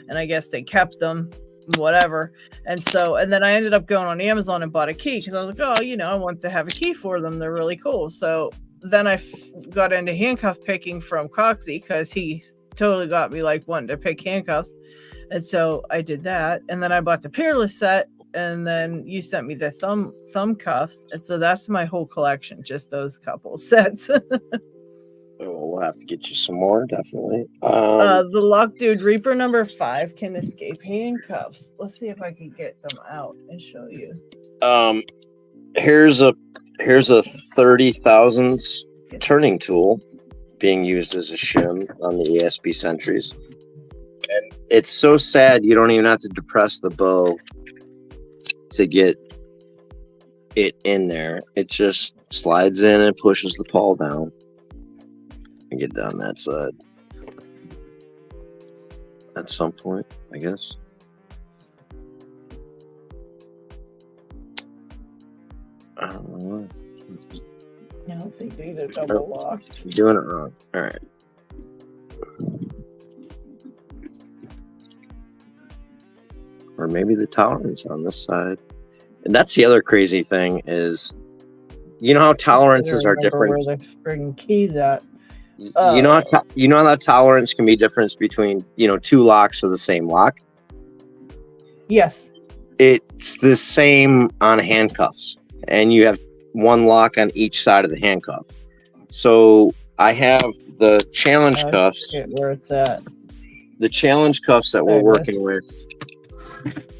S1: and I guess they kept them. Whatever, and then I ended up going on Amazon and bought a key because I was like, oh, I want to have a key for them. They're really cool. So then I got into handcuff picking from Coxie because he totally got me like wanting to pick handcuffs, and so I did that. And then I bought the Peerless set, and then you sent me the thumb cuffs, and so that's my whole collection, just those couple sets.
S4: We'll have to get you some more, definitely.
S1: The Lock Dude Reaper number 5 can escape handcuffs. Let's see if I can get them out and show you.
S4: Here's a 30 thousandths turning tool being used as a shim on the ESP Sentries. And it's so sad you don't even have to depress the bow to get it in there. It just slides in and pushes the pawl down. And get down that side at some point, I guess. I don't know why.
S1: I don't think these are double locked.
S4: I'm doing it wrong. All right. Or maybe the tolerance on this side. And that's the other crazy thing is, how tolerances are different.
S1: Where the friggin' keys at?
S4: You know how that tolerance can be different between two locks of the same lock.
S1: Yes,
S4: it's the same on handcuffs, and you have one lock on each side of the handcuff. So I have the challenge cuffs.
S1: Where it's at?
S4: The challenge cuffs that we're working with.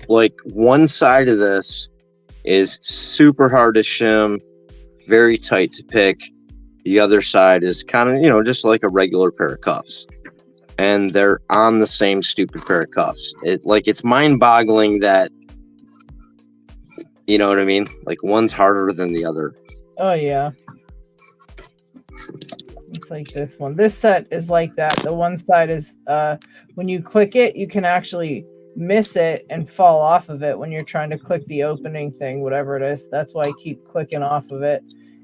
S4: Like one side of this is super hard to shim, very tight to pick. The other side is kind of, just like a regular pair of cuffs. And they're on the same stupid pair of cuffs. It's mind-boggling that, you know what I mean? Like, one's harder than the other.
S1: Oh, yeah. It's like this one. This set is like that. The one side is, when you click it, you can actually miss it and fall off of it when you're trying to click the opening thing, whatever it is. That's why I keep clicking off of it.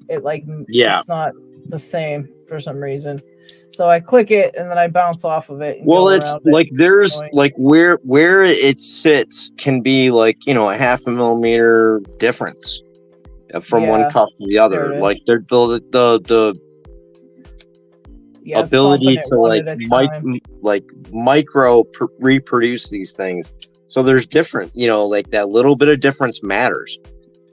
S1: It's not the same for some reason. So I click it and then I bounce off of it.
S4: Well, it's like there's like where it sits can be like, a half a millimeter difference from one cuff to the other. Like they're the ability to micro reproduce these things. So there's different, like that little bit of difference matters.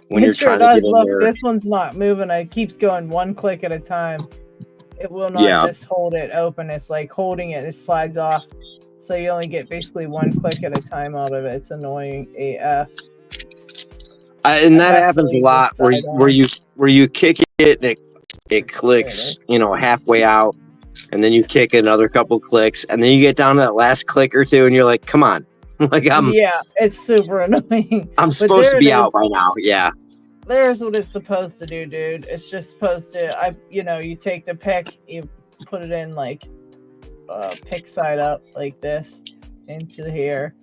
S4: When you're trying to get in there.
S1: This one's not moving. It keeps going one click at a time. It will not just hold it open. It's like holding it. It slides off. So you only get basically one click at a time out of it. It's annoying AF.
S4: And that happens a lot where you kick it and it clicks, halfway out, and then you kick another couple clicks, and then you get down to that last click or two, and you're like, come on.
S1: It's super annoying.
S4: I'm supposed to be out by now. Yeah.
S1: There's what it's supposed to do, dude. It's just supposed to, you take the pick, you put it in like pick side up like this into here,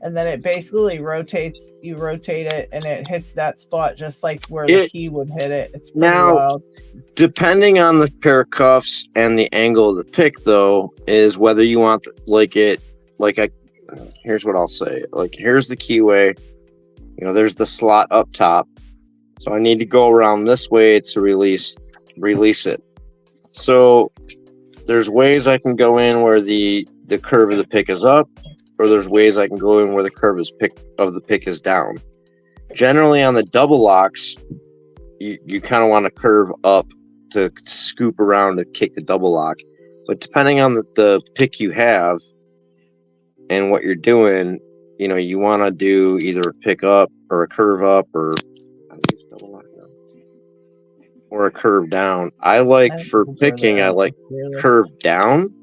S1: and then it basically rotates. You rotate it, and it hits that spot just like where the key would hit it. It's pretty wild.
S4: Depending on the pair of cuffs and the angle of the pick, though, is whether you want here's what I'll say. Like, here's the keyway. There's the slot up top. So I need to go around this way to release it. So there's ways I can go in where the curve of the pick is up, or there's ways I can go in where the curve of the pick is down. Generally on the double locks, you kind of want to curve up to scoop around to kick the double lock. But depending on the pick you have and what you're doing, you want to do either a pick up or a curve up or a curve down. I like for picking, I like curve down,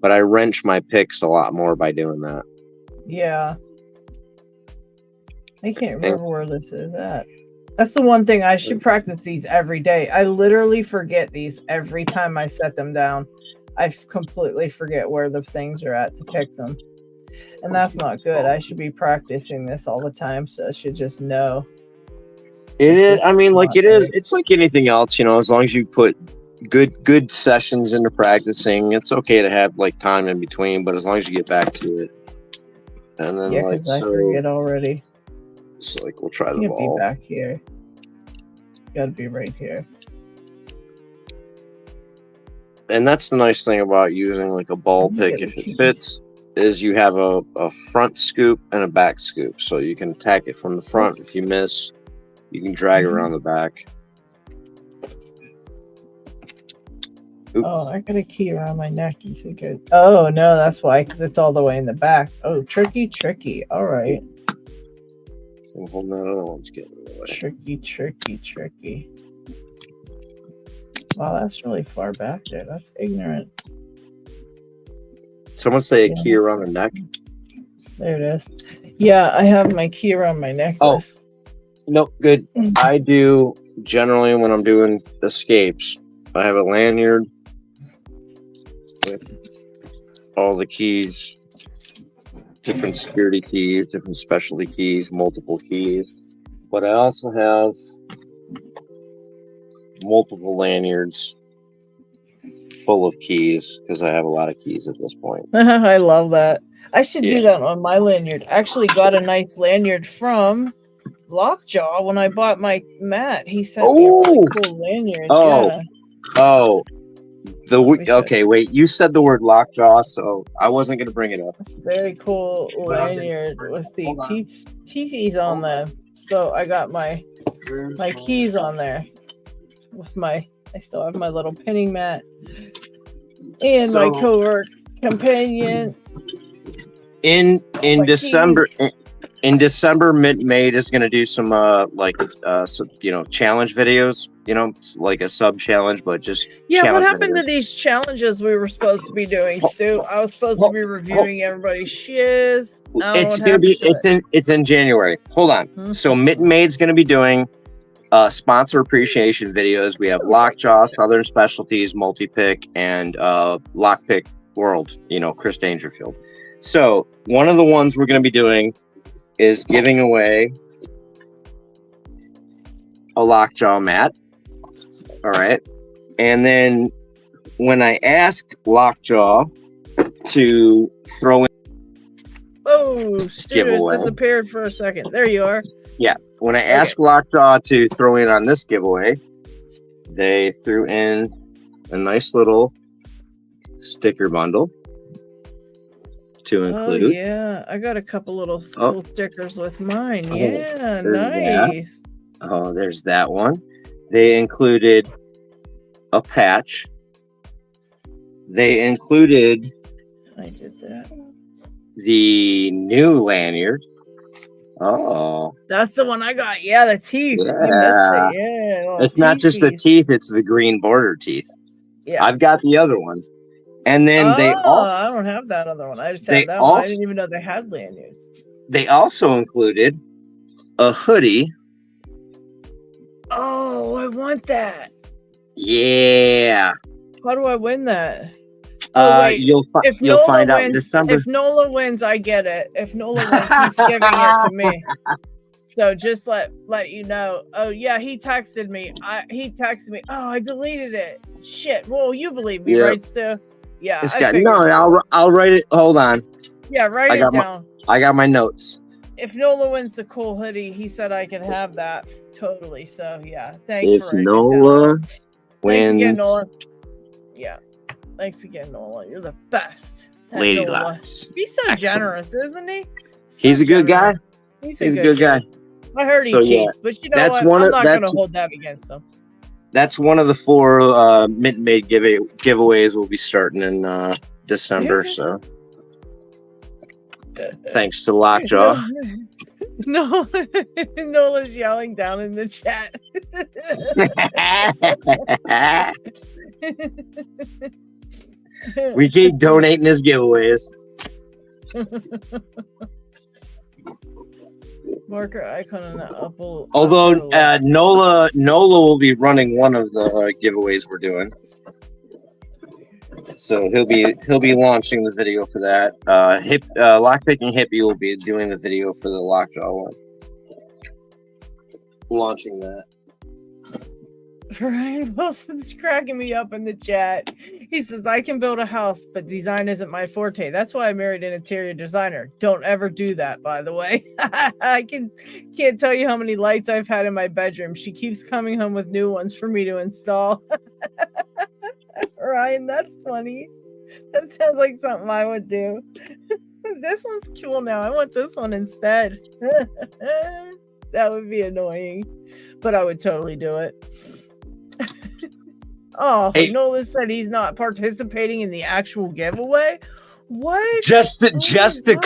S4: but I wrench my picks a lot more by doing that.
S1: Yeah. I can't remember where this is at. That's the one thing I should practice these every day. I literally forget these every time I set them down. I completely forget where the things are at to pick them. And that's not good. I should be practicing this all the time, so I should just know.
S4: It is. I mean, like it is. It's like anything else, you know. As long as you put good sessions into practicing, it's okay to have like time in between. But as long as you get back to it, and then
S1: Yeah,
S4: like
S1: because I forget already.
S4: So like we'll try the
S1: Can't
S4: ball.
S1: be back here. Got to be right here.
S4: And that's the nice thing about using like a ball pick, if it fits, is you have a front scoop and a back scoop. So you can attack it from the front. If you miss, you can drag around the back. Oop.
S1: Oh, I got a key around my neck. You think it? Oh, no, that's why, because it's all the way in the back. Oh, tricky. All right.
S4: Hold that other one's getting in the way.
S1: Tricky. Wow, that's really far back there. That's ignorant.
S4: Someone say a key around the neck.
S1: There it is. Yeah, I have my key around my necklace.
S4: No, good. I do generally when I'm doing escapes. I have a lanyard with all the keys, different security keys, different specialty keys, multiple keys. But I also have multiple lanyards full of keys because I have a lot of keys at this point.
S1: I love that. I should do that on my lanyard. Actually got a nice lanyard from Lockjaw when I bought my mat. He sent me a really cool lanyard.
S4: Okay, wait. You said the word Lockjaw, so I wasn't going to bring it up.
S1: Very cool lanyard with the teethies on them. So I got my keys on there with I still have my little pinning mat and my co-work companion.
S4: In December, in December, Mint-Made is going to do some challenge videos. You know, like a sub challenge, but just
S1: what happened to these challenges we were supposed to be doing, Stu? I was supposed to be reviewing everybody's shiz.
S4: It's in January. Hold on. So Mint-Made's going to be doing sponsor appreciation videos. We have Lockjaw, Southern Specialties, Multi-Pick, and Lockpick World. You know, Chris Dangerfield. So one of the ones we're going to be doing is giving away a Lockjaw mat. All right. And then when I asked Lockjaw to throw in
S1: Stu disappeared for a second. There you are.
S4: Yeah. When I asked Lockjaw to throw in on this giveaway, they threw in a nice little sticker bundle to include.
S1: Oh, yeah. I got a couple little cool stickers with mine. Yeah, nice.
S4: Oh, there's that one. They included a patch. They included the new lanyard. Oh,
S1: that's the one I got. Yeah, the teeth.
S4: Yeah, it's not just the teeth; it's the green border teeth. Yeah, I've got the other one, and then I
S1: don't have that other one. I just have that one. I didn't even know they had lanyards.
S4: They also included a hoodie.
S1: Oh, I want that.
S4: Yeah.
S1: How do I win that?
S4: You'll find out in December.
S1: If Nola wins, I get it. If Nola wins, he's giving it to me. So just let you know. Oh yeah, he texted me. Oh, I deleted it. Shit. Well, you believe me, right, Stu? Yeah.
S4: I'll write it. Hold on.
S1: Yeah, write it down.
S4: I got my notes.
S1: If Nola wins the cool hoodie, he said I could have that totally. So yeah, thanks.
S4: If Nola wins,
S1: thanks again, Nola. Yeah. Thanks again, Nola. You're the best.
S4: Lady Lots.
S1: He's so generous, isn't he?
S4: He's a good guy. He's a good guy.
S1: I heard he cheats, but you know what? I'm not going to hold that against him.
S4: That's one of the 4 Mint-Made giveaways we'll be starting in December. So thanks to Lockjaw.
S1: No, Nola's yelling down in the chat.
S4: We keep donating his giveaways.
S1: Marker icon on that upper.
S4: Although
S1: left.
S4: Nola will be running one of the giveaways we're doing, so he'll be launching the video for that. Lockpicking Hippie will be doing the video for the Lockjaw one, launching that.
S1: Ryan Wilson's cracking me up in the chat. He says, I can build a house, but design isn't my forte. That's why I married an interior designer. Don't ever do that, by the way. I can't tell you how many lights I've had in my bedroom. She keeps coming home with new ones for me to install. Ryan, that's funny. That sounds like something I would do. This one's cool now. I want this one instead. That would be annoying, but I would totally do it. Oh,
S4: Hey.
S1: Nola said he's not participating in the actual giveaway. What?
S4: Just to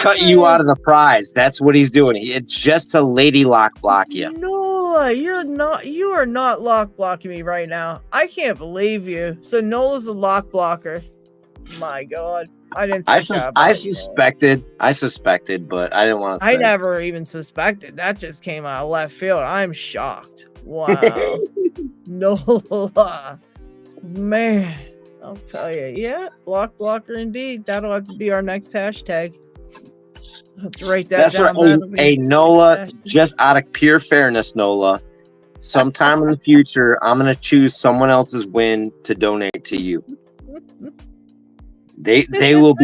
S4: cut you out of the prize. That's what he's doing. It's just to lady lock block you.
S1: Nola, you are not lock blocking me right now. I can't believe you. So Nola's a lock blocker. My God. I didn't think
S4: I suspected, but I didn't want to say.
S1: I never even suspected. That just came out of left field. I'm shocked. Wow. Nola. Man, I'll tell you. Yeah, lock blocker indeed. That'll have to be our next hashtag. I'll have to write that
S4: That's
S1: down.
S4: right. Hey, Nola, just out of pure fairness, Nola, sometime in the future, I'm going to choose someone else's win to donate to you. They will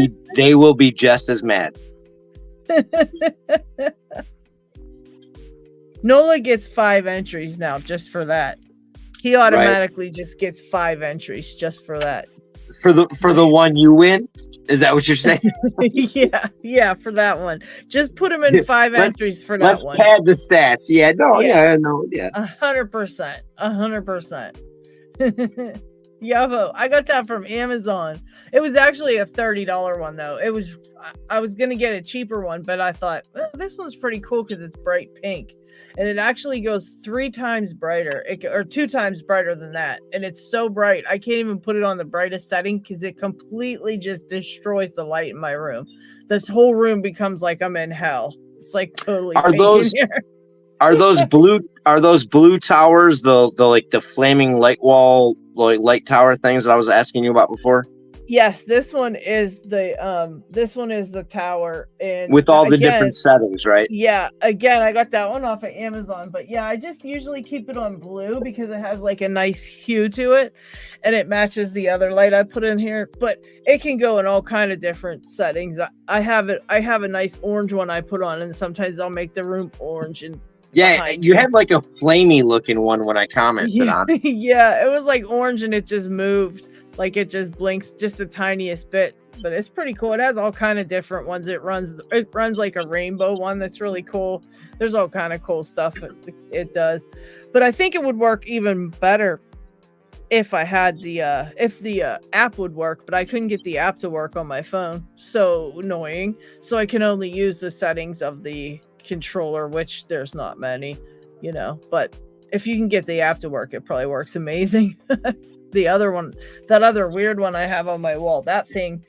S4: be just as mad.
S1: Nola gets 5 entries now just for that. He automatically just gets 5 entries just for that.
S4: For the one you win? Is that what you're saying?
S1: yeah, for that one. Just put him in 5 entries for that one.
S4: Let's pad the stats. Yeah, no, yeah, no, yeah.
S1: 100%. 100%. Yavo, I got that from Amazon. It was actually a $30 one though. I was gonna get a cheaper one, but I thought this one's pretty cool because it's bright pink, and it actually goes 3 times brighter, or 2 times brighter than that. And it's so bright, I can't even put it on the brightest setting because it completely just destroys the light in my room. This whole room becomes like I'm in hell. It's like totally pink in here.
S4: Are those blue towers the flaming light wall light tower things that I was asking you about before?
S1: Yes, this one is the tower, and
S4: with all the different settings, right?
S1: Yeah, again, I got that one off of Amazon, but yeah, I just usually keep it on blue because it has like a nice hue to it, and it matches the other light I put in here. But it can go in all kind of different settings. I have a nice orange one I put on, and sometimes I'll make the room orange and.
S4: Yeah, you had like a flamey looking one when I commented on it.
S1: Yeah, it was like orange and it just moved. Like it just blinks just the tiniest bit. But it's pretty cool. It has all kind of different ones. It runs like a rainbow one that's really cool. There's all kind of cool stuff it does. But I think it would work even better if I had if the app would work, but I couldn't get the app to work on my phone. So annoying. So I can only use the settings of the controller, which there's not many, but if you can get the app to work, it probably works amazing. The other one, that other weird one I have on my wall, that thing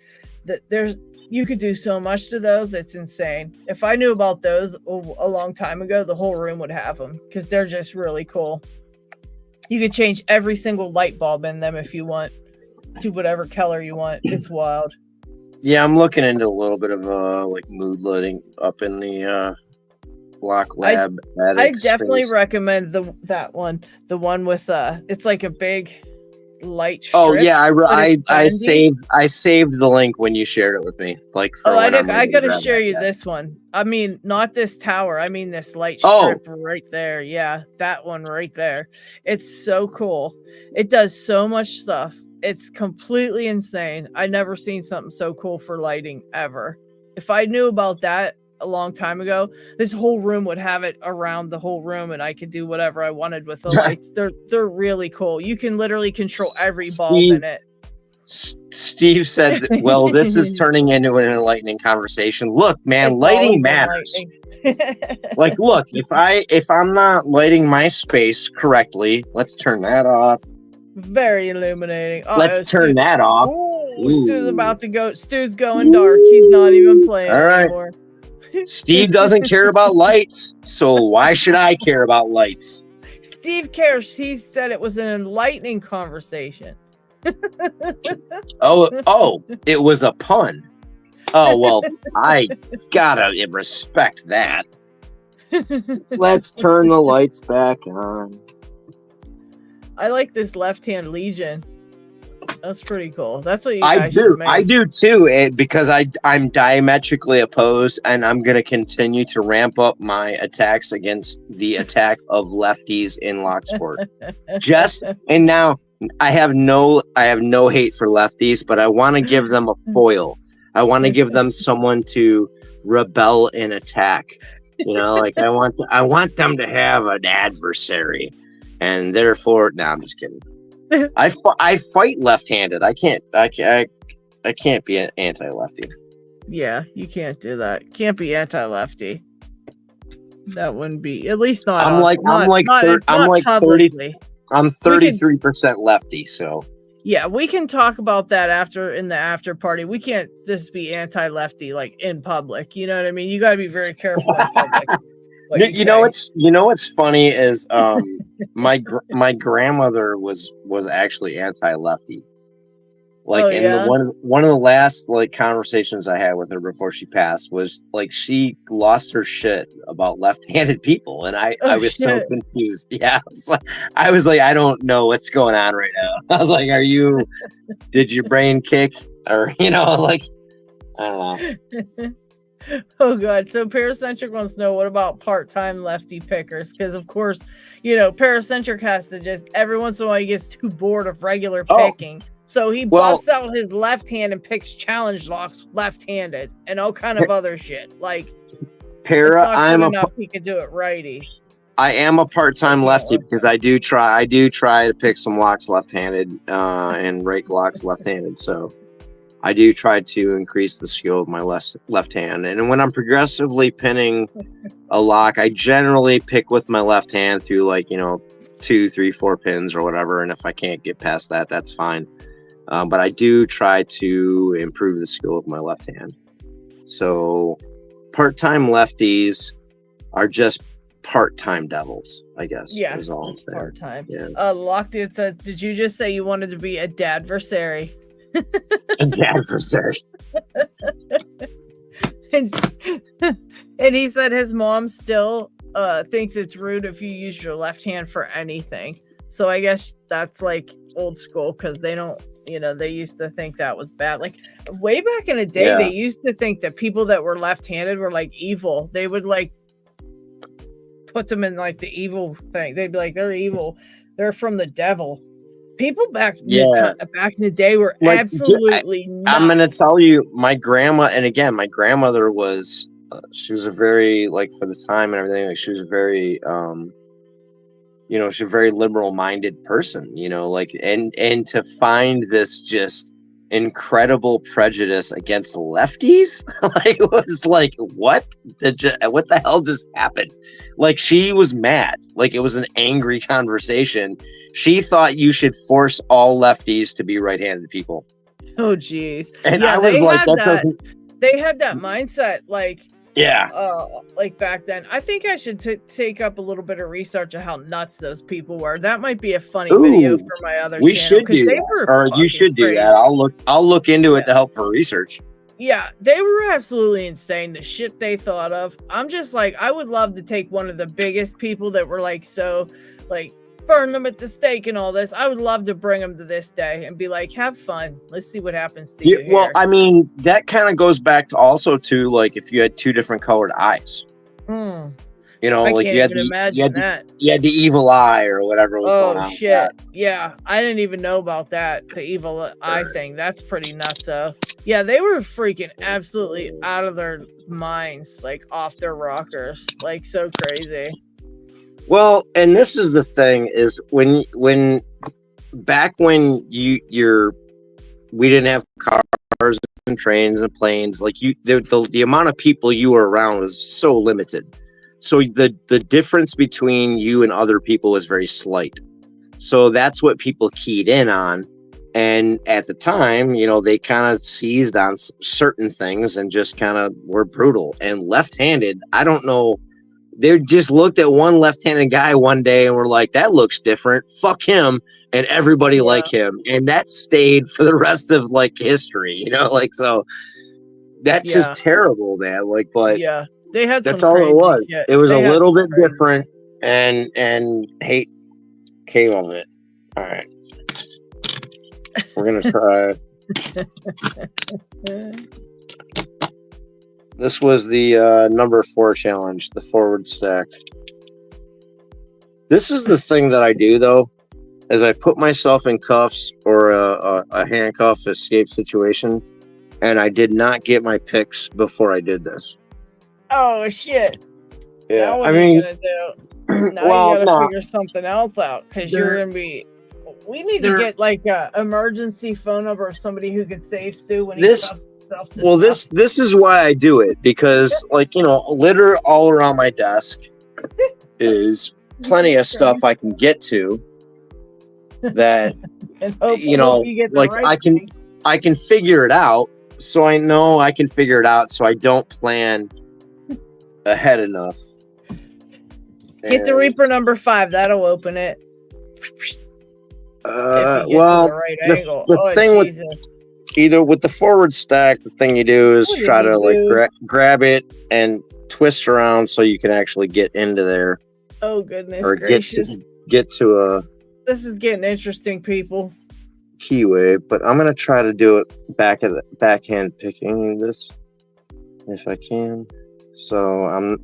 S1: you could do so much to those, it's insane. If I knew about those a long time ago, the whole room would have them because they're just really cool. You could change every single light bulb in them if you want to whatever color you want. It's wild.
S4: Yeah, I'm looking into a little bit of like mood lighting up in the Block Lab.
S1: I definitely recommend that one. The one with it's like a big light strip.
S4: Oh yeah, I saved the link when you shared it with me. Like for
S1: I gotta share you this one. I mean, not this tower. I mean this light strip right there. Yeah, that one right there. It's so cool. It does so much stuff. It's completely insane. I never seen something so cool for lighting ever. If I knew about that a long time ago, this whole room would have it around the whole room, and I could do whatever I wanted with the lights. They're really cool. You can literally control every bulb in it.
S4: Steve said, well, this is turning into an enlightening conversation. Look, man, lighting matters. Like, look, if I'm not lighting my space correctly, let's turn that off.
S1: Very illuminating.
S4: Let's turn that off.
S1: Ooh. Stu's about to go. Stu's going dark. He's not even playing anymore.
S4: Steve doesn't care about lights, so why should I care about lights?
S1: Steve cares. He said it was an enlightening conversation.
S4: Oh, it was a pun. Oh, well, I gotta respect that. Let's turn the lights back on.
S1: I like this left-hand Legion. That's pretty cool. That's what you guys should make.
S4: I do too, because I'm diametrically opposed, and I'm gonna continue to ramp up my attacks against the attack of lefties in Locksport. And now I have no hate for lefties, but I want to give them a foil. I want to give them someone to rebel and attack. You know, like I want them to have an adversary, and therefore, no, I'm just kidding. I fight left-handed. I can't be an anti-lefty.
S1: Yeah, you can't do that. Can't be anti-lefty. That wouldn't be, at least not.
S4: I'm like 30. I'm 33% lefty, so.
S1: Yeah, we can talk about that in the after party. We can't just be anti-lefty like in public. You know what I mean? You got to be very careful in public.
S4: You know what's funny is my grandmother was actually anti-lefty. Like one of the last like conversations I had with her before she passed was like she lost her shit about left-handed people, and I was so confused. Yeah, I was like I don't know what's going on right now. I was like, did your brain kick, or like I don't know.
S1: Oh god. So Paracentric wants to know, what about part-time lefty pickers? Because of course, Paracentric has to just every once in a while he gets too bored of regular picking. So he busts out his left hand and picks challenge locks left-handed and all kind of other shit. Like he could do it righty.
S4: I am a part-time lefty because I do try to pick some locks left-handed and rake locks left-handed. So I do try to increase the skill of my left hand. And when I'm progressively pinning a lock, I generally pick with my left hand through 2, 3, 4 pins or whatever. And if I can't get past that, that's fine. But I do try to improve the skill of my left hand. So part-time lefties are just part-time devils, I guess.
S1: Yeah,
S4: is all
S1: part-time.
S4: Yeah.
S1: Locked it says, did you just say you wanted to be a dadversary?
S4: An adversary.
S1: and he said his mom still thinks it's rude if you use your left hand for anything. So I guess that's like old school, because they don't, they used to think that was bad. Like way back in the day, they used to think that people that were left-handed were like evil. They would like put them in like the evil thing. They'd be like, they're evil. They're from the devil. People back in the day were like, absolutely nuts.
S4: I'm going to tell you, my grandmother was, she was a very, like, for the time and everything, like, she was a very, she's a very liberal-minded person, and to find this just incredible prejudice against lefties, like, it was like, what the hell just happened? Like, she was mad. Like, it was an angry conversation. She thought you should force all lefties to be right-handed people.
S1: Oh, geez.
S4: And I was like,
S1: they had that mindset, like, like back then. I think I should take up a little bit of research of how nuts those people were. That might be a funny video for my other channel.
S4: We should do that. Or you should do that. I'll look into it to help for research.
S1: Yeah, they were absolutely insane. The shit they thought of. I'm just like, I would love to take one of the biggest people that were like, so like, burn them at the stake and all this. I would love to bring them to this day and be like, have fun. Let's see what happens to you.
S4: Well, I mean, that kind of goes back to also to like if you had 2 different colored eyes.
S1: I
S4: like
S1: can't even imagine that.
S4: You had the evil eye or whatever was going on. Oh
S1: shit! Yeah, I didn't even know about that. The evil eye thing. That's pretty nuts. Yeah, they were freaking absolutely out of their minds, like off their rockers, like so crazy.
S4: Well, and this is the thing is when we didn't have cars and trains and planes, like the amount of people you were around was so limited. So the difference between you and other people was very slight. So that's what people keyed in on. And at the time, you know, they kind of seized on certain things and just kind of were brutal. And left-handed, I don't know. They just looked at one left-handed guy one day and were like, that looks different. Fuck him. And everybody like him. And that stayed for the rest of like history, you know, like, so that's just terrible, man. Like, but
S1: they had
S4: that's
S1: some
S4: all
S1: crazy
S4: it was.
S1: shit.
S4: It was
S1: They
S4: a
S1: had
S4: little
S1: some
S4: bit
S1: crazy-
S4: different and hate came of it. All right. We're going to try. This was the number 4 challenge, the forward stack. This is the thing that I do, though, is I put myself in cuffs or a handcuff escape situation, and I did not get my picks before I did this.
S1: Oh shit!
S4: Yeah,
S1: now what
S4: I
S1: are
S4: mean,
S1: you gonna do? Now
S4: well,
S1: you gotta figure something else out because you're gonna be. We need to get like a emergency phone number of somebody who could save Stu when he cuffs himself to
S4: well,
S1: stuff.
S4: this is why I do it, because like, you know, litter all around my desk is plenty of stuff I can get to that
S1: and hope,
S4: you know,
S1: hope you get the
S4: like
S1: right thing.
S4: I can figure it out, so I know I can figure it out, so I don't plan ahead enough.
S1: Get the Reaper number 5. That'll open it. If you get
S4: well,
S1: to the right angle.
S4: the thing with either with the forward stack, the thing you do is try to like grab it and twist around so you can actually get into there.
S1: Oh goodness
S4: or
S1: gracious!
S4: Get to a.
S1: This is getting interesting, people.
S4: Keyway, but I'm gonna try to do it backhand picking this if I can. So I'm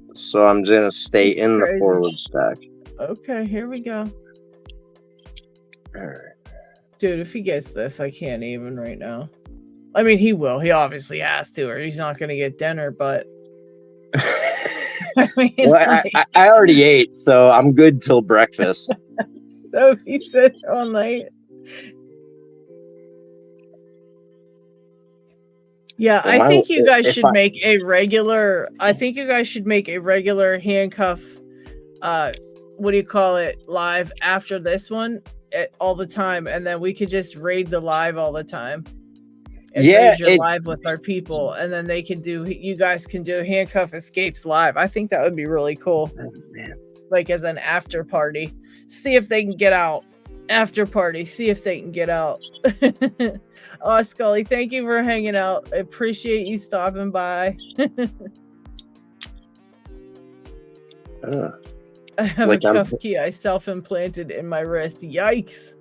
S4: gonna stay in the forward stack.
S1: Okay, here we go.
S4: All right.
S1: Dude, if he gets this, I can't even right now. I mean, he will. He obviously has to, or he's not going to get dinner, but... I mean,
S4: well, I already ate, so I'm good till breakfast.
S1: So he said all night. Yeah, well, I think you guys should make a regular... I think you guys should make a regular handcuff, what do you call it, live after this one. All the time, and then we could just raid the live all the time. And raid your live with our people, and then they can do. You guys can do handcuff escapes live. I think that would be really cool.
S4: Oh, man.
S1: Like as an after party, see if they can get out. After party, see if they can get out. Oh, Scully, thank you for hanging out. I appreciate you stopping by. I have a cuff key I self-implanted in my wrist. Yikes.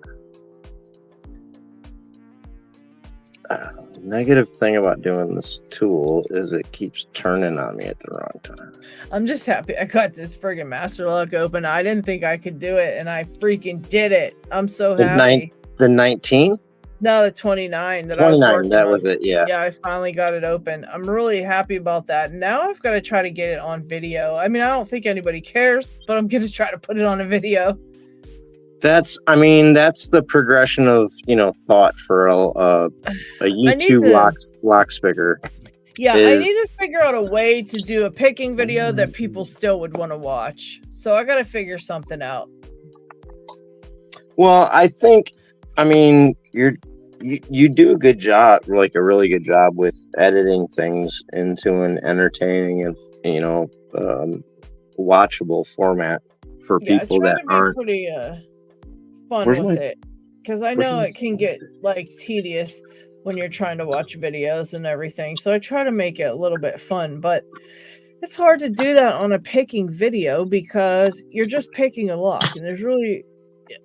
S4: Negative thing about doing this tool is it keeps turning on me at the wrong time.
S1: I'm just happy I got this friggin' master lock open. I didn't think I could do it, and I freaking did it. I'm so happy.
S4: The 19?
S1: No, the 29 that
S4: 29,
S1: I was working
S4: that
S1: on.
S4: was it, yeah.
S1: Yeah, I finally got it open. I'm really happy about that. Now I've got to try to get it on video. I mean, I don't think anybody cares, but I'm going to try to put it on a video.
S4: That's the progression of, you know, thought for a YouTube lock speaker.
S1: Yeah, I need to figure out a way to do a picking video that people still would want to watch. So I got to figure something out.
S4: Well, I mean, you do a good job, like a really good job with editing things into an entertaining and, you know, watchable format for people that aren't
S1: pretty fun with it, because I know it can get like tedious when you're trying to watch videos and everything. So I try to make it a little bit fun, but it's hard to do that on a picking video because you're just picking a lock, and there's really,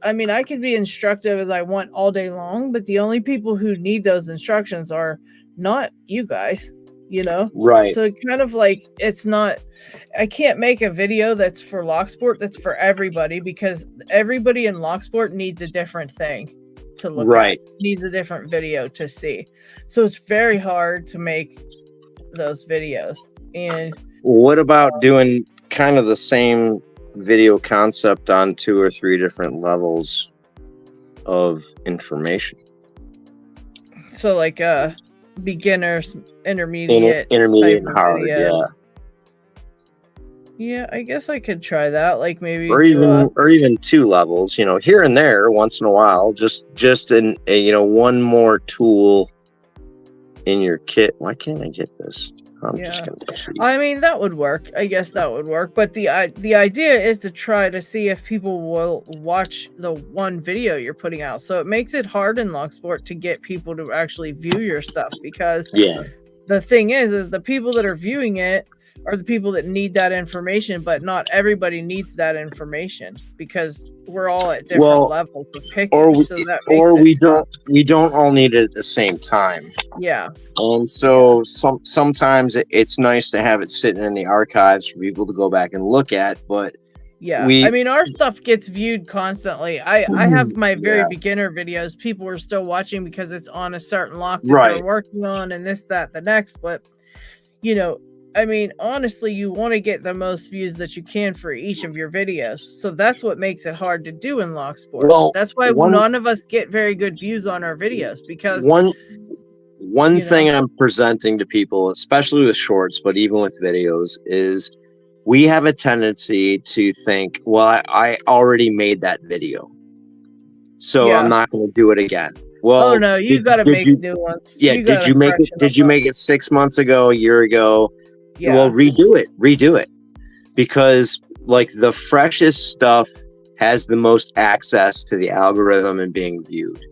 S1: I mean, I could be instructive as I want all day long, but the only people who need those instructions are not you guys, you know?
S4: Right.
S1: So it kind of like, it's not, I can't make a video that's for Locksport that's for everybody, because everybody in Locksport needs a different thing to look at, needs a different video to see. So it's very hard to make those videos. And
S4: what about doing kind of the same video concept on 2 or 3 different levels of information?
S1: So like beginners, intermediate
S4: and hard,
S1: Yeah, I guess I could try that. Like maybe
S4: or even 2 levels, you know, here and there once in a while, just in a, you know, one more tool in your kit. Why can't I get this? I'm just gonna touch these.
S1: I mean, that would work. I guess that would work. But the idea is to try to see if people will watch the one video you're putting out. So it makes it hard in Locksport to get people to actually view your stuff, because the thing is the people that are viewing it are the people that need that information, but not everybody needs that information, because we're all at different levels of picking.
S4: We don't all need it at the same time.
S1: Yeah.
S4: And so sometimes it's nice to have it sitting in the archives for people to go back and look at, but
S1: I mean, our stuff gets viewed constantly. I have my very beginner videos. People are still watching because it's on a certain lock that they're working on, and this, that, the next. But, you know, I mean, honestly, you want to get the most views that you can for each of your videos. So that's what makes it hard to do in Locksport.
S4: Well,
S1: that's why none of us get very good views on our videos, because
S4: one thing I'm presenting to people, especially with shorts, but even with videos, is we have a tendency to think, well, I already made that video, so I'm not going to do it again. Well,
S1: no, you got to make new ones.
S4: Yeah, did you make it? Did you make it 6 months ago, a year ago? Yeah. Well, redo it, because like the freshest stuff has the most access to the algorithm and being viewed.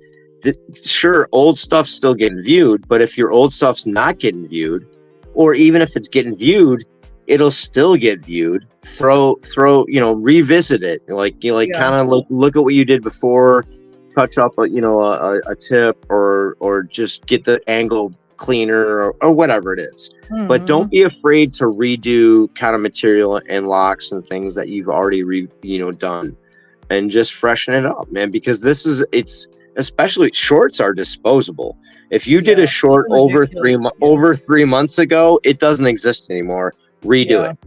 S4: Sure, old stuff's still getting viewed, but if your old stuff's not getting viewed, or even if it's getting viewed, it'll still get viewed. Throw, revisit it. Kind of look at what you did before, touch up a tip, or just get the angle cleaner, or whatever it is. But don't be afraid to redo kind of material and locks and things that you've already done, and just freshen it up, man, because it's especially shorts are disposable. If you did a short over 3 months ago, it doesn't exist anymore. Redo it.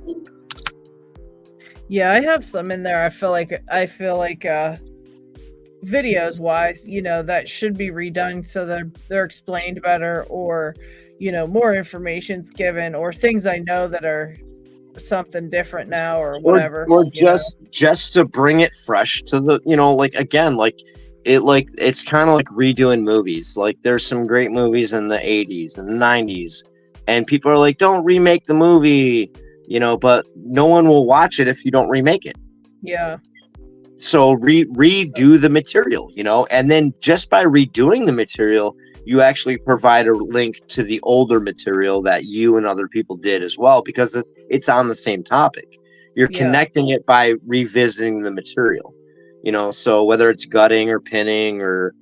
S1: Yeah, I have some in there. I feel like videos wise, that should be redone so that they're explained better, or more information's given, or things I know that are something different now, or whatever,
S4: or just to bring it fresh to the it's kind of like redoing movies. Like there's some great movies in the 80s and the 90s, and people are like, don't remake the movie, but no one will watch it if you don't remake it. So redo the material, and then just by redoing the material, you actually provide a link to the older material that you and other people did as well, because it's on the same topic. You're connecting it by revisiting the material, so whether it's gutting or pinning, or,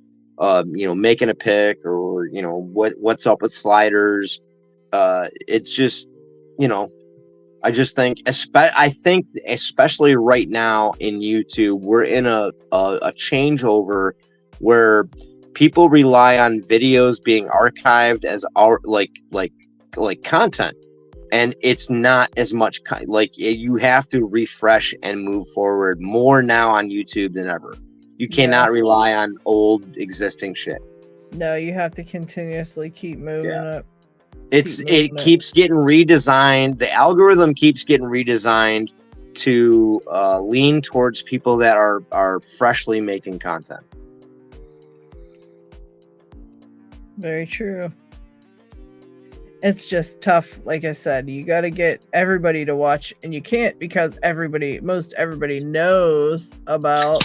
S4: making a pick, or, what's up with sliders. It's just, I just think, especially right now in YouTube, we're in a changeover where people rely on videos being archived as like content, and it's not as much you have to refresh and move forward more now on YouTube than ever. You cannot rely on old existing shit.
S1: No, you have to continuously keep moving it.
S4: It keeps getting redesigned. The algorithm keeps getting redesigned to lean towards people that are freshly making content.
S1: Very true. It's just tough. Like I said, you got to get everybody to watch, and you can't, because most everybody knows about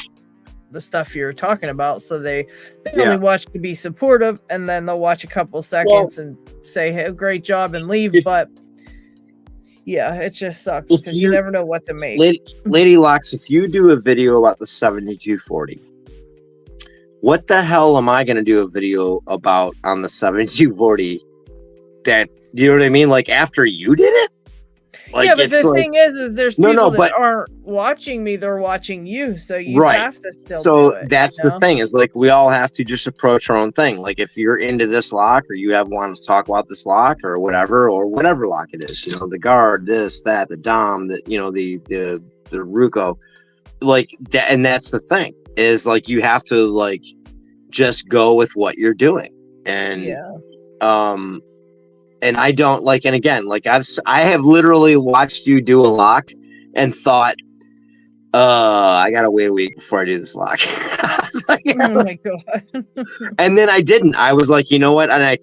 S1: the stuff you're talking about, so they only watch to be supportive, and then they'll watch a couple seconds and say, hey, great job, and leave. But it just sucks, because you never know what to make.
S4: Lady Locks, if you do a video about the 7240, what the hell am I going to do a video about on the 7240 that, you know what I mean? Like after you did it?
S1: But the thing is there's people that aren't watching me, they're watching you, so you have to still do it.
S4: That's the thing, is like we all have to just approach our own thing. Like if you're into this lock, or you want to talk about this lock, or whatever lock it is, the guard, this, that, the dom, the the Ruco, like that. And that's the thing, is like you have to like just go with what you're doing. And and I don't and again, like I have literally watched you do a lock, and thought, I gotta wait a week before I do this lock. I was like,
S1: Oh my god.
S4: and then I didn't. I was like, you know what? And I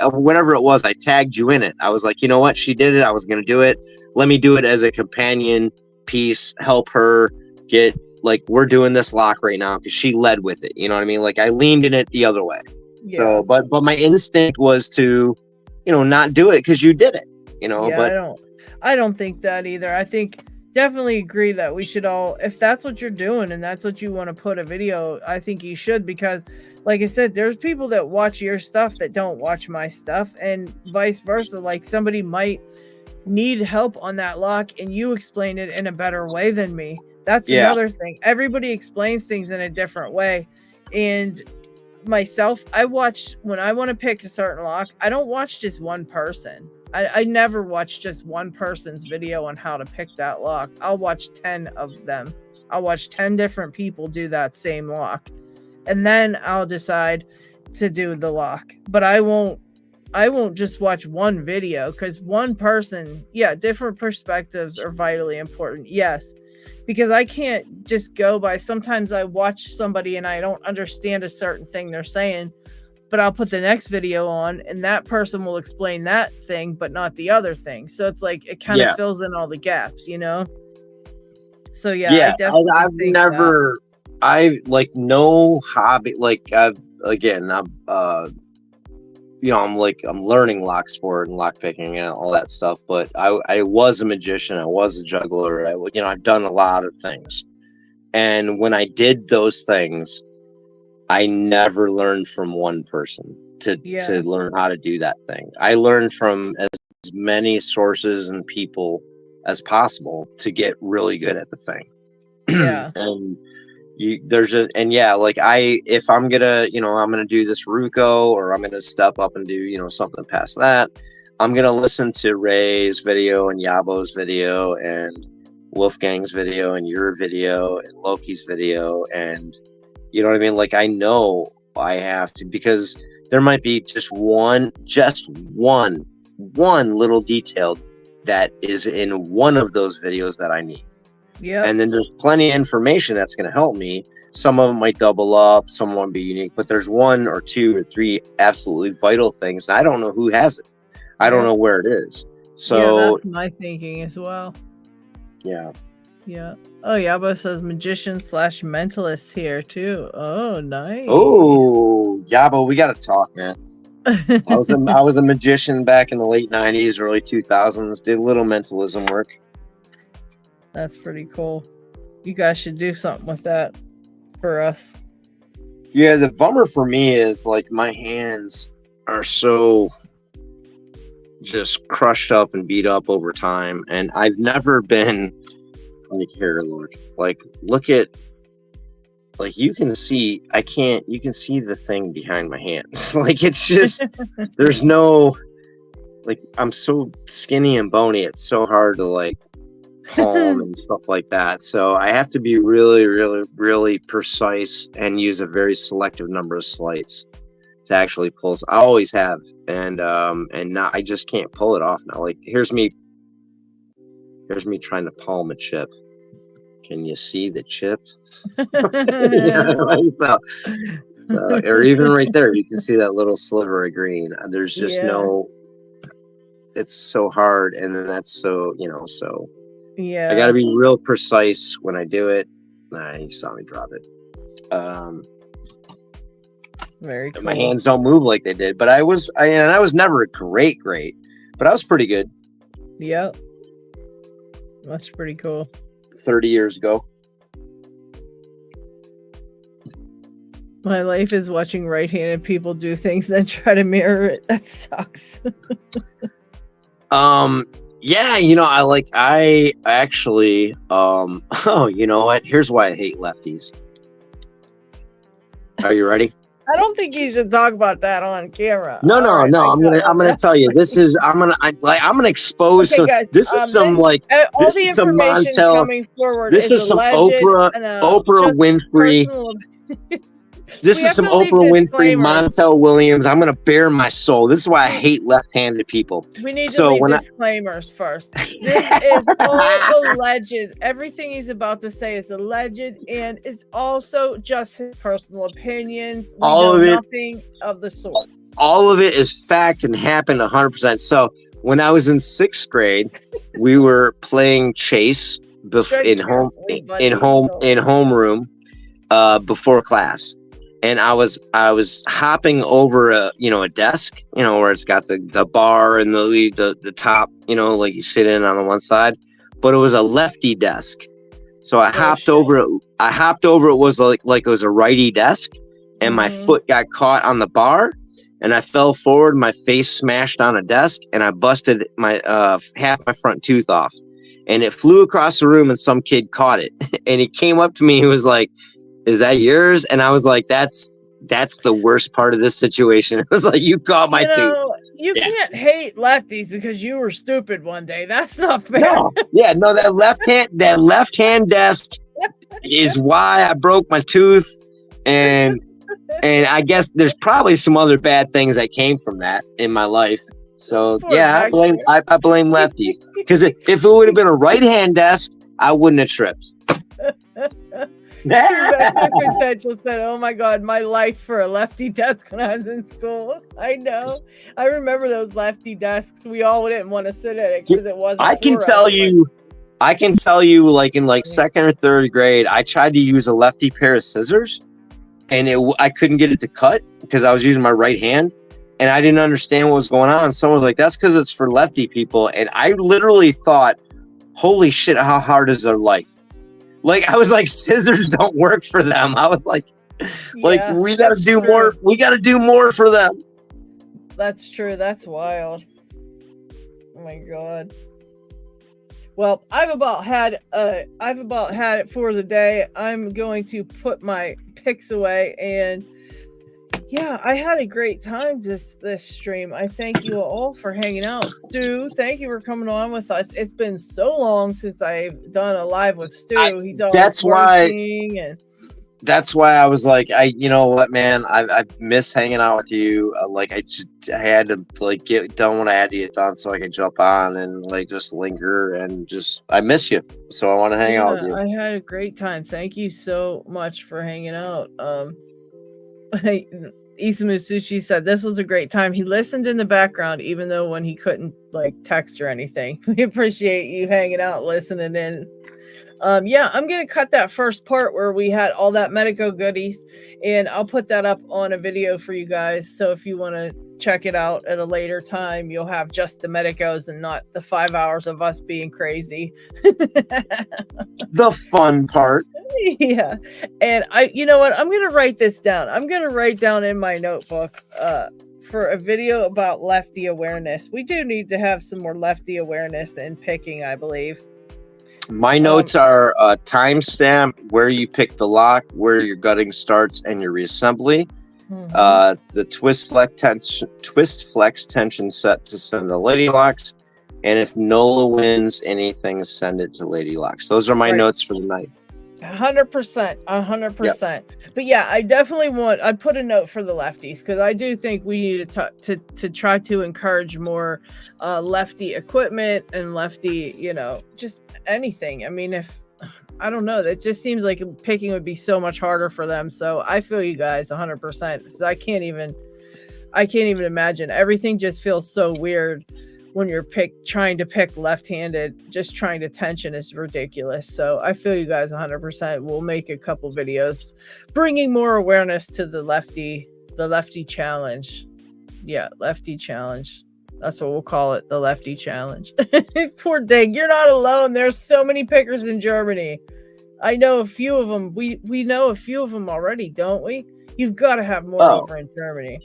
S4: whatever it was, I tagged you in it. I was like, you know what? She did it. I was gonna do it. Let me do it as a companion piece. Help her get, like, we're doing this lock right now because she led with it. You know what I mean? Like, I leaned in it the other way.
S1: Yeah.
S4: So, but my instinct was to, you know, not do it because you did it. You know,
S1: Yeah,
S4: but
S1: I don't think that either. I think definitely agree that we should all, if that's what you're doing and that's what you want to put a video, I think you should, because like I said, there's people that watch your stuff that don't watch my stuff, and vice versa. Like, somebody might need help on that lock and you explain it in a better way than me. That's another thing. Everybody explains things in a different way. And myself, I watch, when I want to pick a certain lock, I don't watch just one person. I never watch just one person's video on how to pick that lock. I'll watch 10 of them. I'll watch 10 different people do that same lock, and then I'll decide to do the lock. But I won't just watch one video, because one person, different perspectives are vitally important. Yes, because I can't just go by, sometimes I watch somebody and I don't understand a certain thing they're saying, but I'll put the next video on and that person will explain that thing, but not the other thing. So it's like, it kind of fills in all the gaps, you know? So I definitely
S4: I've never, I like no hobby, like I'm you know, I'm learning Locksport and lockpicking and all that stuff, but I was a magician, I was a juggler, you know, I've done a lot of things. And when I did those things, I never learned from one person to learn how to do that thing. I learned from as many sources and people as possible to get really good at the thing.
S1: Yeah.
S4: And if I'm gonna do this Ruko, or I'm gonna step up and do, you know, something past that, I'm gonna listen to Ray's video and Yabo's video and Wolfgang's video and your video and Loki's video, and you know what I mean? Like, I know I have to, because there might be just one little detail that is in one of those videos that I need. Yeah. And then there's plenty of information that's going to help me. Some of them might double up, some won't be unique, but there's one or two or three absolutely vital things. And I don't know who has it. I don't know where it is. So
S1: that's my thinking as well.
S4: Yeah.
S1: Yeah. Oh, Yabo says magician / mentalist here too. Oh, nice.
S4: Oh, Yabo, we got to talk, man. I was a magician back in the late 90s, early 2000s. Did a little mentalism work.
S1: That's pretty cool. You guys should do something with that for us.
S4: Yeah, the bummer for me is, like, my hands are so just crushed up and beat up over time, and I've never been. Like, here, look at, like, you can see, you can see the thing behind my hands. Like, it's just, there's no, like, I'm so skinny and bony, it's so hard to, like, palm and stuff like that. So I have to be really, really, really precise and use a very selective number of sleights to actually pull. I always have, and now I just can't pull it off now. Like, here's me trying to palm a chip. Can you see the chip? so, or even right there, you can see that little sliver of green. There's just no. It's so hard, and then that's so, you know. So I got to be real precise when I do it. You saw me drop it.
S1: Very cool.
S4: My hands don't move like they did, but I was never great, but I was pretty good.
S1: Yep. That's pretty cool.
S4: 30 years ago.
S1: My life is watching right-handed people do things, then try to mirror it. That sucks.
S4: Yeah, you know, I actually, oh, you know what? Here's why I hate lefties. Are you ready?
S1: I don't think you should talk about that on camera.
S4: No. I'm gonna tell you. I'm gonna expose.
S1: Okay, guys,
S4: this is some
S1: Montel. Coming forward.
S4: This is some Oprah Winfrey. This
S1: We
S4: is
S1: have
S4: some
S1: to leave
S4: Oprah Winfrey,
S1: disclaimers.
S4: Montel Williams. I'm gonna bare my soul. This is why I hate left-handed people.
S1: We need to
S4: So
S1: leave
S4: when
S1: disclaimers first. This is all alleged. Everything he's about to say is alleged, and it's also just his personal opinions. We
S4: All
S1: know
S4: of it-
S1: nothing of the sort.
S4: all of it is fact and happened 100%. So when I was in 6th grade, we were playing chase in homeroom before class, and I was hopping over a desk, where it's got the bar and the top, like you sit in on the one side, but it was a lefty desk. So I hopped over it. It was like it was a righty desk, and my foot got caught on the bar, and I fell forward. My face smashed on a desk, and I busted my half my front tooth off, and it flew across the room. And some kid caught it, and he came up to me. He was like, "Is that yours?" And I was like, "That's the worst part of this situation." It was like, "You caught my tooth."
S1: You can't hate lefties because you were stupid one day. That's not fair.
S4: No, that left hand desk is why I broke my tooth, and I guess there's probably some other bad things that came from that in my life. So I blame lefties, because if it would have been a right hand desk, I wouldn't have tripped.
S1: Potential said, "Oh my God, my life for a lefty desk when I was in school." I know. I remember those lefty desks. We all didn't want to sit at it because it wasn't.
S4: I can tell you, like in 2nd or 3rd grade, I tried to use a lefty pair of scissors, and I couldn't get it to cut because I was using my right hand, and I didn't understand what was going on. Someone was like, "That's because it's for lefty people," and I literally thought, "Holy shit, how hard is their life?" Like, I was like, scissors don't work for them. I was like, we got to do more. We got to do more for them.
S1: That's true. That's wild. Oh my God. Well, I've about had it for the day. I'm going to put my picks away, and I had a great time this stream. I thank you all for hanging out. Stu, thank you for coming on with us. It's been so long since I've done a live with Stu. He's always working, and
S4: that's why I was like, you know what, man, I miss hanging out with you. I had to get done what I had to get done so I could jump on and just linger, and I miss you. So I want to hang out with you.
S1: I had a great time. Thank you so much for hanging out. Isamu Sushi said this was a great time. He listened in the background, even though when he couldn't text or anything. We appreciate you hanging out, listening in. I'm gonna cut that first part where we had all that Medeco goodies, and I'll put that up on a video for you guys. So if you want to check it out at a later time, you'll have just the Medecos and not the 5 hours of us being crazy.
S4: The fun part.
S1: Yeah. And you know what? I'm gonna write this down. I'm gonna write down in my notebook for a video about lefty awareness. We do need to have some more lefty awareness in picking, I believe.
S4: My notes are timestamp, where you pick the lock, where your gutting starts, and your reassembly. The twist flex tension set to send the lady locks, and if NOLA wins anything, send it to lady locks. Those are my notes for the night.
S1: 100%. Yep. But I definitely I'd put a note for the lefties, because I do think we need to try to encourage more lefty equipment and lefty, just anything. I mean, I don't know, it just seems like picking would be so much harder for them. So I feel you guys 100%, because I can't even imagine. Everything just feels so weird when you're trying to pick left-handed. Just trying to tension is ridiculous. So I feel you guys 100%. We'll make a couple videos bringing more awareness to the lefty challenge. Lefty challenge. That's what we'll call it, the lefty challenge. Poor Dig, you're not alone. There's so many pickers in Germany. I know a few of them. We know a few of them already, don't we? You've got to have more over in Germany.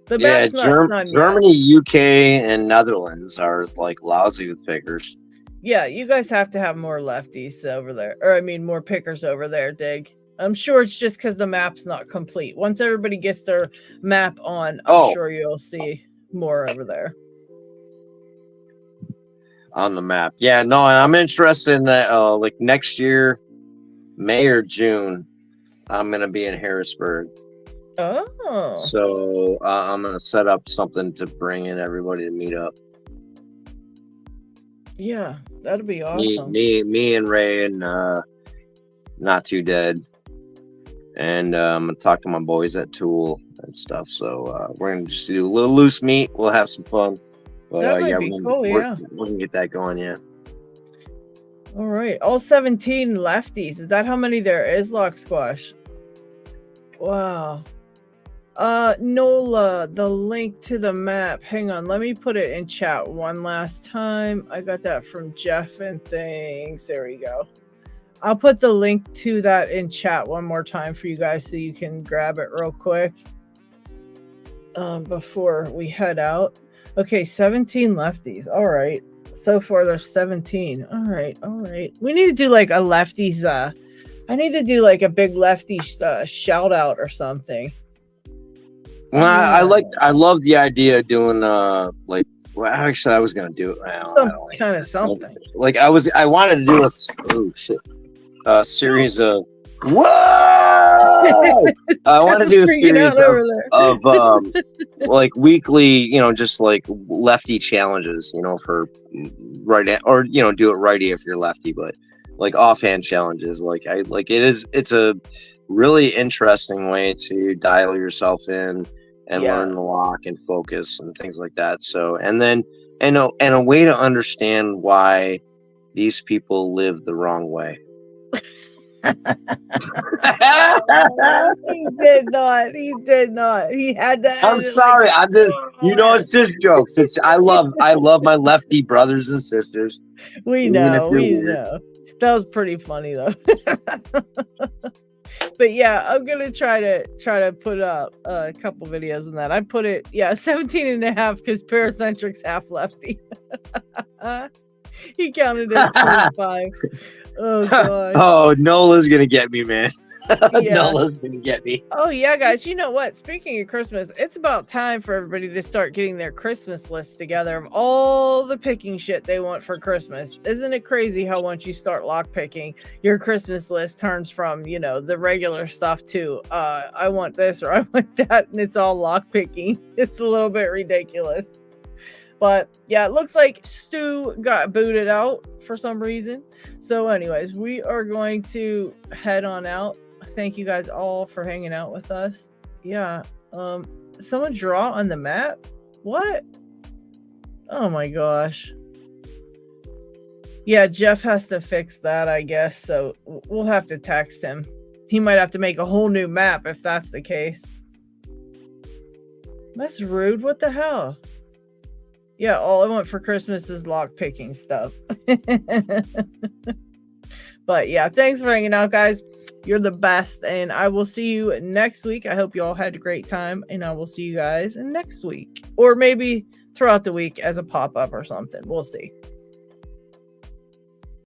S4: Germany, UK, and Netherlands are lousy with pickers.
S1: Yeah, you guys have to have more lefties over there, or more pickers over there, Dig. I'm sure it's just because the map's not complete. Once everybody gets their map on, I'm sure you'll see more over there.
S4: On the map. Yeah, no, I'm interested in that. Next year, May or June, I'm going to be in Harrisburg.
S1: Oh.
S4: So I'm gonna set up something to bring in everybody to meet up.
S1: Yeah, that'd be awesome.
S4: Me and Ray and Not Too Dead, and I'm gonna talk to my boys at Tool and stuff. So we're gonna just do a little loose meet. We'll have some fun. But
S1: That might
S4: yeah,
S1: be cool. Yeah.
S4: we're gonna get that going. Yeah.
S1: All right, all 17 lefties. Is that how many there is, Lock Squash? Wow. Nola, the link to the map. Hang on, let me put it in chat one last time. I got that from Jeff and things. There we go. I'll put the link to that in chat one more time for you guys so you can grab it real quick before we head out. Okay, 17 lefties. All right. So far there's 17. All right. We need to do like a lefties I need to do like a big lefty shout out or something.
S4: Well, I love the idea of doing like, well, actually I was gonna do it now.
S1: Some kind of something.
S4: Like I wanted to do a series of whoa. I want to do a series of like weekly, just like lefty challenges, for right or do it righty if you're lefty, but like offhand challenges. It's a really interesting way to dial yourself in and learn the lock and focus and things like that. So, and a way to understand why these people live the wrong way.
S1: He did not. He had that.
S4: I'm sorry. I'm just, it's just jokes. I love my lefty brothers and sisters.
S1: We know. That was pretty funny though. But yeah, I'm gonna try to put up a couple videos on that. I put it 17 and a half because Paracentric's half lefty. He counted it 25. Oh god.
S4: Oh, Nola's gonna get me, man. Nola's gonna get me.
S1: Oh yeah, guys. You know what? Speaking of Christmas, it's about time for everybody to start getting their Christmas lists together of all the picking shit they want for Christmas. Isn't it crazy how once you start lock picking, your Christmas list turns from, the regular stuff to I want this or I want that, and it's all lock picking. It's a little bit ridiculous. But yeah, it looks like Stu got booted out for some reason. So anyways, we are going to head on out. Thank you guys all for hanging out with us. Yeah. Someone draw on the map? What? Oh my gosh. Yeah, Jeff has to fix that, I guess. So we'll have to text him. He might have to make a whole new map if that's the case. That's rude. What the hell? Yeah, all I want for Christmas is lock picking stuff. But yeah, thanks for hanging out, guys. You're the best, and I will see you next week. I hope you all had a great time, and I will see you guys next week, or maybe throughout the week as a pop-up or something. We'll see.